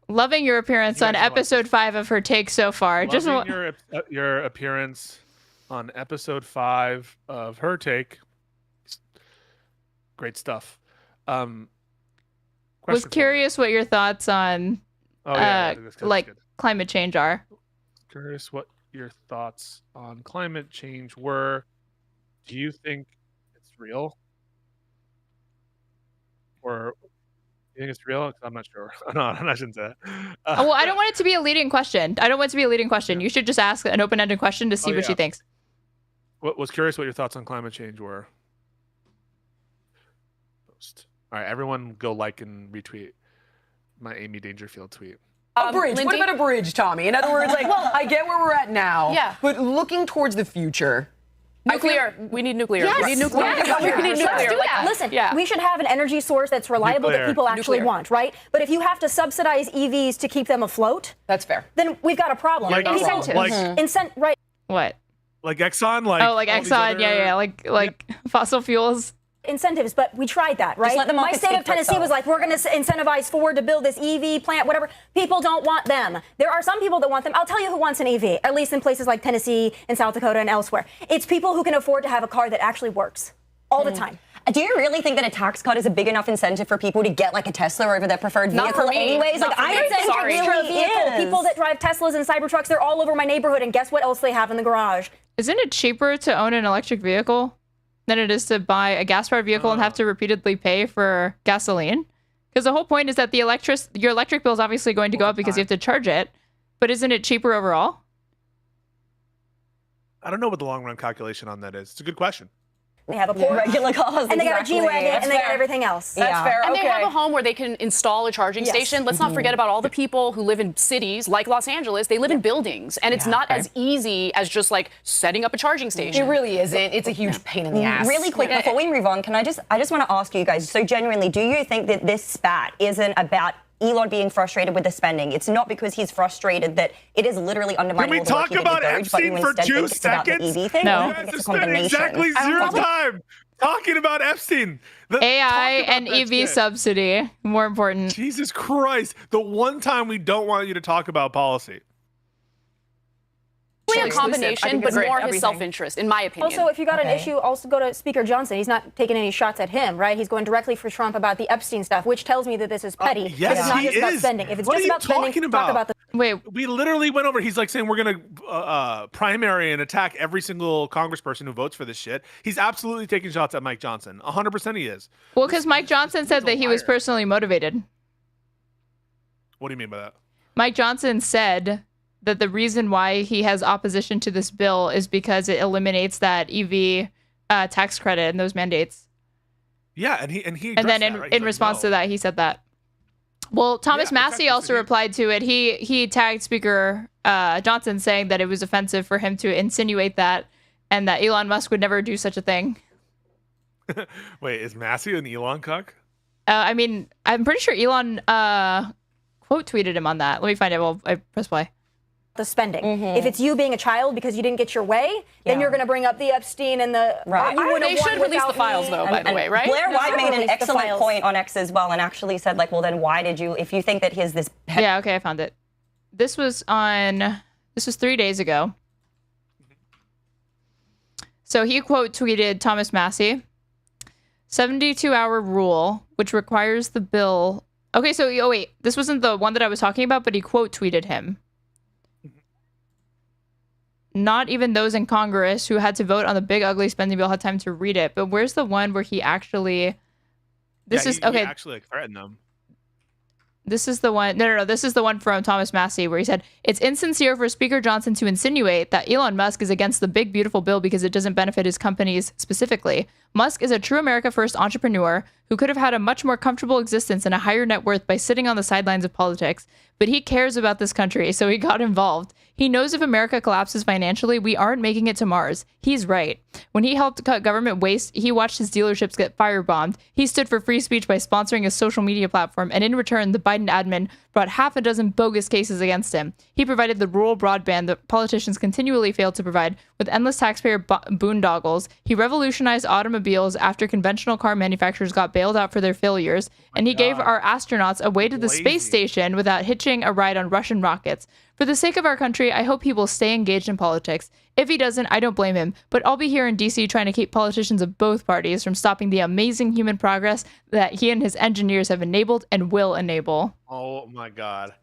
Loving your appearance on episode 5 of her take so far. Loving your appearance on episode 5 of her take. Great stuff. Was curious what your thoughts on climate change are. Curious what your thoughts on climate change were. Do you think it's real? Or do you think it's real? I'm not sure. No, I shouldn't say that. Well, I don't want it to be a leading question. Yeah. You should just ask an open-ended question to see what she thinks. Was curious what your thoughts on climate change were. Post. All right, everyone go like and retweet my Amy Dangerfield tweet. A bridge. What about a bridge, Tommy? In other words, I get where we're at now, but looking towards the future. Nuclear. We need nuclear. Yes. We need nuclear. Yes. We need nuclear. Let's do that. Listen, we should have an energy source that's reliable that people actually want, right? But if you have to subsidize EVs to keep them afloat, that's fair. Then we've got a problem. Like incentives. Right. What? Like Exxon? Like Exxon, yeah. Like fossil fuels. Incentives, but we tried that, right? My state of Tennessee was like, we're going to incentivize Ford to build this EV plant, whatever. People don't want them. There are some people that want them. I'll tell you who wants an EV, at least in places like Tennessee and South Dakota and elsewhere. It's people who can afford to have a car that actually works all the time. Do you really think that a tax cut is a big enough incentive for people to get like a Tesla over their preferred vehicle anyways? Like, I don't think it really is. People that drive Teslas and Cybertrucks, they're all over my neighborhood, and guess what else they have in the garage? Isn't it cheaper to own an electric vehicle than it is to buy a gas-powered vehicle and have to repeatedly pay for gasoline? Because the whole point is that your electric bill is obviously going to go up because you have to charge it, but isn't it cheaper overall? I don't know what the long-run calculation on that is. It's a good question. they have a Porsche, regular cars, and they got a G-Wagon, and they got fair. everything else. That's fair. And they have a home where they can install a charging Yes. station. Let's not forget about all the people who live in cities like Los Angeles. They live in buildings, and it's not as easy as just like setting up a charging station. It really isn't. It's a huge pain in the ass. Really quick, before we move on, I just want to ask you guys, so genuinely, do you think that this spat isn't about Elon being frustrated with the spending? It's not because he's frustrated that it is literally undermining Can we all the work talk he did about with Doge, but you Epstein for instead 2 think it's about the seconds? EV thing? No. Or You you guys think have it's a spent combination? exactly zero time talking about Epstein. AI and EV subsidy, more important. Jesus Christ. The one time we don't want you to talk about policy. Probably a combination, but more his self-interest, in my opinion. Also, if you got an issue, also go to Speaker Johnson. He's not taking any shots at him, right? He's going directly for Trump about the Epstein stuff, which tells me that this is petty. Yes, it's not he just about is. spending. If it's What just are you about spending, talking talk about the. Wait, we literally went over. He's like saying we're going to primary and attack every single congressperson who votes for this shit. He's absolutely taking shots at Mike Johnson. 100% he is. Well, because Mike Johnson said that he was personally motivated. What do you mean by that? Mike Johnson said that the reason why he has opposition to this bill is because it eliminates that EV tax credit and those mandates. Yeah, and he And then in response to that, he said that. Well, Thomas Massey also replied to it. He tagged Speaker Johnson saying that it was offensive for him to insinuate that and that Elon Musk would never do such a thing. Wait, is Massey an Elon cuck? I mean, I'm pretty sure Elon quote tweeted him on that. Let me find it while I press play. The spending. If it's you being a child because you didn't get your way, then you're going to bring up the Epstein and the. Right. They should release the files, though, by the way, right? Blair White made an Release the excellent files. point on X as well and actually said, like, well, then why did you, if you think that here's this. Yeah, okay, I found it. This was 3 days ago. So he quote tweeted Thomas Massey, 72-hour rule, which requires the bill. Okay, so, oh wait, this wasn't the one that I was talking about, but he quote tweeted him. Not even those in Congress who had to vote on the big ugly spending bill had time to read it. But where's the one where he actually? He actually like threatened them. This is the one. No. This is the one from Thomas Massey where he said, it's insincere for Speaker Johnson to insinuate that Elon Musk is against the big, beautiful bill because it doesn't benefit his companies specifically. Musk is a true America First entrepreneur who could have had a much more comfortable existence and a higher net worth by sitting on the sidelines of politics. But he cares about this country, so he got involved. He knows if America collapses financially, we aren't making it to Mars. He's right. When he helped cut government waste, he watched his dealerships get firebombed. He stood for free speech by sponsoring a social media platform, and in return, the Biden admin brought half a dozen bogus cases against him. He provided the rural broadband that politicians continually failed to provide, with endless taxpayer boondoggles. He revolutionized automobiles after conventional car manufacturers got bailed out for their failures, and he gave our astronauts a way to the space station without hitching a ride on Russian rockets. For the sake of our country, I hope he will stay engaged in politics. If he doesn't, I don't blame him, but I'll be here in DC trying to keep politicians of both parties from stopping the amazing human progress that he and his engineers have enabled and will enable. Oh my God.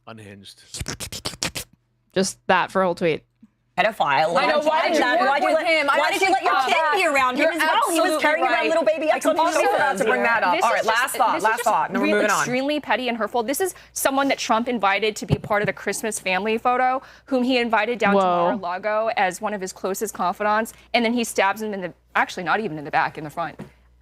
Unhinged. Just that for a whole tweet. Pedophile. I know, why did you work with him? Why did you let your kid be around him as well? He was carrying around little baby X on his completely shoulders. forgot to bring that up. All right, last thought. Then we're moving on. Extremely petty and hurtful. This is someone that Trump invited to be part of the Christmas family photo, whom he invited down to Mar-a-Lago as one of his closest confidants, and then he stabs him in the, actually not even in the back, in the front.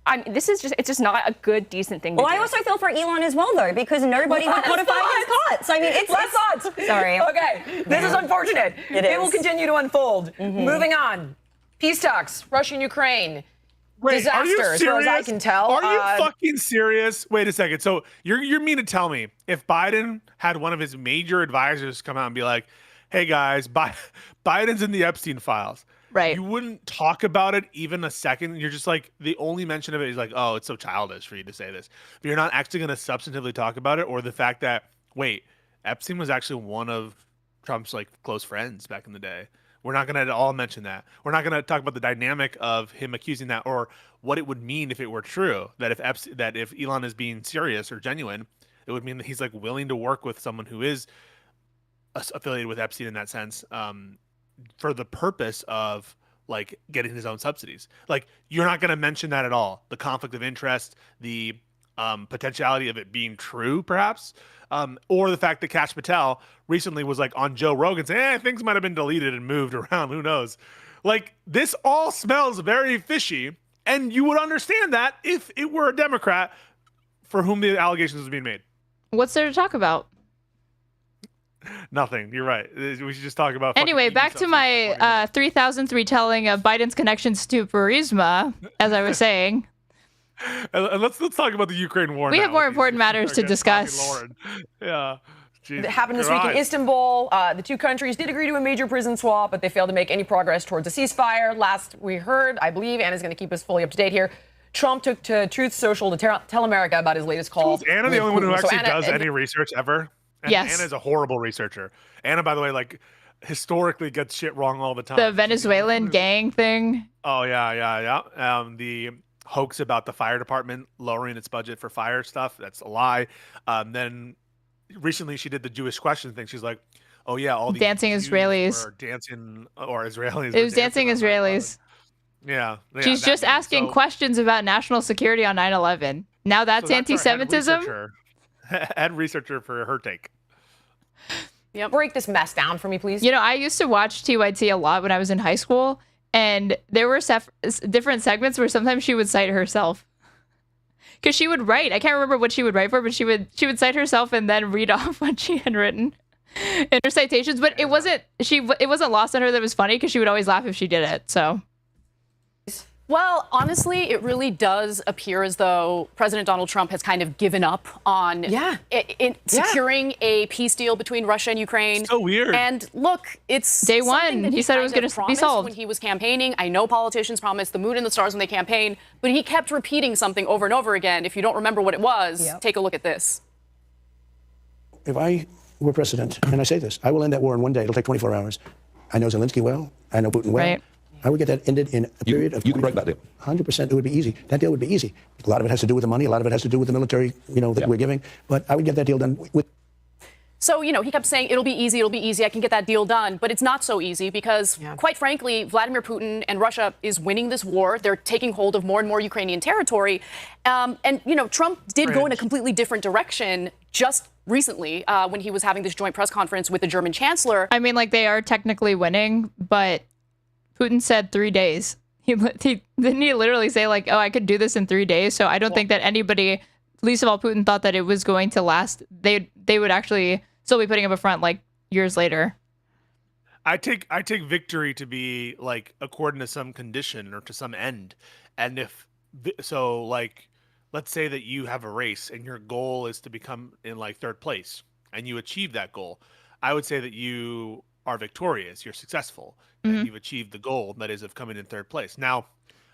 I mean, it's just not a good, decent thing to do. Well, I also feel for Elon as well, though, because nobody would modify his cuts. I mean, it's last thoughts. Sorry. Okay, this is unfortunate. It will continue to unfold. Moving on. Peace talks. Russia and Ukraine. Wait, Disaster, are you as far as I can tell. Are you fucking serious? Wait a second. So you're mean to tell me if Biden had one of his major advisors come out and be like, "Hey guys, Biden's in the Epstein files." Right. You wouldn't talk about it even a second. You're just like, the only mention of it is like, oh, it's so childish for you to say this. But you're not actually going to substantively talk about it, or the fact that, wait, Epstein was actually one of Trump's like close friends back in the day. We're not going to at all mention that. We're not going to talk about the dynamic of him accusing that, or what it would mean if it were true, that if Elon is being serious or genuine, it would mean that he's like willing to work with someone who is affiliated with Epstein in that sense, for the purpose of like getting his own subsidies. Like, you're not going to mention that at all. The conflict of interest, the potentiality of it being true, perhaps, or the fact that Kash Patel recently was like on Joe Rogan saying, things might have been deleted and moved around. Who knows? Like, this all smells very fishy, and you would understand that if it were a Democrat for whom the allegations was being made. What's there to talk about? Nothing. You're right. We should just talk about. Anyway, back to my 3003 telling of Biden's connections to Burisma, as I was saying. And let's talk about the Ukraine war. We now. have more important matters to discuss. Yeah. It happened this week in Istanbul. The two countries did agree to a major prison swap, but they failed to make any progress towards a ceasefire. Last we heard, I believe, Anna's going to keep us fully up to date here. Trump took to Truth Social to tell America about his latest call. Is Anna the only one who actually does Anna, any research ever? And yes. Anna's a horrible researcher. Anna, by the way, like historically gets shit wrong all the time. The Venezuelan gang thing. Oh yeah. The hoax about the fire department lowering its budget for fire stuff. That's a lie. Then recently she did the Jewish question thing. She's like, oh yeah, all these dancing Jews Israelis were dancing, or Israelis. It was dancing Israelis. Yeah. She's just asking questions about national security on 9/11. Now that's anti-Semitism. Head researcher for her take. Yeah, break this mess down for me, please. You know, I used to watch TYT a lot when I was in high school, and there were different segments where sometimes she would cite herself. Because she would write, I can't remember what she would write for, but she would cite herself and then read off what she had written in her citations. But it wasn't lost on her that it was funny, because she would always laugh if she did it. So. Well, honestly, it really does appear as though President Donald Trump has kind of given up on securing a peace deal between Russia and Ukraine. So weird. And look, it's day one. He said it was going to be solved when he was campaigning. I know politicians promise the moon and the stars when they campaign, but he kept repeating something over and over again. If you don't remember what it was, take a look at this. If I were president, and I say this, I will end that war in one day. It'll take 24 hours. I know Zelensky well. I know Putin well. Right. I would get that ended in a period of. You can break that deal. 100%. It would be easy. That deal would be easy. A lot of it has to do with the money. A lot of it has to do with the military, that we're giving. But I would get that deal done with. So, he kept saying, it'll be easy, I can get that deal done. But it's not so easy because, quite frankly, Vladimir Putin and Russia is winning this war. They're taking hold of more and more Ukrainian territory. Trump did go in a completely different direction just recently when he was having this joint press conference with the German chancellor. I mean, like, they are technically winning, but Putin said 3 days. He didn't he literally say, like, oh, I could do this in 3 days. So I don't think that anybody, least of all Putin, thought that it was going to last. They would actually still be putting up a front like years later. I take victory to be like according to some condition or to some end. And let's say that you have a race and your goal is to become in like third place and you achieve that goal. I would say that you are victorious, you're successful, and you've achieved the goal, that is, of coming in third place. Now,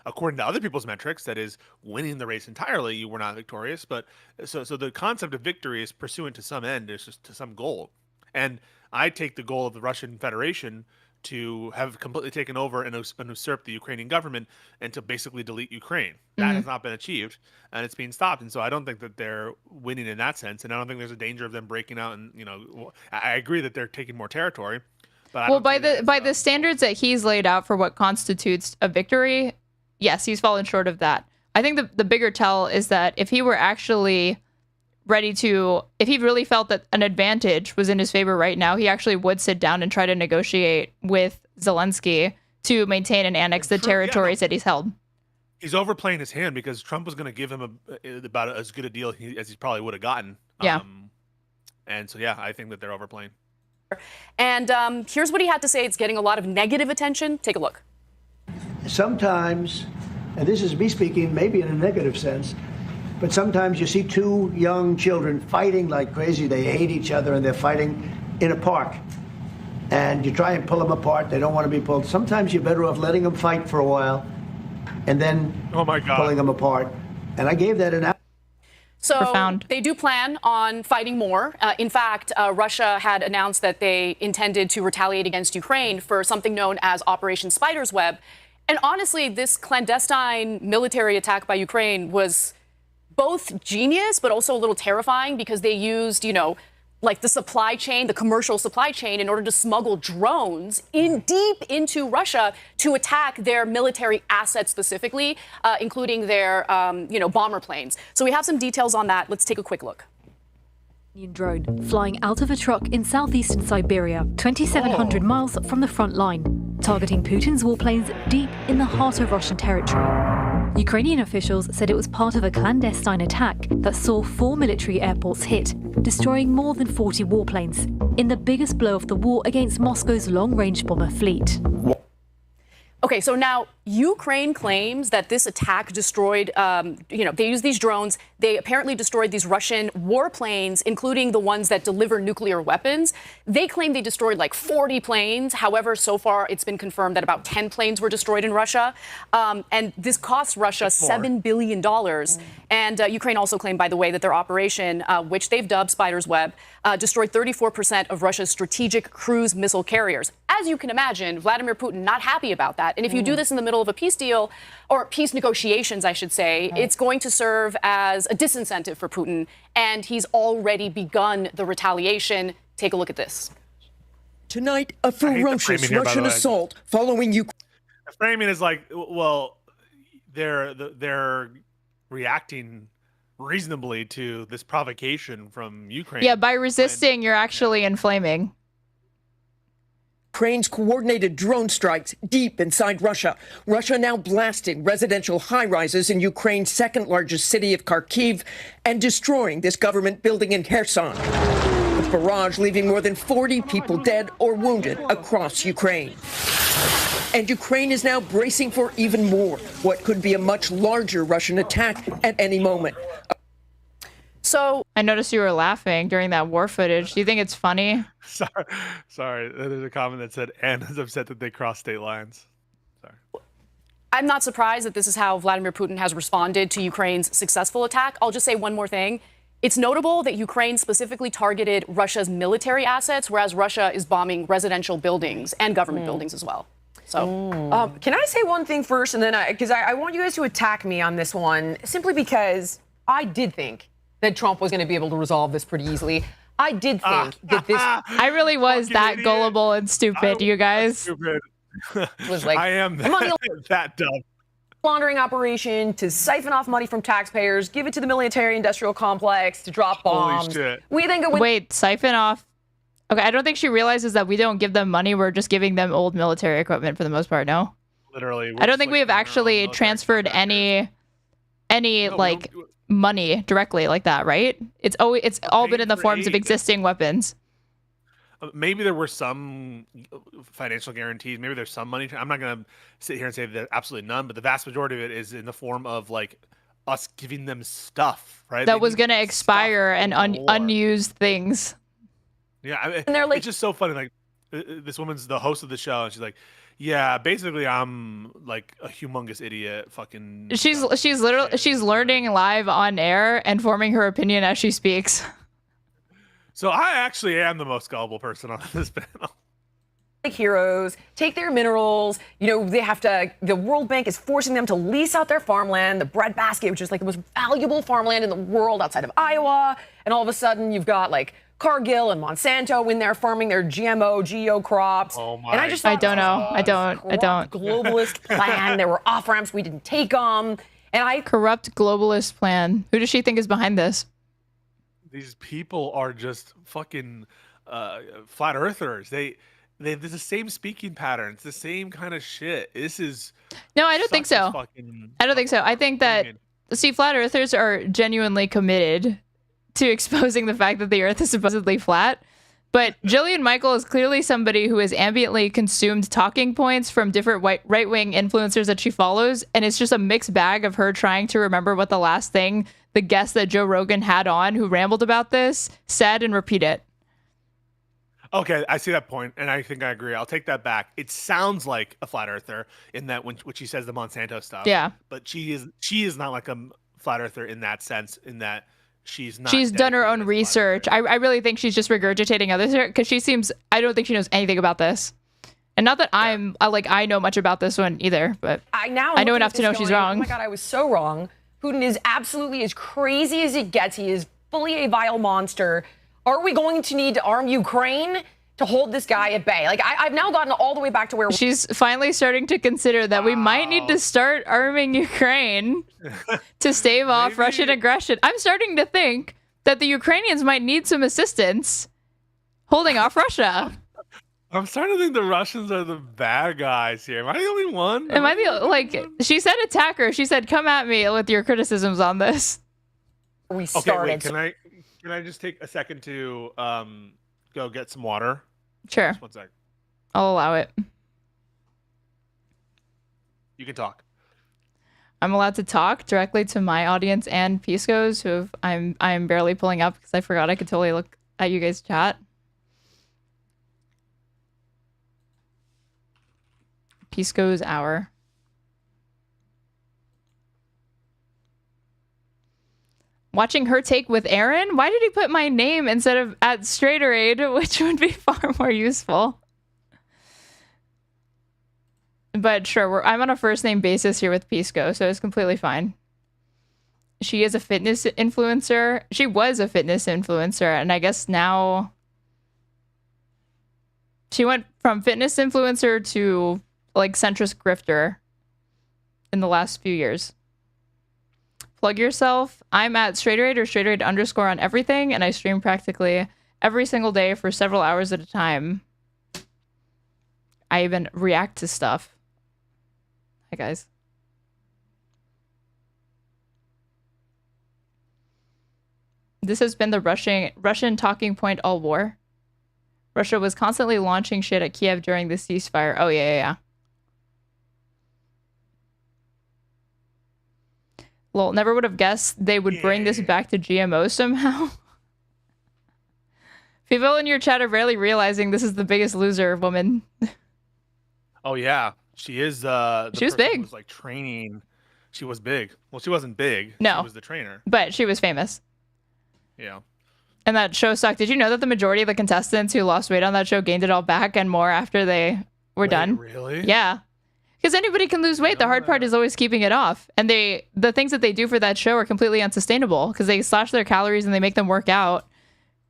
according to other people's metrics, that is, winning the race entirely, you were not victorious. But so the concept of victory is pursuant to some end, is just to some goal. And I take the goal of the Russian Federation to have completely taken over and usurped the Ukrainian government and to basically delete Ukraine. That has not been achieved, and it's being stopped. And so I don't think that they're winning in that sense, and I don't think there's a danger of them breaking out. And I agree that they're taking more territory. But by the standards that he's laid out for what constitutes a victory, yes, he's fallen short of that. I think the bigger tell is that if he were actually ready to, if he really felt that an advantage was in his favor right now, he actually would sit down and try to negotiate with Zelensky to maintain and annex the territories that he's held. He's overplaying his hand because Trump was going to give him about as good a deal as he probably would have gotten. Yeah. And so, I think that they're overplaying. And here's what he had to say. It's getting a lot of negative attention. Take a look. Sometimes, and this is me speaking maybe in a negative sense, but sometimes you see two young children fighting like crazy. They hate each other and they're fighting in a park. And you try and pull them apart. They don't want to be pulled. Sometimes you're better off letting them fight for a while and then pulling them apart. And I gave that an out. So they do plan on fighting more. In fact, Russia had announced that they intended to retaliate against Ukraine for something known as Operation Spider's Web. And honestly, this clandestine military attack by Ukraine was both genius, but also a little terrifying because they used, like the supply chain, the commercial supply chain, in order to smuggle drones deep into Russia to attack their military assets specifically, including their, bomber planes. So we have some details on that. Let's take a quick look. drone flying out of a truck in southeastern Siberia, 2,700 miles from the front line, targeting Putin's warplanes deep in the heart of Russian territory. Ukrainian officials said it was part of a clandestine attack that saw 4 military airports hit, destroying more than 40 warplanes, in the biggest blow of the war against Moscow's long-range bomber fleet. Okay, so now Ukraine claims that this attack destroyed, they used these drones. They apparently destroyed these Russian warplanes, including the ones that deliver nuclear weapons. They claim they destroyed like 40 planes. However, so far it's been confirmed that about 10 planes were destroyed in Russia. And this costs Russia $7 billion. And Ukraine also claimed, by the way, that their operation, which they've dubbed Spider's Web, destroyed 34% of Russia's strategic cruise missile carriers. As you can imagine, Vladimir Putin not happy about that. And if you do this in the middle of a peace deal, or peace negotiations, I should say, it's going to serve as a disincentive for Putin. And he's already begun the retaliation. Take a look at this. Tonight, a ferocious Russian assault following Ukraine. The framing is like, well, they're reacting reasonably to this provocation from Ukraine. Yeah, by resisting, you're actually inflaming. Ukraine's coordinated drone strikes deep inside Russia. Russia now blasting residential high-rises in Ukraine's second largest city of Kharkiv and destroying this government building in Kherson. The barrage leaving more than 40 people dead or wounded across Ukraine. And Ukraine is now bracing for even more, what could be a much larger Russian attack at any moment. So I noticed you were laughing during that war footage. Do you think it's funny? Sorry. There's a comment that said Anna's upset that they crossed state lines. Sorry. I'm not surprised that this is how Vladimir Putin has responded to Ukraine's successful attack. I'll just say one more thing. It's notable that Ukraine specifically targeted Russia's military assets, whereas Russia is bombing residential buildings and government buildings as well. So, can I say one thing first, and then because I want you guys to attack me on this one, simply because I did think that Trump was going to be able to resolve this pretty easily. I did think that this. I really was that idiot. Gullible and stupid, you guys. Stupid. Was like, I am that dumb. Laundering operation to siphon off money from taxpayers, give it to the military-industrial complex to drop bombs. Holy shit. We then go. Wait, siphon off. Okay, I don't think she realizes that we don't give them money. We're just giving them old military equipment for the most part. No. Literally. I don't think we have actually transferred any like money directly like that, right? It's all been in the forms of existing weapons. Maybe there were some financial guarantees. Maybe there's some money. I'm not going to sit here and say that absolutely none, but the vast majority of it is in the form of like us giving them stuff, right? That was going to expire and unused things. Yeah, I mean, and they're like, it's just so funny. Like this woman's the host of the show, and she's like, "Yeah, basically, I'm like a humongous idiot." Fucking. She's learning live on air and forming her opinion as she speaks. So I actually am the most gullible person on this panel. Like heroes, take their minerals. You know, they have to. The World Bank is forcing them to lease out their farmland, the breadbasket, which is like the most valuable farmland in the world outside of Iowa. And all of a sudden, you've got like Cargill and Monsanto in there farming their geo crops. Oh my! And I just I don't know. I don't. Globalist plan. There were off ramps. We didn't take them. And corrupt globalist plan. Who does she think is behind this? These people are just fucking flat earthers. They have the same speaking patterns, the same kind of shit. This is no, I don't think so. I don't think so. I think that flat earthers are genuinely committed to exposing the fact that the earth is supposedly flat. But Jillian Michael is clearly somebody who has ambiently consumed talking points from different right-wing influencers that she follows, and it's just a mixed bag of her trying to remember what the last thing the guest that Joe Rogan had on who rambled about this said and repeat it. Okay, I see that point, and I think I agree. I'll take that back. It sounds like a flat earther in that when she says the Monsanto stuff. Yeah. But she is not like a flat earther in that sense, in that she's done her own research. I really think she's just regurgitating others because I don't think she knows anything about this. And not that I know much about this one either, but I know enough to know she's wrong. Oh my God, I was so wrong. Putin is absolutely as crazy as it gets. He is fully a vile monster. Are we going to need to arm Ukraine to hold this guy at bay? Like, I've now gotten all the way back to where she's finally starting to consider that we might need to start arming Ukraine to stave off Russian aggression. I'm starting to think that the Ukrainians might need some assistance holding off Russia. I'm starting to think the Russians are the bad guys here. Am I the only one? Am I the like? She said attack her. She said come at me with your criticisms on this. We Okay, wait. Can I just take a second to go get some water? Sure. Just 1 sec. I'll allow it. You can talk. I'm allowed to talk directly to my audience and Pisco's, who I'm barely pulling up because I forgot I could totally look at you guys' chat. Pisco's hour. Watching her take with Aaron? Why did he put my name instead of at Straighteraid, which would be far more useful? But sure, I'm on a first name basis here with Pisco, so it's completely fine. She is a fitness influencer. She was a fitness influencer, and I guess now she went from fitness influencer to like centrist grifter in the last few years. Plug yourself. I'm at Straighteraid or Straighteraid _ on everything, and I stream practically every single day for several hours at a time. I even react to stuff. Hi, guys. This has been the Russian talking point all war. Russia was constantly launching shit at Kiev during the ceasefire. Oh, yeah. Lol, never would have guessed they would bring this back to GMO somehow. People in your chat are barely realizing this is the biggest loser woman. Oh yeah, she is. She was big. Who was like training. She was big. Well, she wasn't big. No, she was the trainer. But she was famous. Yeah. And that show sucked. Did you know that the majority of the contestants who lost weight on that show gained it all back and more after they were done? Really? Yeah. Because anybody can lose weight. The hard part is always keeping it off. And the things that they do for that show are completely unsustainable because they slash their calories and they make them work out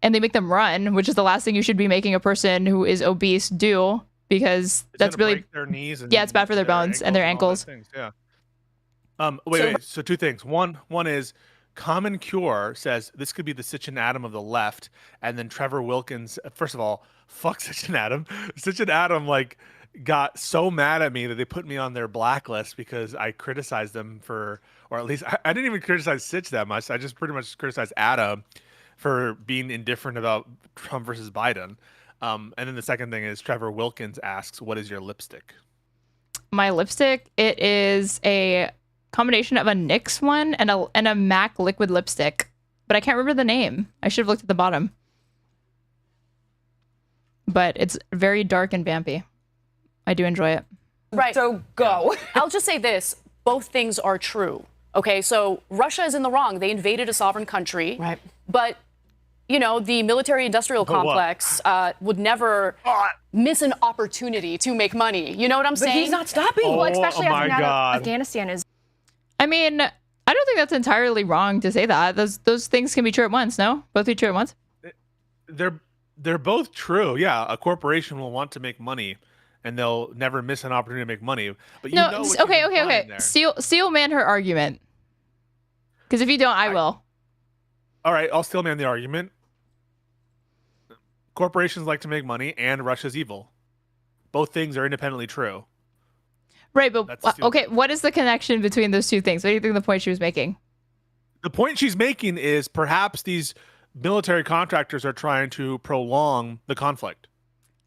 and they make them run, which is the last thing you should be making a person who is obese do because that's really break their knees and it's bad for their bones and their ankles. Yeah. Wait. So two things. One is Common Cure says this could be the Sitchin Adam of the left, and then Trevor Wilkins. First of all, fuck Sitchin Adam. Sitchin Adam got so mad at me that they put me on their blacklist because I criticized them for, or at least I didn't even criticize Sitch that much. I just pretty much criticized Adam for being indifferent about Trump versus Biden. And then the second thing is Trevor Wilkins asks, "What is your lipstick?" My lipstick, it is a combination of a NYX one and a MAC liquid lipstick, but I can't remember the name. I should have looked at the bottom. But it's very dark and vampy. I do enjoy it. Right. So go. I'll just say this. Both things are true. Okay, so Russia is in the wrong. They invaded a sovereign country. Right. But, you know, the military-industrial complex would never miss an opportunity to make money. You know what I'm saying? But he's not stopping. Well, especially as now Afghanistan is. I mean, I don't think that's entirely wrong to say that. Those things can be true at once, no? Both be true at once? They're both true. Yeah, a corporation will want to make money, and they'll never miss an opportunity to make money. But you know what okay. Steel man her argument. Because if you don't, I will. All right, I'll steel man the argument. Corporations like to make money, and Russia's evil. Both things are independently true. Right, but okay, what is the connection between those two things? What do you think the point she was making? The point she's making is perhaps these military contractors are trying to prolong the conflict.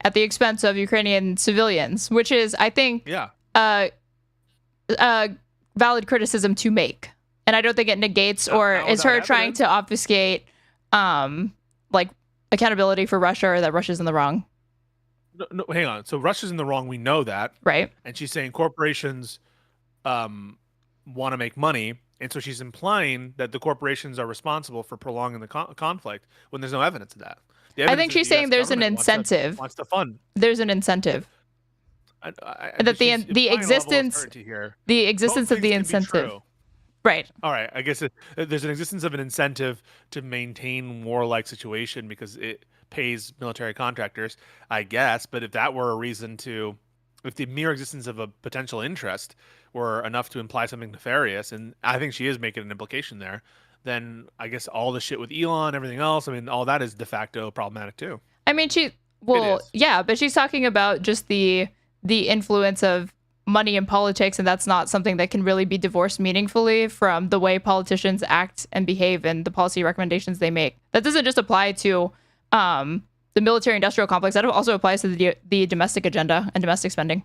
At the expense of Ukrainian civilians, which is, I think, valid criticism to make. And I don't think it negates or is her trying to obfuscate like accountability for Russia or that Russia's in the wrong. No, hang on. So Russia's in the wrong. We know that. Right. And she's saying corporations want to make money. And so she's implying that the corporations are responsible for prolonging the conflict when there's no evidence of that. I think she's saying there's an incentive. Wants to fund. There's an incentive. That the existence of the incentive. Right. All right. I guess there's an existence of an incentive to maintain warlike situation because it pays military contractors, I guess. But if that were a reason to, if the mere existence of a potential interest were enough to imply something nefarious, and I think she is making an implication there, then I guess all the shit with Elon, everything else, I mean, all that is de facto problematic too. I mean, yeah, but she's talking about just the influence of money in politics, and that's not something that can really be divorced meaningfully from the way politicians act and behave and the policy recommendations they make. That doesn't just apply to the military-industrial complex. That also applies to the domestic agenda and domestic spending.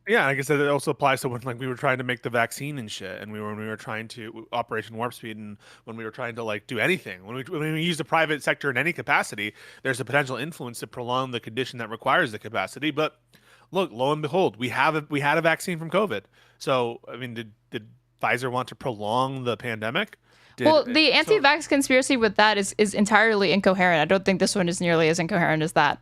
Yeah, I guess that it also applies to when like we were trying to make the vaccine and shit, and when we were trying to Operation Warp Speed, and when we were trying to like do anything, when we use the private sector in any capacity, there's a potential influence to prolong the condition that requires the capacity. But look, lo and behold, we had a vaccine from COVID. So I mean, did Pfizer want to prolong the pandemic? The anti-vax conspiracy with that is entirely incoherent. I don't think this one is nearly as incoherent as that,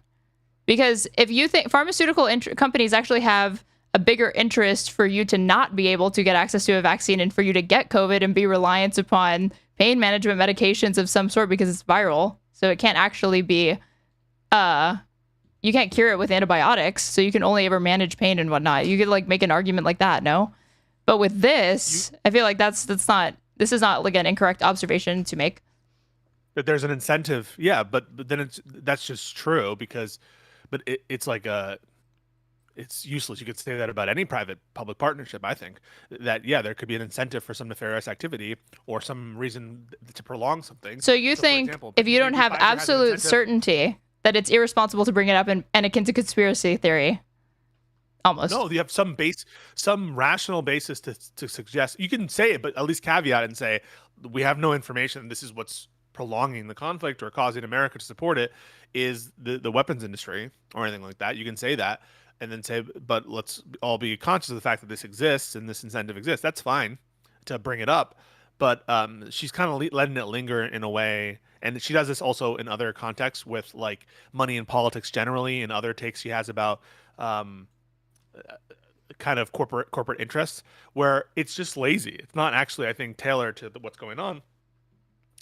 because if you think pharmaceutical companies actually have a bigger interest for you to not be able to get access to a vaccine and for you to get COVID and be reliant upon pain management medications of some sort because it's viral. So it can't actually be, you can't cure it with antibiotics. So you can only ever manage pain and whatnot. You could like make an argument like that, no? But with this, I feel like this is not like an incorrect observation to make. That there's an incentive. Yeah, but then that's just true but it's like it's useless. You could say that about any private-public partnership, I think. That, yeah, there could be an incentive for some nefarious activity or some reason to prolong something. So you think example, if you don't have absolute certainty that it's irresponsible to bring it up and akin to conspiracy theory? Almost. No, you have some rational basis to suggest. You can say it, but at least caveat and say, we have no information. This is what's prolonging the conflict or causing America to support it is the weapons industry or anything like that. You can say that. And then say, but let's all be conscious of the fact that this exists and this incentive exists. That's fine to bring it up. But she's kind of letting it linger in a way. And she does this also in other contexts with like money and politics generally and other takes she has about kind of corporate interests where it's just lazy. It's not actually, I think, tailored to what's going on.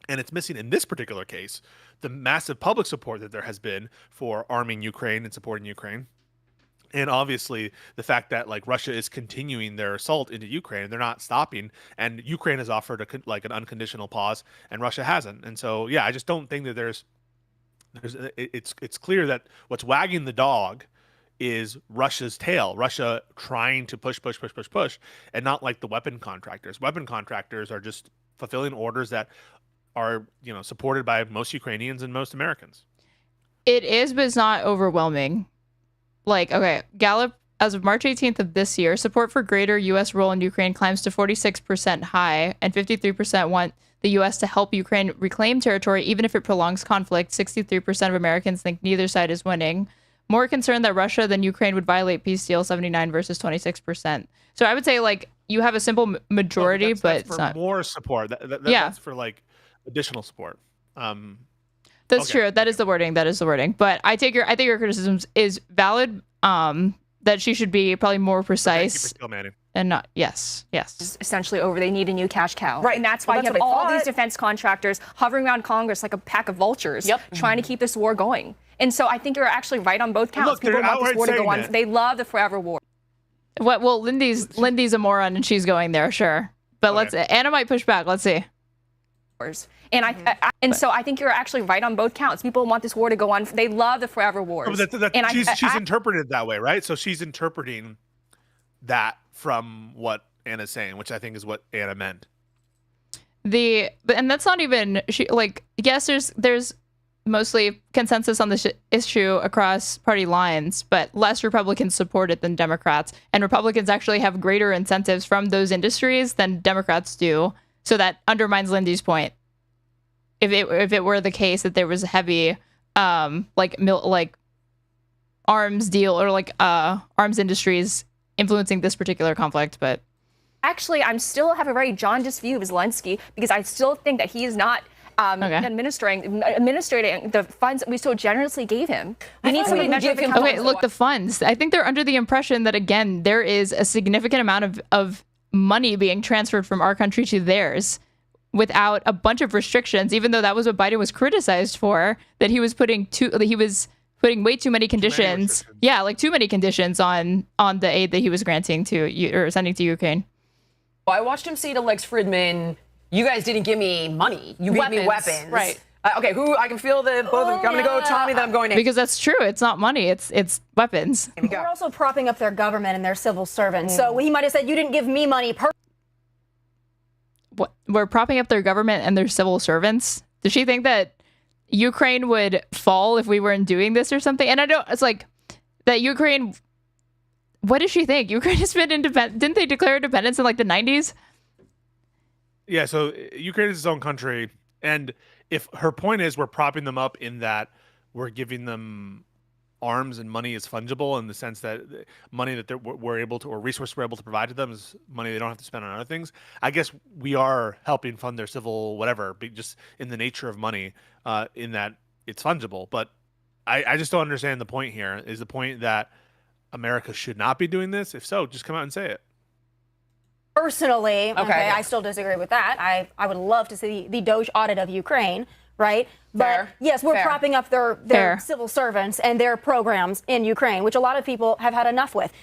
And it's missing in this particular case the massive public support that there has been for arming Ukraine and supporting Ukraine. And obviously the fact that like Russia is continuing their assault into Ukraine, they're not stopping, and Ukraine has offered an unconditional pause, and Russia hasn't. And so, yeah, I just don't think that it's clear that what's wagging the dog is Russia's tail, Russia trying to push, and not like the weapon contractors. Weapon contractors are just fulfilling orders that are, supported by most Ukrainians and most Americans. It is, but it's not overwhelming. Like, okay, Gallup, as of March 18th of this year, support for greater U.S. role in Ukraine climbs to 46% high, and 53% want the U.S. to help Ukraine reclaim territory, even if it prolongs conflict. 63% of Americans think neither side is winning. More concerned that Russia than Ukraine would violate peace deal, 79 versus 26%. So I would say, like, you have a simple majority, but that's it's for not more support. Yeah. That's for, like, additional support. That's true. That is the wording. But I think your criticism is valid. That she should be probably more precise. And not yes. Essentially over. They need a new cash cow. Right. And that's why you have all these defense contractors hovering around Congress like a pack of vultures, trying to keep this war going. And so I think you're actually right on both counts. Look, People want this war to go on. that. They love the forever war. What? Well, Lindy's a moron and she's going there, sure. But Anna might push back. Let's see. And so I think you're actually right on both counts. People want this war to go on. They love the forever wars. She's interpreted that way, right? So she's interpreting that from what Anna's saying, which I think is what Anna meant. And that's not even yes, there's mostly consensus on this issue across party lines, but less Republicans support it than Democrats, and Republicans actually have greater incentives from those industries than Democrats do. So that undermines Lindy's point. If it were the case that there was a heavy arms deal or arms industries influencing this particular conflict, but actually, I still have a very jaundiced view of Zelensky because I still think that he is not administrating the funds that we so generously gave him. We need somebody to give him. Okay, look, the funds. I think they're under the impression that again there is a significant amount of money being transferred from our country to theirs without a bunch of restrictions, even though that was what Biden was criticized for, that he was putting way too many conditions. Too many conditions on the aid that he was granting to or sending to Ukraine. I watched him say to Lex Fridman, You guys didn't give me money. You gave me weapons. Right. Okay, I can feel the both of you. I'm going to go Tommy, then I'm going to... Because that's true. It's not money. It's weapons. We're also propping up their government and their civil servants. So he might have said, you didn't give me money. What? We're propping up their government and their civil servants? Does she think that Ukraine would fall if we weren't doing this or something? And it's like that Ukraine... What does she think? Ukraine has been independent. Didn't they declare independence in like the 90s? Yeah, so Ukraine is its own country. And if her point is we're propping them up in that we're giving them arms and money is fungible in the sense that money that we're able to, or resources we're able to provide to them is money they don't have to spend on other things. I guess we are helping fund their civil whatever, just in the nature of money, in that it's fungible. But I just don't understand the point here. Is the point that America should not be doing this? If so, just come out and say it. Personally, okay, I still disagree with that. I would love to see the Doge audit of Ukraine, right? But yes, we're propping up their civil servants and their programs in Ukraine, which a lot of people have had enough with.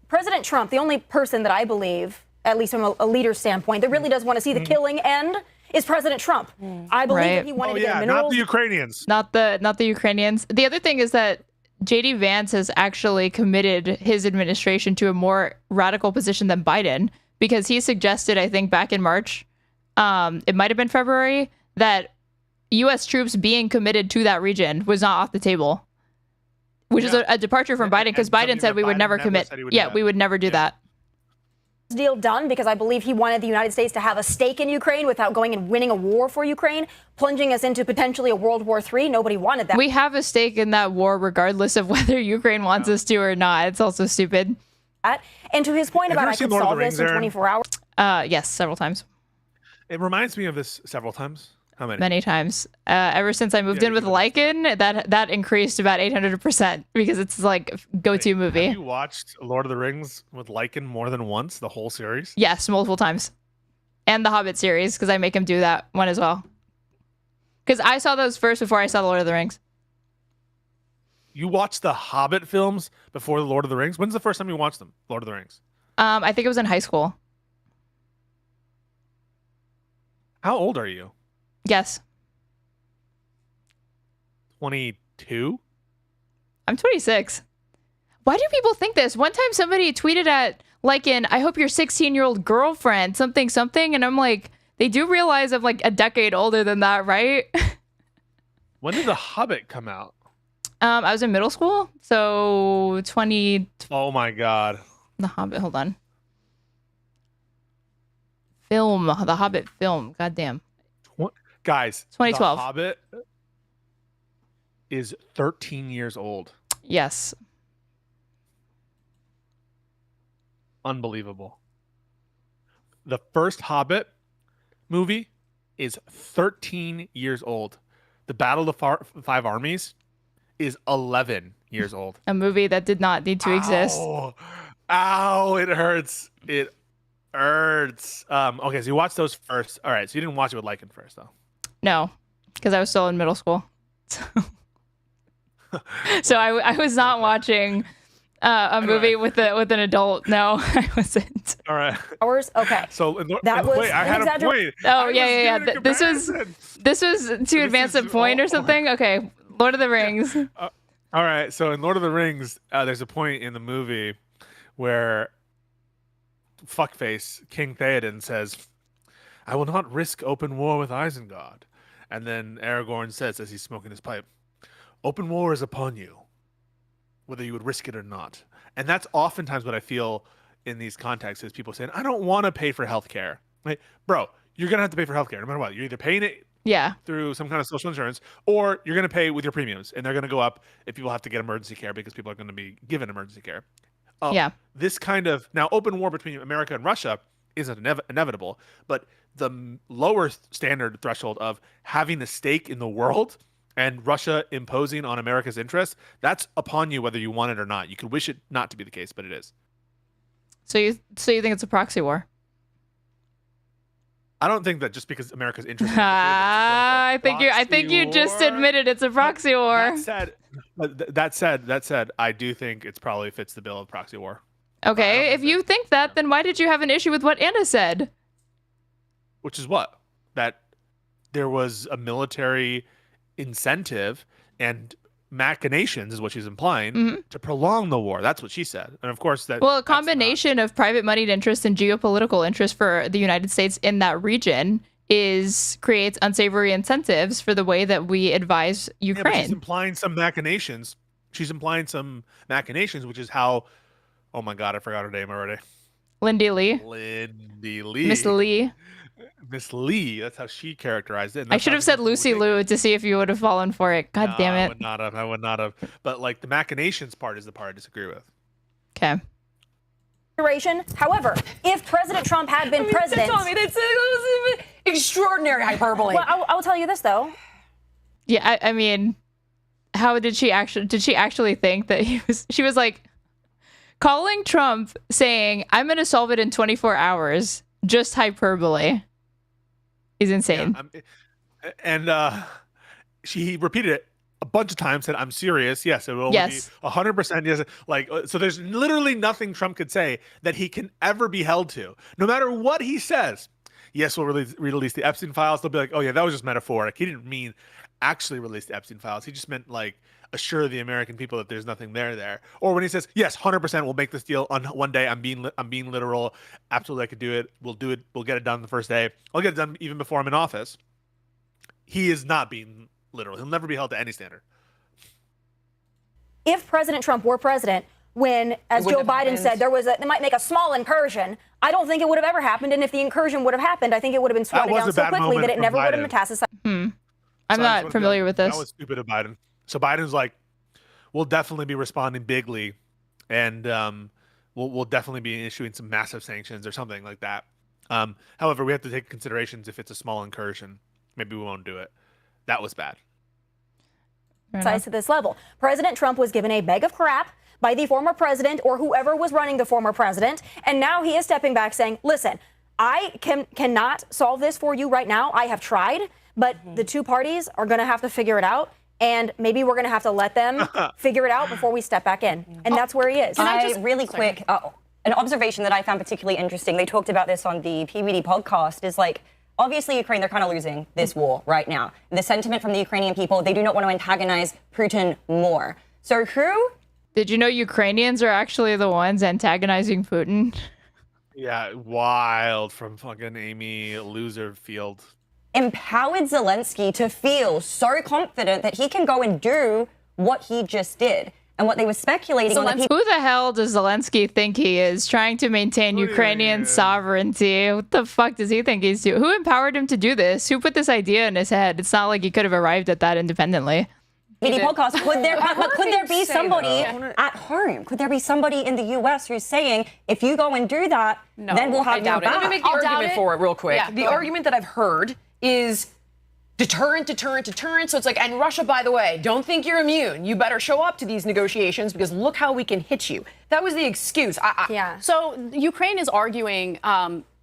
President Trump, the only person that I believe, at least from a leader standpoint, that really does want to see the killing end is President Trump. I believe that he wanted to get minerals. Not the Ukrainians. Not the Ukrainians. The other thing is that JD Vance has actually committed his administration to a more radical position than Biden, because he suggested, I think back in March, it might have been February, that U.S. troops being committed to that region was not off the table, which is a departure from Biden, because Biden said we would never commit. We would never do that. Deal done, because I believe he wanted the United States to have a stake in Ukraine without going and winning a war for Ukraine, plunging us into potentially a World War III. Nobody wanted that. We have a stake in that war regardless of whether Ukraine wants us to or not. It's also stupid. And to his point about I could solve this in 24 hours. Yes, several times. It reminds me of this several times. How many? Many times. Ever since I moved in with Lycan, that increased about 800% because it's like go-to movie. Have you watched Lord of the Rings with Lycan more than once, the whole series? Yes, multiple times. And the Hobbit series, because I make him do that one as well. Because I saw those first before I saw the Lord of the Rings. You watched the Hobbit films before the Lord of the Rings? When's the first time you watched them, Lord of the Rings? I think it was in high school. How old are you? Yes. 22? I'm 26. Why do people think this? One time somebody tweeted at Lycan, I hope your 16-year-old girlfriend, something, and I'm like, they do realize I'm like a decade older than that, right? When did The Hobbit come out? I was in middle school, so 20. Oh my God. The Hobbit, hold on. The Hobbit film, goddamn. Guys, 2012. The Hobbit is 13 years old. Yes. Unbelievable. The first Hobbit movie is 13 years old. The Battle of the Five Armies is 11 years old. A movie that did not need to exist. Ow, it hurts. It hurts. Okay, so you watched those first. All right, so you didn't watch it with Lycan first, though. No, because I was still in middle school. So I was not watching a movie with an adult. No, I wasn't. All right. Hours? Okay. So that was wait, I had a point. Oh, yeah. This was to advance a point or something? Okay. Lord of the Rings. All right. So in Lord of the Rings, there's a point in the movie where fuckface King Theoden says, I will not risk open war with Isengard. And then Aragorn says, as he's smoking his pipe, open war is upon you, whether you would risk it or not. And that's oftentimes what I feel in these contexts is people saying, I don't want to pay for healthcare. Like, bro, you're going to have to pay for healthcare no matter what. You're either paying it through some kind of social insurance, or you're going to pay with your premiums. And they're going to go up if people have to get emergency care because people are going to be given emergency care. This kind of, now open war between America and Russia isn't inevitable, but the lower standard threshold of having a stake in the world and Russia imposing on America's interests, that's upon you whether you want it or not. You could wish it not to be the case, but it is. So you think it's a proxy war? I don't think that just because America's interested. I think you just admitted it's a proxy war. That said, I do think it's probably fits the bill of proxy war. Okay, if you think that, then why did you have an issue with what Anna said? Which is what? that there was a military incentive and machinations, is what she's implying, to prolong the war. That's what she said. And of course, that. Well, a combination of private moneyed interest and geopolitical interest for the United States in that region creates unsavory incentives for the way that we advise Ukraine. Yeah, but she's implying some machinations. She's implying some machinations, which is how. Oh my God, I forgot her name already. Lindy Lee. Lindy Lee. Miss Lee. Miss Lee. That's how she characterized it. I should have said Lucy Liu to see if you would have fallen for it. God damn it. I would not have. But like the machinations part is the part I disagree with. Okay. However, if President Trump had been president, that's extraordinary hyperbole. Well, I will tell you this though. Yeah, I mean, how did she actually think that she was like calling Trump saying, "I'm going to solve it in 24 hours," just hyperbole. Is insane. Yeah, and she repeated it a bunch of times, said, "I'm serious. Yes, it will be 100% yes." Like, so there's literally nothing Trump could say that he can ever be held to, no matter what he says. Yes, we'll release the Epstein files. They'll be like, "Oh yeah, that was just metaphoric. He didn't mean actually release the Epstein files. He just meant like assure the American people that there's nothing there." Or when he says, "Yes, 100%, we'll make this deal on one day. I'm being literal. Absolutely, I could do it. We'll do it. We'll get it done the first day. I'll get it done even before I'm in office." He is not being literal. He'll never be held to any standard. If President Trump were president, when, as Joe Biden said, they might make a small incursion, I don't think it would have ever happened. And if the incursion would have happened, I think it would have been swatted down so quickly that it never would have metastasized. I'm not familiar with this. That was stupid of Biden. So Biden's like, we'll definitely be responding bigly, and we'll definitely be issuing some massive sanctions or something like that. However, we have to take considerations if it's a small incursion. Maybe we won't do it. That was bad. Size to this level. President Trump was given a bag of crap by the former president or whoever was running the former president. And now he is stepping back saying, listen, I cannot solve this for you right now. I have tried, but the two parties are going to have to figure it out. And maybe we're going to have to let them figure it out before we step back in. And that's where he is. Can I just really quick, an observation that I found particularly interesting. They talked about this on the PBD podcast is like, obviously, Ukraine, they're kind of losing this war right now. The sentiment from the Ukrainian people, they do not want to antagonize Putin more. So who? Did you know Ukrainians are actually the ones antagonizing Putin? Yeah, wild from fucking Amy Loserfield. Empowered Zelensky to feel so confident that he can go and do what he just did. And what they were speculating on. Who the hell does Zelensky think he is, trying to maintain Ukrainian sovereignty? What the fuck does he think he's doing? Who empowered him to do this? Who put this idea in his head? It's not like he could have arrived at that independently. Podcast. Could there be somebody at home? Could there be somebody in the U.S. who's saying, if you go and do that, then we'll have your back? Let me make the argument for it real quick. Yeah, the argument that I've heard is deterrent. So it's like, and Russia, by the way, don't think you're immune. You better show up to these negotiations because look how we can hit you. That was the excuse. So Ukraine is arguing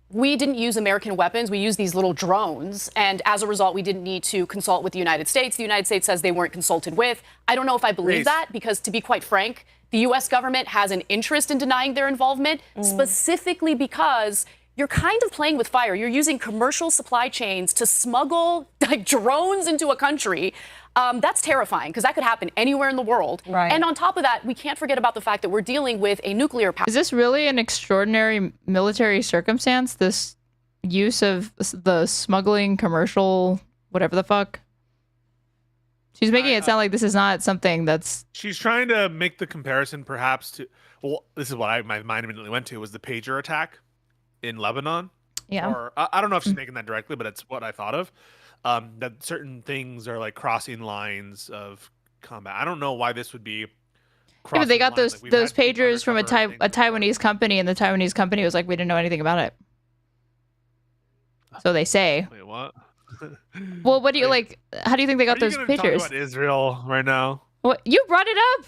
we didn't use American weapons. We used these little drones. And as a result, we didn't need to consult with the United States. The United States says they weren't consulted with. I don't know if I believe that because, to be quite frank, the U.S. government has an interest in denying their involvement, specifically because you're kind of playing with fire. You're using commercial supply chains to smuggle like drones into a country. That's terrifying because that could happen anywhere in the world. Right. And on top of that, we can't forget about the fact that we're dealing with a nuclear power. Is this really an extraordinary military circumstance, this use of the smuggling commercial whatever the fuck? She's making it sound like this is not something that's... She's trying to make the comparison perhaps to... Well, this is what my mind immediately went to, was the pager attack in Lebanon. Yeah. Or I don't know if she's making that directly, but it's what I thought of. That certain things are like crossing lines of combat. I don't know why this would be. Yeah, but they got those pagers from a Taiwanese company, and the Taiwanese company was like, we didn't know anything about it. So they say. Wait, what? Well, what do you like? How do you think they got those pagers? Talk about Israel right now. What, you brought it up?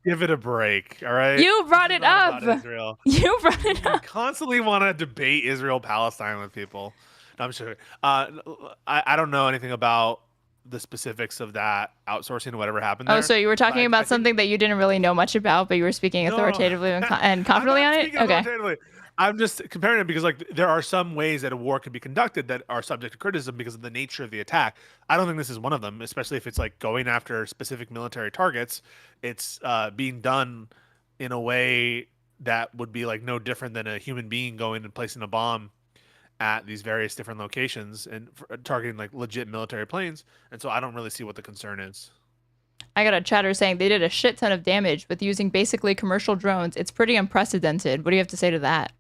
Give it a break, all right? You brought it up. Israel. You brought it up. You constantly want to debate Israel-Palestine with people. No, I'm sure. I don't know anything about the specifics of that outsourcing and whatever happened there. Oh, so you were talking about something that you didn't really know much about, but you were speaking authoritatively and confidently on it? Okay. I'm just comparing it because like there are some ways that a war can be conducted that are subject to criticism because of the nature of the attack. I don't think this is one of them, especially if it's like going after specific military targets. It's being done in a way that would be like no different than a human being going and placing a bomb at these various different locations and targeting like legit military planes. And so I don't really see what the concern is. I got a chatter saying they did a shit ton of damage with using basically commercial drones. It's pretty unprecedented. What do you have to say to that?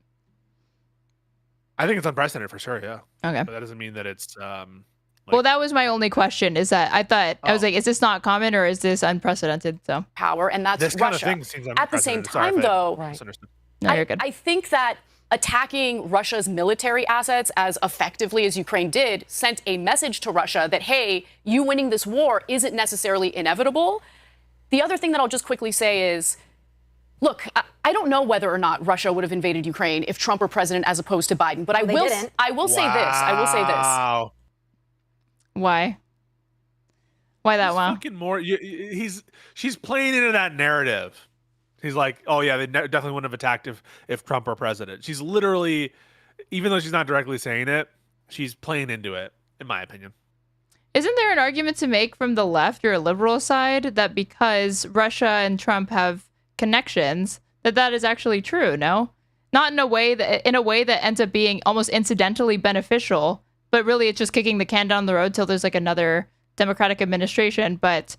I think it's unprecedented for sure, yeah. Okay. But that doesn't mean that it's well, that was my only question, is that I was like, is this not common or is this unprecedented? So power, and that's this Russia. kind of thing seems At the same unprecedented. Sorry time, if I though, misunderstood. No, you're good. I think that attacking Russia's military assets as effectively as Ukraine did sent a message to Russia that, hey, you winning this war isn't necessarily inevitable. The other thing that I'll just quickly say is, look, I don't know whether or not Russia would have invaded Ukraine if Trump were president as opposed to Biden, but I will say this. I will say this. Wow. Why? Why that wow? Fucking more. She's playing into that narrative. He's like, oh yeah, they definitely wouldn't have attacked if Trump were president. She's literally, even though she's not directly saying it, she's playing into it, in my opinion. Isn't there an argument to make from the left or liberal side that because Russia and Trump have connections, that is actually true? No, not in a way that ends up being almost incidentally beneficial, but really it's just kicking the can down the road till there's like another Democratic administration. But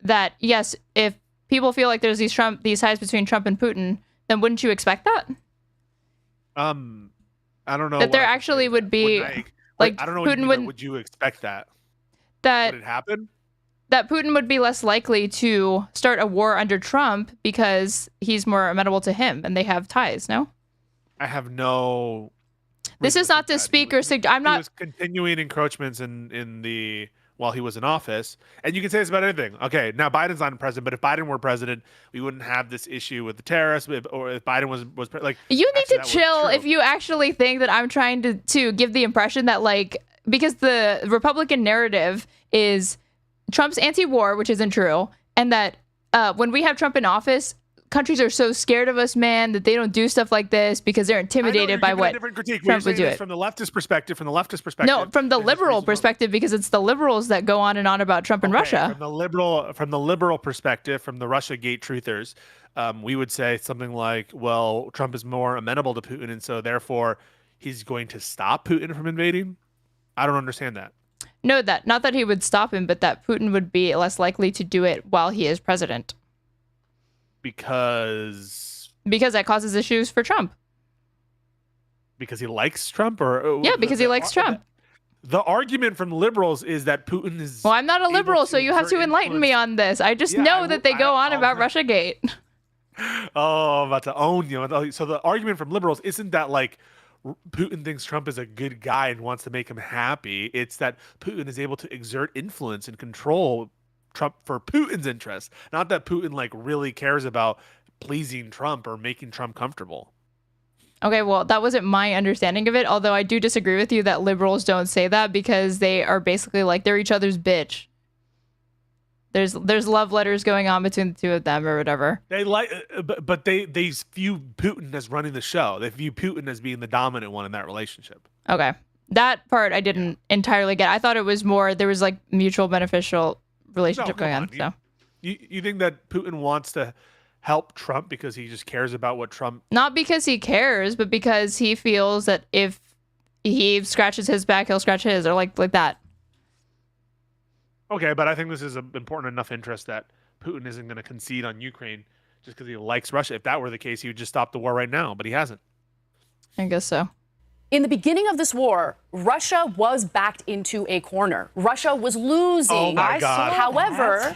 that, yes, if people feel like there's these ties between Trump and Putin, then wouldn't you expect that? I don't know that there actually would be like I don't know. Putin would you expect that? That would it happen? That Putin would be less likely to start a war under Trump because he's more amenable to him and they have ties. No, I have no. This is not to speak or I'm not. He was continuing encroachments in the while he was in office, and you can say this about anything. Okay, now Biden's not president, but if Biden were president, we wouldn't have this issue with the terrorists. Or if Biden was like, you need to chill if you actually think that I'm trying to give the impression that like, because the Republican narrative is Trump's anti-war, which isn't true, and that when we have Trump in office, countries are so scared of us, man, that they don't do stuff like this because they're intimidated by what Trump would do. From the leftist perspective. No, from the liberal perspective, because it's the liberals that go on and on about Trump and Russia. From the liberal perspective, from the Russiagate truthers, we would say something like, well, Trump is more amenable to Putin, and so therefore he's going to stop Putin from invading. I don't understand that. No, not that he would stop him, but that Putin would be less likely to do it while he is president. Because that causes issues for Trump. Because he likes Trump, or yeah, because he likes Trump. The argument from liberals is that Putin is. Well, I'm not a liberal, so you have to enlighten me on this. I just know that they go on about Russiagate. Oh, I'm about to own you. So the argument from liberals isn't that like Putin thinks Trump is a good guy and wants to make him happy. It's that Putin is able to exert influence and control Trump for Putin's interests. Not that Putin like really cares about pleasing Trump or making Trump comfortable. Okay, well, that wasn't my understanding of it, although I do disagree with you that liberals don't say that because they are basically like they're each other's bitch. There's love letters going on between the two of them or whatever. They like, but they view Putin as running the show. They view Putin as being the dominant one in that relationship. Okay, that part I didn't entirely get. I thought it was more there was like mutual beneficial relationship going on. So you think that Putin wants to help Trump because he just cares about what Trump? Not because he cares, but because he feels that if he scratches his back, he'll scratch his, or like that. Okay, but I think this is an important enough interest that Putin isn't going to concede on Ukraine just because he likes Russia. If that were the case, he would just stop the war right now, but he hasn't. I guess so. In the beginning of this war, Russia was backed into a corner. Russia was losing. Oh my God. However,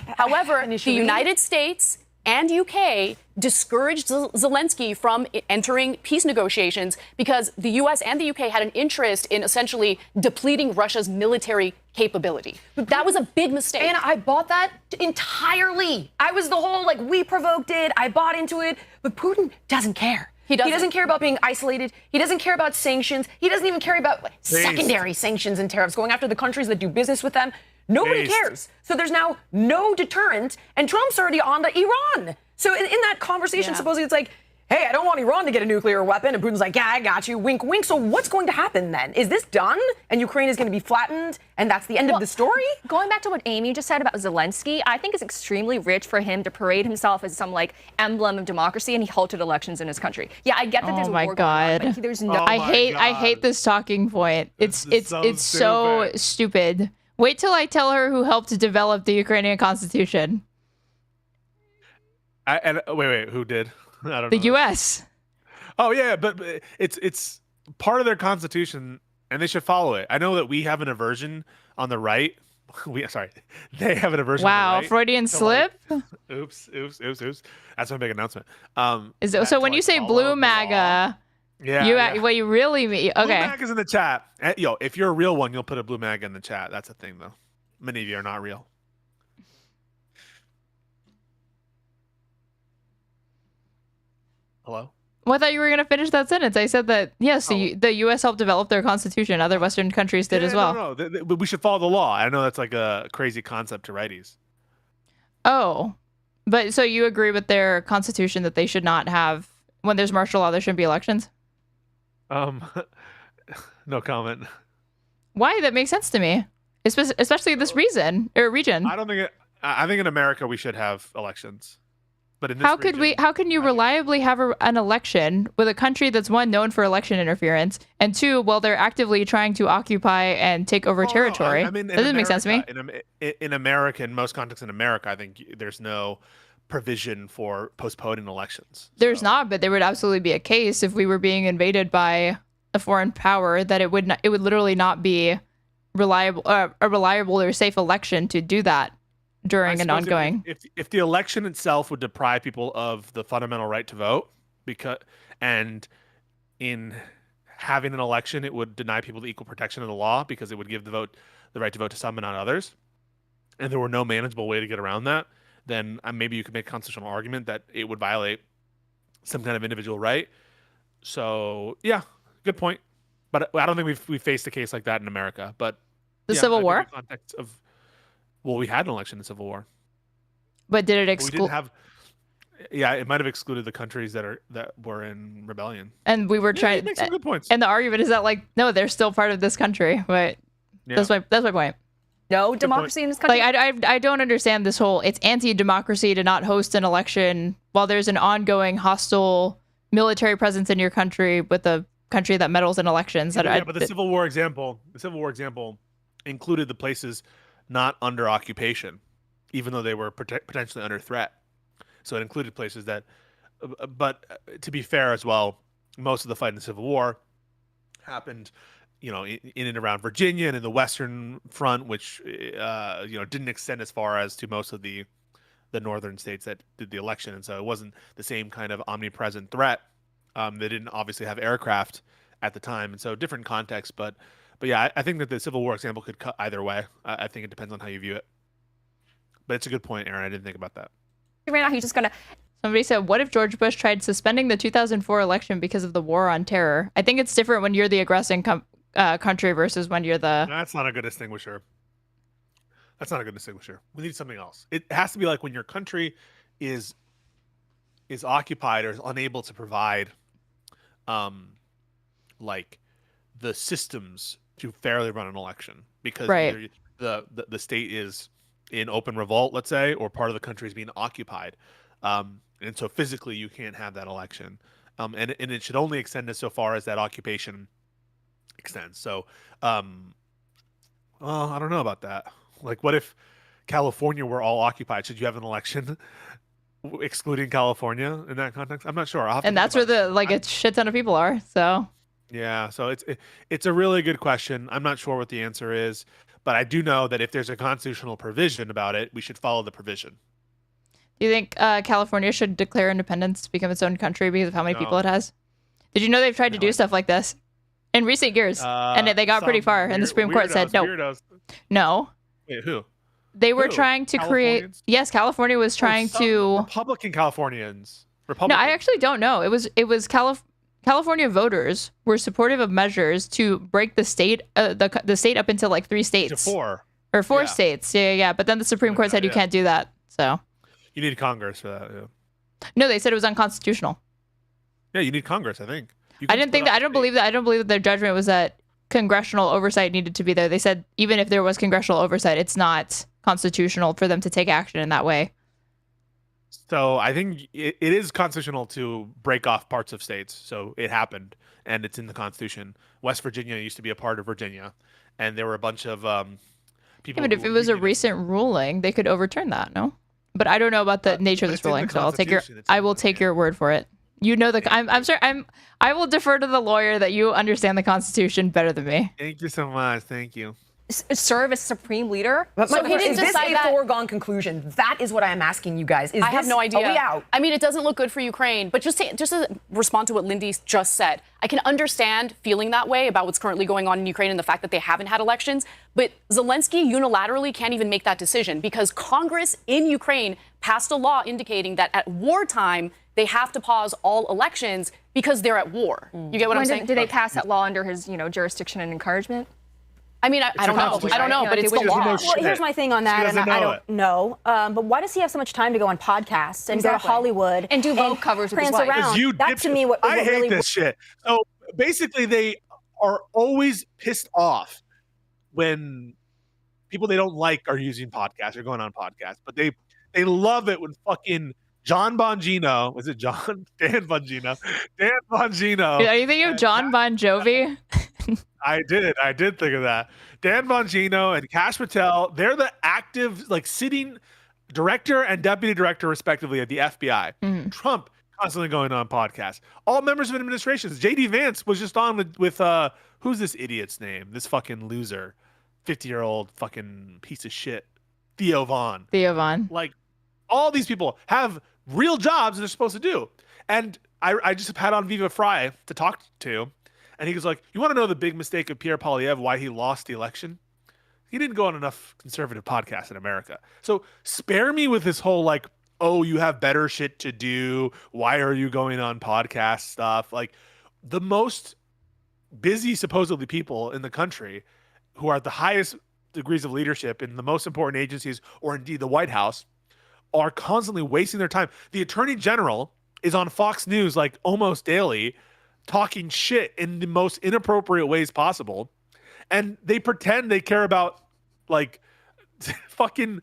the United States and UK discouraged Zelensky from entering peace negotiations because the US and the UK had an interest in essentially depleting Russia's military capability. That was a big mistake. And I bought that entirely. I was the whole, like, we provoked it. I bought into it. But Putin doesn't care. He doesn't care about being isolated. He doesn't care about sanctions. He doesn't even care about secondary sanctions and tariffs, going after the countries that do business with them. Nobody cares. So there's now no deterrent, and Trump's already on to Iran. So in that conversation, supposedly it's like, hey, I don't want Iran to get a nuclear weapon. And Putin's like, yeah, I got you. Wink, wink. So what's going to happen then? Is this done? And Ukraine is going to be flattened? And that's the end of the story? Going back to what Amy just said about Zelensky, I think it's extremely rich for him to parade himself as some like emblem of democracy, and he halted elections in his country. Yeah, I get that there's a war going on, but there's no. I hate this talking point. It's so stupid. Wait till I tell her who helped to develop the Ukrainian constitution. Wait, who did? I don't know. The U.S. Oh yeah, but it's part of their constitution, and they should follow it. I know that we have an aversion on the right. They have an aversion. Wow, on the right Freudian slip. Oops. That's my big announcement. Is it, so when you say blue MAGA, what you really mean? Okay. Blue MAGA is in the chat. Yo, if you're a real one, you'll put a blue MAGA in the chat. That's a thing, though. Many of you are not real. Hello? Well, I thought you were going to finish that sentence. I said that, yes, the U.S. helped develop their constitution. Other Western countries did as well. No. But we should follow the law. I know that's like a crazy concept to righties. Oh. But so you agree with their constitution that they should not have, when there's martial law, there shouldn't be elections? No comment. Why? That makes sense to me. Especially this region. I think in America we should have elections. But in this how can you reliably have an election with a country that's one known for election interference, and two, well, they're actively trying to occupy and take over territory? I mean, that doesn't make sense to me. In America, in most contexts in America, I think there's no provision for postponing elections. There's not, but there would absolutely be a case if we were being invaded by a foreign power that it would literally not be a reliable or safe election to do that during an ongoing. If the election itself would deprive people of the fundamental right to vote, and in having an election, it would deny people the equal protection of the law because it would give the right to vote to some and not others, and there were no manageable way to get around that, then maybe you could make a constitutional argument that it would violate some kind of individual right. So yeah, good point. But I don't think we've faced a case like that in America. But the Civil War? In the context of, well, we had an election in the Civil War. But did it exclude? We didn't have. Yeah, it might have excluded the countries that were in rebellion. And we were trying. Make some good points. And the argument is that, like, no, they're still part of this country. But that's my point. No democracy in this country. Like, I don't understand this whole. It's anti-democracy to not host an election while there's an ongoing hostile military presence in your country with a country that meddles in elections. But the Civil War example included the places not under occupation, even though they were potentially under threat. So it included places that, but to be fair as well, most of the fight in the Civil War happened, in and around Virginia and in the Western Front, which, didn't extend as far as to most of the northern states that did the election. And so it wasn't the same kind of omnipresent threat. They didn't obviously have aircraft at the time. And so different context, but yeah, I think that the Civil War example could cut either way. I think it depends on how you view it. But it's a good point, Aaron. I didn't think about that. Right now, he's just gonna. Somebody said, "What if George Bush tried suspending the 2004 election because of the war on terror?" I think it's different when you're the aggressing country versus when you're the. That's not a good distinguisher. We need something else. It has to be like when your country is occupied or is unable to provide, like the systems to fairly run an election because the state is in open revolt, let's say, or part of the country is being occupied. And so physically you can't have that election. And it should only extend as so far as that occupation extends. So, well, I don't know about that. Like, what if California were all occupied? Should you have an election excluding California in that context? I'm not sure. And that's where a shit ton of people are. So yeah, so it's a really good question. I'm not sure what the answer is, but I do know that if there's a constitutional provision about it, we should follow the provision. Do you think California should declare independence to become its own country because of how many people it has? Did you know they've tried to do stuff like this in recent years, and they got pretty far, and the Supreme Court said no. No. Wait, who? They were trying to create. Yes, California was trying to. Republican Californians. No, I actually don't know. It was California voters were supportive of measures to break the state, the state up into like 3 states. To 4. Or 4 states. Yeah. But then the Supreme Court said you can't do that. So. You need Congress for that. Yeah. No, they said it was unconstitutional. Yeah, you need Congress, I think. I don't believe that their judgment was that congressional oversight needed to be there. They said even if there was congressional oversight, it's not constitutional for them to take action in that way. So I think it is constitutional to break off parts of states. So it happened, and it's in the Constitution. West Virginia used to be a part of Virginia, and there were a bunch of people. Yeah, but if it was a recent ruling, they could overturn that, no? But I don't know about the nature of this ruling, so I will take your word for it. You know I will defer to the lawyer that you understand the Constitution better than me. Thank you so much. Thank you. Serve as supreme leader? So he didn't is this decide a that. foregone conclusion? That is what I am asking you guys. I have no idea. Are we out? I mean, it doesn't look good for Ukraine. But just to respond to what Lindy just said, I can understand feeling that way about what's currently going on in Ukraine and the fact that they haven't had elections. But Zelensky unilaterally can't even make that decision because Congress in Ukraine passed a law indicating that at wartime, they have to pause all elections because they're at war. You get what I'm saying? Did they pass that law under his, jurisdiction and encouragement? I mean, I don't know. I don't know, but it's the law. Well, here's my thing on that, and I don't know. But why does he have so much time to go on podcasts and go to Hollywood and do Vogue covers with his prance wife? around? That to me, I hate this shit. So basically, they are always pissed off when people they don't like are using podcasts or going on podcasts, but they love it when fucking John Bongino, is it John? Dan Bongino. Dan Bongino. Are you thinking of John Bon Jovi? I did think of that. Dan Bongino and Kash Patel, they're the active, sitting director and deputy director, respectively, of the FBI. Mm-hmm. Trump constantly going on podcasts. All members of administrations. J.D. Vance was just on with who's this idiot's name? This fucking loser. 50-year-old fucking piece of shit. Theo Vaughn. All these people have real jobs that they're supposed to do. And I just had on Viva Frei to talk to, and he was like, you want to know the big mistake of Pierre Poilievre, why he lost the election? He didn't go on enough conservative podcasts in America. So spare me with this whole oh, you have better shit to do. Why are you going on podcast stuff? The most busy, supposedly, people in the country who are at the highest degrees of leadership in the most important agencies, or indeed the White House, are constantly wasting their time. The Attorney General is on Fox News almost daily, talking shit in the most inappropriate ways possible, and they pretend they care about fucking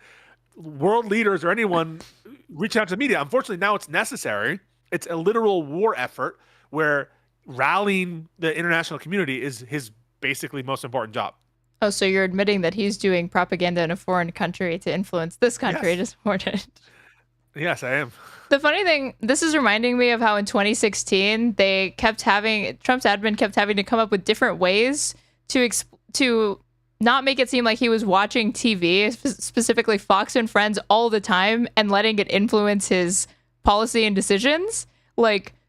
world leaders or anyone reaching out to the media. Unfortunately, now it's necessary. It's a literal war effort where rallying the international community is his basically most important job. Oh, so you're admitting that he's doing propaganda in a foreign country to influence this country? Yes. Just important. Yes, I am. The funny thing, this is reminding me of how in 2016 Trump's admin kept having to come up with different ways to not make it seem like he was watching TV, specifically Fox and Friends, all the time and letting it influence his policy and decisions.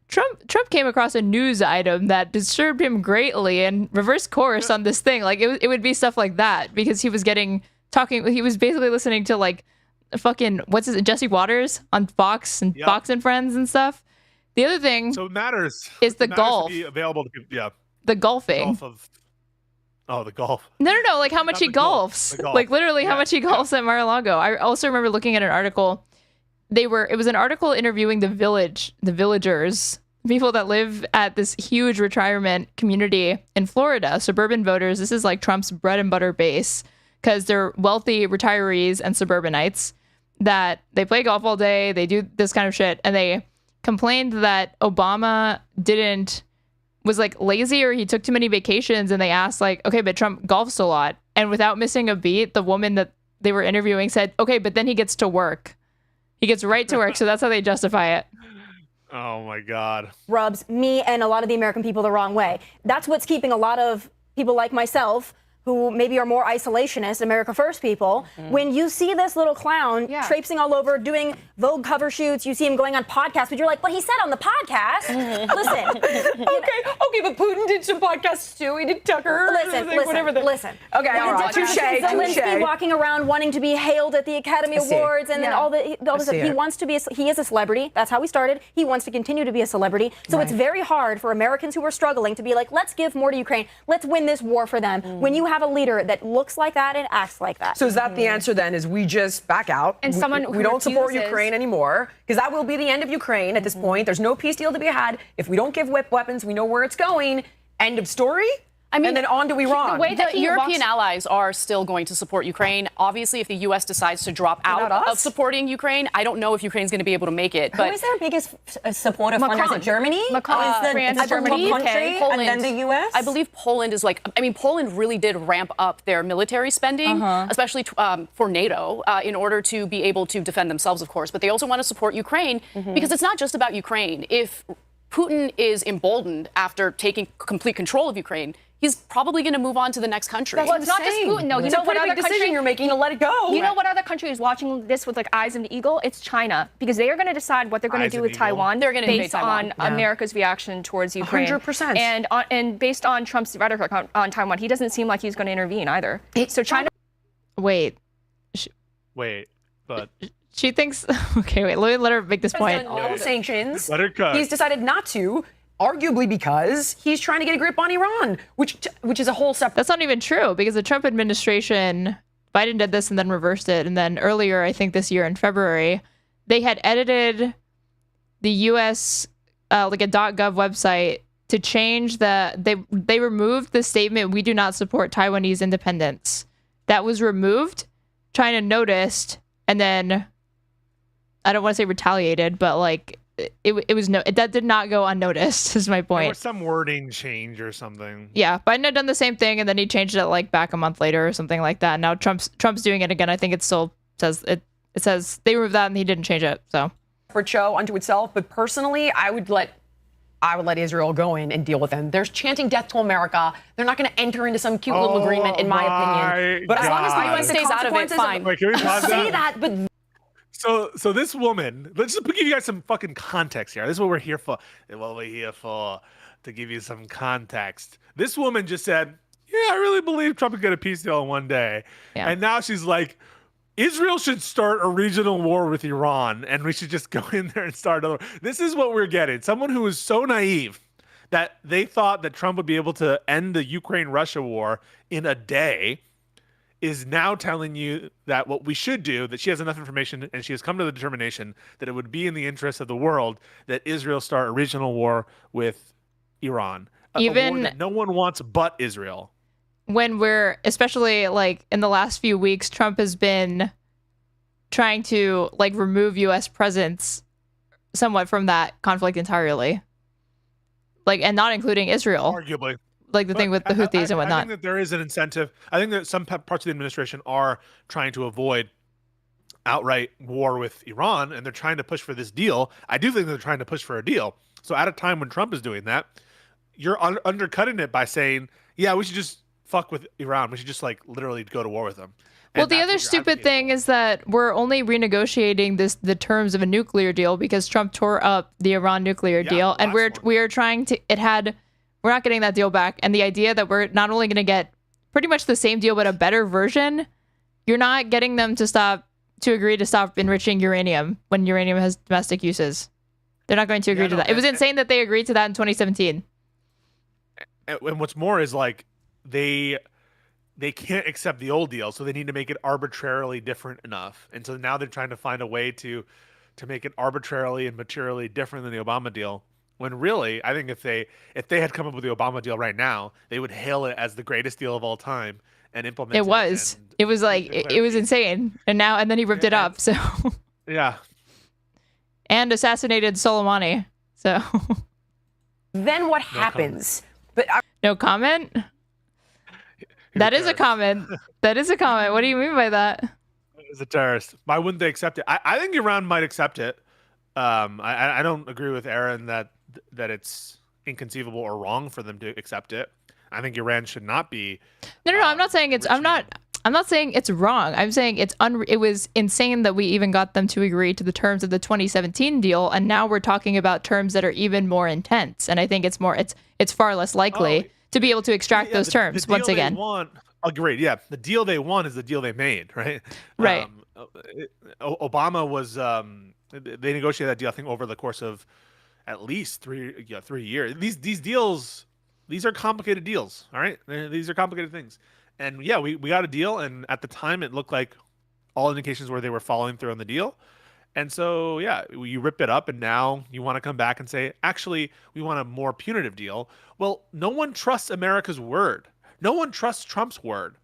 Trump came across a news item that disturbed him greatly and reversed course on this thing. It would be stuff like that because he was he was basically listening to fucking Jesse Waters on Fox and Fox and Friends and stuff. The other thing, so it matters, is the it matters golf. To be available to people, yeah. The golfing. The golf. No, how much he golfs. Literally how much he golfs at Mar-a-Lago. I also remember looking at an article. It was an article interviewing the villagers, people that live at this huge retirement community in Florida, suburban voters. This is Trump's bread and butter base because they're wealthy retirees and suburbanites that they play golf all day. They do this kind of shit. And they complained that Obama was lazy or he took too many vacations. And they asked okay, but Trump golfs a lot. And without missing a beat, the woman that they were interviewing said, okay, but then he gets to work. He gets right to work. So that's how they justify it. Oh my God. Rubs me and a lot of the American people the wrong way. That's what's keeping a lot of people like myself, who maybe are more isolationist, America First people, when you see this little clown traipsing all over, doing Vogue cover shoots, you see him going on podcasts, but you're like, but he said on the podcast. Listen. Okay, but Putin did some podcasts too. He did Tucker. Listen. Okay, Zelensky walking around wanting to be hailed at the Academy Awards, and then all this stuff. He wants to be. He is a celebrity. That's how he started. He wants to continue to be a celebrity. So it's very hard for Americans who are struggling to be like, let's give more to Ukraine. Let's win this war for them. When you have have a leader that looks like that and acts like that. So is that the answer then? Is we just back out And we don't support Ukraine anymore because that will be the end of Ukraine at this point. There's no peace deal to be had if we don't give weapons. We know where it's going. End of story. I mean, and then on to Iran. The way that the European allies are still going to support Ukraine. Obviously, if the U.S. decides to drop out of supporting Ukraine, I don't know if Ukraine's going to be able to make it. Who is their biggest supporter? Is it Germany? France, Germany, country, Poland, and then the U.S.? I believe Poland is Poland really did ramp up their military spending, especially for NATO, in order to be able to defend themselves, of course. But they also want to support Ukraine because it's not just about Ukraine. If Putin is emboldened after taking complete control of Ukraine, he's probably going to move on to the next country. Well, it's not just Putin, though. You know what other decision you're making to let it go. You know what other country is watching this with like eyes of the eagle? It's China, because they are going to decide what they're going to do with Taiwan. They're going to based on America's reaction towards Ukraine. 100%. And based on Trump's rhetoric on Taiwan, he doesn't seem like he's going to intervene either. So China. Wait. But she thinks. Okay, wait. Let her make this point. All the sanctions. Let her cut. He's decided not to. Arguably because he's trying to get a grip on Iran, which is a whole separate. That's not even true, because the Trump administration, Biden did this and then reversed it, and then earlier, I think this year in February, they had edited the U.S. Like a .gov website to change they removed the statement "We do not support Taiwanese independence." That was removed. China noticed, and then I don't want to say retaliated, but like. That did not go unnoticed, is my point. There was some wording change or something. Yeah, Biden had done the same thing, and then he changed it like back a month later or something like that. Now Trump's doing it again. I think it still says it says they removed that and he didn't change it. So for show unto itself, but personally, I would let Israel go in and deal with them. They're chanting death to America. They're not going to enter into some cute little agreement, in my opinion. But as long as the U.S. stays out of it, fine. Wait, can we pause say that, but. So this woman, let's just give you guys some fucking context here. This is what we're here for. What we're here for, to give you some context. This woman just said, yeah, I really believe Trump could get a peace deal in one day. Yeah. And now she's like, Israel should start a regional war with Iran, and we should just go in there and start another. This is what we're getting. Someone who is so naive that they thought that Trump would be able to end the Ukraine-Russia war in a day is now telling you that what we should do, that she has enough information and she has come to the determination that it would be in the interest of the world that Israel start a regional war with Iran. A war that no one wants but Israel. When we're, especially like in the last few weeks, Trump has been trying to like remove U.S. presence somewhat from that conflict entirely. Like, and not including Israel. Arguably. Like the thing with the Houthis and whatnot. I think that there is an incentive. I think that some parts of the administration are trying to avoid outright war with Iran, and they're trying to push for this deal. I do think they're trying to push for a deal. So at a time when Trump is doing that, you're undercutting it by saying, yeah, we should just fuck with Iran. We should just like literally go to war with them. Well, the other stupid thing is that we're only renegotiating the terms of a nuclear deal because Trump tore up the Iran nuclear deal, and we are trying to. We're not getting that deal back. And the idea that we're not only going to get pretty much the same deal, but a better version, you're not getting them to agree to stop enriching uranium when uranium has domestic uses. They're not going to agree to that. It was insane that they agreed to that in 2017. And what's more is like they can't accept the old deal, so they need to make it arbitrarily different enough. And so now they're trying to find a way to make it arbitrarily and materially different than the Obama deal. When really, I think if they had come up with the Obama deal right now, they would hail it as the greatest deal of all time and implement it. It was like it was insane, and then he ripped it up. So yeah, and assassinated Soleimani. So then what happens? No comment. That is a comment. That is a comment. What do you mean by that? As a terrorist, why wouldn't they accept it? I think Iran might accept it. I don't agree with Aaron that it's inconceivable or wrong for them to accept it. I think Iran should not be. No. I'm not saying I'm not saying it's wrong. I'm saying it was insane that we even got them to agree to the terms of the 2017 deal, and now we're talking about terms that are even more intense. And I think it's far less likely to be able to extract those terms once again. Agreed. Yeah, the deal they want is the deal they made, right? Right. Obama was. They negotiated that deal, I think, over the course of at least 3 years. These deals, these are complicated deals. All right, these are complicated things, And yeah, we got a deal, and at the time it looked like all indications were they were following through on the deal. And so yeah, you rip it up, and now you want to come back and say, actually, we want a more punitive deal. Well, no one trusts America's word. No one trusts Trump's word.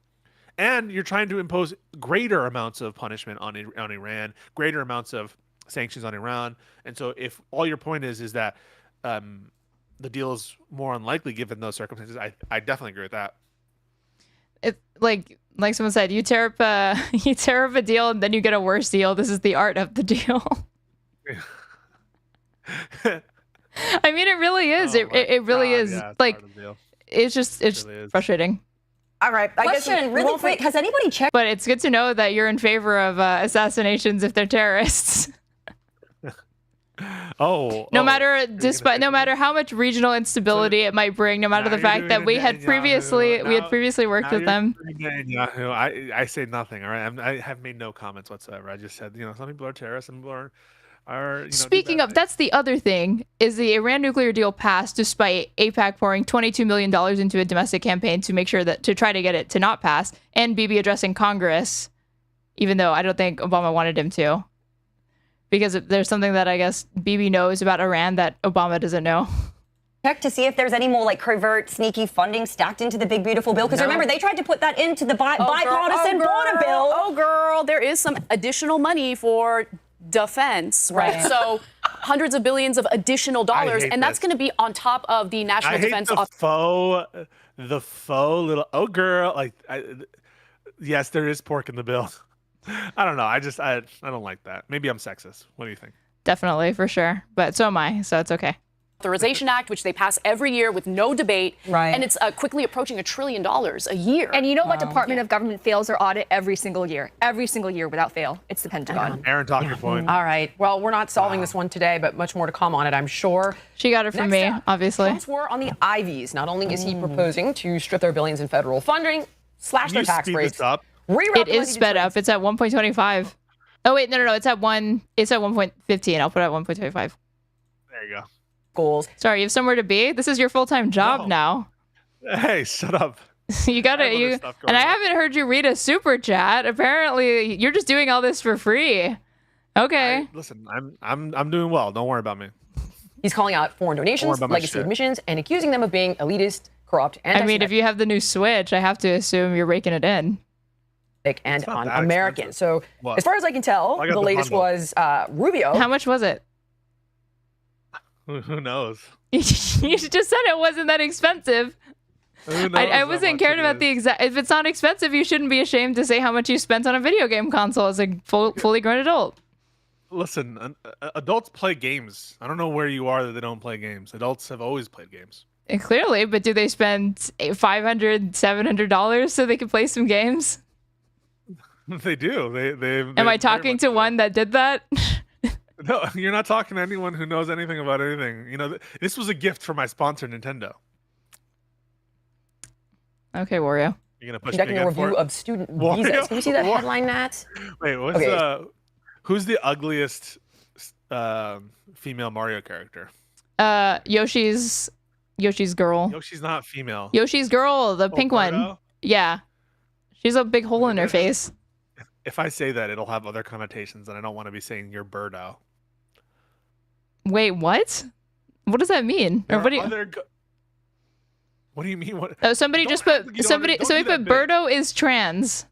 And you're trying to impose greater amounts of punishment on Iran, greater amounts of sanctions on Iran. And so if all your point is that the deal is more unlikely given those circumstances, I definitely agree with that. It like someone said, you tear up a deal and then you get a worse deal. This is the art of the deal. I mean, it really is. It really is. Yeah, like it's really frustrating. All right. I Question guess really quick. Has anybody checked? But it's good to know that you're in favor of assassinations if they're terrorists. No matter how much regional instability it might bring, no matter the fact that we had previously worked with them. I say nothing. All right, I have made no comments whatsoever. I just said, some people are terrorists, some people are. Speaking of, that's the other thing, is the Iran nuclear deal passed despite AIPAC pouring $22 million into a domestic campaign to try to get it to not pass, and Bibi addressing Congress, even though I don't think Obama wanted him to. Because there's something that I guess Bibi knows about Iran that Obama doesn't know. Check to see if there's any more like covert, sneaky funding stacked into the big beautiful bill. Because remember, they tried to put that into the bipartisan border bill. Oh, girl, there is some additional money for defense, right? So hundreds of billions of additional dollars, and that's going to be on top of the national defense. The faux little girl. Yes, there is pork in the bill. I don't know. I don't like that. Maybe I'm sexist. What do you think? Definitely, for sure. But so am I, so it's okay. Authorization Act, which they pass every year with no debate, and it's quickly approaching $1 trillion a year. And you know what Department of Government fails their audit every single year without fail? It's the Pentagon. Aaron, talk your point. All right. Well, we're not solving this one today, but much more to come on it, I'm sure. She got it from me, obviously. Trump's war on the Ivies. Not only is he proposing to strip their billions in federal funding, slash their tax rates. It is sped up. It's at 1.25. Oh wait, no. It's at 1.15. I'll put it at 1.25. There you go. Goals. Sorry, you have somewhere to be? This is your full-time job now. Hey, shut up. And I haven't heard you read a super chat. Apparently, you're just doing all this for free. Okay. Listen, I'm doing well. Don't worry about me. He's calling out foreign donations, legacy admissions, and accusing them of being elitist, corrupt, and I mean, if you have the new Switch, I have to assume you're raking it in. And un-American. So as far as I can tell, the latest was Rubio. How much was it? Who knows? You just said it wasn't that expensive. I wasn't caring about the exact. If it's not expensive, you shouldn't be ashamed to say how much you spent on a video game console as a fully grown adult. Listen, adults play games. I don't know where you are that they don't play games. Adults have always played games. And clearly, but do they spend $500, $700 so they can play some games? They do. Am I talking to one that did that? No, you're not talking to anyone who knows anything about anything. This was a gift from my sponsor, Nintendo. Okay, Wario. You're gonna push conducting me a again review of student visas. Can we see that headline, Nat? Wait, who's the ugliest female Mario character? Yoshi's girl. Yoshi's not female. Yoshi's girl, the pink one. Yeah. She's a big hole in her face. If I say that, it'll have other connotations, and I don't want to be saying you're Birdo. Wait, what? What does that mean? Or what do you? What do you mean? What? Oh, somebody put Birdo is trans.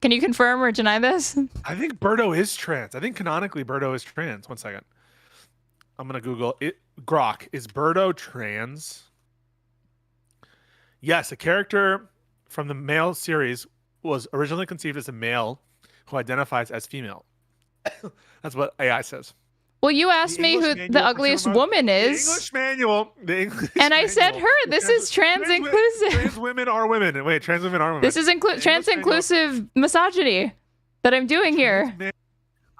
Can you confirm or deny this? I think Birdo is trans. I think canonically Birdo is trans. 1 second. I'm gonna Google it. Grok, is Birdo trans? Yes, a character from the male series was originally conceived as a male who identifies as female. That's what AI says. Well, you asked me who the ugliest woman is. The English manual. And I said her. This is trans inclusive. Trans women are women. Wait, trans women are women. This is trans inclusive misogyny that I'm doing here.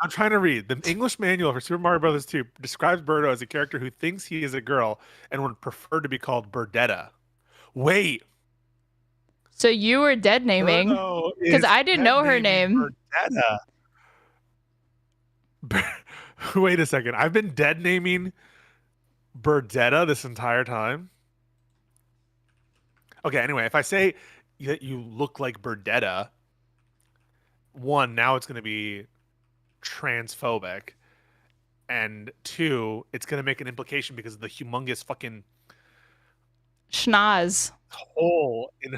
I'm trying to read. The English manual for Super Mario Bros. 2 describes Birdo as a character who thinks he is a girl and would prefer to be called Birdetta. Wait. So you were dead naming because I didn't know her name. Birdetta. Wait a second. I've been dead naming Birdetta this entire time. Okay, anyway, if I say you look like Burdetta, one, now it's going to be transphobic, and two, it's going to make an implication because of the humongous fucking schnoz hole in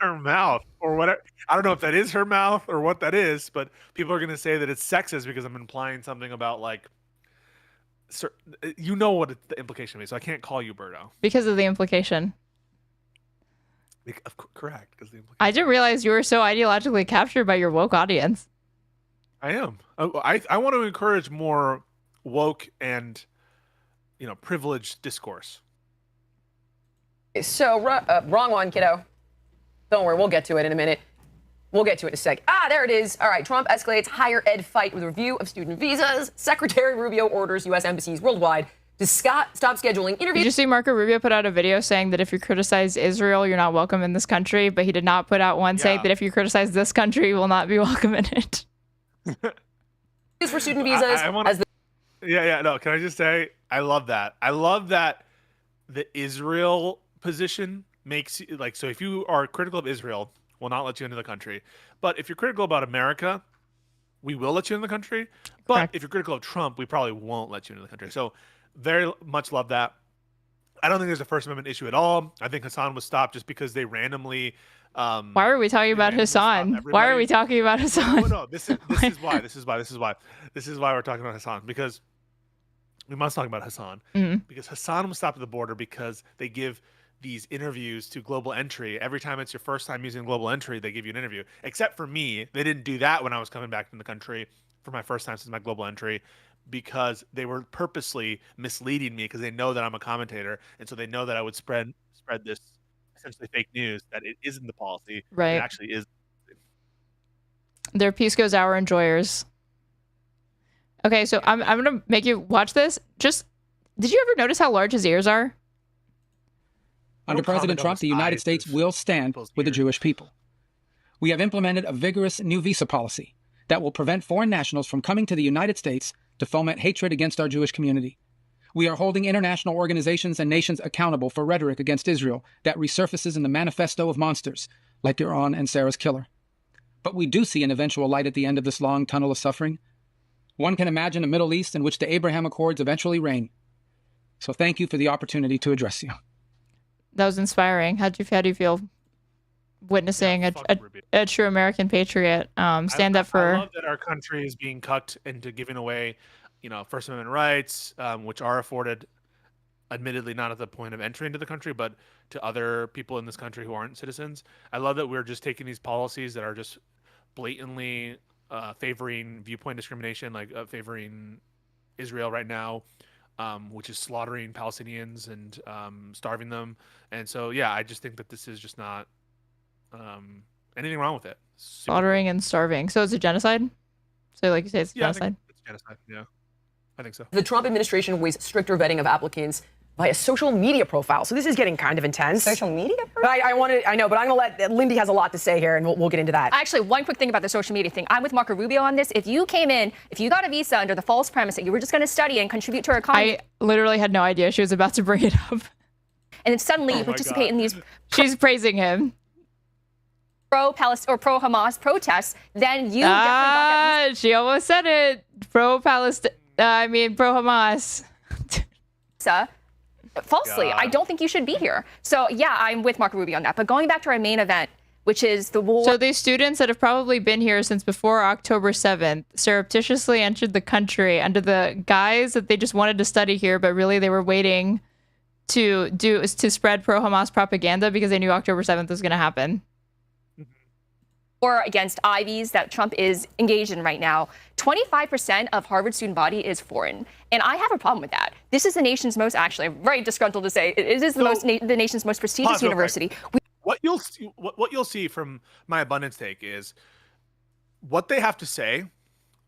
her mouth or whatever. I don't know if that is her mouth or what that is, but people are going to say that it's sexist because I'm implying something about like, you know what the implication is. So I can't call you Birdo because of the implication. Correct. Because I didn't realize you were so ideologically captured by your woke audience. I am. I want to encourage more woke and, privileged discourse. So, wrong one, kiddo. Don't worry, we'll get to it in a minute. We'll get to it in a sec. There it is. All right, Trump escalates higher ed fight with review of student visas. Secretary Rubio orders U.S. embassies worldwide to stop scheduling interviews. Did you see Marco Rubio put out a video saying that if you criticize Israel, you're not welcome in this country? But he did not put out one saying that if you criticize this country, you will not be welcome in it. For student visas. No, can I just say, I love that. I love that the Israel position makes like, so if you are critical of Israel, we'll not let you into the country. But if you're critical about America, we will let you in the country. But Correct. If you're critical of Trump, we probably won't let you into the country. So very much love that. I don't think there's a First Amendment issue at all. I think Hassan was stopped just because they randomly. Why are we talking about Hassan? Why are we talking about Hassan? No, this is why we're talking about Hassan, because we must talk about Hassan. Because Hassan was stopped at the border because they give these interviews to Global Entry. Every time it's your first time using Global Entry, they give you an interview. Except for me, they didn't do that when I was coming back from the country for my first time since my Global Entry, because they were purposely misleading me because they know that I'm a commentator, and so they know that I would spread this essentially fake news that it isn't the policy. Right. It actually is. They're Peace Goes Our enjoyers. Okay, so I'm gonna make you watch this. Just, did you ever notice how large his ears are? Under President Trump, the United States will stand with the Jewish people. We have implemented a vigorous new visa policy that will prevent foreign nationals from coming to the United States to foment hatred against our Jewish community. We are holding international organizations and nations accountable for rhetoric against Israel that resurfaces in the manifesto of monsters like Iran and Sarah's killer. But we do see an eventual light at the end of this long tunnel of suffering. One can imagine a Middle East in which the Abraham Accords eventually reign. So thank you for the opportunity to address you. That was inspiring. How do you feel witnessing a true American patriot stand up for? I love that our country is being cucked into giving away, First Amendment rights, which are afforded, admittedly not at the point of entry into the country, but to other people in this country who aren't citizens. I love that we're just taking these policies that are just blatantly favoring viewpoint discrimination, like favoring Israel right now, which is slaughtering Palestinians and starving them. And so, yeah, I just think that this is just not anything wrong with it. Slaughtering and starving. So it's a genocide? So like you say, it's genocide? I think it's genocide, yeah. I think so. The Trump administration weighs stricter vetting of applicants via social media profile. So this is getting kind of intense. Social media profile? But I know, but I'm going to let Lindy has a lot to say here, and we'll get into that. Actually, one quick thing about the social media thing. I'm with Marco Rubio on this. If you got a visa under the false premise that you were just going to study and contribute to our economy. I literally had no idea she was about to bring it up. And then suddenly you participate in these. She's praising him. Pro-Palestine or pro-Hamas protests, then you definitely got that. She almost said it. Pro-Palestine. Pro-Hamas. Falsely. I don't think you should be here. So yeah, I'm with Marco Rubio on that. But going back to our main event, which is the war. So these students that have probably been here since before October 7th surreptitiously entered the country under the guise that they just wanted to study here, but really they were waiting to spread pro-Hamas propaganda because they knew October 7th was going to happen. War against Ivies that Trump is engaged in right now. 25% of Harvard student body is foreign, and I have a problem with that. This is the nation's most, actually, I'm very disgruntled to say, it is the nation's most prestigious university. What you'll see from my abundance take is what they have to say.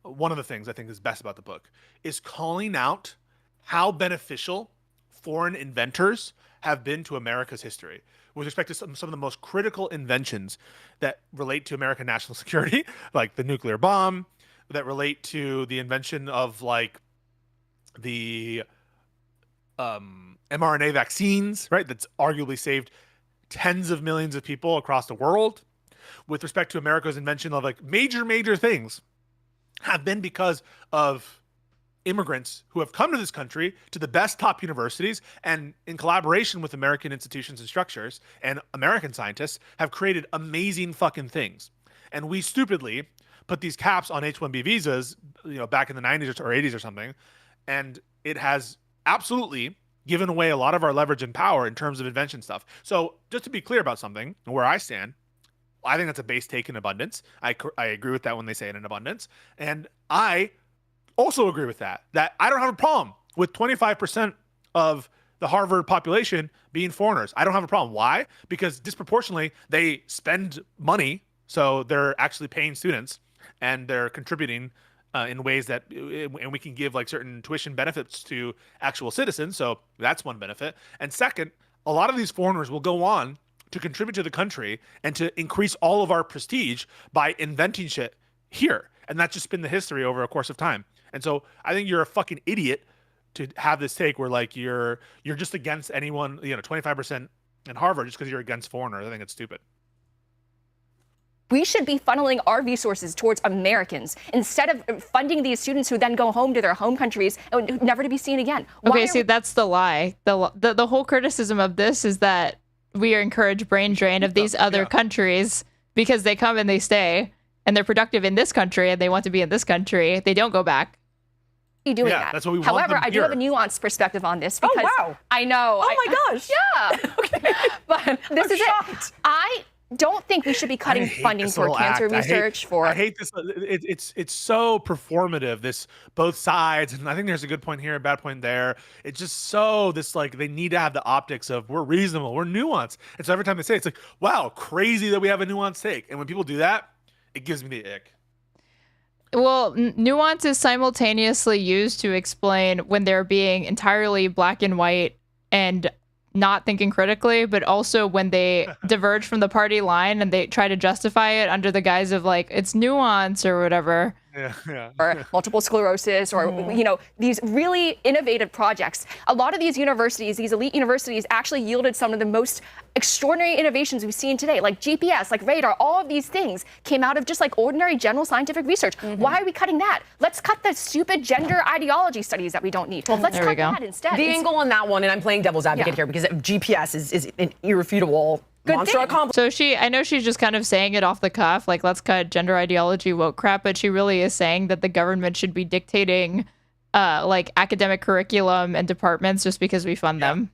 One of the things I think is best about the book is calling out how beneficial foreign inventors have been to America's history with respect to some of the most critical inventions that relate to American national security, like the nuclear bomb, that relate to the invention of like the mRNA vaccines, right? That's arguably saved tens of millions of people across the world, with respect to America's invention of like major things, have been because of immigrants who have come to this country to the best top universities, and in collaboration with American institutions and structures and American scientists have created amazing fucking things. And we stupidly put these caps on H-1B visas, back in the 90s or 80s or something. And it has absolutely given away a lot of our leverage and power in terms of invention stuff. So just to be clear about something, where I stand, I think that's a base take in abundance. I agree with that when they say it in abundance. And I also agree with that I don't have a problem with 25% of the Harvard population being foreigners. I don't have a problem. Why? Because disproportionately, they spend money, so they're actually paying students, and they're contributing in ways that, and we can give like certain tuition benefits to actual citizens. So that's one benefit. And second, a lot of these foreigners will go on to contribute to the country and to increase all of our prestige by inventing shit here. And that's just been the history over a course of time. And so I think you're a fucking idiot to have this take where like you're just against anyone, 25% in Harvard just because you're against foreigners. I think it's stupid. We should be funneling our resources towards Americans instead of funding these students who then go home to their home countries and never to be seen again. Okay, see, that's the lie. The whole criticism of this is that we encourage brain drain of these other countries because they come and they stay and they're productive in this country and they want to be in this country. They don't go back. Doing that. That's what we want. However, I do have a nuanced perspective on this because wow. I know. Oh my gosh. Yeah. Okay. But this is it. I don't think we should be cutting funding for cancer research. I hate this. It's so performative. This both sides, and I think there's a good point here, a bad point there. It's just so this like they need to have the optics of we're reasonable, we're nuanced. And so every time they say it, it's like, wow, crazy that we have a nuanced take. And when people do that, it gives me the ick. Well, nuance is simultaneously used to explain when they're being entirely black and white and not thinking critically, but also when they diverge from the party line and they try to justify it under the guise of like it's nuance or whatever. Or multiple sclerosis, or these really innovative projects. A lot of these universities, these elite universities, actually yielded some of the most extraordinary innovations we've seen today, like GPS, like radar. All of these things came out of just like ordinary general scientific research. Why are we cutting that? Let's cut the stupid gender ideology studies that we don't need. Let's cut that instead. The angle on that one, and I'm playing devil's advocate here because GPS is an irrefutable monster accomplishment. So I know she's just kind of saying it off the cuff, like let's cut gender ideology woke crap, but she really is saying that the government should be dictating like academic curriculum and departments just because we fund them.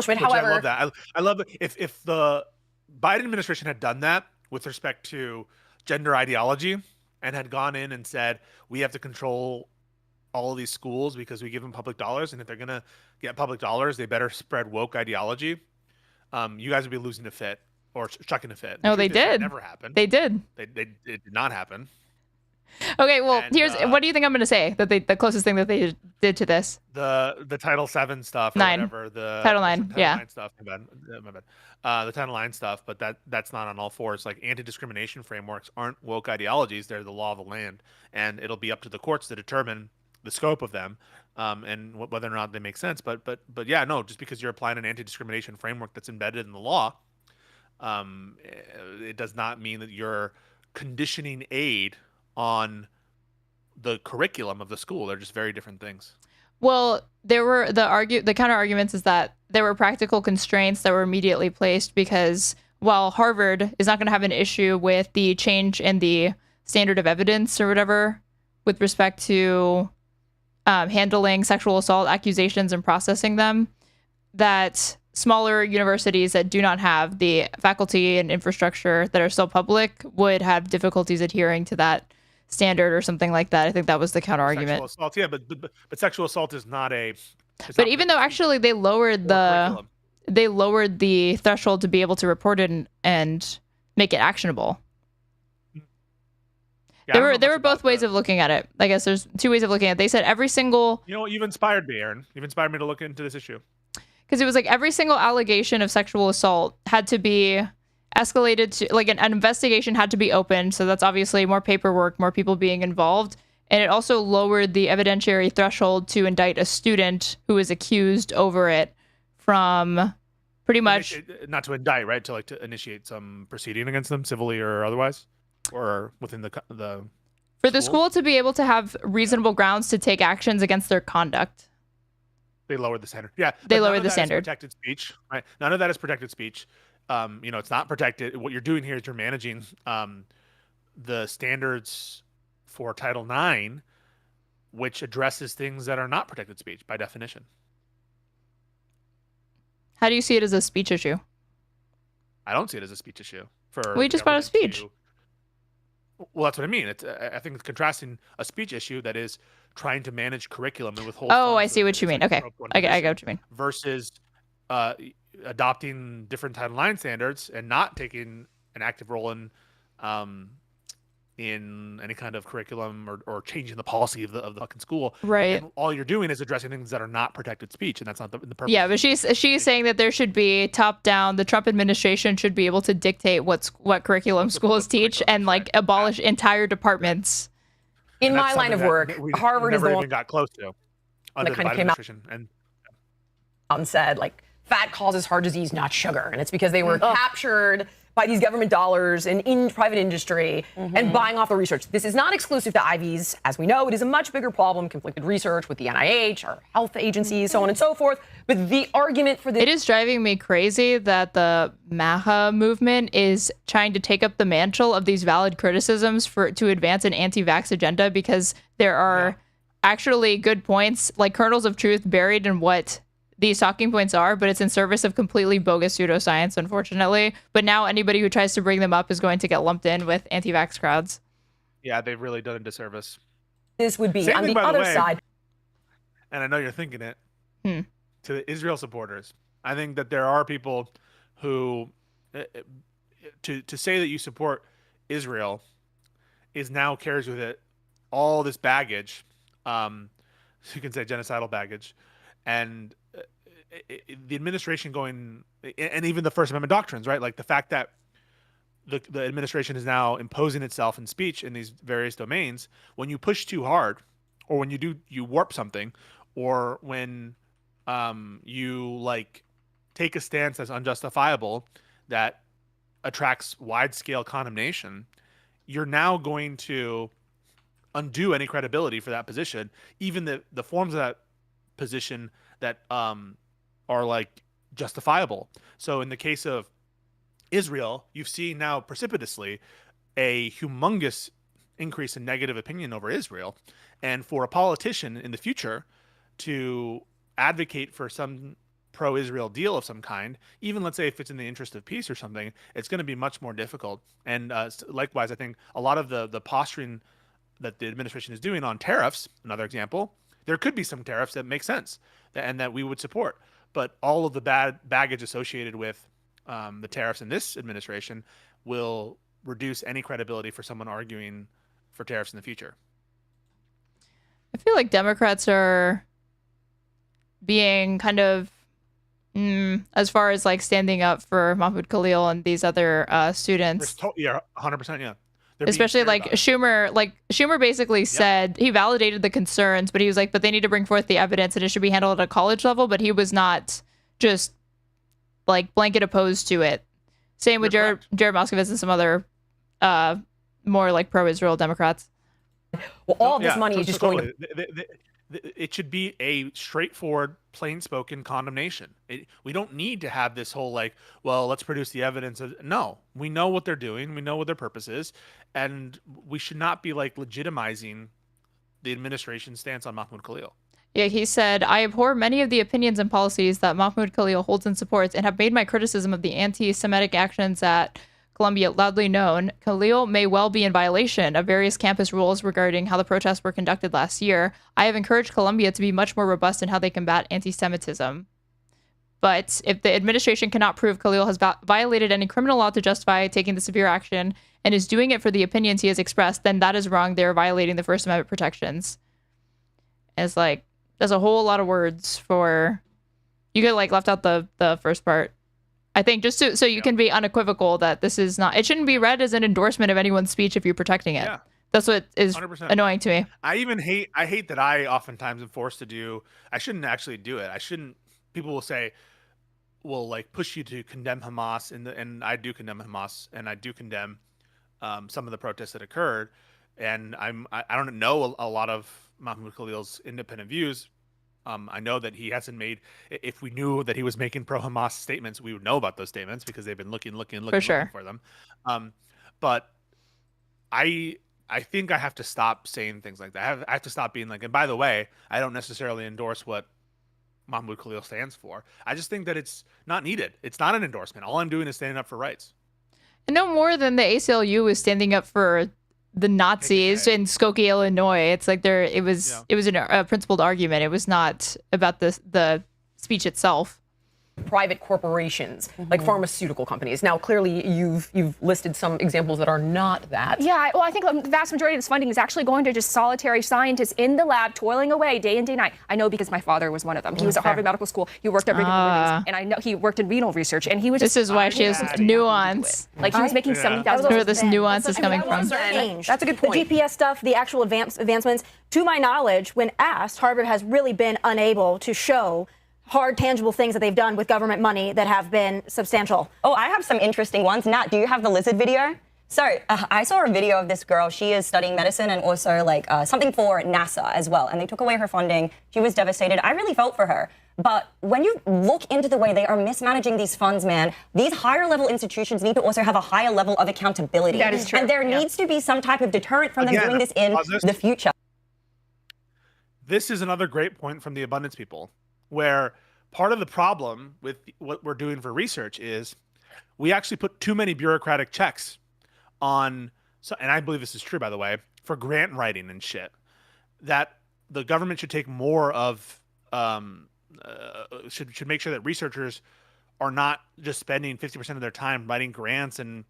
However, I love that. I love it. If the Biden administration had done that with respect to gender ideology and had gone in and said we have to control all of these schools because we give them public dollars, and if they're gonna get public dollars, they better spread woke ideology. You guys would be losing a fit or chucking a fit. No, they did. Never happened. They did. It did not happen. Okay, well, here's what do you think I'm going to say that the closest thing that they did to this? The Title VII stuff or 9. whatever. The Title IX, yeah. Stuff. My bad. The Title IX stuff, but that's not on all fours. Like anti-discrimination frameworks aren't woke ideologies; they're the law of the land, and it'll be up to the courts to determine the scope of them. And whether or not they make sense, but yeah, no, just because you're applying an anti-discrimination framework that's embedded in the law, it does not mean that you're conditioning aid on the curriculum of the school. They're just very different things. Well, there were the counter arguments is that there were practical constraints that were immediately placed because while Harvard is not going to have an issue with the change in the standard of evidence or whatever with respect to handling sexual assault accusations and processing them, that smaller universities that do not have the faculty and infrastructure that are still public would have difficulties adhering to that standard or something like that. I think that was the counter argument. Sexual assault, yeah, but sexual assault is not a. But even though actually they lowered the threshold to be able to report it and make it actionable. Yeah, there were both ways of looking at it. I guess there's two ways of looking at it. They said every single... You know what? You've inspired me, Aaron. You've inspired me to look into this issue. Because it was like every single allegation of sexual assault had to be escalated to... Like an investigation had to be opened. So that's obviously more paperwork, more people being involved. And it also lowered the evidentiary threshold to indict a student who is accused over it from pretty much. Not to indict, right? To initiate some proceeding against them, civilly or otherwise, or within the for the school to be able to have reasonable grounds to take actions against their conduct. They lowered the standard. Yeah, they but lowered the standard. Protected speech, right? None of that is protected speech. It's not protected. What you're doing here is you're managing the standards for Title IX, which addresses things that are not protected speech by definition. How do you see it as a speech issue? I don't see it as a speech issue. We just brought a speech. Well, that's what I mean. I think it's contrasting a speech issue that is trying to manage curriculum and withhold. Oh, I see what you mean. Okay, I get what you mean. Versus adopting different Title IX standards and not taking an active role in any kind of curriculum or changing the policy of the fucking school. Right. And all you're doing is addressing things that are not protected speech, and that's not the purpose. Yeah, but she's saying that there should be top down. The Trump administration should be able to dictate what curriculum schools teach and like abolish entire departments. In my line of work, Harvard is the one even got close to under the kind of Biden came out administration and said like fat causes heart disease, not sugar, and it's because they were captured by these government dollars and in private industry and buying off the research. This is not exclusive to Ivies. As we know, it is a much bigger problem, conflicted research with the NIH, our health agencies, so on and so forth. But the argument for this... It is driving me crazy that the MAHA movement is trying to take up the mantle of these valid criticisms to advance an anti-vax agenda, because there are actually good points, like kernels of truth buried in what these talking points are, but it's in service of completely bogus pseudoscience, unfortunately. But now anybody who tries to bring them up is going to get lumped in with anti-vax crowds. Yeah, they've really done a disservice. This would be Same on thing, the by other way, side. And I know you're thinking it, to the Israel supporters. I think that there are people who, to say that you support Israel is now carries with it all this baggage. You can say genocidal baggage. And the administration going, and even the First Amendment doctrines, right? Like the fact that the administration is now imposing itself in speech in these various domains. When you push too hard, or when you warp something, or when you like take a stance that's unjustifiable that attracts wide-scale condemnation, you're now going to undo any credibility for that position, even the forms of that position that are like justifiable. So in the case of Israel, you've seen now precipitously a humongous increase in negative opinion over Israel. And for a politician in the future to advocate for some pro-Israel deal of some kind, even let's say if it's in the interest of peace or something, it's going to be much more difficult. And likewise, I think a lot of the posturing that the administration is doing on tariffs, another example, there could be some tariffs that make sense and that we would support. But all of the bad baggage associated with the tariffs in this administration will reduce any credibility for someone arguing for tariffs in the future. I feel like Democrats are being kind of, as far as like standing up for Mahmoud Khalil and these other students. Yeah, 100%, yeah. Especially like Schumer basically said he validated the concerns, but he was like, but they need to bring forth the evidence and it should be handled at a college level. But he was not just like blanket opposed to it. Same with Jared Moskowitz and some other more like pro-Israel Democrats. Well, all of this money is just going to... It should be a straightforward, plain-spoken condemnation. We don't need to have this whole like, well, let's produce the evidence. No, we know what they're doing. We know what their purpose is. And we should not be like legitimizing the administration's stance on Mahmoud Khalil. Yeah, he said, I abhor many of the opinions and policies that Mahmoud Khalil holds and supports and have made my criticism of the anti-Semitic actions at Columbia loudly known. Khalil may well be in violation of various campus rules regarding how the protests were conducted last year. I have encouraged Columbia to be much more robust in how they combat anti-Semitism. But if the administration cannot prove Khalil has violated any criminal law to justify taking the severe action and is doing it for the opinions he has expressed, then that is wrong. They're violating the First Amendment protections. And it's like, there's a whole lot of words for... You could like left out the first part. I think just so you can be unequivocal that this is not... It shouldn't be read as an endorsement of anyone's speech if you're protecting it. Yeah. That's what is 100%. Annoying to me. I hate that I oftentimes am forced to do... I shouldn't actually do it. People will say, like push you to condemn Hamas, and I do condemn Hamas, and I do condemn some of the protests that occurred. And I don't know a lot of Mahmoud Khalil's independent views. I know that he hasn't made. If we knew that he was making pro-Hamas statements, we would know about those statements because they've been looking for them. But I think I have to stop saying things like that. I have to stop being like. And by the way, I don't necessarily endorse what Mahmoud Khalil stands for. I just think that it's not needed. It's not an endorsement. All I'm doing is standing up for rights. And no more than the ACLU was standing up for the Nazis in Skokie, Illinois. It's like it was a principled argument. It was not about the speech itself. Private corporations, like pharmaceutical companies. Now, clearly, you've listed some examples that are not that. Yeah, well, I think the vast majority of this funding is actually going to just solitary scientists in the lab, toiling away day in, day night. I know because my father was one of them. He was at Harvard Medical School. He worked at Brigham Women's, and I know he worked in renal research. And he was. This is why she has nuance. Like he was making $70,000. Where this nuance is coming from. That's a good point. The GPS stuff, the actual advancements, to my knowledge, when asked, Harvard has really been unable to show hard, tangible things that they've done with government money that have been substantial. Oh, I have some interesting ones. Nat, do you have the lizard video? So I saw a video of this girl. She is studying medicine and also like something for NASA as well. And they took away her funding. She was devastated. I really felt for her. But when you look into the way they are mismanaging these funds, man, these higher level institutions need to also have a higher level of accountability. That is true. And there needs to be some type of deterrent from them doing this in the future. This is another great point from the abundance people, where part of the problem with what we're doing for research is we actually put too many bureaucratic checks on, and I believe this is true, by the way, for grant writing and shit, that the government should take more of, should make sure that researchers are not just spending 50% of their time writing grants and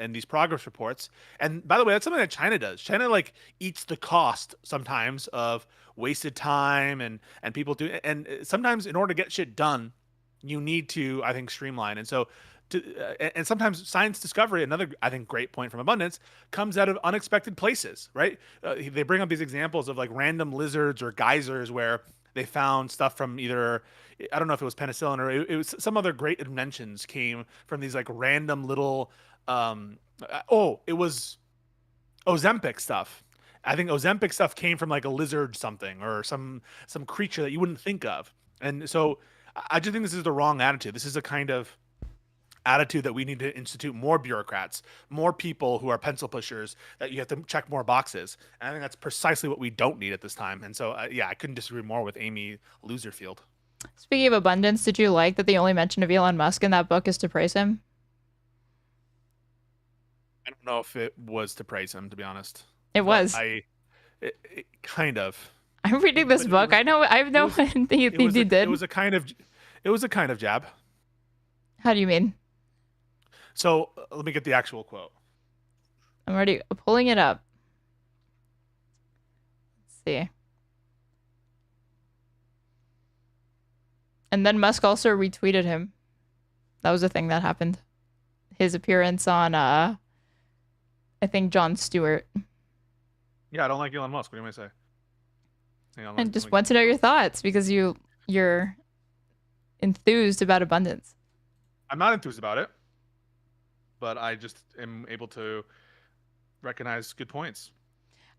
these progress reports. And by the way, that's something that China does. China like eats the cost sometimes of wasted time and people do. And sometimes in order to get shit done, you need to, I think, streamline. And so, and sometimes science discovery, another, I think, great point from Abundance, comes out of unexpected places, right? They bring up these examples of like random lizards or geysers where they found stuff from either, I don't know if it was penicillin or it was some other great inventions came from these like random little, it was Ozempic stuff. I think Ozempic stuff came from like a lizard something or some creature that you wouldn't think of. And so I just think this is the wrong attitude. This is a kind of attitude that we need to institute more bureaucrats, more people who are pencil pushers, that you have to check more boxes. And I think that's precisely what we don't need at this time. And so, I couldn't disagree more with Amy Loserfield. Speaking of abundance, did you like that the only mention of Elon Musk in that book is to praise him? I don't know if it was to praise him, to be honest. It was. It kind of. I'm reading this book. I know he did. It was a kind of jab. How do you mean? So let me get the actual quote. I'm already pulling it up. Let's see. And then Musk also retweeted him. That was a thing that happened. His appearance on, I think, Jon Stewart. Yeah, I don't like Elon Musk. What do you want to say? Hang on, I just want to know your thoughts because you're enthused about abundance. I'm not enthused about it, but I just am able to recognize good points.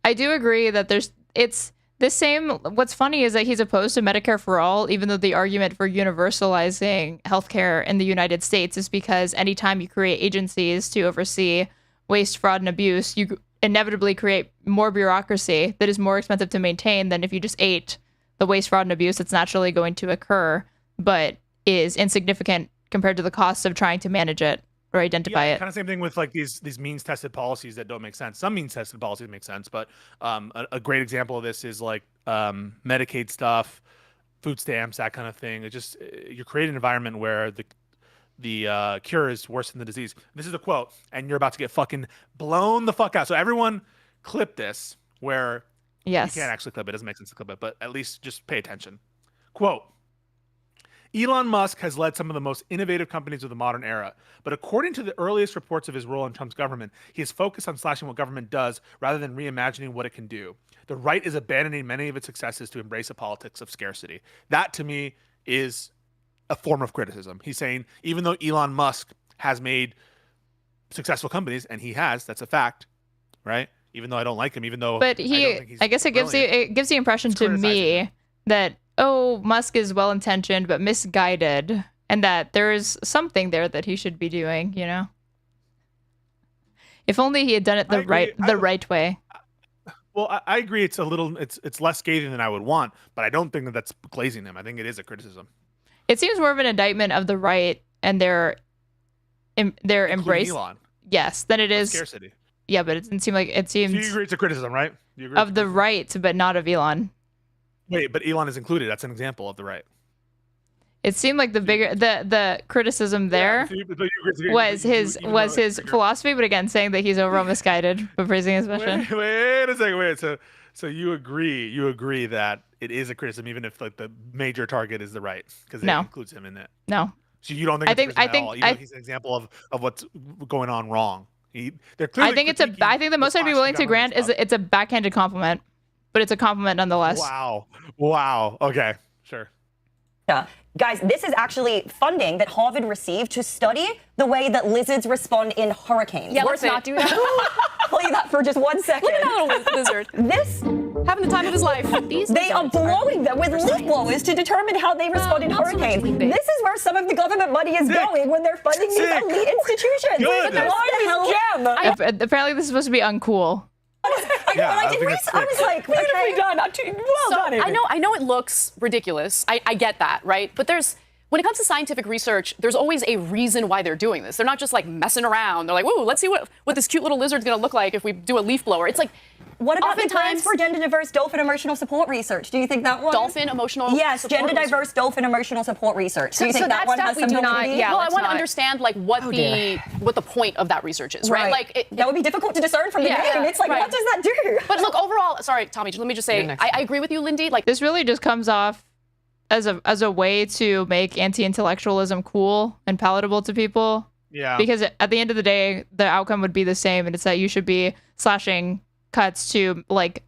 I do agree that it's the same. What's funny is that he's opposed to Medicare for all, even though the argument for universalizing healthcare in the United States is because anytime you create agencies to oversee waste, fraud, and abuse, you inevitably create more bureaucracy that is more expensive to maintain than if you just ate the waste, fraud, and abuse that's naturally going to occur, but is insignificant compared to the cost of trying to manage it or identify it. Kind of same thing with like these means tested policies that don't make sense. Some means tested policies make sense, but a great example of this is like Medicaid stuff, food stamps, that kind of thing. It just, you create an environment where the cure is worse than the disease. This is a quote, and you're about to get fucking blown the fuck out. So everyone clip this, where yes, you can't actually clip it. It doesn't make sense to clip it, but at least just pay attention. Quote, Elon Musk has led some of the most innovative companies of the modern era, but according to the earliest reports of his role in Trump's government, he is focused on slashing what government does rather than reimagining what it can do. The right is abandoning many of its successes to embrace a politics of scarcity. That, to me, is a form of criticism. He's saying even though Elon Musk has made successful companies, and he has, that's a fact, right? Even though I don't like him, even though But I guess it gives the impression to me that, oh, Musk is well intentioned but misguided, and that there is something there that he should be doing, you know? If only he had done it the right way. Well, I agree. It's a little, it's less scathing than I would want, but I don't think that that's glazing him. I think it is a criticism. It seems more of an indictment of the right and their embrace. Elon. Yes, than it is Scarcity. Yeah, but it didn't seem like it seems. So you agree it's a criticism, right? You agree Of the right, but not of Elon. Wait, but Elon is included. That's an example of the right. It seemed like the criticism there was his philosophy, but again, saying that he's overall misguided, but praising his mission. Wait a second. Wait. So you agree that it is a criticism, even if like the major target is the right, because it includes him in it. No. So you don't think it's a criticism at all, even though he's an example of what's going on wrong. They're clearly. I think the most I'd be willing to grant is it's a backhanded compliment, but it's a compliment nonetheless. Wow. Okay. Sure. Guys, this is actually funding that Harvard received to study the way that lizards respond in hurricanes. Yeah, let's not do that. Play that for just 1 second. Look at that little lizard. This having the time of his life. They are blowing them with leaf blowers to determine how they respond in hurricanes. This is where some of the government money is going when they're funding these elite institutions. Good. Apparently, this is supposed to be uncool. I was like, beautifully done. Well done. Amy. I know it looks ridiculous. I get that, right? But when it comes to scientific research, there's always a reason why they're doing this. They're not just like messing around. They're like, whoa, let's see what this cute little lizard's gonna look like if we do a leaf blower. It's like, what about the grants for gender diverse dolphin emotional support research? Do you think that one? Dolphin emotional Yes, support gender diverse dolphin emotional support research. Do you think that one has some validity? Yeah, well, I want to understand like what the point of that research is, right? Like that would be difficult to discern from the name. It's like, what does that do? But look, overall, sorry, Tommy, let me just say, I agree with you, Lindy. Like this really just comes off as a way to make anti-intellectualism cool and palatable to people. Yeah. Because at the end of the day, the outcome would be the same, and it's that you should be slashing cuts to like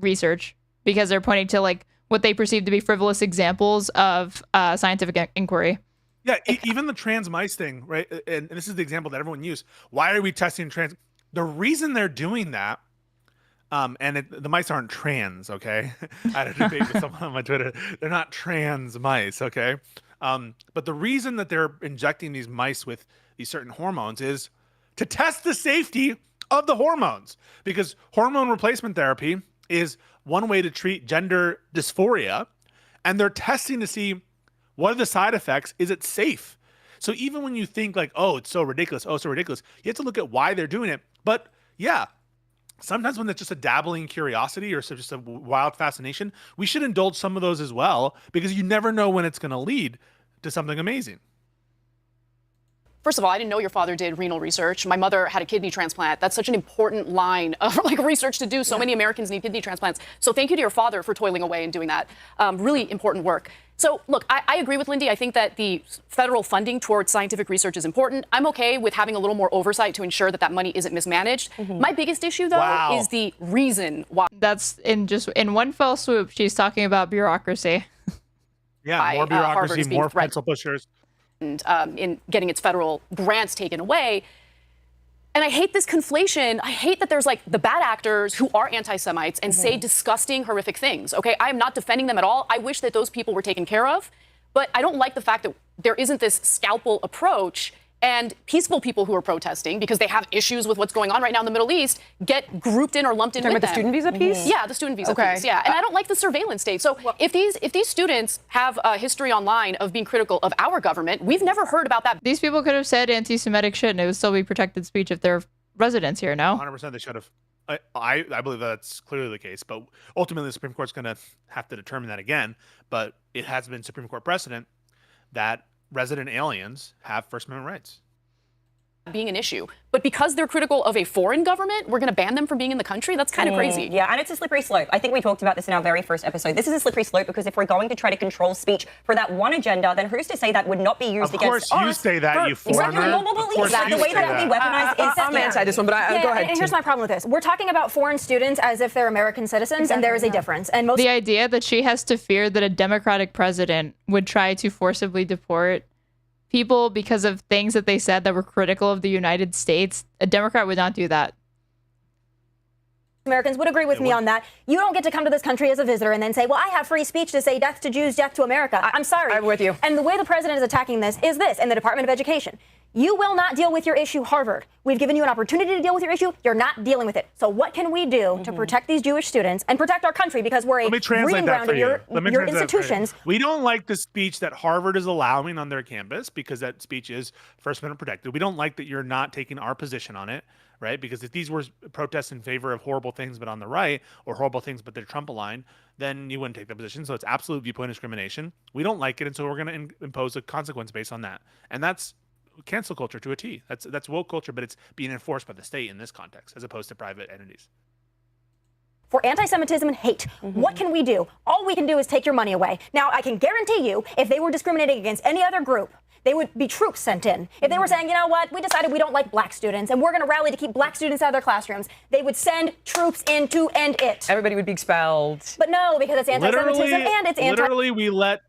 research because they're pointing to like what they perceive to be frivolous examples of scientific inquiry. Yeah, even the trans mice thing, right? And this is the example that everyone used. Why are we testing trans? The reason they're doing that, the mice aren't trans, okay? I had a debate with someone on my Twitter. They're not trans mice, okay? But the reason that they're injecting these mice with these certain hormones is to test the safety of the hormones, because hormone replacement therapy is one way to treat gender dysphoria, and they're testing to see what are the side effects. Is it safe? So even when you think like, oh, it's so ridiculous, you have to look at why they're doing it. But yeah, sometimes when it's just a dabbling curiosity or just a wild fascination, we should indulge some of those as well, because you never know when it's going to lead to something amazing. First of all, I didn't know your father did renal research. My mother had a kidney transplant. That's such an important line of like research to do. So many Americans need kidney transplants. So thank you to your father for toiling away and doing that. Really important work. So look, I agree with Lindy. I think that the federal funding towards scientific research is important. I'm okay with having a little more oversight to ensure that that money isn't mismanaged. My biggest issue, though, is the reason why. That's in one fell swoop. She's talking about bureaucracy. Yeah, more bureaucracy, more pencil pushers. And in getting its federal grants taken away. And I hate this conflation. I hate that there's like the bad actors who are anti-Semites and say disgusting, horrific things. Okay, I am not defending them at all. I wish that those people were taken care of. But I don't like the fact that there isn't this scalpel approach, and peaceful people who are protesting because they have issues with what's going on right now in the Middle East get grouped in or lumped in with them. The student visa piece? Yeah, the student visa piece. Yeah, and I don't like the surveillance state. So if these students have a history online of being critical of our government, we've never heard about that. These people could have said anti-Semitic shit, and it would still be protected speech if they're residents here. No, 100% they should have. I believe that's clearly the case, but ultimately the Supreme Court's going to have to determine that again. But it has been Supreme Court precedent that resident aliens have First Amendment rights. being an issue. But because they're critical of a foreign government, we're going to ban them from being in the country? That's kind of crazy. Yeah, and it's a slippery slope. I think we talked about this in our very first episode. This is a slippery slope because if we're going to try to control speech for that one agenda, then who's to say that would not be used against us? Of course you say that, you foreigner. Normal beliefs. Like the way that we weaponize is... I'm anti this one, but go ahead. And here's my problem with this. We're talking about foreign students as if they're American citizens, and there is a difference. And the idea that she has to fear that a Democratic president would try to forcibly deport people because of things that they said that were critical of the United States, a Democrat would not do that. Americans would agree with me on that. You don't get to come to this country as a visitor and then say, well, I have free speech to say death to Jews, death to America. I'm sorry. I'm with you. And the way the president is attacking this is this, in the Department of Education. You will not deal with your issue, Harvard. We've given you an opportunity to deal with your issue. You're not dealing with it. So what can we do to protect these Jewish students and protect our country? Because we're a breeding ground of your institutions. We don't like the speech that Harvard is allowing on their campus because that speech is First Amendment protected. We don't like that you're not taking our position on it, right? Because if these were protests in favor of horrible things but on the right, or horrible things but they're Trump aligned, then you wouldn't take that position. So it's absolute viewpoint discrimination. We don't like it, and so we're going to impose a consequence based on that. And that's cancel culture to a T. That's woke culture, but it's being enforced by the state in this context as opposed to private entities. For anti-Semitism and hate, what can we do? All we can do is take your money away. Now, I can guarantee you, if they were discriminating against any other group, they would be troops sent in. If they were saying, you know what, we decided we don't like black students and we're going to rally to keep black students out of their classrooms, they would send troops in to end it. Everybody would be expelled. But no, because it's anti-Semitism and it's anti... Literally, we let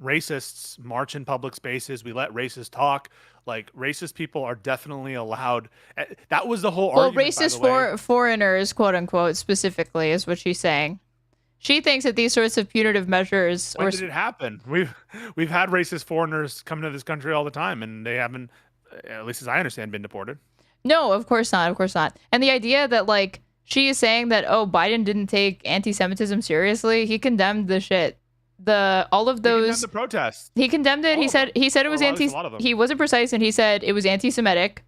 racists march in public spaces. We let racists talk. Like, racist people are definitely allowed. That was the whole argument. Well, racist foreigners, quote unquote, specifically, is what she's saying. She thinks that these sorts of punitive measures. When did it happen? We've had racist foreigners come to this country all the time, and they haven't, at least as I understand, been deported. No, of course not. Of course not. And the idea that, like, she is saying that, oh, Biden didn't take anti-Semitism seriously. He condemned the shit. All of those. He condemned the protests. He condemned it. He said it was anti. He wasn't precise, and he said it was anti-Semitic.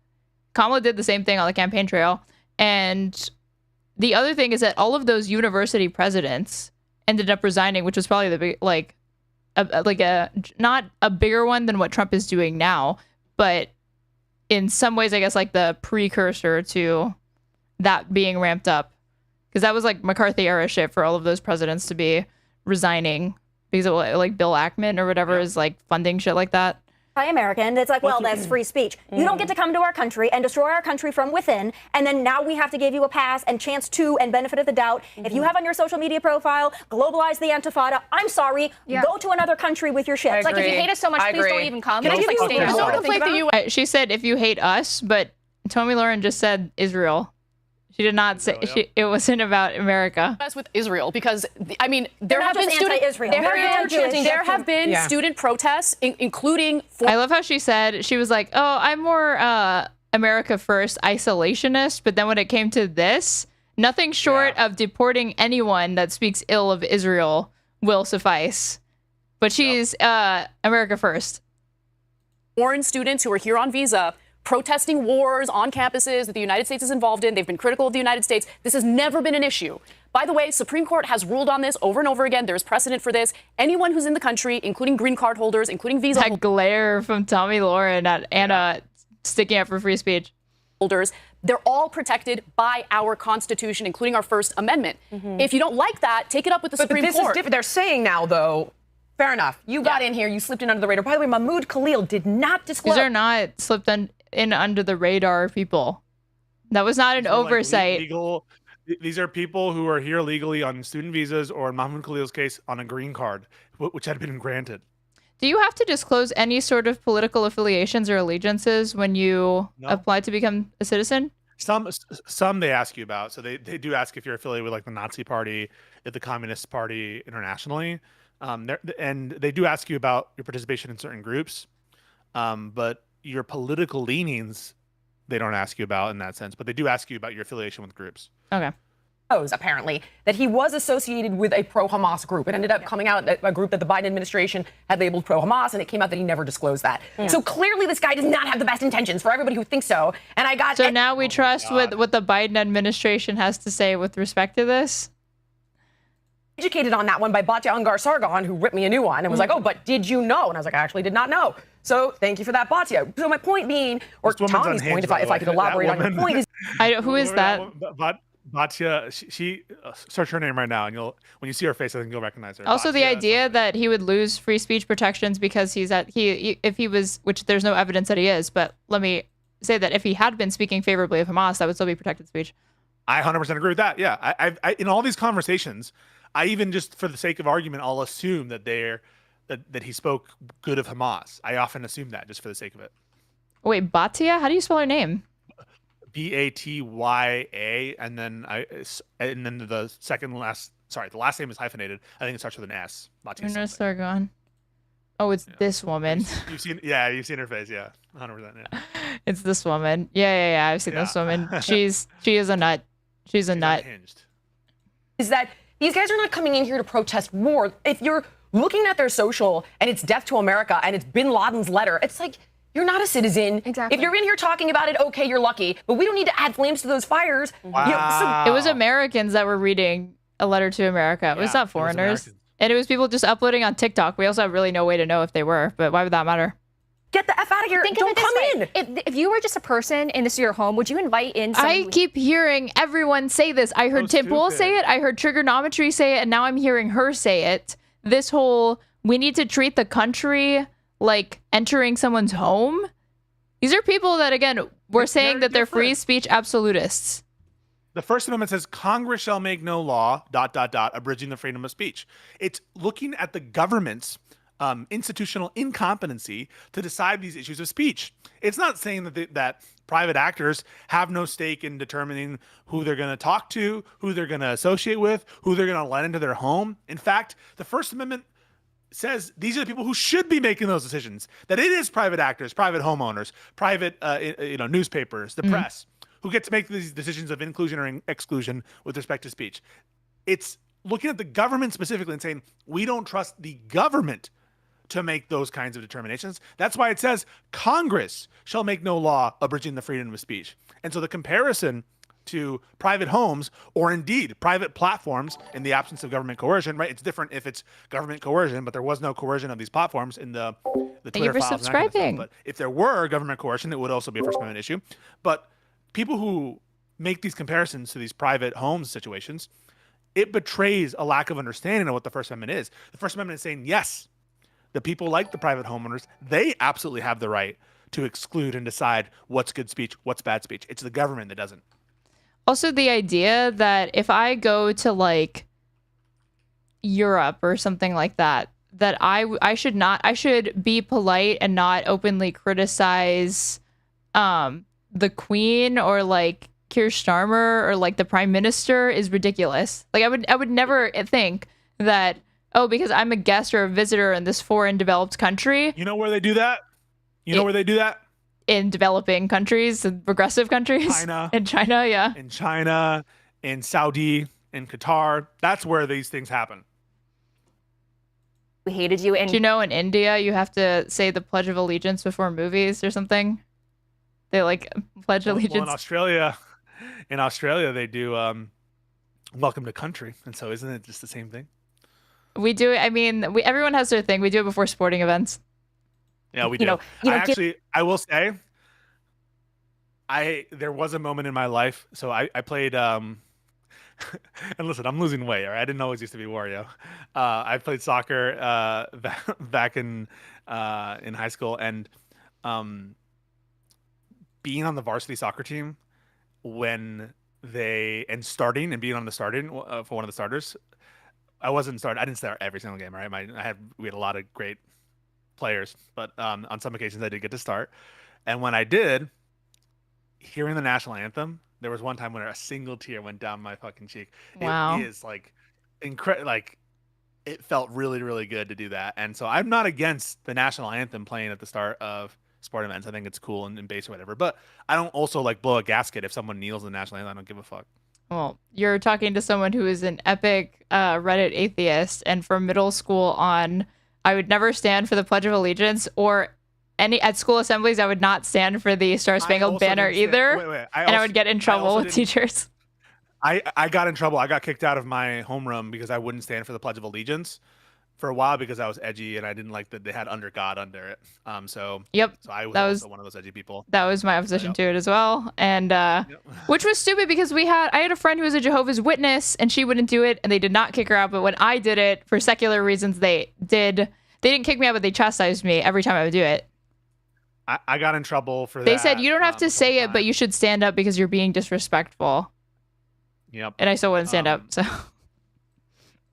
Kamala did the same thing on the campaign trail. And the other thing is that all of those university presidents ended up resigning, which was probably the big, not a bigger one than what Trump is doing now, but in some ways, I guess, like the precursor to that being ramped up, because that was like McCarthy era shit for all of those presidents to be resigning. Because of, like, Bill Ackman or whatever is like funding shit like that. American. It's like, well, that's free speech. You don't get to come to our country and destroy our country from within, and then now we have to give you a pass and chance to and benefit of the doubt. If you have on your social media profile, globalize the Intifada, I'm sorry, go to another country with your shit. Like, if you hate us so much, please don't even come. Can I give you she said if you hate us, but Tomi Lahren just said Israel. She did not say it wasn't about America. That's with Israel, because I mean there have been student protests, including. I love how she said, she was like, "Oh, I'm more America first, isolationist," but then when it came to this, nothing short of deporting anyone that speaks ill of Israel will suffice. But she's America first. Foreign students who are here on visa, protesting wars on campuses that the United States is involved in. They've been critical of the United States. This has never been an issue. By the way, Supreme Court has ruled on this over and over again. There's precedent for this. Anyone who's in the country, including green card holders, including visa holders. That glare from Tomi Lahren at Anna sticking up for free speech. Holders, they're all protected by our Constitution, including our First Amendment. If you don't like that, take it up with the Supreme Court. But this is different. They're saying now, though, fair enough. You got in here. You slipped in under the radar. By the way, Mahmoud Khalil did not disclose. These are not slipped in under the radar people. That was not an oversight. These are people who are here legally on student visas, or in Mahmoud Khalil's case, on a green card, which had been granted. Do you have to disclose any sort of political affiliations or allegiances when you apply to become a citizen? Some they ask you about. So they do ask if you're affiliated with, like, the Nazi Party, the Communist Party internationally. And they do ask you about your participation in certain groups. But your political leanings, they don't ask you about in that sense, but they do ask you about your affiliation with groups. Okay. Apparently, that he was associated with a pro-Hamas group. It ended up coming out, a group that the Biden administration had labeled pro-Hamas, and it came out that he never disclosed that. So clearly this guy does not have the best intentions, for everybody who thinks so. And So now we trust what the Biden administration has to say with respect to this? Educated on that one by Batya Ungar Sargon, who ripped me a new one and was like, oh, but did you know? And I was like, I actually did not know. So thank you for that, Batya. So my point being, or This woman's Tommy's point, unhinged, if I could elaborate on your point, is who is that? Batya, she search her name right now, and when you see her face, I think you'll recognize her. Also, the Batya idea that he would lose free speech protections because if he was, which there's no evidence that he is, but let me say that if he had been speaking favorably of Hamas, that would still be protected speech. I 100% agree with that. Yeah, I in all these conversations, I even just for the sake of argument, I'll assume that that he spoke good of Hamas. I often assume that just for the sake of it. Wait, Batya? How do you spell her name? Batya, and then the the last name is hyphenated. I think it starts with an S. Batya Sargon. Oh, it's this woman. You've seen her face, yeah, 100%. Yeah. It's this woman. Yeah. I've seen this woman. She is a nut. She's a nut. Unhinged. is that these guys are not coming in here to protest war. If you're looking at their social and it's death to America and it's bin Laden's letter, it's like, you're not a citizen. Exactly. If you're in here talking about it, okay, you're lucky. But we don't need to add flames to those fires. Wow. It was Americans that were reading a letter to America. It was not foreigners. And it was people just uploading on TikTok. We also have really no way to know if they were, but why would that matter? Get the F out of here. Don't come in. If you were just a person and this is your home, would you invite in someone? I keep hearing everyone say this. I heard Tim Pool say it. I heard Trigonometry say it. And now I'm hearing her say it. This whole, we need to treat the country like entering someone's home. These are people that, again, were saying that they're free speech absolutists. The First Amendment says Congress shall make no law, ... abridging the freedom of speech. It's looking at the government's institutional incompetency to decide these issues of speech. It's not saying that private actors have no stake in determining who they're going to talk to, who they're going to associate with, who they're going to let into their home. In fact, the First Amendment says these are the people who should be making those decisions, that it is private actors, private homeowners, private newspapers, the press, who get to make these decisions of inclusion or exclusion with respect to speech. It's looking at the government specifically and saying, we don't trust the government to make those kinds of determinations. That's why it says Congress shall make no law abridging the freedom of speech. And so the comparison to private homes, or indeed private platforms in the absence of government coercion, right? It's different if it's government coercion, but there was no coercion of these platforms in the Twitter Thank you for files and that kind of subscribing. stuff. But if there were government coercion, it would also be a First Amendment issue. But people who make these comparisons to these private homes situations, it betrays a lack of understanding of what the First Amendment is. The First Amendment is saying, yes, the people like the private homeowners, they absolutely have the right to exclude and decide what's good speech, what's bad speech. It's the government that doesn't. Also, the idea that if I go to like Europe or something like that, that I should be polite and not openly criticize the Queen or like Keir Starmer or like the Prime Minister is ridiculous. Like I would never think that, oh, because I'm a guest or a visitor in this foreign developed country. You know where they do that? Where they do that? In developing countries, in progressive countries. China. In China, yeah. In China, in Saudi, in Qatar. That's where these things happen. We hated you. And do you know in India you have to say the Pledge of Allegiance before movies or something? They like pledge allegiance. Well, in Australia they do Welcome to Country, and so isn't it just the same thing? We do. I mean, everyone has their thing. We do it before sporting events. Yeah, we do. I will say, there was a moment in my life. So I played. And listen, I'm losing weight. All right? I didn't always used to be Wario. I played soccer back in high school, and being on the varsity soccer team being on the starting for one of the starters. I didn't start every single game, right? We had a lot of great players, but on some occasions I did get to start. And when I did, hearing the national anthem, there was one time when a single tear went down my fucking cheek. Wow. It is like incredible. Like, it felt really, really good to do that. And so I'm not against the national anthem playing at the start of sport events. I think it's cool and bass or whatever. But I don't also like blow a gasket if someone kneels in the national anthem. I don't give a fuck. Well, you're talking to someone who is an epic Reddit atheist, and from middle school on, I would never stand for the Pledge of Allegiance, or at school assemblies, I would not stand for the Star Spangled Banner either. I would get in trouble with teachers. I got in trouble. I got kicked out of my homeroom because I wouldn't stand for the Pledge of Allegiance for a while because I was edgy and I didn't like that they had under God under it. So Yep. So I was That also one of those edgy people. That was my opposition to it as well. And which was stupid because I had a friend who was a Jehovah's Witness and she wouldn't do it and they did not kick her out. But when I did it for secular reasons, they didn't kick me out, but they chastised me every time I would do it. I got in trouble for that. They said, you don't have to say it, but you should stand up because you're being disrespectful. Yep. And I still wouldn't stand up. So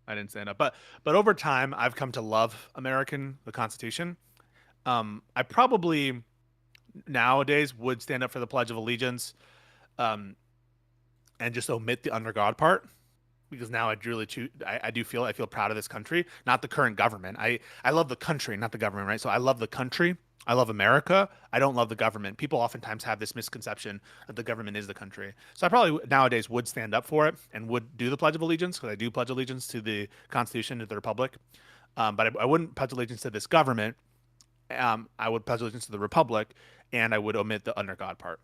I didn't stand up. But over time, I've come to love the Constitution. I probably nowadays would stand up for the Pledge of Allegiance and just omit the under God part. Because now I feel proud of this country, not the current government. I love the country, not the government, right? So I love the country. I love America. I don't love the government. People oftentimes have this misconception that the government is the country. So I probably nowadays would stand up for it and would do the Pledge of Allegiance because I do pledge allegiance to the Constitution, to the Republic. But I wouldn't pledge allegiance to this government. I would pledge allegiance to the Republic, and I would omit the under God part.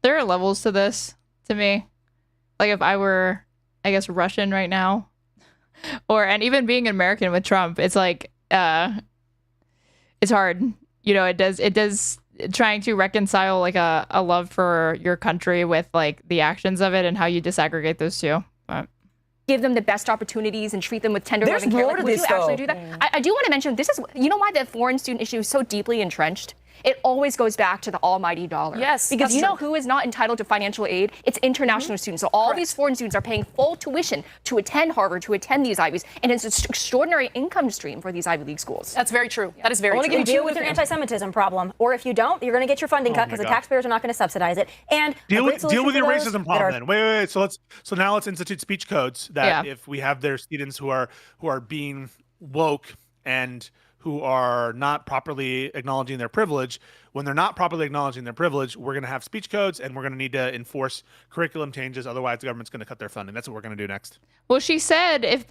there are levels to this to me. Like if I were, I guess, Russian right now, and even being an American with Trump, it's like, it's hard. You know, it does trying to reconcile like a love for your country with like the actions of it and how you disaggregate those two. Give them the best opportunities and treat them with tender loving care. Like, would you actually do that? I do want to mention, this is, you know why the foreign student issue is so deeply entrenched? It always goes back to the almighty dollar. Yes. Because you know who is not entitled to financial aid? It's international students. So all these foreign students are paying full tuition to attend Harvard, to attend these Ivies. And it's an extraordinary income stream for these Ivy League schools. That's very true. That is very true. You deal with your anti-Semitism problem. Or if you don't, you're going to get your funding cut because the taxpayers are not going to subsidize it. And deal with your racism problem then. Wait. So now let's institute speech codes that if we have their students who are being woke and who are not properly acknowledging their privilege, when they're not properly acknowledging their privilege, we're going to have speech codes and we're going to need to enforce curriculum changes. Otherwise, the government's going to cut their funding. That's what we're going to do next. Well, she said if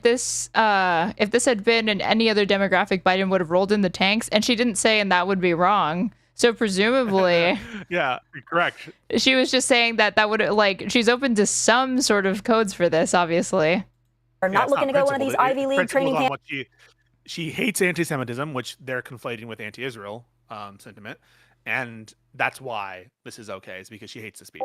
this had been in any other demographic, Biden would have rolled in the tanks, and she didn't say, and that would be wrong. So presumably, yeah, correct. She was just saying that would, like, she's open to some sort of codes for this, obviously. Are not looking to go one of these Ivy League training camps. She hates anti-Semitism, which they're conflating with anti-Israel sentiment, and that's why this is okay. Is because she hates the speech.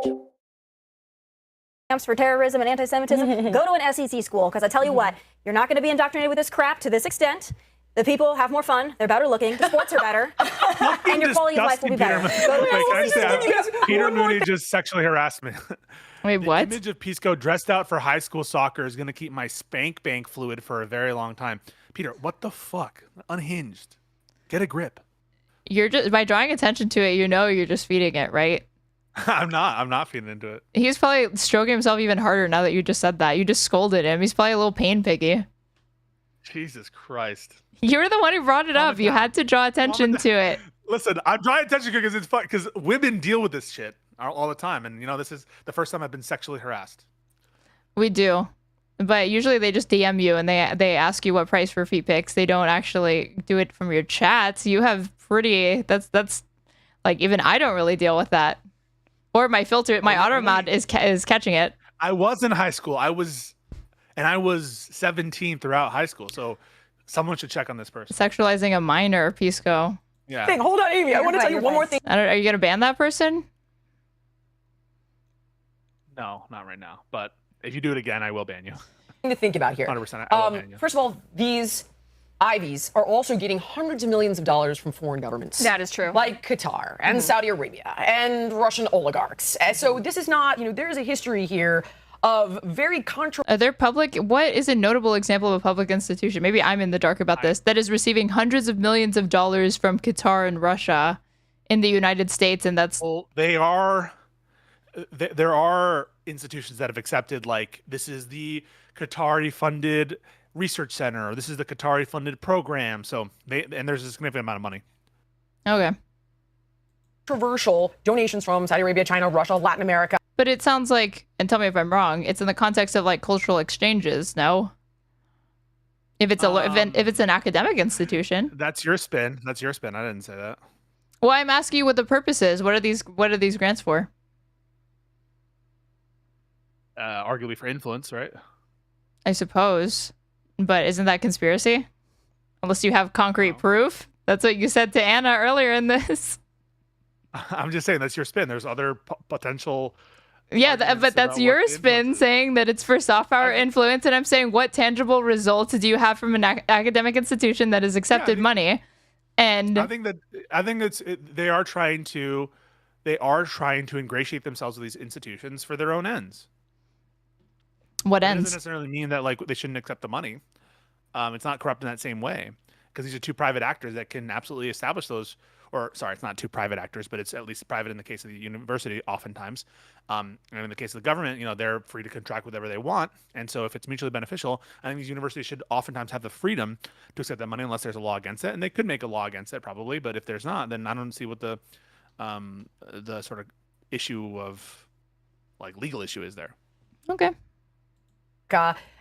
Camps for terrorism and anti-Semitism. Go to an SEC school, because I tell you what, you're not going to be indoctrinated with this crap to this extent. The people have more fun. They're better looking. The sports are better, and your quality of life will be better. Peter Mooney just sexually harassed me. Wait, what? The image of Pisco dressed out for high school soccer is going to keep my spank bank fluid for a very long time. Peter, what the fuck? Unhinged. Get a grip. You're just, by drawing attention to it, you know you're just feeding it, right? I'm not feeding into it. He's probably stroking himself even harder now that you just said that. You just scolded him. He's probably a little pain piggy. Jesus Christ. You were the one who brought it up. You had to draw attention to it. Listen, I'm drawing attention because it's fun, because women deal with this shit all the time. And, you know, this is the first time I've been sexually harassed. We do. But usually they just DM you and they ask you what price for feet pics. They don't actually do it from your chats. You have that's like, even I don't really deal with that. Or my filter, my auto mod is catching it. I was in high school. I was 17 throughout high school. So someone should check on this person. Sexualizing a minor, Pisco. Yeah. Hold on, Amy. I want to tell you one more thing. Are you going to ban that person? No, not right now. But if you do it again, I will ban you. To think about here. 100%. I will ban you. First of all, these Ivies are also getting hundreds of millions of dollars from foreign governments. That is true. Like Qatar and Saudi Arabia and Russian oligarchs. And so this is not, there is a history here of very controversial. Are there what is a notable example of a public institution? Maybe I'm in the dark about this, that is receiving hundreds of millions of dollars from Qatar and Russia in the United States, and that's... Well, there are institutions that have accepted, like, this is the Qatari-funded research center, or this is the Qatari-funded program. So there's a significant amount of money. Okay. Controversial donations from Saudi Arabia, China, Russia, Latin America. But it sounds like, and tell me if I'm wrong, it's in the context of like cultural exchanges, no? If it's if it's an academic institution. That's your spin. I didn't say that. Well, I'm asking you what the purpose is. What are these grants for? Arguably for influence, right? I suppose. But isn't that conspiracy? Unless you have concrete proof. That's what you said to Anna earlier in this. I'm just saying that's your spin. There's other potential. Yeah, but that's your spin saying that it's for soft power influence. And I'm saying, what tangible results do you have from an academic institution that has accepted money? And I think they are trying to ingratiate themselves with these institutions for their own ends. What It ends? doesn't necessarily mean that like they shouldn't accept the money. It's not corrupt in that same way, because these are two private actors that can absolutely establish those. Or sorry, it's not two private actors, but it's at least private in the case of the university oftentimes. And in the case of the government, they're free to contract whatever they want. And so if it's mutually beneficial, I think these universities should oftentimes have the freedom to accept that money unless there's a law against it. And they could make a law against it probably, but if there's not, then I don't see what the sort of issue of like legal issue is there. Okay.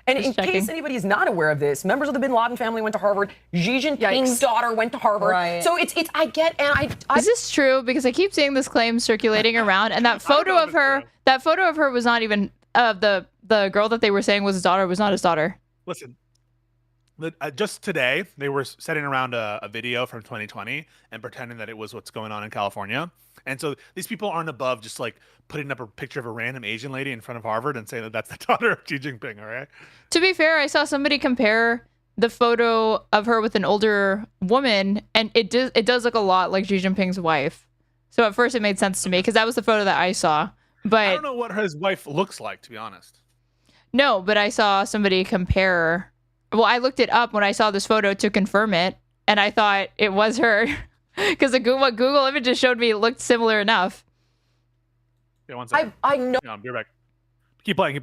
And in case anybody's not aware of this, members of the Bin Laden family went to Harvard. Xi Jinping's daughter went to Harvard. Right. So it's I get, and I is this true? Because I keep seeing this claim circulating around, and that photo of her was not even the girl that they were saying was his daughter was not his daughter. Listen, just today they were setting around a video from 2020 and pretending that it was what's going on in California. And so these people aren't above just like putting up a picture of a random Asian lady in front of Harvard and saying that that's the daughter of Xi Jinping, all right? To be fair, I saw somebody compare the photo of her with an older woman, and it does look a lot like Xi Jinping's wife. So at first it made sense to me because that was the photo that I saw. But I don't know what his wife looks like, to be honest. No, but I saw somebody compare. Well, I looked it up when I saw this photo to confirm it, and I thought it was her. Because what Google images showed me looked similar enough. Yeah, 1 second. I know. No, be right back. Keep playing.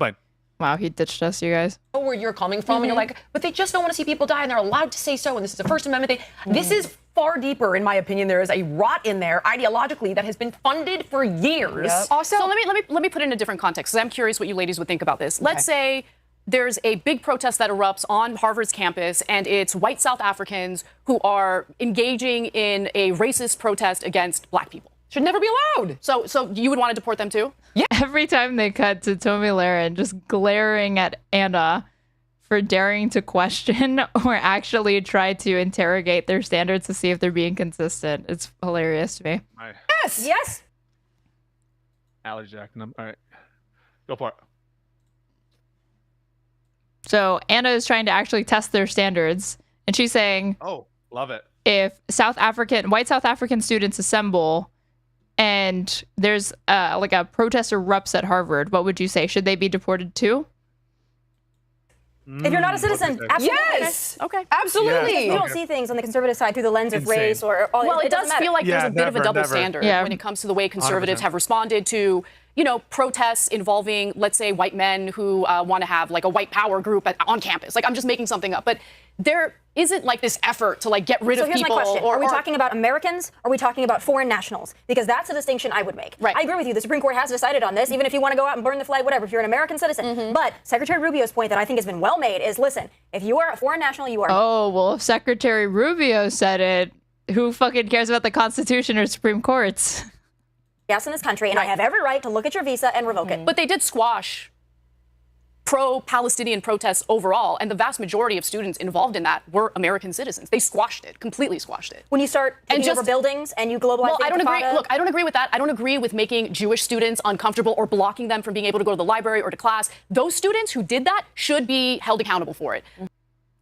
Wow, he ditched us, you guys. Where you're coming from, and you're like, but they just don't want to see people die, and they're allowed to say so, and this is a First Amendment thing. This is far deeper, in my opinion. There is a rot in there ideologically that has been funded for years. Yep. Also, so let me put it in a different context, because I'm curious what you ladies would think about this. Let's say there's a big protest that erupts on Harvard's campus, and it's white South Africans who are engaging in a racist protest against black people. Should never be allowed. So you would want to deport them too? Yeah. Every time they cut to Tommy Lahren just glaring at Anna for daring to question or actually try to interrogate their standards to see if they're being consistent. It's hilarious to me. Yes. Allergy jacking them. All right. Go for it. So Anna is trying to actually test their standards, and she's saying, "Oh, love it. If white South African students assemble, and there's like a protest erupts at Harvard, what would you say? Should they be deported too? If you're not a citizen, absolutely. Yes. Okay. Absolutely. You don't see things on the conservative side through the lens of race or all. Well, it does doesn't feel like matter. there's a bit of a double standard when it comes to the way conservatives 100%. have responded to, protests involving, let's say, white men who want to have like a white power group on campus. Like, I'm just making something up, but there isn't like this effort to like get rid of So here's people. my question. Are we talking about Americans or are we talking about foreign nationals? Because that's a distinction I would make. Right. I agree with you. The Supreme Court has decided on this, even if you want to go out and burn the flag, whatever, if you're an American citizen. But Secretary Rubio's point that I think has been well made is, listen, if you are a foreign national, you are. Oh, well, if Secretary Rubio said it, who fucking cares about the Constitution or Supreme Courts? Yes, in this country, and I have every right to look at your visa and revoke it. But they did squash pro-Palestinian protests overall, and the vast majority of students involved in that were American citizens. They squashed it, completely squashed it. When you start taking over buildings and you globalize well, the I don't agree. intifada- Look, I don't agree with that. I don't agree with making Jewish students uncomfortable or blocking them from being able to go to the library or to class. Those students who did that should be held accountable for it.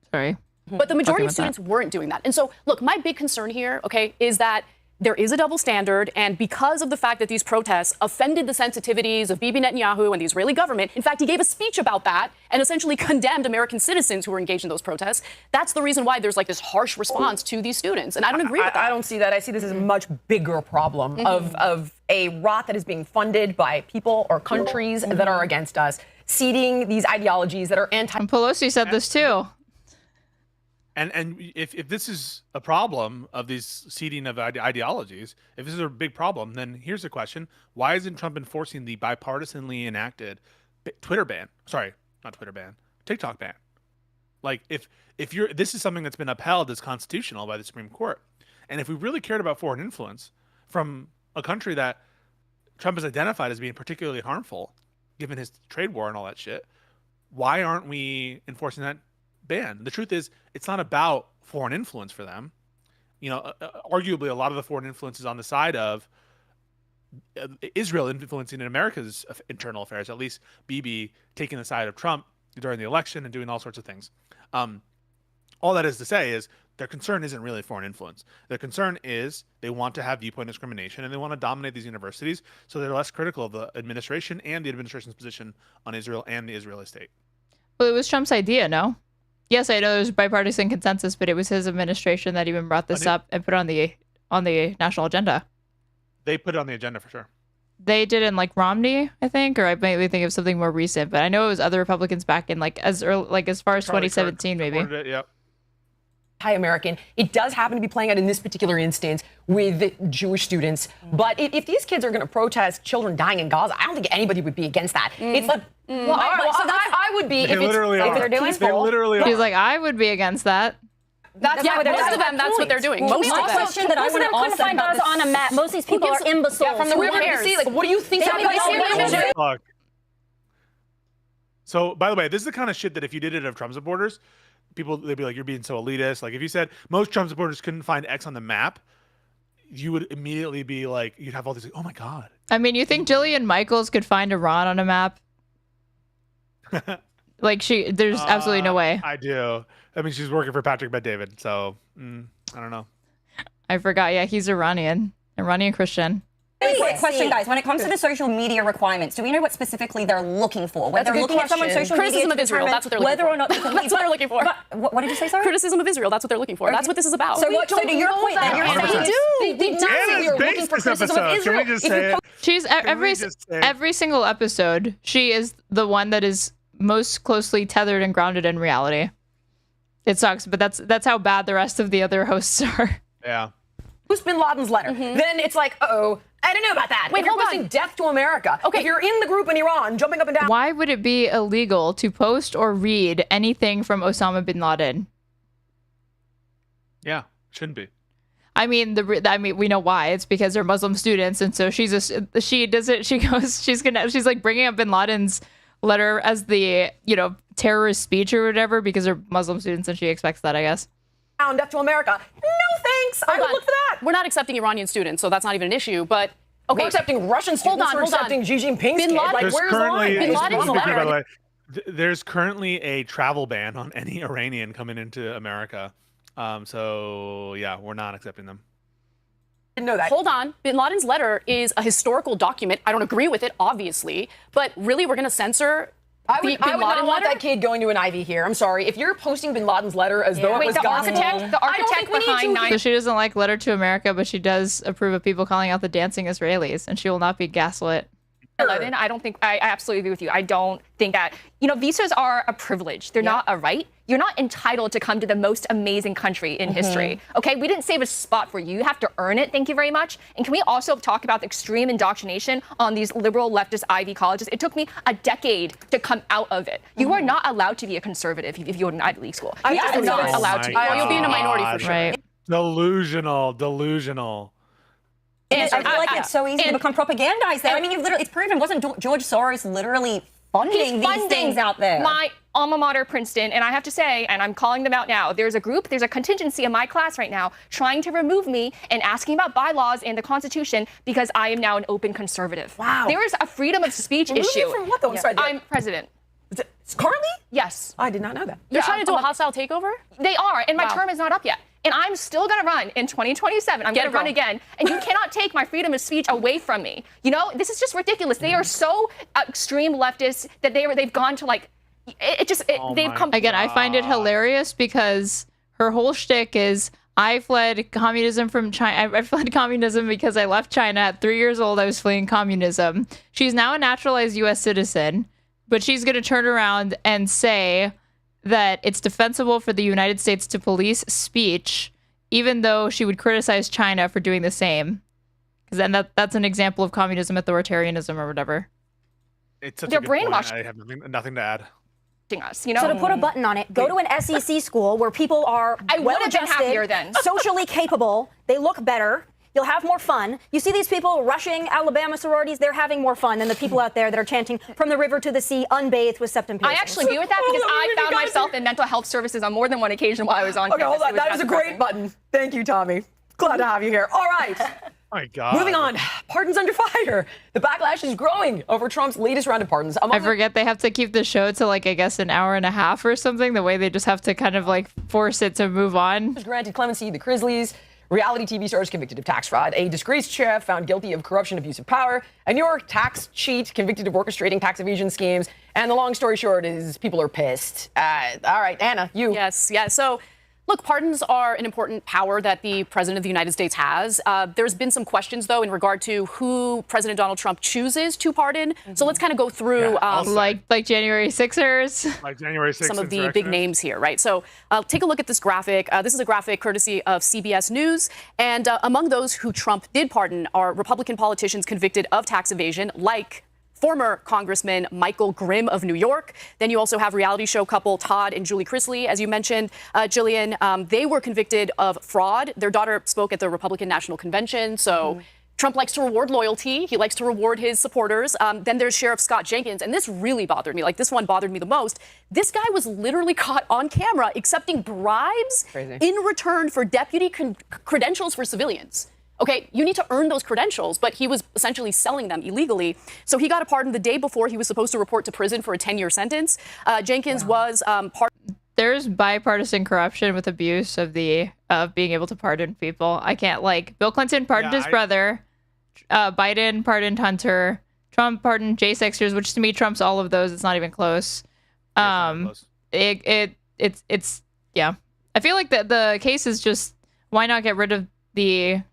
Sorry. But the majority of students weren't doing that. And so, look, my big concern here, okay, is that there is a double standard, and because of the fact that these protests offended the sensitivities of Bibi Netanyahu and the Israeli government, in fact, he gave a speech about that and essentially condemned American citizens who were engaged in those protests. That's the reason why there's like this harsh response to these students, and I don't agree with that. I don't see that. I see this as a much bigger problem of a rot that is being funded by people or countries that are against us, seeding these ideologies that are anti. And Pelosi said this too. And if this is a problem of these seeding of ideologies, if this is a big problem, then here's the question: why isn't Trump enforcing the bipartisanly enacted Twitter ban? Sorry, not Twitter ban, TikTok ban. Like if you're this is something that's been upheld as constitutional by the Supreme Court, and if we really cared about foreign influence from a country that Trump has identified as being particularly harmful, given his trade war and all that shit, why aren't we enforcing that ban. The truth is, it's not about foreign influence for them. Arguably, a lot of the foreign influence is on the side of Israel influencing in America's internal affairs, at least Bibi taking the side of Trump during the election and doing all sorts of things. All that is to say is their concern isn't really foreign influence. Their concern is they want to have viewpoint discrimination and they want to dominate these universities, so they're less critical of the administration and the administration's position on Israel and the Israeli state. Well, it was Trump's idea, no? Yes, I know there's bipartisan consensus, but it was his administration that even brought this up and put it on the national agenda. They put it on the agenda for sure. They did in like Romney, I think, or I might think of something more recent, but I know it was other Republicans back in like as early, like as far as 2017, maybe. It, yep. Anti-American. It does happen to be playing out in this particular instance with Jewish students. But if these kids are going to protest children dying in Gaza, I don't think anybody would be against that. It's like, I would be if they're doing. They literally are. He's like, I would be against that. Most of them, that's what they're doing. Most Most of of them. them. Question that I want to also find Gaza on a map. Most of these people are imbeciles. Yeah, from the Who river to cares? sea. Like, what do you think? Look. So, by the way, this is the kind of shit that if you did it of Trump supporters, they'd be like, you're being so elitist. Like, if you said most Trump supporters couldn't find X on the map, you would immediately be like, you'd have all these, like, oh my God. I mean, you think Jillian Michaels could find Iran on a map? Like, there's absolutely no way. I do. I mean, she's working for Patrick Bet-David, so I don't know. I forgot. Yeah, he's Iranian Christian. Quick question, guys. When it comes to the social media requirements, do we know what specifically they're looking for? Whether they're looking at someone's social Criticism media of Israel, that's what they're looking for. whether or not That's what they're looking for. What did you say, sorry? Criticism of Israel, that's what they're looking for. That's what this is about. So to your point, then you're saying They do. Anna's based this episode. Can we just say it? She's every single episode. She is the one that is most closely tethered and grounded in reality. It sucks, but that's how bad the rest of the other hosts are. Yeah. Who's Bin Laden's letter? Then it's like, I don't know about that. Wait, if you're hold posting on. death to America, if you're in the group in Iran, jumping up and down. Why would it be illegal to post or read anything from Osama bin Laden? Yeah, shouldn't be. I mean, we know why. It's because they're Muslim students, and so she's like bringing up bin Laden's letter as the terrorist speech or whatever because they're Muslim students, and she expects that, I guess. Death to America. No thanks. I would look for that. We're not accepting Iranian students, so that's not even an issue. But we're accepting Russian students. We're accepting Xi Jinping's Bin kid. Laden. Like, where's the line? Bin Laden's letter. By the way, there's currently a travel ban on any Iranian coming into America. So yeah, we're not accepting them. Didn't know that. Hold on. Bin Laden's letter is a historical document. I don't agree with it, obviously, but really, we're going to censor. I would not want that kid going to an Ivy here. I'm sorry. If you're posting Bin Laden's letter as though it was gospel, the architect behind 9/11. So she doesn't like Letter to America, but she does approve of people calling out the dancing Israelis, and she will not be gaslit. I don't think I absolutely agree with you. I don't think that visas are a privilege. They're not a right. You're not entitled to come to the most amazing country in history. Okay, we didn't save a spot for you. You have to earn it. Thank you very much. And can we also talk about the extreme indoctrination on these liberal leftist Ivy colleges? It took me a decade to come out of it. You are not allowed to be a conservative if you go to an Ivy League school. You are not allowed to. You'll be in a minority for sure. Right. Delusional. And I feel like it's so easy to become propagandized there. I mean, it's proven. Wasn't George Soros literally funding these things out there? My alma mater, Princeton, and I have to say, and I'm calling them out now, there's a contingency in my class right now trying to remove me and asking about bylaws and the Constitution because I am now an open conservative. Wow. There is a freedom of speech issue. You from what, though? I'm president. Currently? Yes. I did not know that. They're trying to do a hostile takeover? They are, and my term is not up yet. And I'm still going to run in 2027. I'm going to run again. And you cannot take my freedom of speech away from me. This is just ridiculous. They are so extreme leftists that they've gone to they've come. Again, I find it hilarious because her whole shtick is, I fled communism from China. I fled communism because I left China at 3 years old. I was fleeing communism. She's now a naturalized U.S. citizen, but she's going to turn around and say that it's defensible for the United States to police speech, even though she would criticize China for doing the same. Because then that's an example of communism, authoritarianism, or whatever. It's such They're a good point. brainwashed. I have nothing to add. Us, So to put a button on it, go to an SEC school where people are I would have been happier well-adjusted, then. socially capable, they look better. You'll have more fun. You see these people rushing Alabama sororities, they're having more fun than the people out there that are chanting from the river to the sea, unbathed with septum piercings. I actually agree with that because I found myself in mental health services on more than one occasion while I was on Okay, campus. hold on. That was a great button. Thank you, Tommy. Glad to have you here. All right. My God. Moving on. Pardons under fire. The backlash is growing over Trump's latest round of pardons. I forget they have to keep the show to like, I guess, an hour and a half or something. The way they just have to kind of like force it to move on. Granted clemency, the Grizzlies, reality TV stars convicted of tax fraud, a disgraced chef found guilty of corruption, abuse of power, a New York tax cheat convicted of orchestrating tax evasion schemes. And the long story short is people are pissed. All right, Anna, you. Yes, yeah. So, look, pardons are an important power that the President of the United States has. There's been some questions, though, in regard to who President Donald Trump chooses to pardon. So let's kind of go through... like January 6ers. Like January 6th some of the big names here, right? So take a look at this graphic. This is a graphic courtesy of CBS News. And among those who Trump did pardon are Republican politicians convicted of tax evasion, like former Congressman Michael Grimm of New York. Then you also have reality show couple Todd and Julie Chrisley, as you mentioned, Jillian. They were convicted of fraud. Their daughter spoke at the Republican National Convention. So Trump likes to reward loyalty. He likes to reward his supporters. Then there's Sheriff Scott Jenkins. And this really bothered me. Like, this one bothered me the most. This guy was literally caught on camera accepting bribes in return for deputy credentials for civilians. Okay, you need to earn those credentials, but he was essentially selling them illegally. So he got a pardon the day before he was supposed to report to prison for a 10-year sentence. Jenkins was There's bipartisan corruption with abuse of being able to pardon people. I can't, like, Bill Clinton pardoned his brother, Biden pardoned Hunter, Trump pardoned J6ers, which to me trumps all of those. It's not even close. It's yeah. I feel like the case is just, why not get rid of the...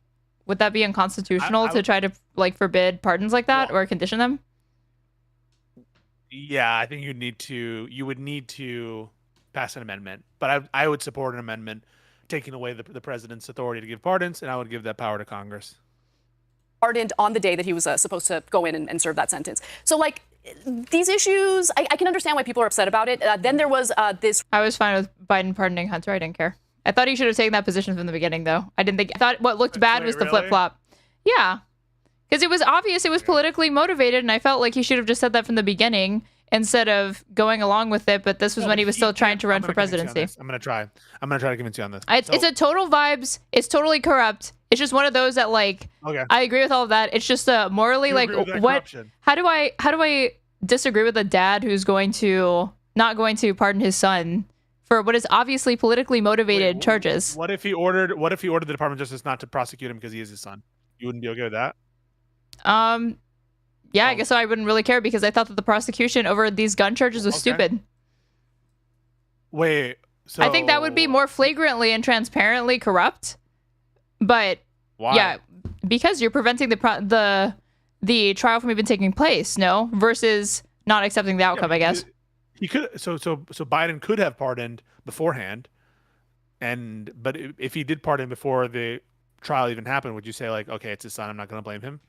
Would that be unconstitutional to try to like forbid pardons like that or condition them? Yeah, I think you would need to pass an amendment, but I would support an amendment taking away the president's authority to give pardons, and I would give that power to Congress. Pardoned on the day that he was supposed to go in and serve that sentence. So like these issues, I can understand why people are upset about it. Then there was this. I was fine with Biden pardoning Hunter. I didn't care. I thought he should have taken that position from the beginning, though. I thought what looked bad was the flip-flop. Yeah. Because it was obvious it was politically motivated, and I felt like he should have just said that from the beginning instead of going along with it, but this was when he was still trying to run for presidency. I'm going to try to convince you on this. It's a total vibes. It's totally corrupt. It's just one of those that, like, I agree with all of that. It's just morally, like, what? How do I disagree with a dad who's not going to pardon his son for what is obviously politically motivated charges? What if he ordered the Department of Justice not to prosecute him because he is his son? You wouldn't be okay with that? Yeah, I guess so. I wouldn't really care because I thought that the prosecution over these gun charges was stupid. Wait, so I think that would be more flagrantly and transparently corrupt. But why? Yeah, because you're preventing the trial from even taking place, no? Versus not accepting the outcome, I guess. He could so Biden could have pardoned beforehand, but if he did pardon before the trial even happened, would you say like, okay, it's his son, I'm not going to blame him?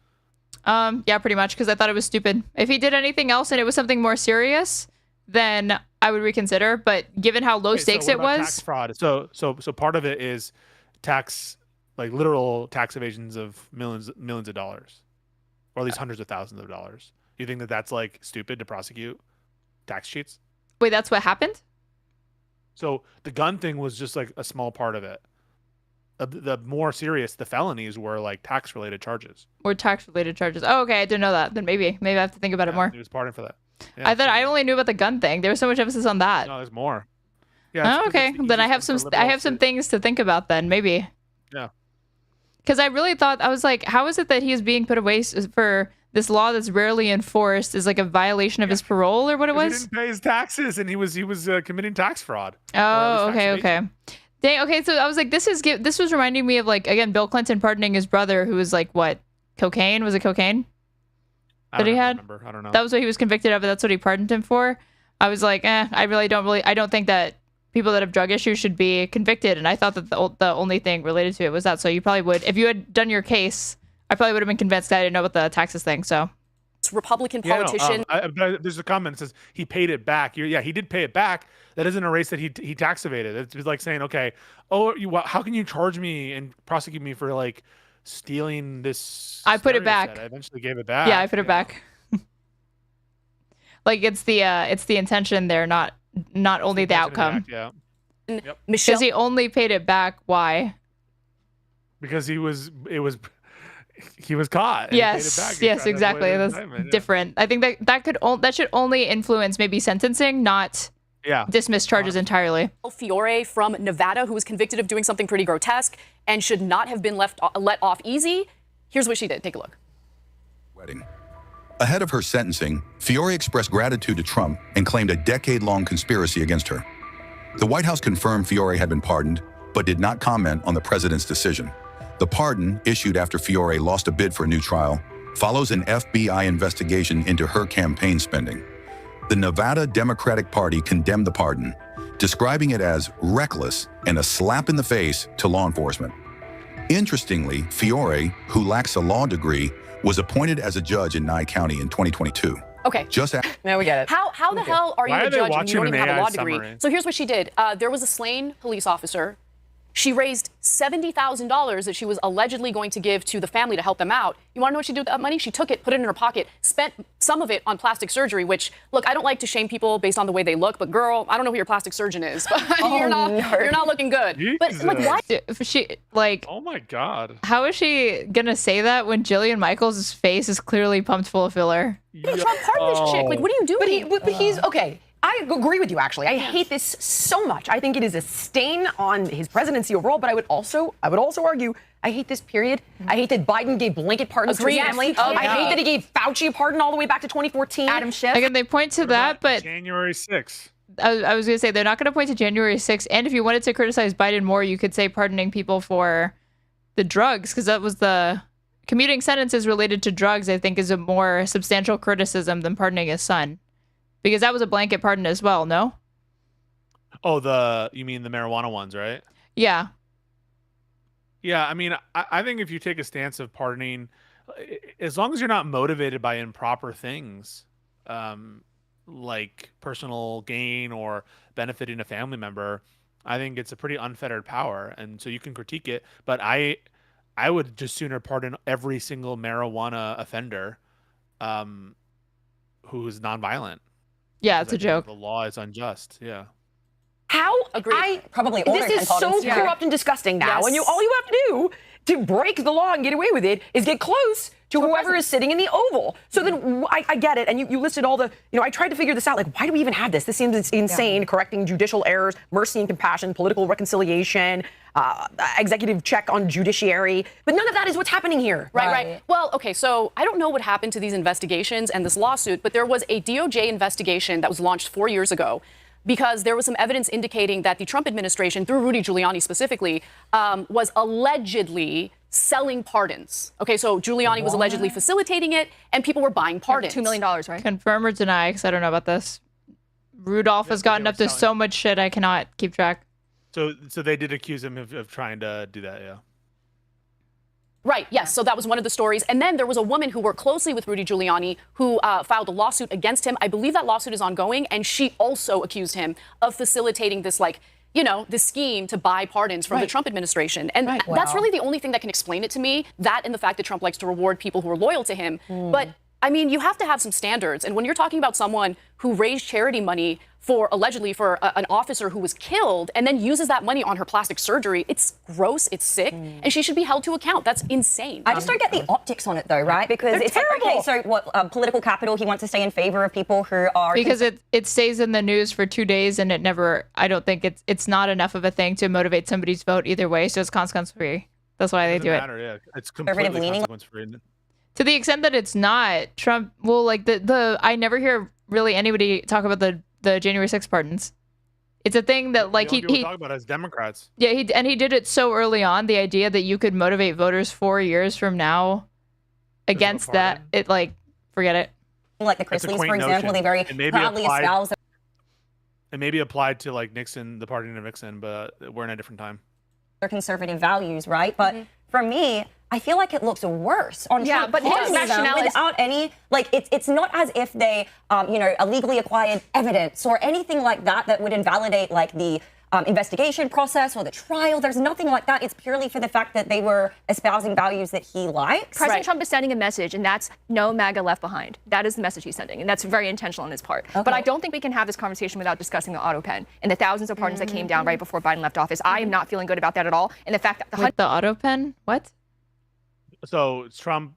Yeah, pretty much, because I thought it was stupid. If he did anything else and it was something more serious, then I would reconsider. But given how low stakes it was, tax fraud. So part of it is tax, like literal tax evasions of millions of dollars, or at least hundreds of thousands of dollars. Do you think that that's like stupid to prosecute tax cheats? Wait, that's what happened? So the gun thing was just like a small part of it. The more serious, the felonies were like tax-related charges. Or tax-related charges. Oh, okay, I didn't know that. Then maybe I have to think about it more. He was pardoned for that. Yeah, I thought I only knew about the gun thing. There was so much emphasis on that. No, there's more. Yeah. Oh, okay. Then I have some things to think about then, maybe. Yeah. Because I really thought, I was like, how is it that he is being put away for this law that's rarely enforced is like a violation of his parole or what it was? He didn't pay his taxes and he was committing tax fraud. Oh, okay. Dang, okay, so I was like, this was reminding me of, like, again, Bill Clinton pardoning his brother who was like, what, cocaine? Was it cocaine that he had? I don't know. That was what he was convicted of, and that's what he pardoned him for. I was like, I don't think that people that have drug issues should be convicted, and I thought that the only thing related to it was that. So you probably would, if you had done your case, I probably would have been convinced that I didn't know about the taxes thing, so. Republican politician. There's a comment that says he paid it back. Yeah, he did pay it back. That doesn't erase that he tax evaded. It's like saying, okay, how can you charge me and prosecute me for like stealing this. I put it stereo back. set. I eventually gave it back. Yeah, I put it back. Like it's the intention there, not only the outcome. Yeah. Michelle, Because he only paid it back. Why? Because he was caught. And he paid it back. Yes, He tried to exactly. avoid That's indictment, yeah. different. I think that should only influence maybe sentencing, not dismiss charges entirely. Fiore from Nevada, who was convicted of doing something pretty grotesque and should not have been let off easy. Here's what she did. Take a look. Wedding. Ahead of her sentencing, Fiore expressed gratitude to Trump and claimed a decade-long conspiracy against her. The White House confirmed Fiore had been pardoned, but did not comment on the president's decision. The pardon, issued after Fiore lost a bid for a new trial, follows an FBI investigation into her campaign spending. The Nevada Democratic Party condemned the pardon, describing it as reckless and a slap in the face to law enforcement. Interestingly, Fiore, who lacks a law degree, was appointed as a judge in Nye County in 2022. Okay. Just now we get it. How the hell are you Why a are they judge when you watching don't even an have a AI law degree? summary? So here's what she did. There was a slain police officer. She raised $70,000 that she was allegedly going to give to the family to help them out. You want to know what she did with that money? She took it, put it in her pocket, spent some of it on plastic surgery, which, look, I don't like to shame people based on the way they look, but girl, I don't know who your plastic surgeon is, but you're not looking good. But like, why? If she like, oh my God. How is she gonna say that when Jillian Michaels' face is clearly pumped full of filler? Trump pardoned this chick. Like, what are you doing? But he's okay. I agree with you, actually. I hate this so much. I think it is a stain on his presidency overall, but I would also argue I hate this period. I hate that Biden gave blanket pardons to his family. I hate that he gave Fauci a pardon all the way back to 2014. Adam Schiff. Again, they point to that, but January 6th. I was gonna say they're not gonna point to January 6th. And if you wanted to criticize Biden more, you could say pardoning people for the drugs, because that was the commuting sentences related to drugs. I think is a more substantial criticism than pardoning his son. Because that was a blanket pardon as well, no? Oh, you mean the marijuana ones, right? Yeah. Yeah, I mean, I think if you take a stance of pardoning, as long as you're not motivated by improper things, like personal gain or benefiting a family member, I think it's a pretty unfettered power. And so you can critique it, but I would just sooner pardon every single marijuana offender who is nonviolent. Yeah, it's a joke. The law is unjust. Yeah. How? Agreed. Probably this is so corrupt and disgusting now. Yes. And all you have to do to break the law and get away with it is get close to whoever is sitting in the Oval. So then I get it. And you listed all the, I tried to figure this out. Like, why do we even have this? This seems insane. Correcting judicial errors, mercy and compassion, political reconciliation, executive check on judiciary. But none of that is what's happening here. Right. Well, okay, so I don't know what happened to these investigations and this lawsuit, but there was a DOJ investigation that was launched 4 years ago because there was some evidence indicating that the Trump administration, through Rudy Giuliani specifically, was allegedly selling pardons. Okay, so Giuliani was allegedly facilitating it, and people were buying pardons. $2 million, right? Confirm or deny, because I don't know about this. Rudolph has gotten up to so much shit I cannot keep track. So they did accuse him of trying to do that, yeah. Right, yes, so that was one of the stories. And then there was a woman who worked closely with Rudy Giuliani who filed a lawsuit against him. I believe that lawsuit is ongoing, and she also accused him of facilitating this, this scheme to buy pardons from the Trump administration. And that's really the only thing that can explain it to me, that and the fact that Trump likes to reward people who are loyal to him. But, I mean, you have to have some standards. And when you're talking about someone who raised charity money allegedly for an officer who was killed and then uses that money on her plastic surgery, it's gross, it's sick, and she should be held to account. That's insane. I just don't get the optics on it, though, right? Because They're it's terrible. like, okay, so what, political capital, he wants to stay in favor of people who are... Because it stays in the news for 2 days and it never, I don't think it's not enough of a thing to motivate somebody's vote either way, so it's consequence free. That's why they do it. Yeah. It's completely consequence free. To the extent that it's not, Trump will I never hear really anybody talk about the January 6th pardons. It's a thing that he talk about as Democrats. Yeah, he did it so early on. The idea that you could motivate voters 4 years from now against that, forget it. Like the Chrisleys, for example, they very proudly espouse. It may be applied to Nixon, the pardoning of Nixon, but we're in a different time. Their conservative values, right? But for me, I feel like it looks worse on Trump. But his nationality without any, it's not as if they, illegally acquired evidence or anything like that would invalidate the investigation process or the trial. There's nothing like that. It's purely for the fact that they were espousing values that he likes. President Trump is sending a message, and that's no MAGA left behind. That is the message he's sending, and that's very intentional on his part. Okay. But I don't think we can have this conversation without discussing the auto pen and the thousands of pardons that came down right before Biden left office. I am not feeling good about that at all. And the fact that the auto pen? What? So Trump,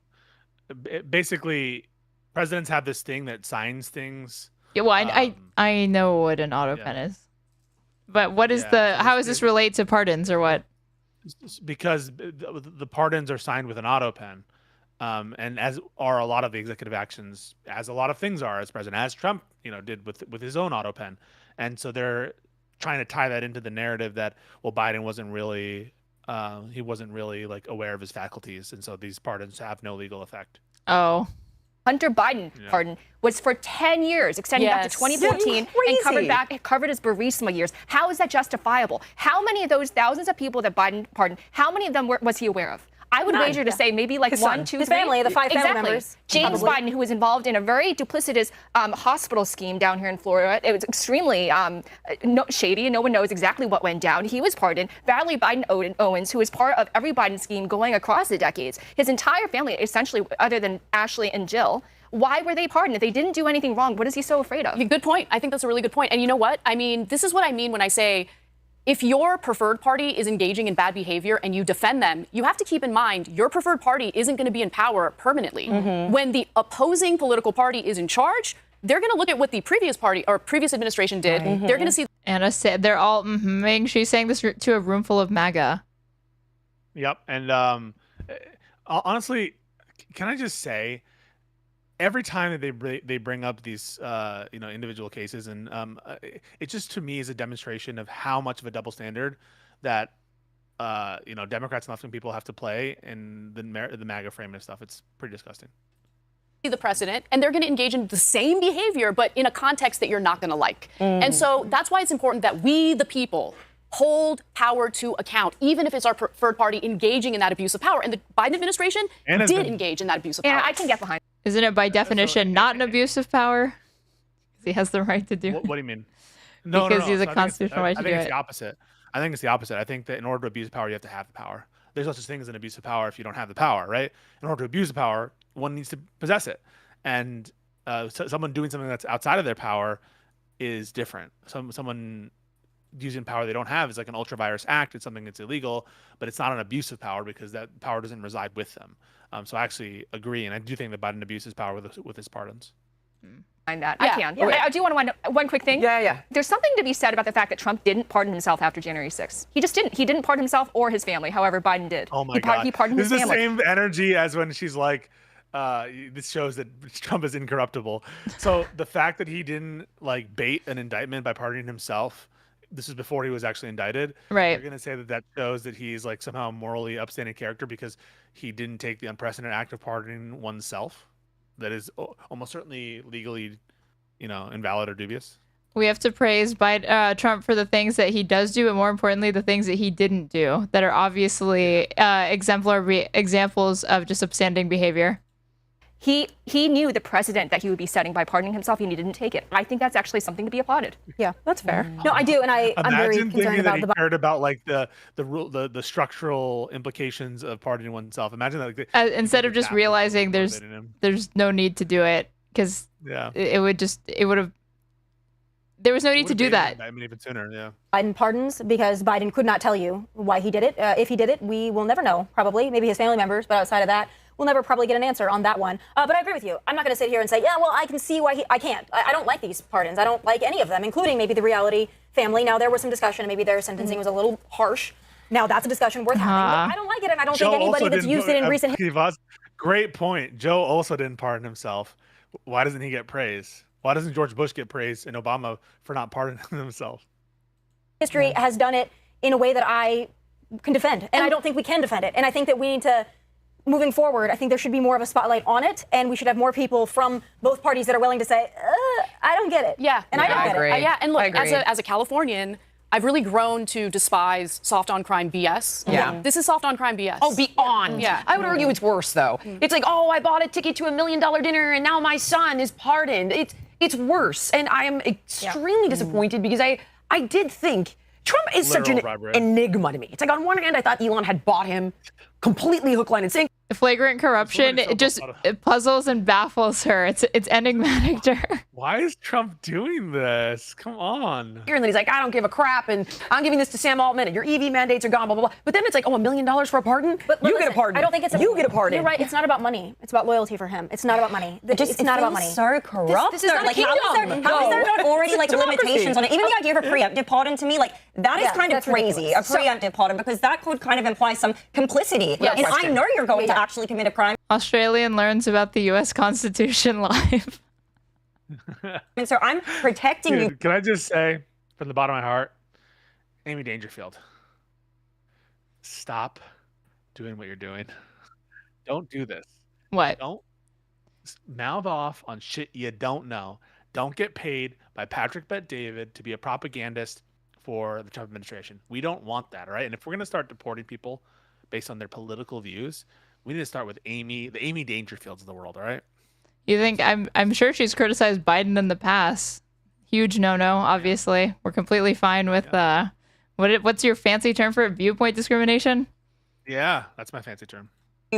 basically, presidents have this thing that signs things. Yeah, well, I know what an auto pen is. But what is how does this relate to pardons or what? Because the pardons are signed with an auto pen. And as are a lot of the executive actions, as a lot of things are as president, as Trump, did with his own auto pen. And so they're trying to tie that into the narrative that, well, Biden wasn't really, like aware of his faculties. And so these pardons have no legal effect. Oh. Hunter Biden pardon was for 10 years, extending back to 2014 and covered his Burisma years. How is that justifiable? How many of those thousands of people that Biden pardoned, how many of them was he aware of? I would wager to say maybe like His one, son. two, His three. family, the 5 family members. James Probably. Biden, who was involved in a very duplicitous hospital scheme down here in Florida. It was extremely shady, and no one knows exactly what went down. He was pardoned. Valerie Biden Owens, who was part of every Biden scheme going across the decades. His entire family, essentially, other than Ashley and Jill. Why were they pardoned? If they didn't do anything wrong, what is he so afraid of? Good point. I think that's a really good point. And you know what? I mean, this is what I mean when I say, if your preferred party is engaging in bad behavior and you defend them, you have to keep in mind your preferred party isn't going to be in power permanently. When the opposing political party is in charge, they're going to look at what the previous party or previous administration did. They're going to see. Anna said they're all she's saying this to a room full of MAGA. Yep. And honestly, can I just say, every time that they bring up these individual cases, and it just to me is a demonstration of how much of a double standard that Democrats and left-wing people have to play in the MAGA frame and stuff. It's pretty disgusting. The precedent, and they're going to engage in the same behavior, but in a context that you're not going to like. And so that's why it's important that we, the people, hold power to account, even if it's our preferred party engaging in that abuse of power. And the Biden administration did engage in that abuse of power. Yeah, I can get behind. Isn't it by definition not an abuse of power? He has the right to do it. What do you mean? Because he's a So constitutional right to do it. I think it's the opposite. I think it's the opposite. I think that in order to abuse power, you have to have the power. There's no such thing as an abuse of power if you don't have the power, right? In order to abuse the power, one needs to possess it. And someone doing something that's outside of their power is different. Someone using power they don't have is like an ultra-virus act. It's something that's illegal, but it's not an abuse of power because that power doesn't reside with them. So I actually agree, and I do think that Biden abuses power with his pardons. I can. Yeah. I do want to one quick thing. Yeah. There's something to be said about the fact that Trump didn't pardon himself after January 6th. He just didn't. He didn't pardon himself or his family. However, Biden did. Oh my God. He pardoned this his family. is the same energy as when she's like, this shows that Trump is incorruptible. So the fact that he didn't like bait an indictment by pardoning himself, this is before he was actually indicted. Right. You're going to say that shows that he's like somehow a morally upstanding character because he didn't take the unprecedented act of pardoning oneself. That is almost certainly legally, invalid or dubious. We have to praise Trump for the things that he does do, and more importantly, the things that he didn't do that are obviously exemplary examples of just upstanding behavior. He knew the precedent that he would be setting by pardoning himself, and he didn't take it. I think that's actually something to be applauded. Yeah, that's fair. No, I do, and I'm very Imagine concerned thinking about that he cared about like the structural implications of pardoning oneself. Imagine that instead of just realizing there's no need to do it because there was no need to do that. I mean, even sooner, yeah. Biden pardons because Biden could not tell you why he did it. If he did it, we will never know, probably. Maybe his family members, but outside of that, we'll never probably get an answer on that one. But I agree with you. I'm not going to sit here and say, yeah, well, I can see why I can't. I don't like these pardons. I don't like any of them, including maybe the reality family. Now, there was some discussion. Maybe their sentencing was a little harsh. Now, that's a discussion worth having. But I don't like it, and I don't think anybody that's used it in recent history. Great point. Joe also didn't pardon himself. Why doesn't he get praise? Why doesn't George Bush get praise and Obama for not pardoning himself? History has done it in a way that I can defend, and I don't think we can defend it. And I think that we need to, moving forward, I think there should be more of a spotlight on it, and we should have more people from both parties that are willing to say, I don't get it. Yeah. And I don't get it. Yeah, and look, as a Californian, I've really grown to despise soft on crime BS. Yeah. This is soft on crime BS. Oh, beyond. Yeah. I would argue it's worse, though. It's like, oh, I bought a ticket to $1 million dinner, and now my son is pardoned. It's worse, and I am extremely disappointed because I did think Trump is such an Literal bribery. enigma to me. It's like on one hand, I thought Elon had bought him completely hook, line, and sinker. Flagrant corruption, it puzzles and baffles her. It's enigmatic to her. Why is Trump doing this? Come on. And then he's like, I don't give a crap, and I'm giving this to Sam Altman, and your EV mandates are gone, blah, blah, blah. But then it's like, oh, $1 million for a pardon? But You listen, get a pardon. I don't think it's You get a pardon. You're right. It's not about money. It's about loyalty for him. It's not about money. It's not about money. So corrupt. This is not a like, how kingdom. how is there not already It's a like democracy. limitations on it? Even the idea of a preemptive pardon to me, like that is Yeah, kind of that's crazy. ridiculous. A preemptive pardon, because that could kind of imply some complicity. Yeah, and I question. know you're going to actually commit a crime. Australian learns about the U.S. Constitution live. And so I'm protecting you. Dude, can I just say, from the bottom of my heart, Amy Dangerfield, stop doing what you're doing. Don't do this. What? Don't mouth off on shit you don't know. Don't get paid by Patrick Bet-David to be a propagandist for the Trump administration. We don't want that, all right? And if we're going to start deporting people based on their political views, we need to start with the Amy Dangerfields of the world, all right? You think I'm sure she's criticized Biden in the past. Huge no-no, obviously. We're completely fine with what's your fancy term for it? Viewpoint discrimination? Yeah, that's my fancy term.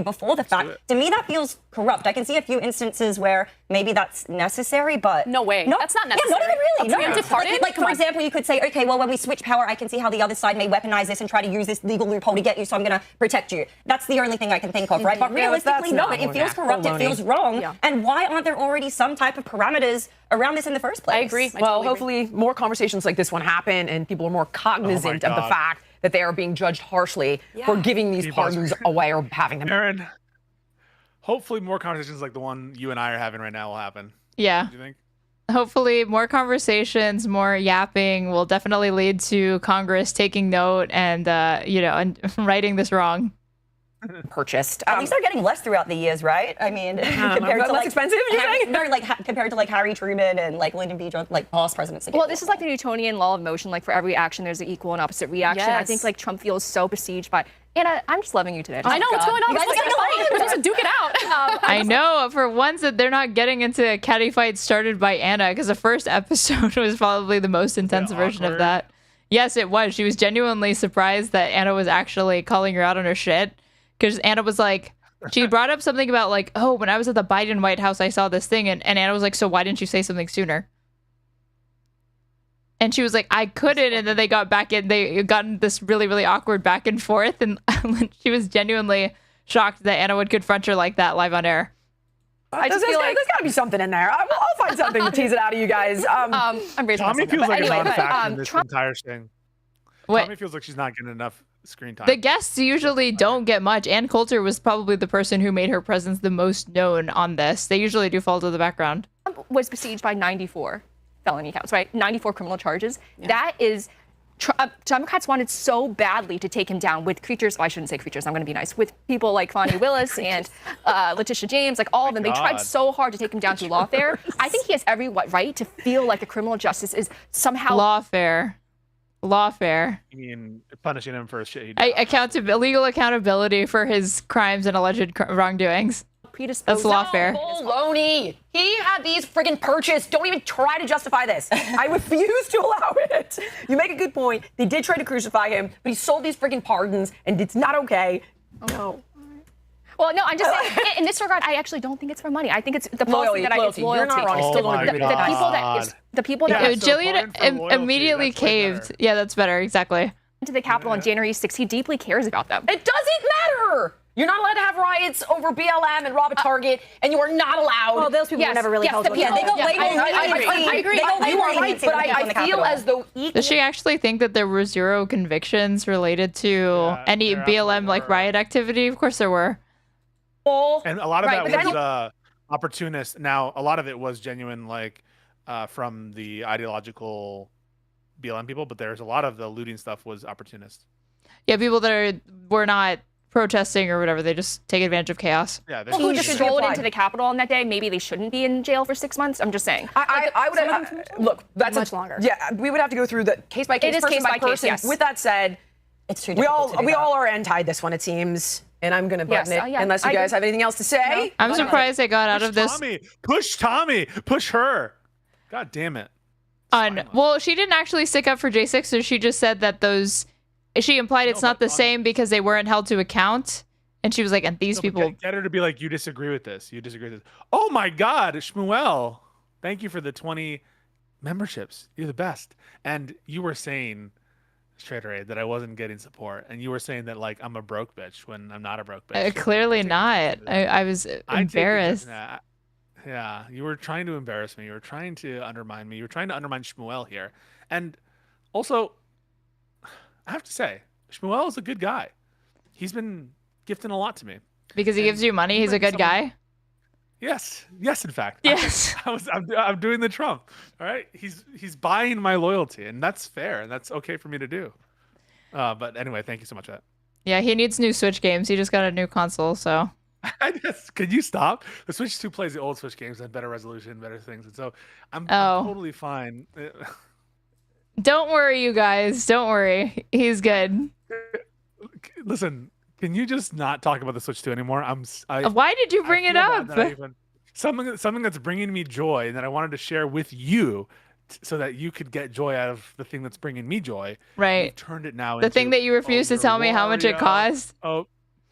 Before the fact, to me that feels corrupt. I can see a few instances where maybe that's necessary, but no way, that's not Yeah, necessary. not even really. A preemptive pardon? Like for example, you could say, okay, well, when we switch power, I can see how the other side may weaponize this and try to use this legal loophole to get you, so I'm going to protect you. That's the only thing I can think of, right? But Yeah, realistically, that's no, not it feels baloney. corrupt, it feels wrong. Yeah. And why aren't there already some type of parameters around this in the first place? I agree. Well, hopefully more conversations like this one happen and people are more cognizant of the God. fact that they are being judged harshly for giving these pardons away or having them. Aaron, hopefully more conversations like the one you and I are having right now will happen. Yeah. Do you think? Hopefully more conversations, more yapping will definitely lead to Congress taking note and, and righting this wrong. Purchased. At least they're getting less throughout the years, right? I mean, compared to less expensive, you think? No, compared to like Harry Truman and like Lyndon B. Johnson, like past presidents. Well, this is like the Newtonian law of motion. Like for every action, there's an equal and opposite reaction. I Yes. think like Trump feels so besieged by. Anna, I'm just loving you today. I know what's going on. You guys We're supposed to fight. We're supposed to duke it out. I know, for once that they're not getting into a catty fight started by Anna, because the first episode was probably the most intense version of that. Yes, it was. She was genuinely surprised that Anna was actually calling her out on her shit, because Anna was like, she brought up something about like, oh, when I was at the Biden White House, I saw this thing, and Anna was like, so why didn't you say something sooner? And she was like, I couldn't. And then they got back in. They got in this really, really awkward back and forth. And she was genuinely shocked that Anna would confront her like that live on air. I just feel like there's got to be something in there. I'll find something to tease it out of you guys. I'm raising Tommy myself feels up. like Anyway, a non-factor but, in this Trump- entire thing. What? Tommy feels like she's not getting enough screen time. The guests usually don't get much. Ann Coulter was probably the person who made her presence the most known on this. They usually do fall to the background. Trump was besieged by 94 felony counts, right? 94 criminal charges. That is, Democrats wanted so badly to take him down with creatures. Well, I shouldn't say creatures. I'm going to be nice. With people like Fonnie Willis and Letitia James, like all of them. They tried so hard to take him down through lawfare. I think he has every right to feel like the criminal justice is somehow lawfare. Lawfare. You mean punishing him for shit he did? Legal accountability for his crimes and alleged wrongdoings. That's lawfare. Baloney. He had these friggin' purchased. Don't even try to justify this. I refuse to allow it. You make a good point. They did try to crucify him, but he sold these friggin' pardons, and it's not okay. Oh, no. Well, no, I'm just saying, in this regard, I actually don't think it's for money. I think it's the policy that it's loyalty. You're not wrong. I still don't agree with that. The people that Jillian immediately caved. Yeah, that's better. Exactly. To the Capitol on January 6th, he deeply cares about them. It doesn't matter. You're not allowed to have riots over BLM and rob a Target, and you are not allowed. Well, those people were never really held Yeah, they go way more I agree. You are right, but I feel as though Does she actually think that there were 0 convictions related to any BLM like riot activity? Of course there were. And a lot of that was opportunist. Now, a lot of it was genuine, like from the ideological BLM people, but there's a lot of the looting stuff was opportunist. Yeah, people that were not protesting or whatever, they just take advantage of chaos. Yeah, People who just strolled into the Capitol on that day, maybe they shouldn't be in jail for 6 months. I'm just saying. I would look. That's much longer. Yeah, we would have to go through the case by case, It is person case by by case, person. yes. With that said, it's true. we all are anti this one, it seems, and I'm gonna button it unless you guys have anything else to say. I'm surprised they got out of this. Push Tommy. Push her. God damn it. Well, she didn't actually stick up for J6ers. She just said that she implied it's not the same because they weren't held to account. And she was like, and these people. Get her to be like, you disagree with this. You disagree with this. Oh my God, Shmuel. Thank you for the 20 memberships. You're the best. And you were saying, Trader Aid, that I wasn't getting support. And you were saying that, like, I'm a broke bitch when I'm not a broke bitch. Clearly not. I was embarrassed. Yeah, you were trying to embarrass me. You were trying to undermine me. You were trying to undermine Shmuel here. And also, I have to say, Shmuel is a good guy. He's been gifting a lot to me. Because he gives you money, he's a good guy? Yes, in fact. Yes. I'm doing the Trump. All right, he's buying my loyalty, and that's fair, and that's okay for me to do. But anyway, thank you so much for that. Yeah, he needs new Switch games. He just got a new console, so. Could you stop? The Switch 2 plays the old Switch games and better resolution, better things, and so I'm totally fine. Don't worry, you guys. Don't worry. He's good. Listen, can you just not talk about the Switch 2 anymore? Why did you bring it up? Something that's bringing me joy and that I wanted to share with you so that you could get joy out of the thing that's bringing me joy. Right. You've turned it now the thing that you refuse to tell me how much it costs. Oh,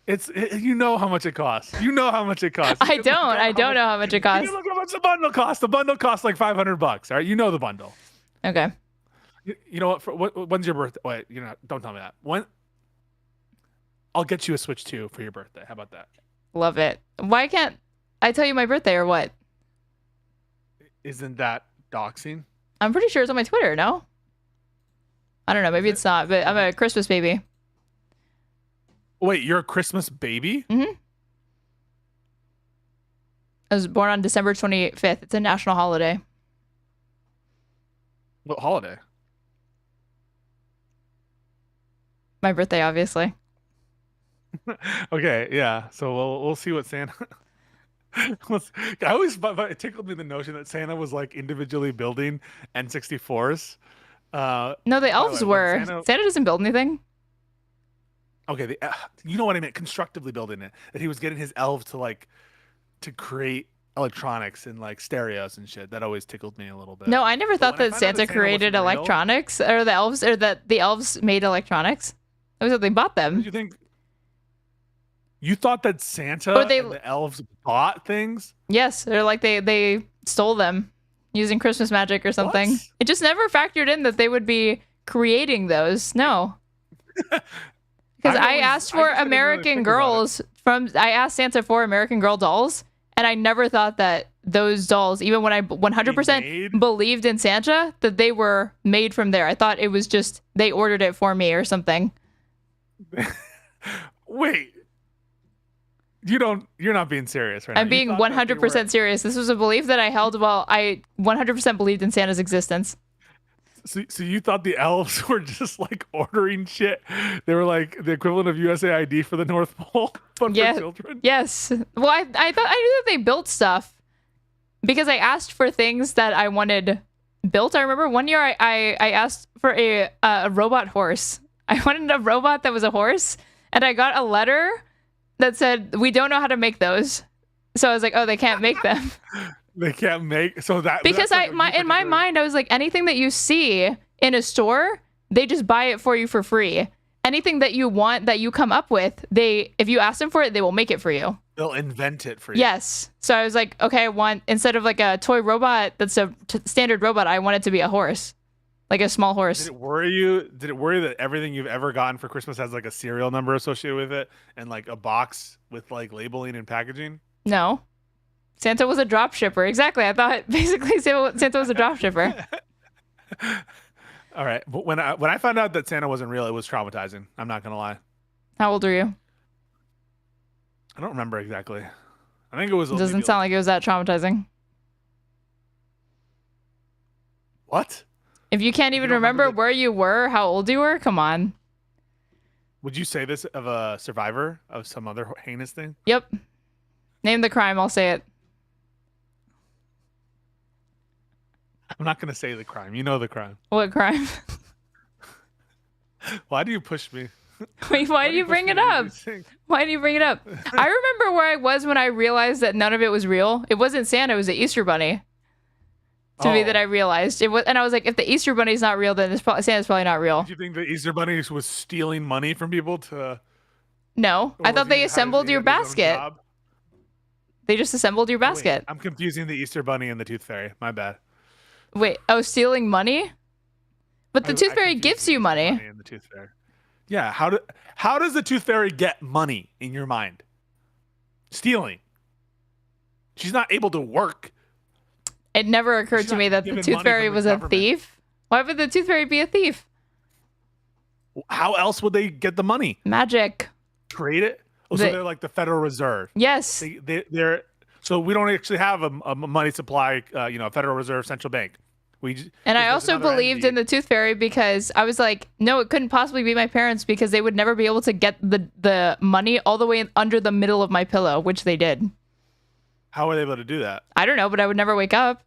you know how much it costs. You know how much it costs. I don't know how much it costs. Look how much the bundle costs. The bundle costs like $500. All right, you know the bundle. Okay. You know what? When's your birthday? Wait, don't tell me that. When? I'll get you a Switch 2 for your birthday. How about that? Love it. Why can't I tell you my birthday or what? Isn't that doxing? I'm pretty sure it's on my Twitter, no? I don't know. Maybe it's not, but I'm a Christmas baby. Wait, you're a Christmas baby? Mm-hmm. I was born on December 25th. It's a national holiday. What holiday? My birthday, obviously. Okay, yeah. So we'll see what Santa. It tickled me the notion that Santa was like individually building N64s. No, the elves were. Santa doesn't build anything. Okay, you know what I meant. Constructively building it. That he was getting his elves to create electronics and like stereos and shit. That always tickled me a little bit. No, I never thought that Santa created electronics or the elves, or that the elves made electronics. It was that they bought them. Did you think? You thought that Santa and the elves bought things? Yes, or like they stole them using Christmas magic or something. What? It just never factored in that they would be creating those. No. Because I asked for American Girls I asked Santa for American Girl dolls, and I never thought that those dolls, even when I 100% believed in Santa, that they were made from there. I thought it was just they ordered it for me or something. Wait. You're not being serious right now. I'm being 100% serious. This was a belief that I held while I 100% believed in Santa's existence. So you thought the elves were just like ordering shit? They were like the equivalent of USAID for the North Pole, but for children? Yes. Well, I thought I knew that they built stuff because I asked for things that I wanted built. I remember one year I asked for a robot horse. I wanted a robot that was a horse, and I got a letter that said, we don't know how to make those. So I was like, oh, they can't make them. They can't make because in my mind I was like, anything that you see in a store, they just buy it for you for free. Anything that you want that you come up with, if you ask them for it, they will make it for you. They'll invent it for you. Yes. So I was like, okay, I want, instead of like a toy robot that's a standard robot, I want it to be a horse, like a small horse. Did it worry you? Did it worry that everything you've ever gotten for Christmas has like a serial number associated with it and like a box with like labeling and packaging? No. Santa was a drop shipper. Exactly. I thought basically Santa was a drop shipper. All right. But when I found out that Santa wasn't real, it was traumatizing. I'm not going to lie. How old are you? I don't remember exactly. I think it was. It doesn't sound like it was that traumatizing. What? If you can't even remember where you were, how old you were, come on. Would you say this of a survivor of some other heinous thing? Yep. Name the crime. I'll say it. I'm not going to say the crime. You know the crime. What crime? Why do you push me? Wait, why do you bring it up? Why do you bring it up? I remember where I was when I realized that none of it was real. It wasn't Santa. It was the Easter Bunny. to me that I realized it was, and I was like, if the Easter Bunny's not real, then Santa's probably not real. Do you think the Easter Bunny was stealing money from people to? No, I thought they assembled your basket. They just assembled your basket. Wait, I'm confusing the Easter Bunny and the Tooth Fairy. My bad. Wait, stealing money? But the Tooth Fairy gives you money. And the Tooth Fairy. Yeah, how does the Tooth Fairy get money in your mind? Stealing. She's not able to work. It never occurred to me that the Tooth Fairy was a thief. Why would the Tooth Fairy be a thief? How else would they get the money? Magic. Trade it? Oh, so they're like the Federal Reserve. Yes. They're so we don't actually have a money supply, a Federal Reserve central bank. And I also believed in the Tooth Fairy because I was like, no, it couldn't possibly be my parents because they would never be able to get the money all the way under the middle of my pillow, which they did. How were they able to do that? I don't know, but I would never wake up.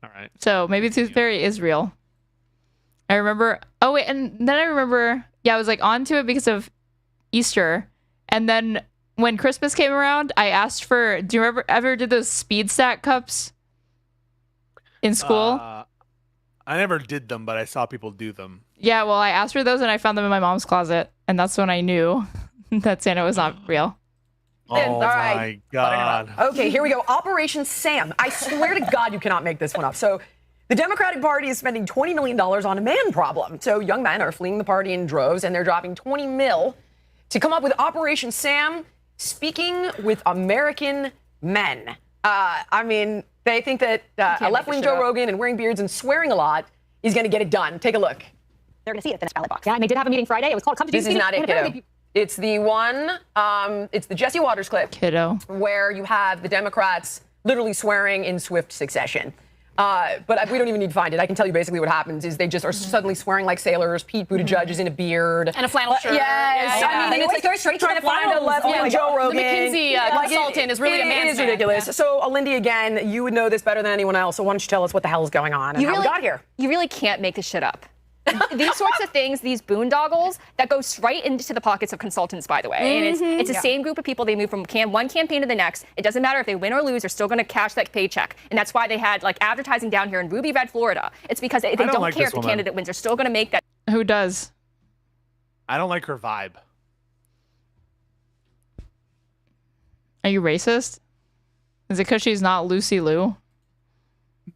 All right. So maybe the Tooth Fairy is real. I remember. Oh wait, and then I remember. Yeah, I was like onto it because of Easter, and then when Christmas came around, I asked for. Do you ever did those speed stack cups in school? I never did them, but I saw people do them. Yeah, well, I asked for those, and I found them in my mom's closet, and that's when I knew that Santa was not real. Oh my God. Okay, here we go. Operation Sam. I swear to God, you cannot make this one up. So the Democratic Party is spending $20 million on a man problem. So young men are fleeing the party in droves, and they're dropping 20 mil to come up with Operation Sam, speaking with American men. I mean, they think that a left-wing Joe Rogan and wearing beards and swearing a lot is going to get it done. Take a look. They're going to see it, the next ballot box. Yeah, and they did have a meeting Friday. It was called Come to This is not it, kiddo. It's the one, it's the Jesse Waters clip. Kiddo. Where you have the Democrats literally swearing in swift succession. But we don't even need to find it. I can tell you basically what happens is they just are suddenly swearing like sailors. Pete Buttigieg is in a beard. And a flannel shirt. Yes. Yeah. I mean, It's it's like like straight trying to find a left-wing Joe Rogan. The McKinsey consultant is really a man's It is man. ridiculous. Yeah. So, Alindy, again, you would know this better than anyone else. So why don't you tell us what the hell is going on and how we got here? You really can't make this shit up. These sorts of things, these boondoggles, that go straight into the pockets of consultants, by the way. And it's the same group of people. They move from one campaign to the next. It doesn't matter if they win or lose, they're still going to cash that paycheck. And that's why they had like advertising down here in Ruby Red, Florida. It's because they don't like care this if the woman. candidate wins. They're still going to make that. Who does? I don't like her vibe. Are you racist? Is it because she's not Lucy Liu?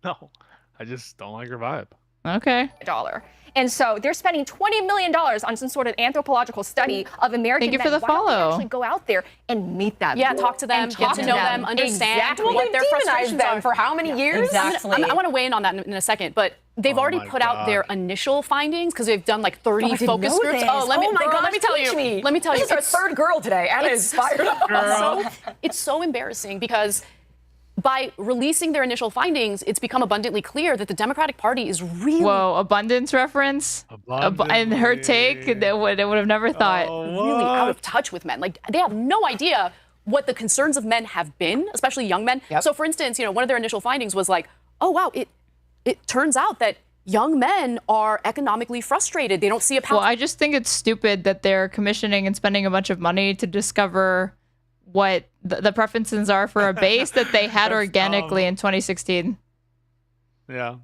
No, I just don't like her vibe. Okay. $1. And so they're spending $20 million on some sort of anthropological study of American Thank you men. for the Why don't they follow. actually go out there and meet them? Yeah, talk to them, and get to know them, understand exactly. what their frustrations them are. for how many years? Exactly. I want to weigh in on that in a second, but they've already put out their initial findings because they've done like 30 focus groups. Oh my God, let me tell you. me. Let me tell you. This is our third girl today. Anna is fired up. It's so embarrassing because by releasing their initial findings, it's become abundantly clear that the Democratic Party is really... Whoa, abundance reference? And her take, they would have never thought. really out of touch with men. Like, they have no idea what the concerns of men have been, especially young men. So, for instance, one of their initial findings was like, oh, wow, it turns out that young men are economically frustrated. They don't see a path. Well, I just think it's stupid that they're commissioning and spending a bunch of money to discover what the preferences are for a base that they had organically in 2016. Yeah.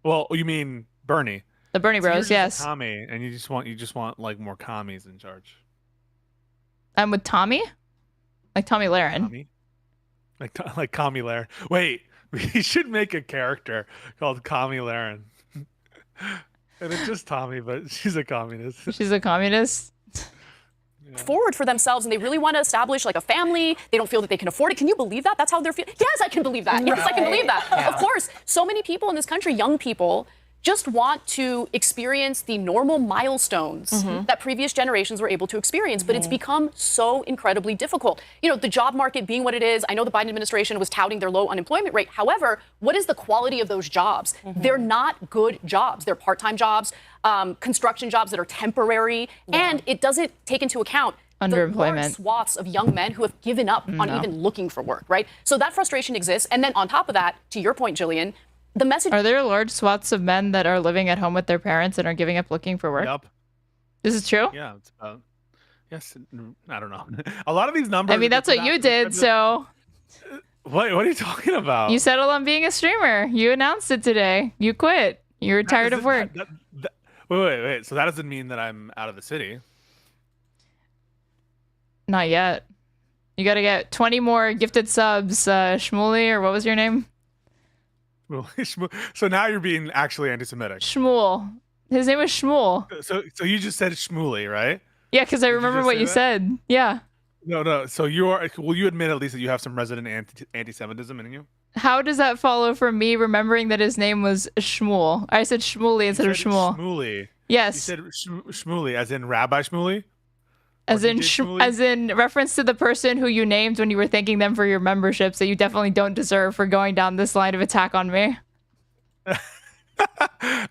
Well, you mean Bernie? The Bernie So you're Bros, just a yes. commie, and you just want like more commies in charge. I'm with Tommy? Like Tommy Lahren. Tommy? Like Commie Lahren. Wait, we should make a character called Commie Lahren. And it's just Tommy, but she's a communist. She's a communist? Forward for themselves, and they really want to establish like a family. They don't feel that they can afford it. Can you believe that? That's how they're feeling. Yes, I can believe that. Yes, I can believe that. Yeah. Of course, so many people in this country, young people, just want to experience the normal milestones that previous generations were able to experience, but it's become so incredibly difficult. The job market being what it is, I know the Biden administration was touting their low unemployment rate. However, what is the quality of those jobs? They're not good jobs. They're part-time jobs, construction jobs that are temporary, and it doesn't take into account the large swaths of young men who have given up on even looking for work, right? So that frustration exists. And then on top of that, to your point, Jillian, the message... Are there large swaths of men that are living at home with their parents and are giving up looking for work? Yep. This is true? Yeah, it's about... Yes, I don't know. A lot of these numbers... I mean, that's what you did, so... What are you talking about? You settled on being a streamer. You announced it today. You quit. You were tired of work. Wait. So that doesn't mean that I'm out of the city. Not yet. You got to get 20 more gifted subs, Shmuley, or what was your name? So now you're being actually anti-Semitic. Shmuel. His name was Shmuel. So you just said Shmuley, right? Yeah, because I remember what you said. Yeah. No. So will you admit at least that you have some resident anti-Semitism in you? How does that follow from me remembering that his name was Shmuel? I said Shmuley instead of Shmuel. Shmuley. Yes. You said Shmuley, as in Rabbi Shmuley? As in reference to the person who you named when you were thanking them for your memberships that you definitely don't deserve for going down this line of attack on me.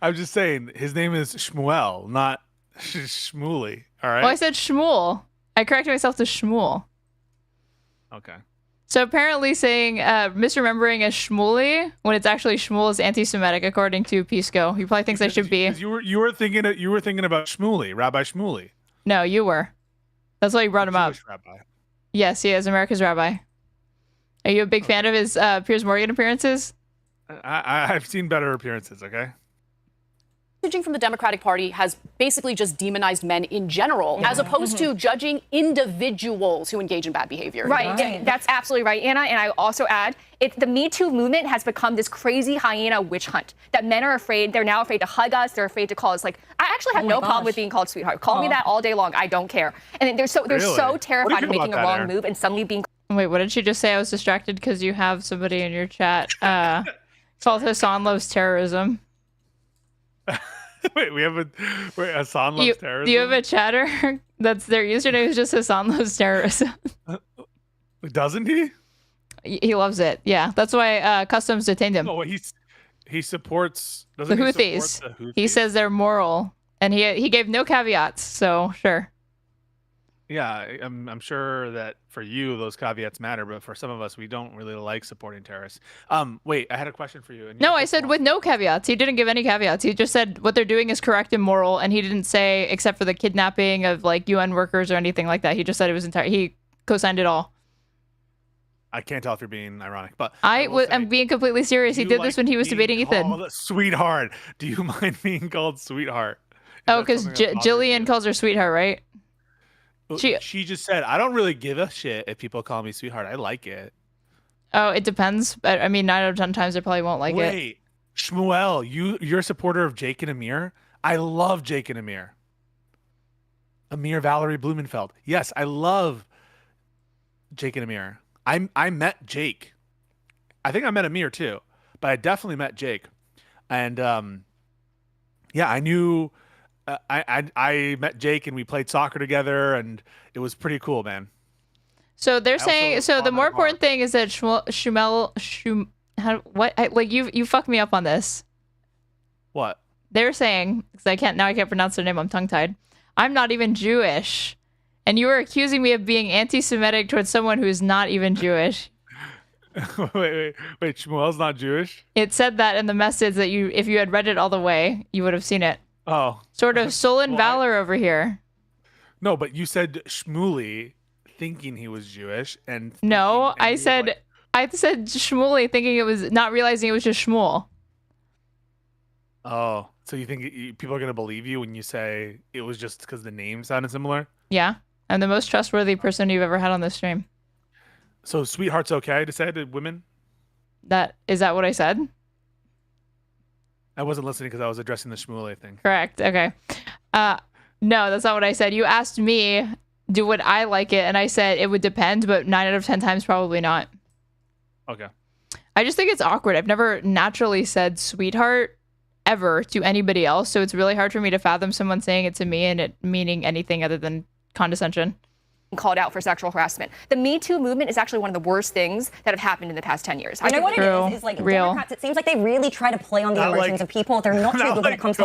I'm just saying his name is Shmuel, not Shmuley. All right. Well, I said Shmuel. I corrected myself to Shmuel. Okay. So apparently saying misremembering as Shmuley when it's actually Shmuel is anti-Semitic according to Pisco. He probably thinks I should be. You were thinking about Shmuley, Rabbi Shmuley. No, you were. That's why you brought him up. Rabbi. Yes, he is America's rabbi. Are you a big fan of his Piers Morgan appearances? I've seen better appearances, okay? Messaging from the Democratic Party has basically just demonized men in general, as opposed to judging individuals who engage in bad behavior. Right. That's absolutely right, Anna. And I also add, the Me Too movement has become this crazy hyena witch hunt that men are afraid. They're now afraid to hug us. They're afraid to call us. Like, I actually have no problem with being called sweetheart. Call me that all day long. I don't care. And they're so terrified of making a wrong move and suddenly being. Wait, what did she just say? I was distracted because you have somebody in your chat. Called Hassan loves terrorism. Wait, Hassan loves terrorism? Do you have a chatter? That's their username is just Hassan loves terrorism. Doesn't he? He loves it. Yeah, that's why Customs detained him. No, he supports the Houthis. He says they're moral, and he gave no caveats. So sure. Yeah, I'm sure that for you those caveats matter, but for some of us we don't really like supporting terrorists. Wait, I had a question for you. No, I said with no caveats. He didn't give any caveats. He just said what they're doing is correct and moral, and he didn't say except for the kidnapping of like UN workers or anything like that. He just said it was entire. He co-signed it all. I can't tell if you're being ironic, but I'm being completely serious. He did this when he was debating Ethan. Sweetheart. Do you mind being called sweetheart? Oh, because Jillian calls her sweetheart, right? She just said, I don't really give a shit if people call me sweetheart. I like it. Oh, it depends. But I mean, 9 out of 10 times I probably won't like it. Wait, Shmuel, you're a supporter of Jake and Amir? I love Jake and Amir. Amir Valerie Blumenfeld. Yes, I love Jake and Amir. I met Jake. I think I met Amir too, but I definitely met Jake. And yeah, I knew I met Jake and we played soccer together and it was pretty cool, man. So they're saying the more important thing is that you fucked me up on this. What? They're saying, because I can't pronounce their name, I'm tongue tied. I'm not even Jewish. And you were accusing me of being anti-Semitic towards someone who is not even Jewish. wait, Shmuel's not Jewish? It said that in the message that if you had read it all the way, you would have seen it. Oh. Sort of sullen valor over here. No, but you said Shmuley thinking he was Jewish and no, I said Shmuley thinking it was, not realizing it was just Shmuel. Oh, so you think people are going to believe you when you say it was just because the name sounded similar? Yeah. I'm the most trustworthy person you've ever had on this stream. So sweetheart's okay to say to women? Is that what I said? I wasn't listening because I was addressing the Shmuley thing. Correct. Okay. No, that's not what I said. You asked me, would I like it? And I said it would depend, but 9 out of 10 times probably not. Okay. I just think it's awkward. I've never naturally said sweetheart ever to anybody else. So it's really hard for me to fathom someone saying it to me and it meaning anything other than condescension. Called out for sexual harassment. The Me Too movement is actually one of the worst things that have happened in the past 10 years. You know what it is? It's like Democrats, it seems like they really try to play on the emotions of people. They're not too good when it comes to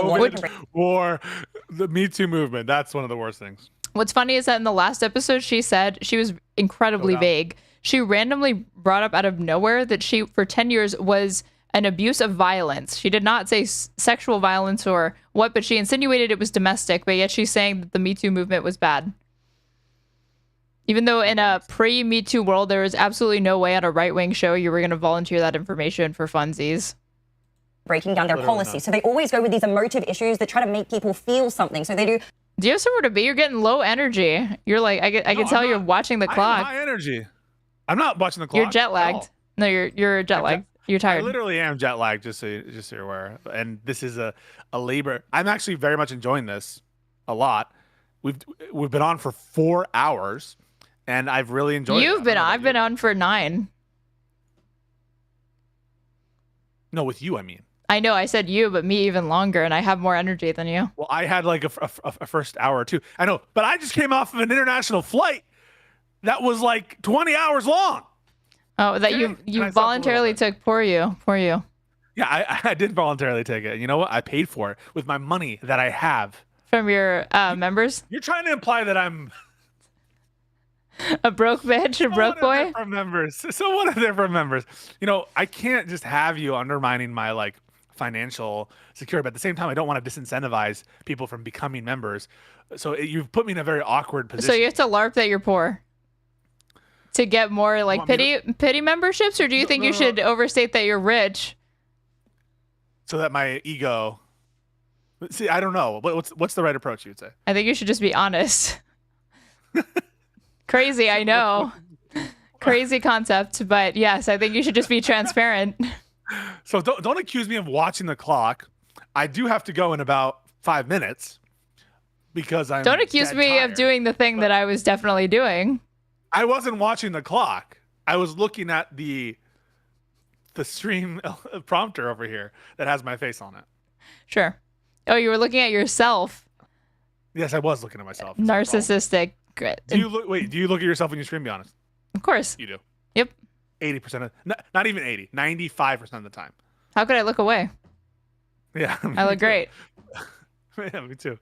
or the Me Too movement. That's one of the worst things. What's funny is that in the last episode, she said she was incredibly vague. She randomly brought up out of nowhere that she, for 10 years, was an abuse of violence. She did not say sexual violence or what, but she insinuated it was domestic, but yet she's saying that the Me Too movement was bad. Even though in a pre-Me Too world, there was absolutely no way on a right-wing show you were going to volunteer that information for funsies. Breaking down their policy. So they always go with these emotive issues that try to make people feel something. So they do. Do you have somewhere to be? You're getting low energy. You're like, I can tell you're watching the clock. High energy. I'm not watching the clock. You're jet lagged. No, you're jet lagged. You're tired. I literally am jet lagged, just so you're aware. And this is a labor. I'm actually very much enjoying this a lot. We've been on for 4 hours, and I've really enjoyed it. I've been on for 9. No, with you, I mean. I know, I said you, but me even longer, and I have more energy than you. Well, I had like a first hour or two. I know, but I just came off of an international flight that was like 20 hours long. Oh, that you voluntarily took. Poor you. Yeah, I did voluntarily take it. You know what? I paid for it with my money that I have. From your members? You're trying to imply that I'm a broke bitch, a broke boy? From members. So what if they're from members? You know, I can't just have you undermining my like financial security, but at the same time, I don't want to disincentivize people from becoming members. So you've put me in a very awkward position. So you have to LARP that you're poor to get more like pity memberships, or do you think you should overstate that you're rich? So that my ego. See, I don't know. What's the right approach, you'd say? I think you should just be honest. Crazy, I know. Crazy concept, but yes, I think you should just be transparent. So don't accuse me of watching the clock. I do have to go in about 5 minutes because I'm. Don't accuse me of doing the thing that I was definitely doing. I wasn't watching the clock. I was looking at the stream prompter over here that has my face on it. Sure. Oh, you were looking at yourself. Yes, I was looking at myself. Narcissistic. Great. Do you look at yourself when you stream? Be honest. Of course. You do. Yep. 80% of, not even 80, 95% of the time. How could I look away? Yeah. I look great. Yeah, me too.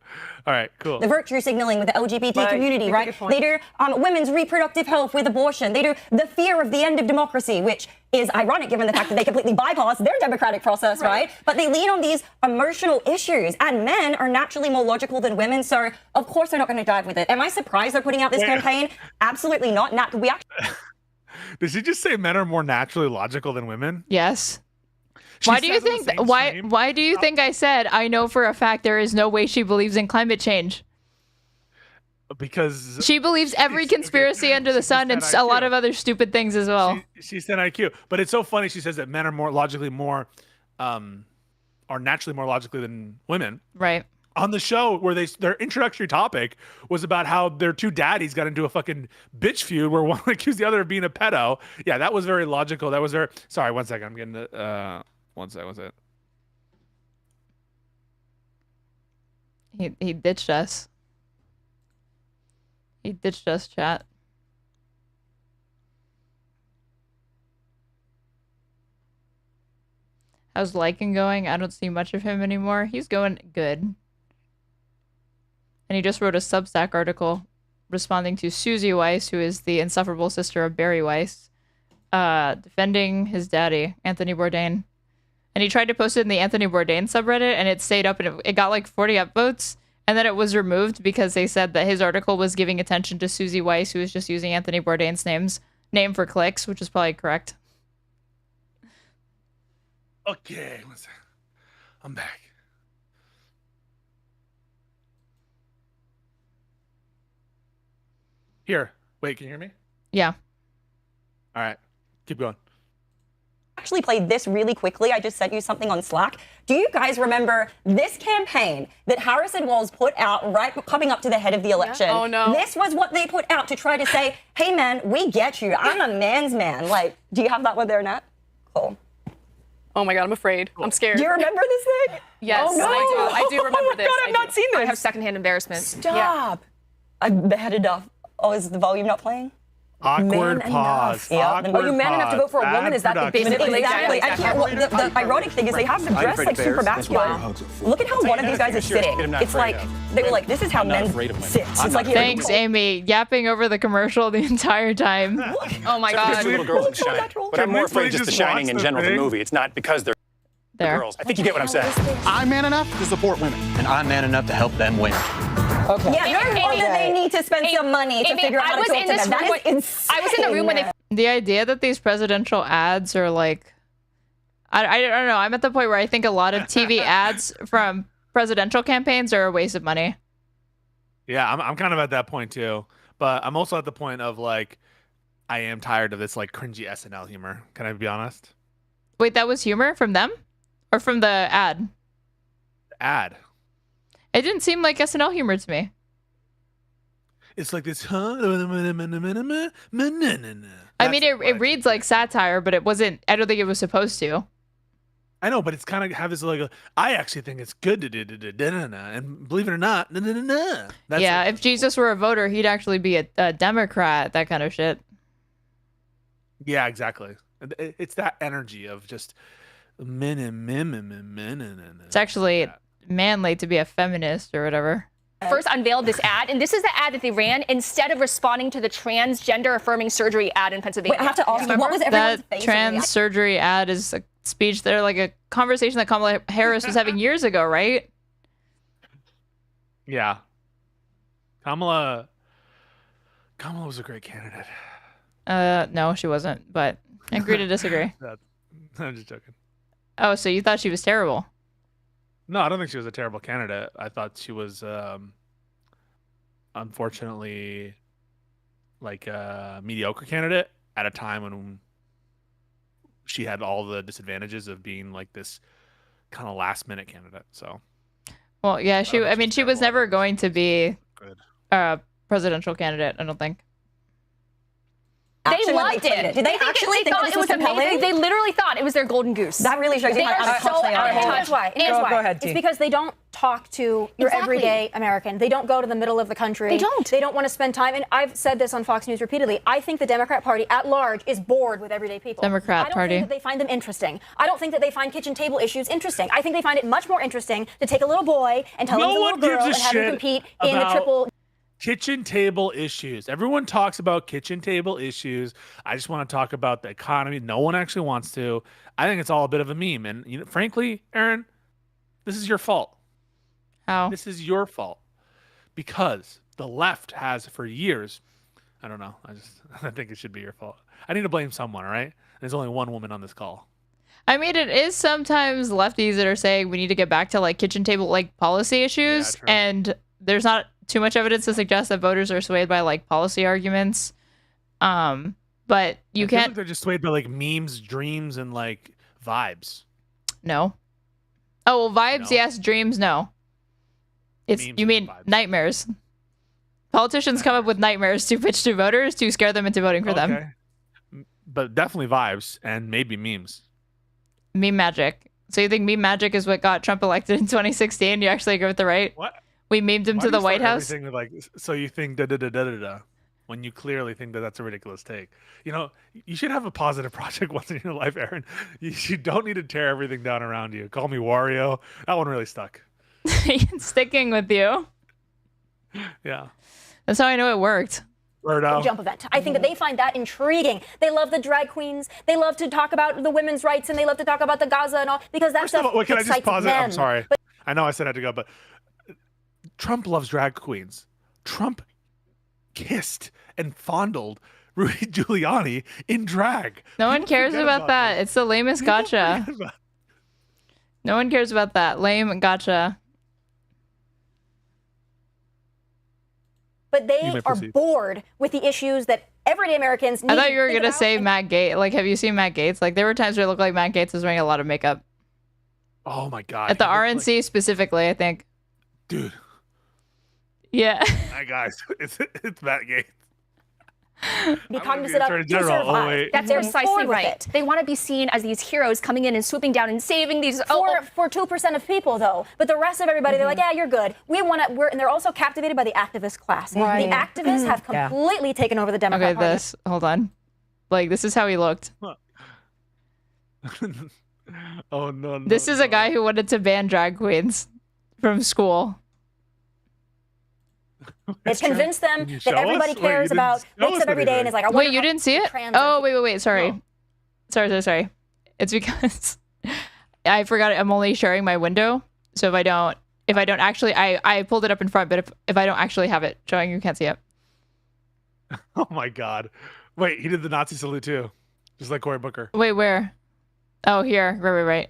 All right, cool. The virtue signaling with the LGBT community, right? They do women's reproductive health with abortion. They do the fear of the end of democracy, which is ironic given the fact that they completely bypass their democratic process, right? But they lean on these emotional issues, and men are naturally more logical than women, so of course they're not going to dive with it. Am I surprised they're putting out this campaign? Absolutely not. Did she just say men are more naturally logical than women? Yes. Why do you think why do you think I said I know for a fact there is no way she believes in climate change? Because she believes every conspiracy under the sun and a lot of other stupid things as well. She said IQ, but it's so funny. She says that men are more logically are naturally more logically than women. Right. On the show where their introductory topic was about how their two daddies got into a fucking bitch feud where one accused the other of being a pedo. Yeah, that was very logical. That was very. Sorry, 1 second. I'm getting the. One second. He ditched us. He ditched us, chat. How's Lycan going? I don't see much of him anymore. He's going good. And he just wrote a Substack article responding to Susie Weiss, who is the insufferable sister of Barry Weiss, defending his daddy, Anthony Bourdain. And he tried to post it in the Anthony Bourdain subreddit, and it stayed up, and it got like 40 upvotes. And then it was removed because they said that his article was giving attention to Susie Weiss, who was just using Anthony Bourdain's name for clicks, which is probably correct. Okay, I'm back. Here, wait, can you hear me? Yeah. All right, keep going. Actually played this really quickly. I just sent you something on Slack. Do you guys remember this campaign that Harris and Walz put out right coming up to the head of the election? Yeah. Oh, no. This was what they put out to try to say, hey, man, we get you. I'm a man's man. Like, do you have that one there, Nat? Cool. Oh, my God, I'm afraid. I'm scared. Do you remember this thing? Yes, oh, no. I do remember oh, my this. God, I've not seen this. I have secondhand embarrassment. Stop. Yeah. I'm beheaded off. Oh, is the volume not playing? Awkward pause. Yeah. Are you man enough to vote for a woman? Is that the basic Exactly. I can't. Well, the ironic thing is they have them dressed like super masculine. Look at how one of these guys is sitting. It's like they were like, this is how men sit. It's like thanks, Amy, yapping over the commercial the entire time. Oh my God. Little girls in Shining. But I'm more afraid of just The Shining in general, the movie. It's not because they're girls. I think you get what I'm saying. I'm man enough to support women, and I'm man enough to help them win. Okay. Yeah, no wonder they need to spend some money to figure out how to talk to them. That is insane. I was in the room when they. The idea that these presidential ads are like, I don't know. I'm at the point where I think a lot of TV ads from presidential campaigns are a waste of money. Yeah, I'm kind of at that point too. But I'm also at the point of like, I am tired of this like cringy SNL humor. Can I be honest? Wait, that was humor from them? Or from the ad? Ad. It didn't seem like SNL humor to me. It's like this, I mean, it reads like satire, but it wasn't, I don't think it was supposed to. I know, but it's kind of have this like, I actually think it's good to do, and believe it or not, yeah, if Jesus were a voter, he'd actually be a Democrat, that kind of shit. Yeah, exactly. It's that energy of just It's actually manly to be a feminist or whatever. First unveiled this ad, and this is the ad that they ran instead of responding to the transgender affirming surgery ad in Pennsylvania. Wait, I have to ask you, what was everyone's that face? Trans surgery ad is a speech there, like a conversation that Kamala Harris was having years ago, right? Yeah. Kamala was a great candidate. No, she wasn't, but I agree to disagree. I'm just joking. Oh, so you thought she was terrible? No, I don't think she was a terrible candidate. I thought she was, unfortunately, like a mediocre candidate at a time when she had all the disadvantages of being like this kind of last-minute candidate. So, well, yeah, I mean, she was never going to be a presidential candidate, I don't think. They loved it. Did they actually think thought it was amazing? They literally thought it was their golden goose. That really shows you how out of touch they are. Here's why. Go ahead, it's because they don't talk to your everyday American. They don't go to the middle of the country. They don't. They don't want to spend time. And I've said this on Fox News repeatedly. I think the Democrat Party at large is bored with everyday people. I don't think that they find them interesting. I don't think that they find kitchen table issues interesting. I think they find it much more interesting to take a little boy and tell him he's a little girl and have him compete in the triple. Kitchen table issues. Everyone talks about kitchen table issues. I just want to talk about the economy. No one actually wants to. I think it's all a bit of a meme. And frankly, Aaron, this is your fault. How? This is your fault. Because the left has for years, I don't know. I think it should be your fault. I need to blame someone, all right? There's only one woman on this call. I mean, it is sometimes lefties that are saying we need to get back to like kitchen table like policy issues, and there's not too much evidence to suggest that voters are swayed by like policy arguments. But you can't. Like they're just swayed by like memes, dreams, and like vibes. No. Oh well, vibes, yes. Dreams, no. It's memes, you mean nightmares. Politicians come up with nightmares to pitch to voters to scare them into voting for them. But definitely vibes and maybe memes. Meme magic. So you think meme magic is what got Trump elected in 2016? You actually agree with the right? What? We memed him to the White House. With like, so you think da when you clearly think that that's a ridiculous take. You know, you should have a positive project once in your life, Aaron. You don't need to tear everything down around you. Call me Wario. That one really stuck. It's sticking with you. Yeah. That's how I know it worked. Jump event. I think that they find that intriguing. They love the drag queens. They love to talk about the women's rights, and they love to talk about the Gaza and all, because that stuff can I just pause it? them. I'm sorry. I know I said I had to go, but Trump loves drag queens. Trump kissed and fondled Rudy Giuliani in drag. No one cares about that. It's the lamest gotcha. No one cares about that. Lame gotcha. But they are bored with the issues that everyday Americans need. I thought you were going to say Matt Gaetz. Like, have you seen Matt Gaetz? Like, there were times where it looked like Matt Gaetz was wearing a lot of makeup. Oh, my God. At the RNC specifically, I think. Dude. Yeah. Hi, guys. It's Matt Gaetz. Be cognizant of to survive. That's precisely right. They want to be seen as these heroes coming in and swooping down and saving these. For 2% of people, though. But the rest of everybody, they're like, yeah, you're good. We want to. And they're also captivated by the activist class. Right. The activists have completely taken over the Democrat Party. Hold on. Like, this is how he looked. Oh, no. This is a guy who wanted to ban drag queens from school. It's convinced them that everybody cares about, wakes up every day and is like, I want wait, you didn't see it? Oh, wait. Sorry. No. Sorry. It's because I forgot I'm only sharing my window. So if I don't, if I don't actually, I pulled it up in front, but if I don't actually have it showing, you can't see it. Oh my God. Wait, he did the Nazi salute too. Just like Cory Booker. Wait, where? Oh, here. Right.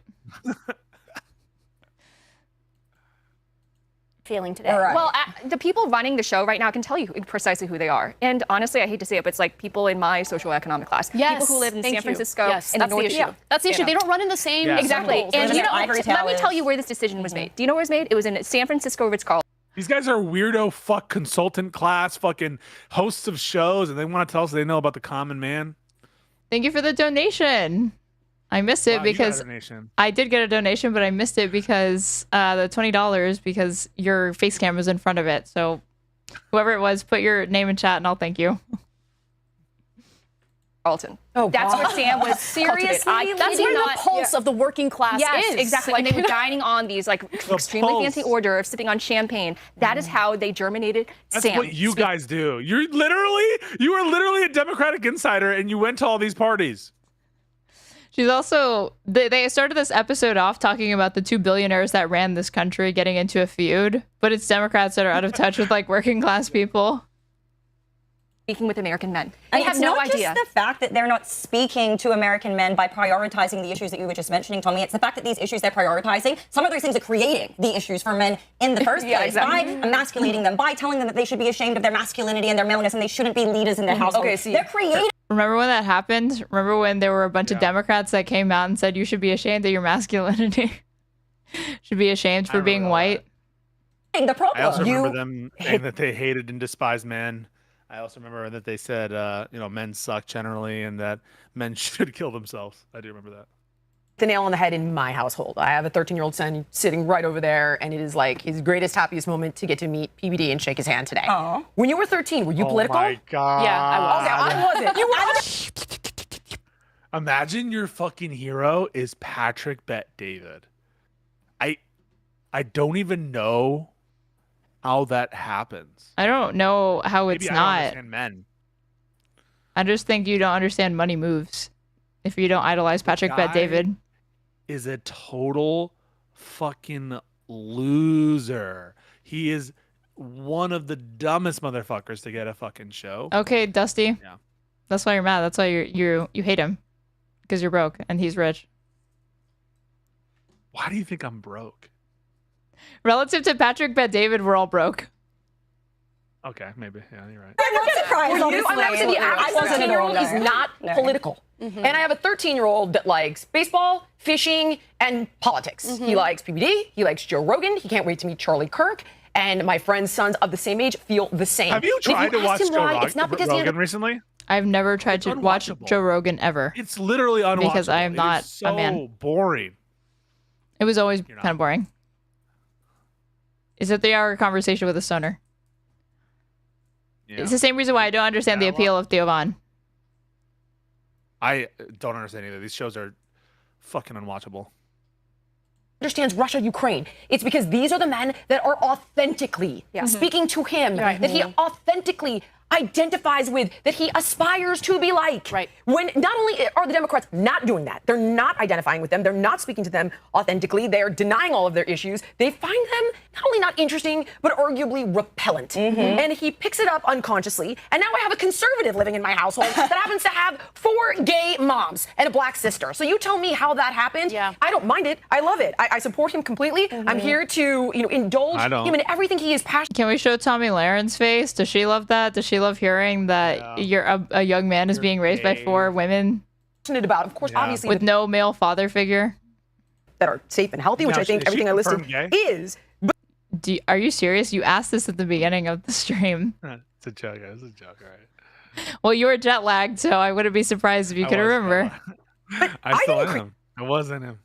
Feeling today. Right. Well, the people running the show right now can tell you precisely who they are. And honestly, I hate to say it, but it's like people in my socioeconomic class. Yes, people who live in thank San you. Francisco. Yes, in that's the the North. issue. That's the issue. They don't run in the same exactly. circles. And There's you know, an ivory let me tail tell you where this decision was made. Do you know where it was made? It was in San Francisco Ritz-Carlton. These guys are weirdo fuck consultant class fucking hosts of shows, and they want to tell us they know about the common man. Thank you for the donation. I missed it Wow, you got a because donation. I did get a donation, but I missed it because the $20 because your face cam was in front of it. So whoever it was, put your name in chat and I'll thank you. Carlton. Oh, that's God. where Sam was Seriously? cultivated. That's where the pulse of the working class yes, is. exactly. Like, And they were dining on these like extremely pulse. fancy hors d'oeuvres, sipping on champagne. That is how they germinated That's Sam. what you guys do. You were literally a Democratic insider, and you went to all these parties. She's also, they started this episode off talking about the 2 billionaires that ran this country getting into a feud, but it's Democrats that are out of touch with like working class people. Speaking with American men. And They have it's no not idea. just the fact that they're not speaking to American men by prioritizing the issues that you were just mentioning, Tommy. It's the fact that these issues they're prioritizing, some of those things are creating the issues for men in the first Yeah, place exactly. by emasculating them, by telling them that they should be ashamed of their masculinity and their maleness and they shouldn't be leaders in their household. Okay, see. They're creating. Remember when that happened? Remember when there were a bunch of Democrats that came out and said you should be ashamed of your masculinity? Should be ashamed for being white? The problem. I also remember them saying that they hated and despised men. I also remember that they said, men suck generally and that men should kill themselves. I do remember that. The nail on the head in my household. I have a 13-year-old son sitting right over there, and it is like his greatest, happiest moment to get to meet PBD and shake his hand today. Aww. When you were 13, were you political? Oh my God. Yeah, I was. Okay, I wasn't. You were. Imagine your fucking hero is Patrick Bet David. I don't even know how that happens. I don't know how it's Maybe I don't not. understand men. I just think you don't understand money moves if you don't idolize Patrick Bet Guy David. Is a total fucking loser. He is one of the dumbest motherfuckers to get a fucking show. Okay, Dusty. Yeah. That's why you're mad. That's why you hate him because you're broke and he's rich. Why do you think I'm broke? Relative to Patrick Bet David, we're all broke. Okay, maybe. Yeah, you're right. I'm not surprised. honestly. I was the average I wasn't at all 13-year-old is there. not No. political. And I have a 13-year-old that likes baseball, fishing, and politics. He likes PBD. He likes Joe Rogan. He can't wait to meet Charlie Kirk. And my friend's sons of the same age feel the same. Have you And if tried to ask watch him Joe why, it's not because Rogan recently? I've never tried to watch unwatchable. Joe Rogan ever. It's literally unwatchable. Because I am It not is so a man. boring. It was always kind of boring. Is it the hour conversation with a stoner? Yeah. It's the same reason why I don't understand the appeal of Theo Von. I don't understand either. These shows are fucking unwatchable. understands Russia, Ukraine. It's because these are the men that are authentically speaking to him, that he authentically identifies with, that he aspires to be like. Right. When not only are the Democrats not doing that, they're not identifying with them, they're not speaking to them authentically, they're denying all of their issues. They find them not only not interesting, but arguably repellent. And he picks it up unconsciously. And now I have a conservative living in my household that happens to have 4 gay moms and a black sister. So you tell me how that happened. I don't mind it. I love it. I support him completely. I'm here to, indulge him in everything he is passionate. Can we show Tommy Laren's face? Does she love that? Does she love hearing that you're a young man is being raised by 4 women? About, of course, obviously, with no male father figure that are safe and healthy, which I think everything I listed is. But are you serious? You asked this at the beginning of the stream. It's a joke, guys. It's a joke, all right. Well, you were jet lagged, so I wouldn't be surprised if you could remember. I still am. I wasn't him.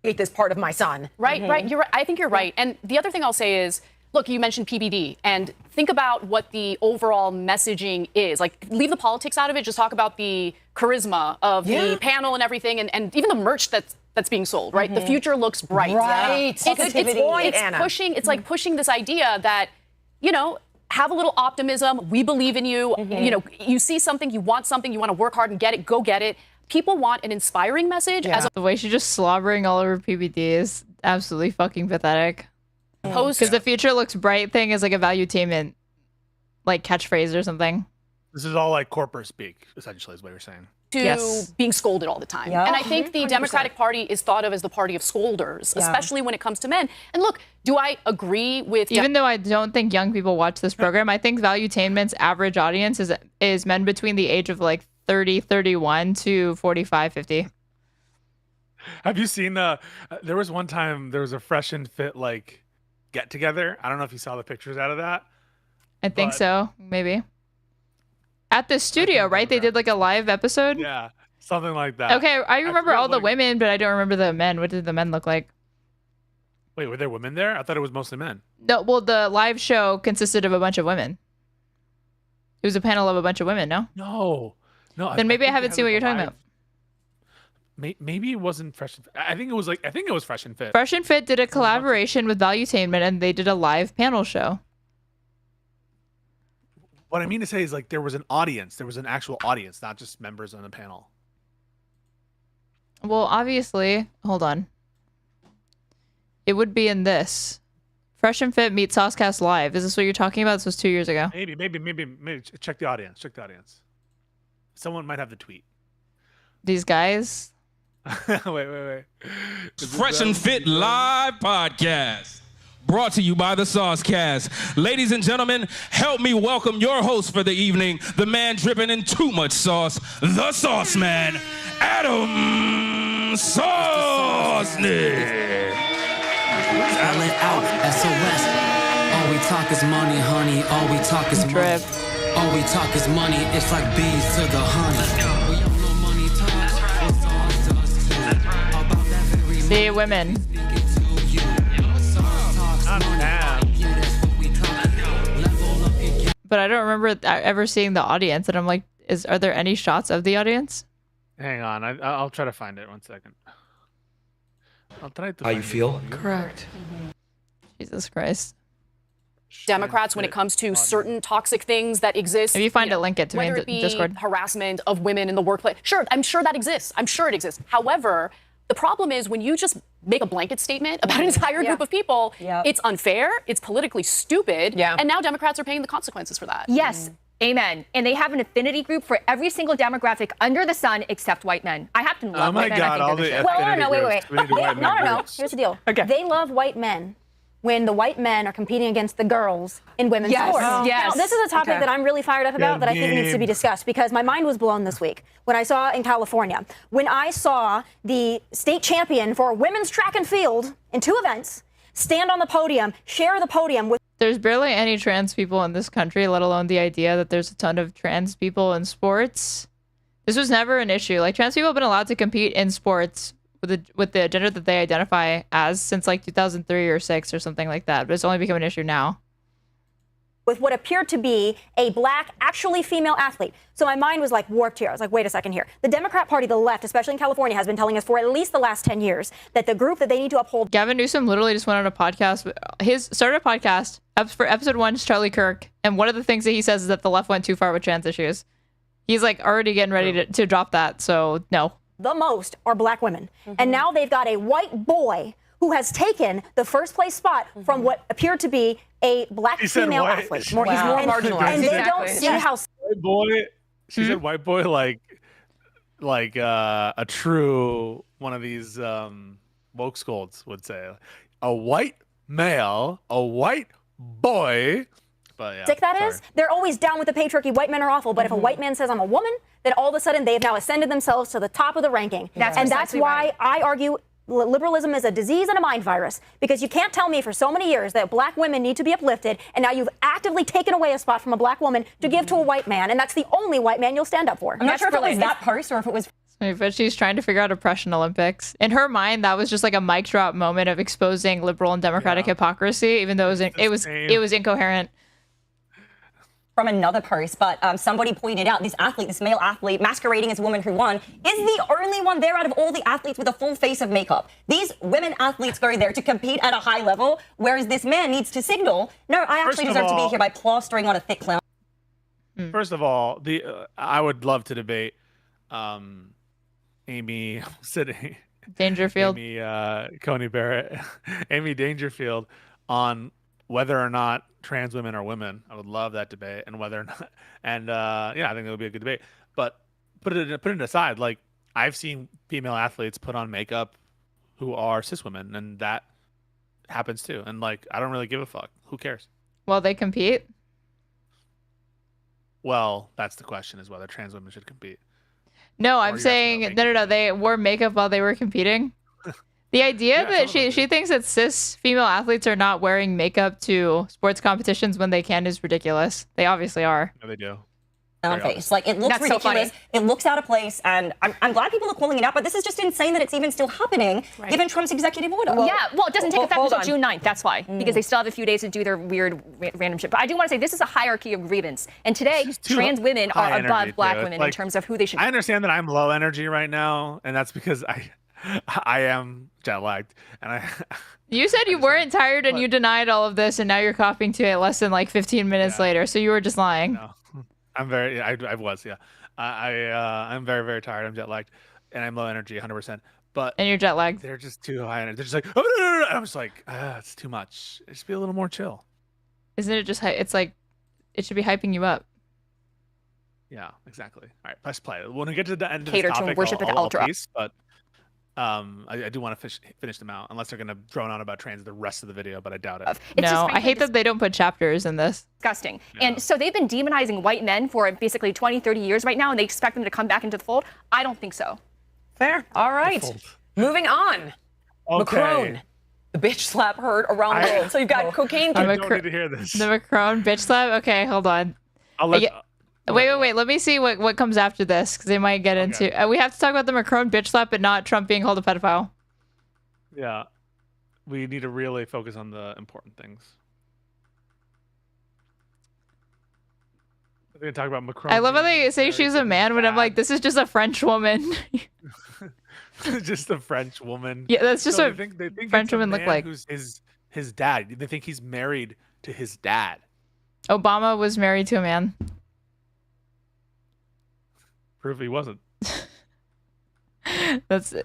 This part of my son. Right. You're right. I think you're right. And the other thing I'll say is, look, you mentioned PBD, and think about what the overall messaging is. Like, leave the politics out of it. Just talk about the charisma of the panel and everything, and even the merch that's being sold. Right. The future looks bright. Right. It's pushing. It's like pushing this idea that, have a little optimism. We believe in you. You see something, you want something, you want to work hard and get it. Go get it. People want an inspiring message. The way she's just slobbering all over PBD is absolutely fucking pathetic. Post Because the future looks bright thing is like a valuetainment, like catchphrase or something. This is all like corporate speak, essentially, is what you're saying. to being scolded all the time. Yeah. And I think the 100%. Democratic Party is thought of as the party of scolders, Yeah. especially when it comes to men. And look, do I agree with... Even though I don't think young people watch this program, I think Valuetainment's average audience is men between the age of like 30, 31 to 45, 50. Have you seen there was one time there was a Fresh and Fit like get together. I don't know if you saw the pictures out of that. I think so, maybe. At the studio, right? They did like a live episode? Yeah, something like that. Okay, I remember all the women, but I don't remember the men. What did the men look like? Wait, were there women there? I thought it was mostly men. No, well, the live show consisted of a bunch of women. It was a panel of a bunch of women, no? No. Then maybe I think haven't they seen what had, you're talking live- about. Maybe it wasn't Fresh and Fit. I think it was Fresh and Fit. Fresh and Fit did a collaboration with Valuetainment, and they did a live panel show. What I mean to say is like there was an audience. There was an actual audience, not just members on the panel. Well, obviously, hold on. It would be in this. Fresh and Fit meet Saucecast Live. Is this what you're talking about? This was 2 years ago. Maybe check the audience. Check the audience. Someone might have the tweet. These guys. wait. Fresh and Fit Live Podcast. Brought to you by the Saucecast. Ladies and gentlemen, help me welcome your host for the evening, the man dripping in too much sauce, the Sauce Man, Adam Sauceny. Spell it out, SOS. All we talk is money, honey. All we talk is money. All we talk is money. It's like bees to the honey. The women. But I don't remember ever seeing the audience, and I'm like, are there any shots of the audience? Hang on, I'll try to find it. 1 second. I'll try to. How you feel? Correct. Jesus Christ. Democrats when it comes to certain toxic things that exist. If you find it, link it to me in whether it be Discord. harassment of women in the workplace. Sure, I'm sure that exists. I'm sure it exists. However, the problem is when you just make a blanket statement about an entire group of people, it's unfair, it's politically stupid, and now Democrats are paying the consequences for that. Yes. Amen. And they have an affinity group for every single demographic under the sun except white men. I happen to love white men. I think they're the shit. Well, no, wait. No. Here's the deal. Okay. They love white men when the white men are competing against the girls in women's Yes. sports. Yes. Now, this is a topic that I'm really fired up about that I think needs to be discussed because my mind was blown this week when I saw in California, when I saw the state champion for women's track and field in 2 events stand on the podium, share the podium with. There's barely any trans people in this country, let alone the idea that there's a ton of trans people in sports. This was never an issue. Like, trans people have been allowed to compete in sports with the gender that they identify as since like 2003 or 6 or something like that. But it's only become an issue now. With what appeared to be a black, actually female athlete. So my mind was like warped here. I was like, wait a second here. The Democrat Party, the left, especially in California, has been telling us for at least the last 10 years that the group that they need to uphold. Gavin Newsom literally just went on a podcast. Started a podcast for episode 1, Charlie Kirk. And one of the things that he says is that the left went too far with trans issues. He's like already getting ready to drop that. So no. The most are black women. And now they've got a white boy who has taken the first place spot from what appered to be a black female athlete. He's more marginalized. And they don't see how. White boy. She said white boy like a true one of these woke scolds would say. A white male, a white boy. But yeah, Sick that is. They're always down with the patriarchy. White men are awful. But if a white man says I'm a woman, then all of a sudden they have now ascended themselves to the top of the ranking. And that's why I argue liberalism is a disease and a mind virus, because you can't tell me for so many years that black women need to be uplifted, and now you've actively taken away a spot from a black woman to give to a white man, and that's the only white man you'll stand up for. I'm not sure if it was that post or if it was. But she's trying to figure out oppression Olympics. In her mind, that was just like a mic drop moment of exposing liberal and democratic hypocrisy, even though it was incoherent. From another post, but somebody pointed out this male athlete masquerading as a woman who won, is the only one there out of all the athletes with a full face of makeup. These women athletes go there to compete at a high level, whereas this man needs to signal, no, I actually deserve to be here by plastering on a thick clown. First of all, I would love to debate Amy sitting Dangerfield, Amy Coney Barrett, Amy Dangerfield on whether or not trans women are women. I would love that debate, and whether or not, and yeah, I think it would be a good debate. But put it aside, like I've seen female athletes put on makeup who are cis women, and that happens too. And like, I don't really give a fuck. Who cares? Well, they compete. Well, that's the question: is whether trans women should compete. No, I'm saying no. They wore makeup while they were competing. The idea that she thinks that cis female athletes are not wearing makeup to sports competitions when they can is ridiculous. They obviously are. No, they do. On face. Like, it looks That's so ridiculous. funny. It looks out of place, and I'm glad people are calling it out, but this is just insane that it's even still happening, given Trump's executive order. Well, it doesn't take effect until June 9th. That's why. Because they still have a few days to do their weird random shit. But I do want to say this is a hierarchy of grievance. And today, trans women are above black women in terms of who they should. I understand that I'm low energy right now, and that's because I am jet lagged, and You said you weren't tired and you denied all of this, and now you're coughing to it less than like 15 minutes later. So you were just lying. No. I'm very, I was, yeah. I'm very, very tired. I'm jet lagged, and I'm low energy, 100%. But and you're jet lagged. They're just too high energy. They're just like, oh no. I'm just like, it's too much. Just be a little more chill. Isn't it just? It's like, it should be hyping you up. Yeah, exactly. All right, let's play. When we get to the end of Cater this to topic, worship at the I'll altar. piece, but I do want to finish them out, unless they're gonna drone on about trans the rest of the video, but I doubt it. No, I hate that they don't put chapters in this. Disgusting. And so they've been demonizing white men for basically 20, 30 years right now, and they expect them to come back into the fold? I don't think so. Fair. All right. Moving on. Okay. Macron. The bitch slap heard around the world. So you've got cocaine. I don't need to hear this. The Macron bitch slap? Okay, hold on. I'll let, Wait. Let me see what comes after this, because they might get into... we have to talk about the Macron bitch slap, but not Trump being called a pedophile. Yeah. We need to really focus on the important things. We're going to talk about Macron. I love how they say she's a man, when I'm like, this is just a French woman. Just a French woman. Yeah, that's just what they think French it's a women look man like. Who's his dad. They think he's married to his dad. Obama was married to a man. Prove he wasn't. It's the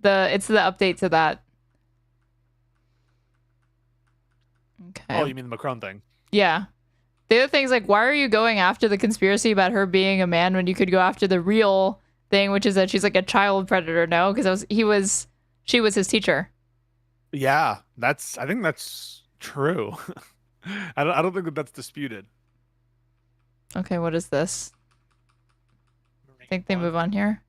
update to that. Okay. Oh, you mean the Macron thing? Yeah. The other thing's like, why are you going after the conspiracy about her being a man when you could go after the real thing, which is that she's like a child predator? No, because she was his teacher. Yeah, I think that's true. I don't think that's disputed. Okay, what is this? I think they move on here.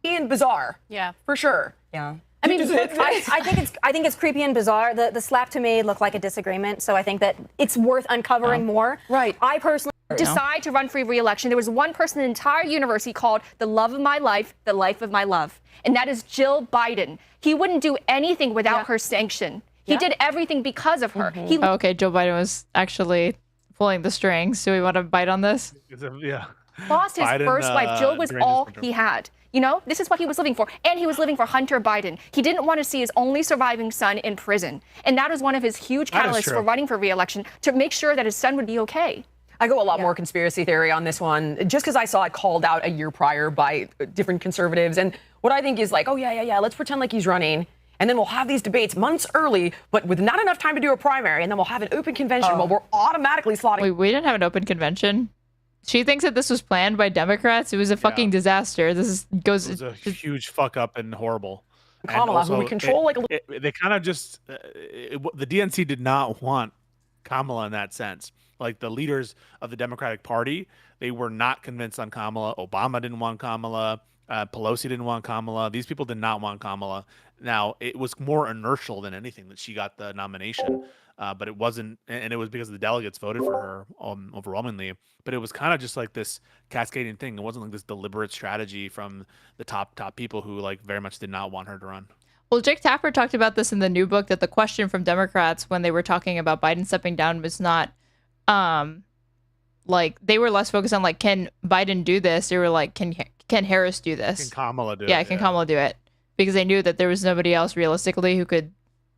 And bizarre. Yeah, for sure. Yeah. I mean, I think it's creepy and bizarre. The slap to me looked like a disagreement, so I think that it's worth uncovering more. Right. I personally decide to run for re-election. There was one person in the entire universe he called the love of my life, the life of my love, and that is Jill Biden. He wouldn't do anything without her sanction. He did everything because of her. Okay, Joe Biden was actually pulling the strings. Do we want to bite on this? Yeah. Lost his Biden, first wife. Jill was deranged all syndrome. he had. You know, this is what he was living for. And he was living for Hunter Biden. He didn't want to see his only surviving son in prison. And that is one of his huge That is catalysts true. for running for re-election, to make sure that his son would be okay. I go a lot more conspiracy theory on this one, just because I saw it called out a year prior by different conservatives. And what I think is like, oh, yeah, let's pretend like he's running. And then we'll have these debates months early, but with not enough time to do a primary. And then we'll have an open convention where we're automatically slotting. Wait, we didn't have an open convention. She thinks that this was planned by Democrats. It was a fucking disaster. This goes. It was a huge fuck up and horrible. And Kamala, who also, we control like a they kind of just the DNC did not want Kamala in that sense. Like the leaders of the Democratic Party, they were not convinced on Kamala. Obama didn't want Kamala. Pelosi didn't want Kamala. These people did not want Kamala. Now, it was more inertial than anything that she got the nomination. But it wasn't, and it was because the delegates voted for her overwhelmingly. But it was kind of just like this cascading thing. It wasn't like this deliberate strategy from the top people who like very much did not want her to run. Well, Jake Tapper talked about this in the new book, that the question from Democrats when they were talking about Biden stepping down was not, like they were less focused on like, can Biden do this? They were like, can Harris do this? Can Kamala do it? Yeah, can Kamala do it? Because they knew that there was nobody else realistically who could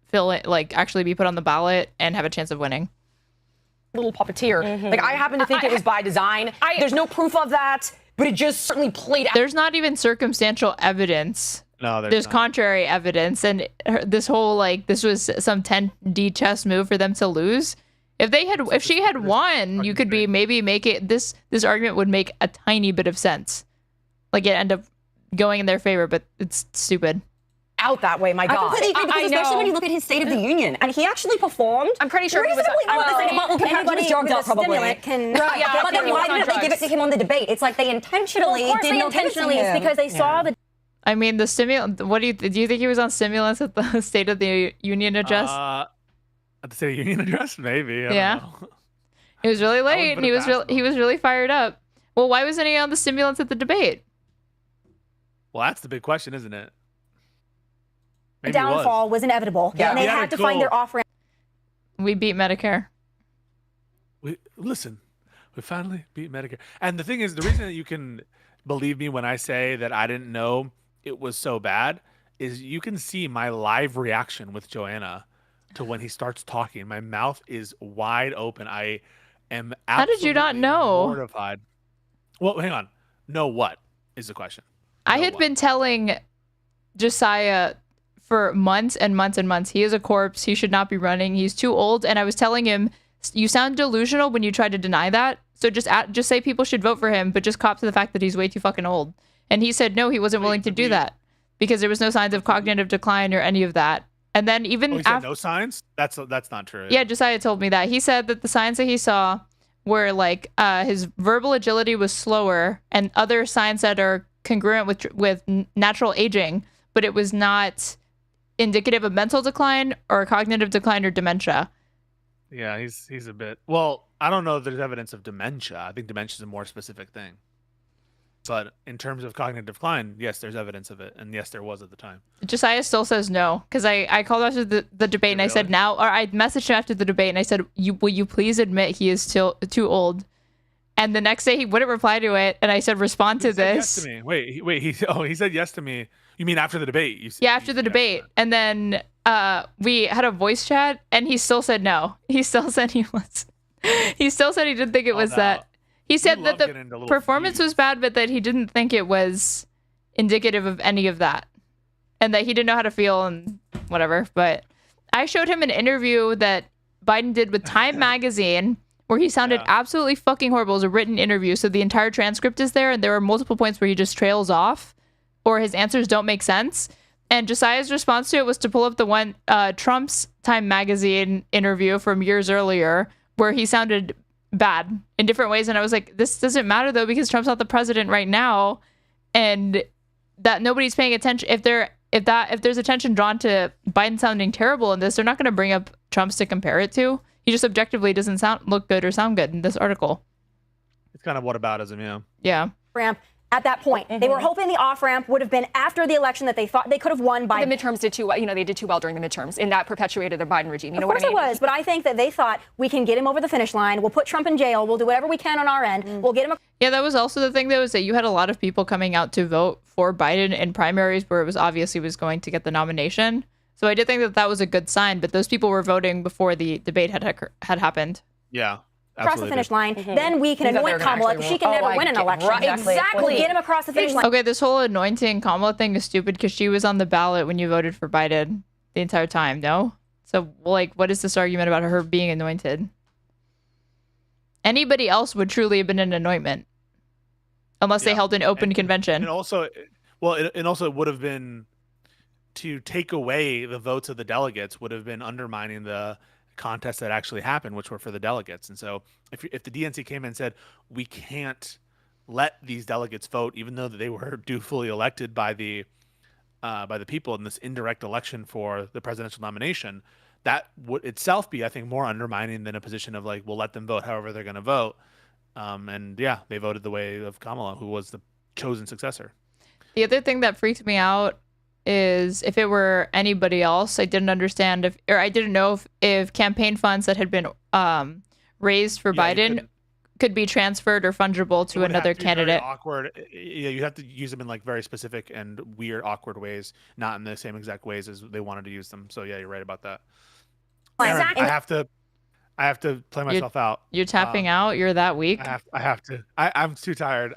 fill it, like actually be put on the ballot and have a chance of winning. little puppeteer. Like, I happen to think it was by design. There's no proof of that, but it just certainly played out. There's not even circumstantial evidence No, there's contrary evidence, and this whole like this was some 10D chess move for them to lose. If she had won, you could maybe make it this argument would make a tiny bit of sense, like it end up going in their favor, but it's stupid. Out that way, my God. I completely agree, because especially when you look at his State of the Union, and he actually performed. I'm pretty sure he was. Anybody drugged up, probably. Stimulant can. Right, yeah, but then why didn't they give it to him on the debate? It's like they intentionally did not give it to him. It's because they saw the. I mean, the stimulant. What do you think he was on stimulants at the State of the Union address? At the State of the Union address, maybe. I don't know. It was really late, and he was really fired up. Well, why wasn't he on the stimulants at the debate? Well, that's the big question, isn't it? The downfall was inevitable, and they had to find their off-ramp. We beat Medicare. We finally beat Medicare. And the thing is, the reason that you can believe me when I say that I didn't know it was so bad is you can see my live reaction with Joanna to when he starts talking. My mouth is wide open. I am absolutely How did you not know? Mortified. Well, hang on. Know what is the question? I had been telling Josiah for months and months and months, he is a corpse. He should not be running. He's too old. And I was telling him, you sound delusional when you try to deny that. So just say people should vote for him, but just cop to the fact that he's way too fucking old. And he said no, he wasn't willing to do that because there was no signs of cognitive decline or any of that. And then even he said no signs? That's not true. Yeah, Josiah told me that. He said that the signs that he saw were like his verbal agility was slower and other signs that are congruent with natural aging, but it was not indicative of mental decline or cognitive decline or dementia. Yeah, he's a bit. Well, I don't know if there's evidence of dementia. I think dementia is a more specific thing. But in terms of cognitive decline, yes, there's evidence of it, and yes, there was at the time. Josiah still says no because I called after the debate and I said now, or I messaged him after the debate and I said, will you please admit he is still too old? And the next day he wouldn't reply to it, and I said respond to this. Yes to me. Wait. He said yes to me. You mean after the debate? After the debate. And then we had a voice chat, and he still said no. He still said he didn't think it was that. He said that the performance was bad, but that he didn't think it was indicative of any of that. And that he didn't know how to feel and whatever. But I showed him an interview that Biden did with Time magazine where he sounded absolutely fucking horrible. It was a written interview, so the entire transcript is there, and there are multiple points where he just trails off or his answers don't make sense. And Josiah's response to it was to pull up the one Trump's Time magazine interview from years earlier where he sounded bad in different ways. And I was like, this doesn't matter though, because Trump's not the president right now, and that nobody's paying attention. If there's attention drawn to Biden sounding terrible in this, they're not going to bring up Trump's to compare it to. He just objectively doesn't look good or sound good in this article. It's kind of whataboutism, yeah. Yeah. Ramp at that point. They were hoping the off-ramp would have been after the election that they thought they could have won by. The midterms did too well. They did too well during the midterms, and that perpetuated the Biden regime. You know what I mean? Of course it was, but I think that they thought we can get him over the finish line. We'll put Trump in jail. We'll do whatever we can on our end. We'll get him. Yeah, that was also the thing, though, is that you had a lot of people coming out to vote for Biden in primaries where it was obvious he was going to get the nomination. So I did think that was a good sign, but those people were voting before the debate had happened. Yeah. Across the finish line, then we can anoint Kamala because she can never win an election. Right, exactly. We'll get him across the finish line. Okay, this whole anointing Kamala thing is stupid because she was on the ballot when you voted for Biden the entire time, no? So, like, what is this argument about her being anointed? Anybody else would truly have been an anointment unless they held an open convention. And also, it would have been to take away the votes of the delegates would have been undermining the contests that actually happened, which were for the delegates. And so if the DNC came in and said, we can't let these delegates vote, even though they were dutifully elected by the people in this indirect election for the presidential nomination, that would itself be, I think, more undermining than a position of like, we'll let them vote however they're going to vote. And yeah, they voted the way of Kamala, who was the chosen successor. The other thing that freaked me out is if it were anybody else, I didn't understand I didn't know if campaign funds that had been raised for Biden could be transferred or fungible to another candidate. Awkward. Yeah, you have to use them in like very specific and weird, awkward ways, not in the same exact ways as they wanted to use them. So yeah, you're right about that. Exactly. I have to play myself out. You're tapping out. You're that weak. I have to. I'm too tired.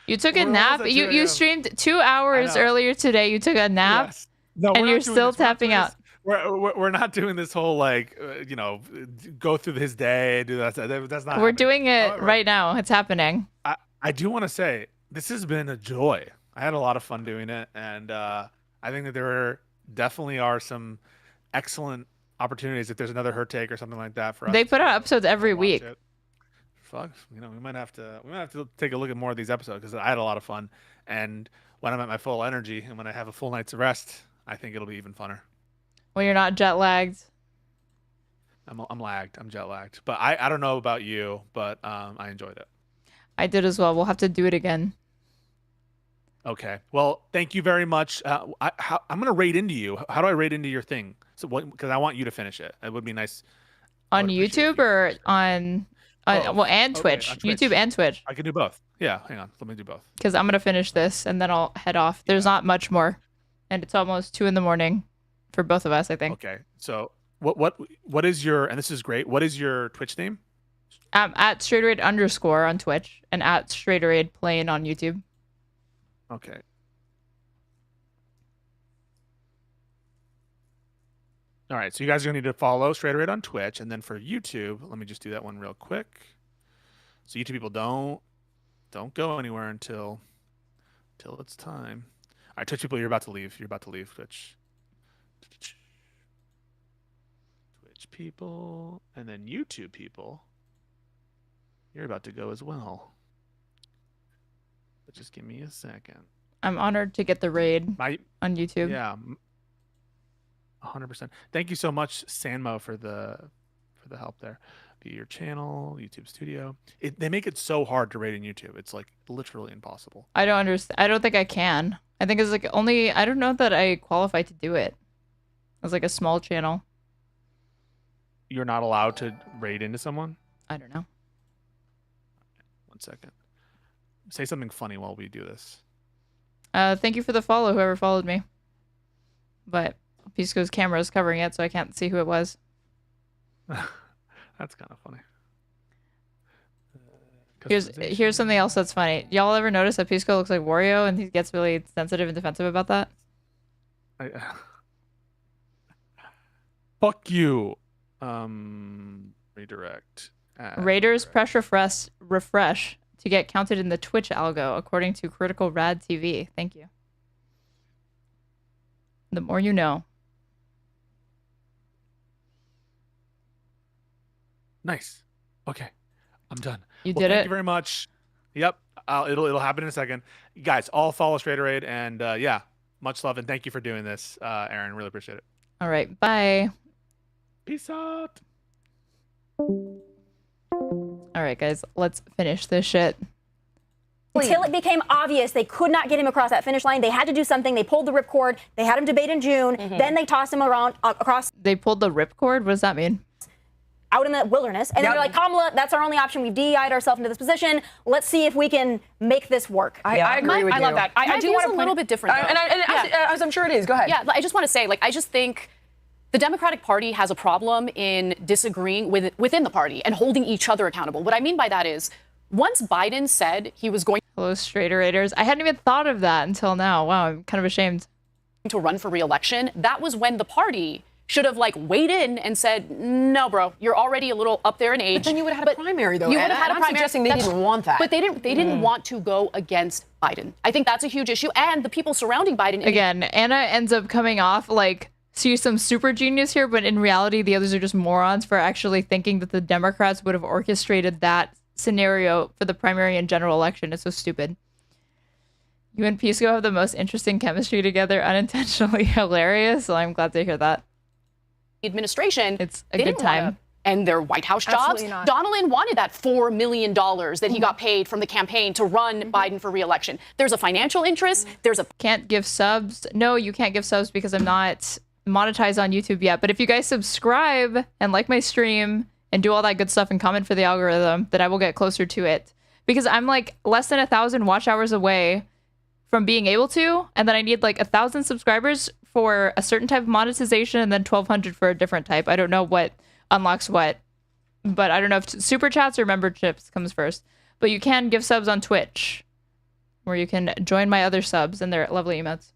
You took a nap. You streamed 2 hours earlier today. You took a nap, Yes. No, and you're still tapping out. We're not doing this whole like go through his day, do that. That's not. We're doing it right now. It's happening. I do want to say this has been a joy. I had a lot of fun doing it, and I think that there definitely are some excellent opportunities if there's another Her Take or something like that for us. They put out episodes every week. Fuck, we might have to take a look at more of these episodes because I had a lot of fun, and when I'm at my full energy and when I have a full night's rest, I think it'll be even funner. When you're not jet lagged. I'm lagged. I'm jet lagged, but I don't know about you, but I enjoyed it. I did as well. We'll have to do it again. Okay. Well, thank you very much. I'm gonna raid into you. How do I raid into your thing? So what? Because I want you to finish it. It would be nice. On YouTube or on and Twitch. On Twitch. YouTube and Twitch. I can do both. Yeah. Hang on. Let me do both. Because I'm gonna finish this and then I'll head off. There's not much more, and it's almost 2 a.m. for both of us, I think. Okay. So what is your, and this is great, what is your Twitch name? At straighterade _ on Twitch and at straighterade playing on YouTube. Okay. All right, so you guys are gonna need to follow straighterade on Twitch, and then for YouTube, let me just do that one real quick. So YouTube people, don't go anywhere until it's time. All right, Twitch people, you're about to leave. You're about to leave Twitch. Twitch people, and then YouTube people, you're about to go as well. But just give me a second. I'm honored to get the raid on YouTube. Yeah, 100%. Thank you so much, Sanmo, for the help there. Be your channel, YouTube Studio. They make it so hard to raid in YouTube. It's like literally impossible. I don't understand. I don't think I can. I think it's like I don't know that I qualify to do it. It's like a small channel. You're not allowed to raid into someone? I don't know. 1 second. Say something funny while we do this. Thank you for the follow, whoever followed me. But Pisco's camera is covering it, so I can't see who it was. That's kind of funny. Here's something else that's funny. Y'all ever notice that Pisco looks like Wario and he gets really sensitive and defensive about that? Fuck you. Redirect. Raiders press refresh to get counted in the Twitch algo, according to Critical Rad TV. Thank you. The more you know. Nice. Okay. I'm done. You did it? Thank you very much. Yep. It'll happen in a second. You guys, all follow Straighterade, and yeah, much love, and thank you for doing this, Aaron. Really appreciate it. All right. Bye. Peace out. All right, guys. Let's finish this shit. Until it became obvious they could not get him across that finish line, they had to do something. They pulled the ripcord. They had him debate in June. Then they tossed him around across. They pulled the ripcord? What does that mean? Out in the wilderness. And they're like, Kamala, that's our only option. We've DEI'd ourselves into this position. Let's see if we can make this work. I agree with you. I love that. I do want to a little bit different. As I'm sure it is. Go ahead. Yeah, I just want to say, I just think the Democratic Party has a problem in disagreeing within the party and holding each other accountable. What I mean by that is, once Biden said he was going Hello, Straighter-Raiders. I hadn't even thought of that until now. Wow, I'm kind of ashamed. To run for re-election, that was when the party should have weighed in and said, no, bro, you're already a little up there in age. But then you would have had a primary, though. You would have had a I'm primary. suggesting they didn't want that. But they didn't want to go against Biden. I think that's a huge issue. And the people surrounding Biden. Again, Anna ends up coming off she's some super genius here, but in reality, the others are just morons for actually thinking that the Democrats would have orchestrated that scenario for the primary and general election. It's so stupid. You and Pisco have the most interesting chemistry together, unintentionally hilarious. So I'm glad to hear that. Administration, it's a good time. And their White House jobs. Donilon wanted that $4 million that he got paid from the campaign to run Biden for re-election. There's a financial interest. Can't give subs. No, you can't give subs because I'm not monetized on YouTube yet. But if you guys subscribe and like my stream and do all that good stuff and comment for the algorithm, then I will get closer to it. Because I'm less than 1,000 watch hours away from being able to, and then I need 1,000 subscribers for a certain type of monetization and then 1,200 for a different type. I don't know what unlocks what. but I don't know if super chats or memberships comes first. But you can give subs on Twitch, where you can join my other subs and their lovely emotes.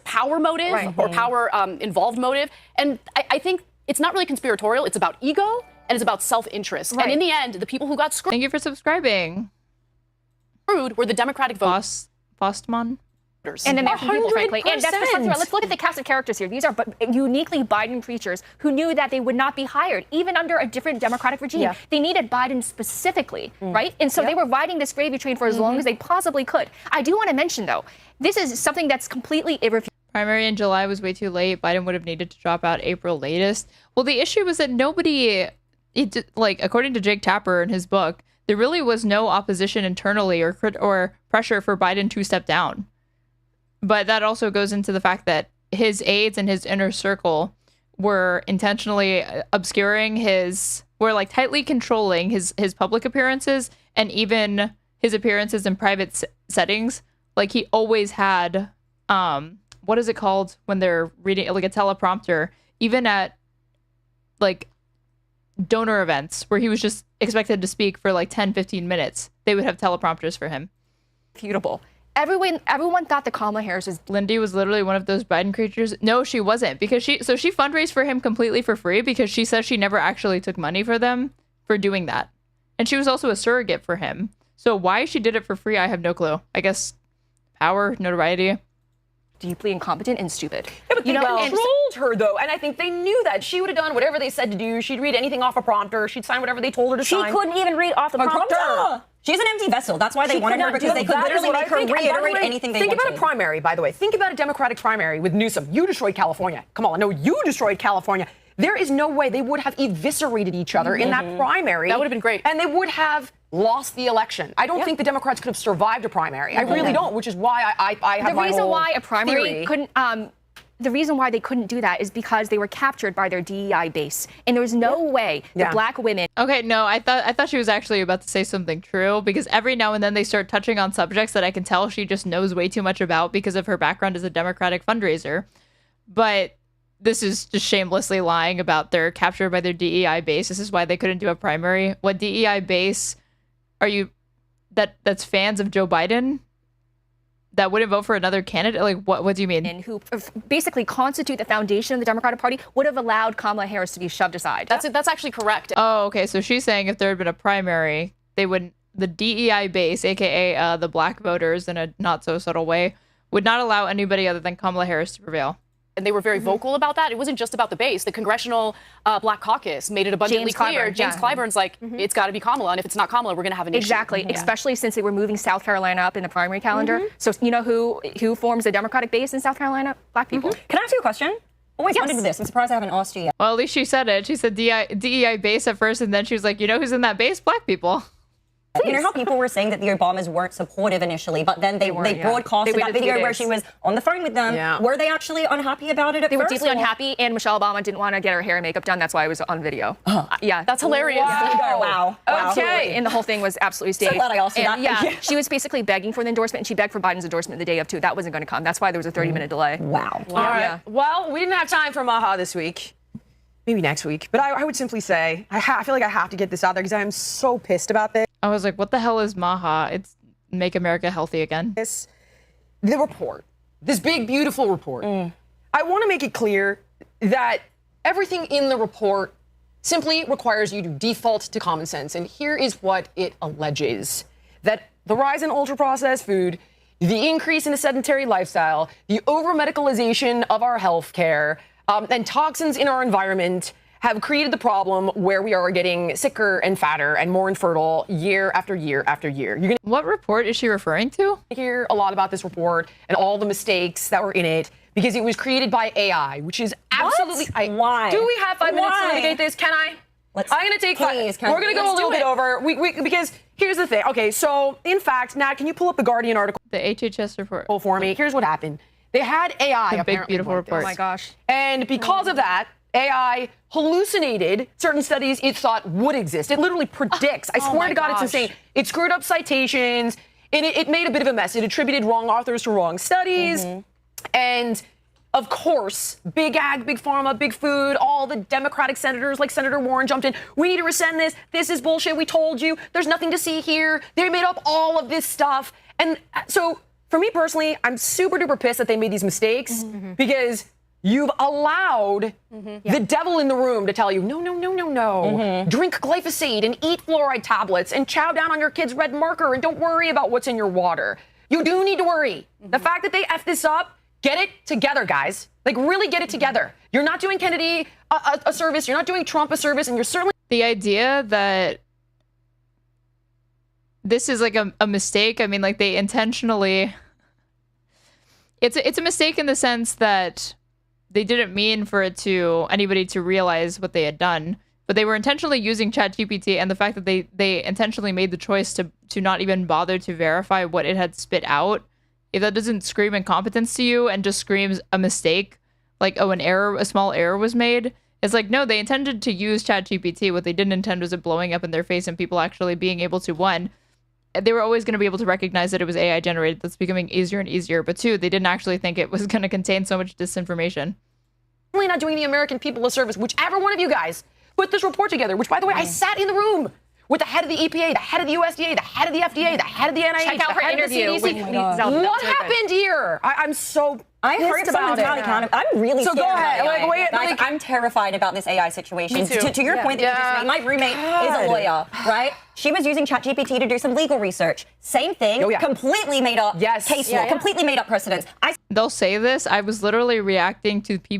Power motive or power involved motive. And I think it's not really conspiratorial. It's about ego and it's about self-interest. And in the end, the people who got screwed. Thank you for subscribing. Were the Democratic voters. Postman. And American people, frankly. And that's precisely right. Let's look at the cast of characters here. These are uniquely Biden creatures who knew that they would not be hired, even under a different Democratic regime. Yeah. They needed Biden specifically, right? And so they were riding this gravy train for as long as they possibly could. I do want to mention, though, this is something that's completely irrefutable. Primary in July was way too late. Biden would have needed to drop out April latest. Well, the issue was that nobody, according to Jake Tapper in his book, there really was no opposition internally or pressure for Biden to step down. But that also goes into the fact that his aides and his inner circle were intentionally obscuring were tightly controlling his public appearances and even his appearances in private settings. Like he always had, what is it called when they're reading, like a teleprompter, even at like donor events where he was just expected to speak for like 10, 15 minutes. They would have teleprompters for him. Irrefutable. Everyone thought that Kamala Harris was... Lindy was literally one of those Biden creatures. No, she wasn't, because she fundraised for him completely for free because she says she never actually took money for them for doing that. And she was also a surrogate for him. So why she did it for free, I have no clue. I guess power, notoriety. Deeply incompetent and stupid. Yeah, but they controlled her, though, and I think they knew that. She would have done whatever they said to do. She'd read anything off a prompter. She'd sign whatever they told her to sign. She couldn't even read off the prompter. She's an empty vessel. That's why they wanted her, because they could literally make her reiterate anything they wanted. Think about a primary, by the way. Think about a Democratic primary with Newsom. You destroyed California. Kamala, no, you destroyed California. There is no way they would have eviscerated each other in that primary. That would have been great. And they would have lost the election. I don't think the Democrats could have survived a primary. I really don't, which is why I have my whole theory. The reason why they couldn't do that is because they were captured by their DEI base. And there was no way the black women... Okay, no, I thought she was actually about to say something true, because every now and then they start touching on subjects that I can tell she just knows way too much about because of her background as a Democratic fundraiser. But this is just shamelessly lying about they're captured by their DEI base. This is why they couldn't do a primary. What DEI base are you... That's fans of Joe Biden? That wouldn't vote for another candidate? Like, what do you mean? And who basically constitute the foundation of the Democratic Party would have allowed Kamala Harris to be shoved aside. That's actually correct. Oh, okay. So she's saying if there had been a primary, they wouldn't. The DEI base, aka the black voters, in a not so subtle way, would not allow anybody other than Kamala Harris to prevail. And they were very vocal about that. It wasn't just about the base. The Congressional Black Caucus made it abundantly clear. James Clyburn's like, it's got to be Kamala, and if it's not Kamala, we're going to have an issue. Exactly, especially since they were moving South Carolina up in the primary calendar. So you know who forms the Democratic base in South Carolina? Black people. Can I ask you a question? Always wondered this. I'm surprised I haven't asked you yet. Well, at least she said it. She said DEI base at first, and then she was like, you know who's in that base? Black people. You know how people were saying that the Obamas weren't supportive initially, but then they broadcasted that video where she was on the phone with them. Yeah. Were they actually unhappy about it at first? They were deeply unhappy, and Michelle Obama didn't want to get her hair and makeup done. That's why it was on video. Yeah. That's hilarious. Wow. Okay. And the whole thing was absolutely staged. So glad I asked you that. Yeah. She was basically begging for the endorsement, and she begged for Biden's endorsement the day of, too. That wasn't going to come. That's why there was a 30-minute delay. Wow. All right. Yeah. Well, we didn't have time for Maha this week. Maybe next week. But I would simply say, I feel like I have to get this out there because I'm so pissed about this. I was like, what the hell is Maha? It's Make America Healthy Again. The report. This big, beautiful report. I want to make it clear that everything in the report simply requires you to default to common sense. And here is what it alleges. That the rise in ultra-processed food, the increase in a sedentary lifestyle, the over-medicalization of our health care, and toxins in our environment have created the problem where we are getting sicker and fatter and more infertile year after year after year. What report is she referring to? I hear a lot about this report and all the mistakes that were in it because it was created by AI, which is absolutely... Why? Do we have 5 minutes to litigate this? Can I? I'm going to take 5. We're going to go a little bit over because here's the thing. Okay, so in fact, Nat, can you pull up the Guardian article? The HHS report. For me. Here's what happened. They had AI. The big, beautiful report. Oh my gosh. And because of that, AI hallucinated certain studies it thought would exist. It literally predicts. I swear to God, it's insane. It screwed up citations, and it made a bit of a mess. It attributed wrong authors to wrong studies, and of course, big ag, big pharma, big food, all the Democratic senators like Senator Warren jumped in. We need to rescind this. This is bullshit. We told you. There's nothing to see here. They made up all of this stuff. And so for me personally, I'm super duper pissed that they made these mistakes because you've allowed the devil in the room to tell you, no. Drink glyphosate and eat fluoride tablets and chow down on your kid's red marker and don't worry about what's in your water. You do need to worry. The fact that they F this up, get it together, guys. Like, really get it together. You're not doing Kennedy a service. You're not doing Trump a service. And you're certainly... The idea that this is like a mistake, I mean, like, they intentionally... It's a mistake in the sense that they didn't mean for anybody to realize what they had done, but they were intentionally using ChatGPT, and the fact that they intentionally made the choice to not even bother to verify what it had spit out, if that doesn't scream incompetence to you and just screams a mistake, like, oh, a small error was made, it's like, no, they intended to use ChatGPT. What they didn't intend was it blowing up in their face and people actually being able to, one, they were always going to be able to recognize that it was AI generated. That's becoming easier and easier. But two, they didn't actually think it was going to contain so much disinformation. Really not doing the American people a service, whichever one of you guys put this report together, which, by the way, I sat in the room with the head of the EPA, the head of the USDA, the head of the FDA, the head of the NIH, Check out her interview with What happened here? I'm so I heard pissed about it. I'm really so scared go ahead. about AI. Like, Guys, I'm terrified about this AI situation. Me too. To your point that you just made, my roommate is a lawyer, right? She was using ChatGPT to do some legal research. Same thing, completely made up case law, completely made up precedents. They'll say this. I was literally reacting to the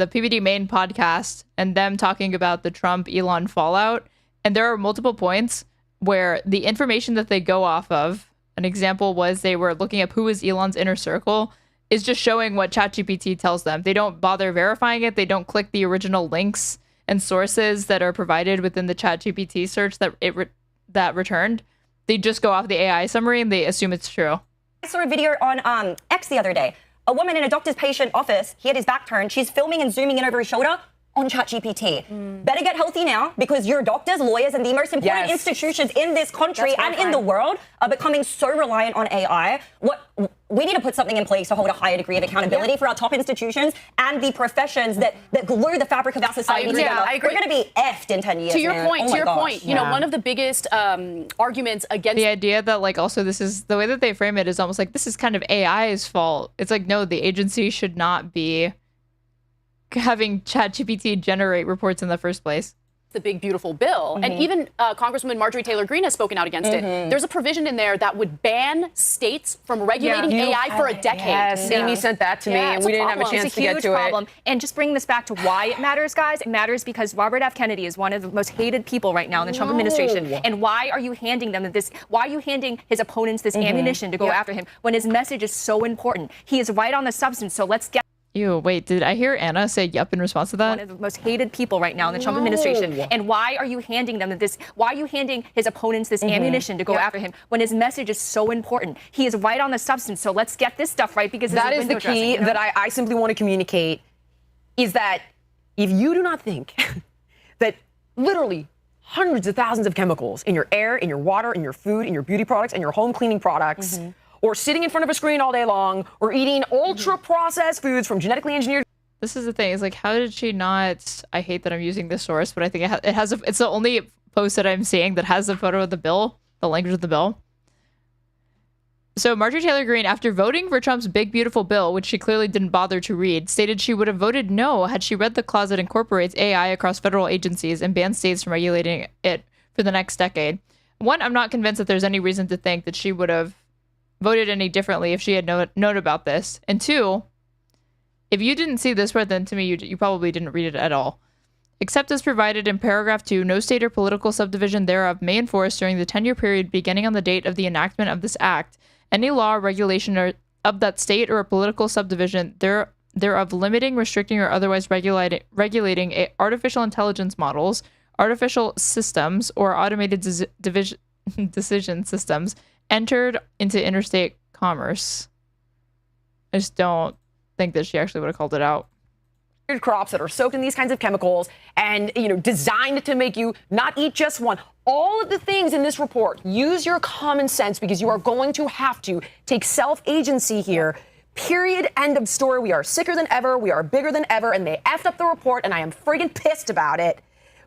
PBD main podcast, and them talking about the Trump-Elon fallout. And there are multiple points where the information that they go off of, an example was they were looking up who is Elon's inner circle, is just showing what ChatGPT tells them. They don't bother verifying it. They don't click the original links and sources that are provided within the ChatGPT search that returned. They just go off the AI summary and they assume it's true. I saw a video on X the other day. A woman in a doctor's patient office, he had his back turned. She's filming and zooming in over his shoulder on ChatGPT. Better get healthy now, because your doctors, lawyers, and the most important institutions in this country and in the world are becoming so reliant on AI. We need to put something in place to hold a higher degree of accountability for our top institutions and the professions that glue the fabric of our society together. I agree. We're going to be effed in 10 years. To your point, you know, one of the biggest arguments against the idea that, like, also this is the way that they frame it is almost like this is kind of AI's fault. It's like, no, the agency should not be having ChatGPT generate reports in the first place. The big, beautiful bill. And even Congresswoman Marjorie Taylor Greene has spoken out against it. There's a provision in there that would ban states from regulating AI for a decade. Yes, Amy sent that to me, and we didn't have a chance to get to it. And just bringing this back to why it matters, guys, it matters because Robert F. Kennedy is one of the most hated people right now in the Trump administration. And why are you handing them this? Why are you handing his opponents this ammunition to go after him when his message is so important? He is right on the substance, so let's get... Ew, wait, did I hear Anna say yup in response to that? One of the most hated people right now in the Trump administration. And why are you handing them this? Why are you handing his opponents this ammunition to go after him when his message is so important? He is right on the substance, so let's get this stuff right, because that is the key that I simply want to communicate, is that if you do not think that literally hundreds of thousands of chemicals in your air, in your water, in your food, in your beauty products, and your home cleaning products, or sitting in front of a screen all day long, or eating ultra-processed foods from genetically engineered... This is the thing. It's like, how did she not... I hate that I'm using this source, but I think it's the only post that I'm seeing that has the photo of the bill, the language of the bill. So Marjorie Taylor Greene, after voting for Trump's big, beautiful bill, which she clearly didn't bother to read, stated she would have voted no had she read the clause that incorporates AI across federal agencies and bans states from regulating it for the next decade. One, I'm not convinced that there's any reason to think that she would have voted any differently if she had known about this. And two, if you didn't see this part, then to me, you probably didn't read it at all. Except as provided in paragraph 2, no state or political subdivision thereof may enforce during the 10-year period beginning on the date of the enactment of this act any law or regulation of that state or a political subdivision thereof limiting, restricting, or otherwise regulating artificial intelligence models, artificial systems, or automated decision systems entered into interstate commerce. I just don't think that she actually would have called it out. Crops that are soaked in these kinds of chemicals and, you know, designed to make you not eat just one. All of the things in this report, use your common sense, because you are going to have to take self-agency here. Period. End of story. We are sicker than ever. We are bigger than ever. And they effed up the report, and I am friggin' pissed about it.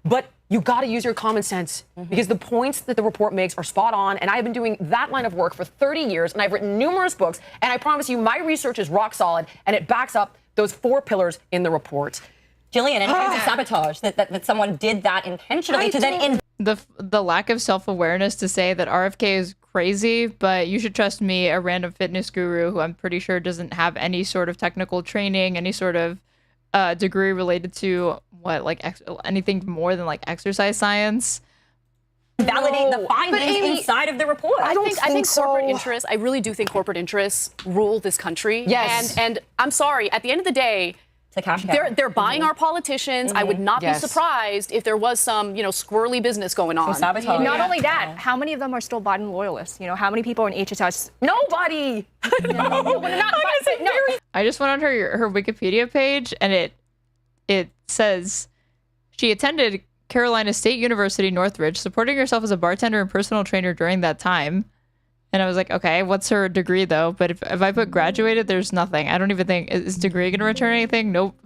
But you got to use your common sense because the points that the report makes are spot on. And I've been doing that line of work for 30 years, and I've written numerous books. And I promise you, my research is rock solid, and it backs up those 4 pillars in the report. Jillian, in terms of sabotage, that someone did that intentionally to then... The lack of self-awareness to say that RFK is crazy, but you should trust me, a random fitness guru who I'm pretty sure doesn't have any sort of technical training, any sort of degree related to anything more than like exercise science. Validate the findings inside of the report. I think corporate interests, I really do think corporate interests rule this country. Yes. And I'm sorry, at the end of the day, they're buying our politicians. I would not be surprised if there was some, squirrely business going on. Not only that, how many of them are still Biden loyalists? How many people are in HHS? Nobody. I just went on her Wikipedia page, and it says she attended Carolina State University, Northridge, supporting herself as a bartender and personal trainer during that time. And I was like, okay, what's her degree though? But if I put graduated, there's nothing. I don't even think, is degree going to return anything? Nope.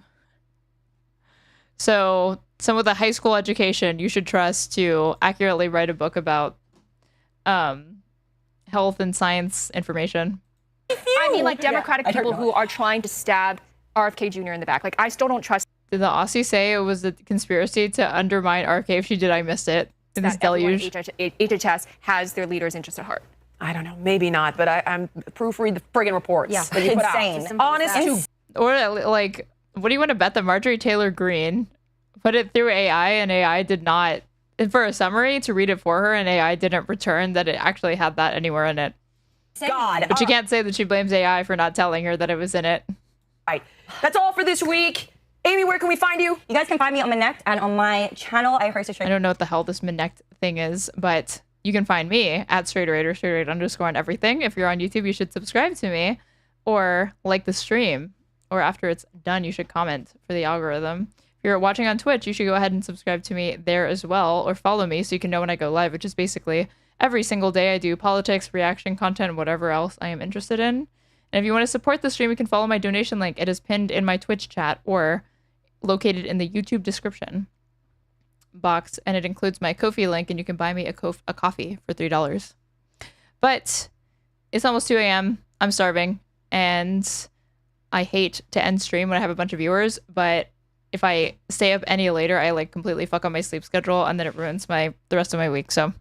So some of the high school education you should trust to accurately write a book about health and science information. I mean, like Democratic people who are trying to stab RFK Jr. in the back. Like, I still don't trust. Did the Aussie say it was a conspiracy to undermine RFK? If she did, I missed it. In this deluge. HHS has their leaders' interests at heart. I don't know, maybe not, but I'm proofread the friggin' reports. Yeah, that you put out. Honest to... Or like, what do you want to bet that Marjorie Taylor Greene put it through AI and AI did not, for a summary to read it for her, and AI didn't return that it actually had that anywhere in it. God. But you can't say that she blames AI for not telling her that it was in it. Right. That's all for this week. Amy, where can we find you? You guys can find me on Minect and on my channel. I host a show. I don't know what the hell this Minect thing is, but you can find me at @straightrater on everything. If you're on YouTube, you should subscribe to me or like the stream. Or after it's done, you should comment for the algorithm. If you're watching on Twitch, you should go ahead and subscribe to me there as well, or follow me so you can know when I go live, which is basically every single day. I do politics, reaction content, whatever else I am interested in. And if you want to support the stream, you can follow my donation link. It is pinned in my Twitch chat or located in the YouTube description box, and it includes my Ko-fi link, and you can buy me a coffee for $3. But it's almost 2 a.m. I'm starving, and I hate to end stream when I have a bunch of viewers, but if I stay up any later, I like completely fuck up my sleep schedule, and then it ruins the rest of my week. So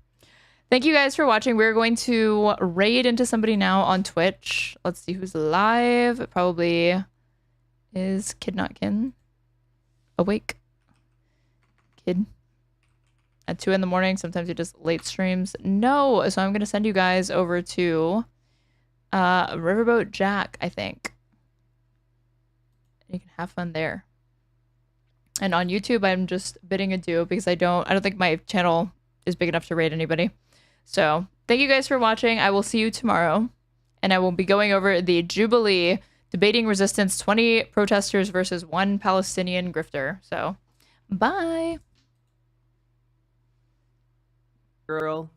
thank you guys for watching. We're going to raid into somebody now on Twitch. Let's see who's live. It probably is Kid Not Kin. Awake. Kid. At 2 in the morning. Sometimes he does late streams. No. So I'm going to send you guys over to Riverboat Jack, I think. You can have fun there. And on YouTube, I'm just bidding adieu because I don't think my channel is big enough to raid anybody. So thank you guys for watching. I will see you tomorrow. And I will be going over the Jubilee debating resistance, 20 protesters versus 1 Palestinian grifter. So bye. Girl.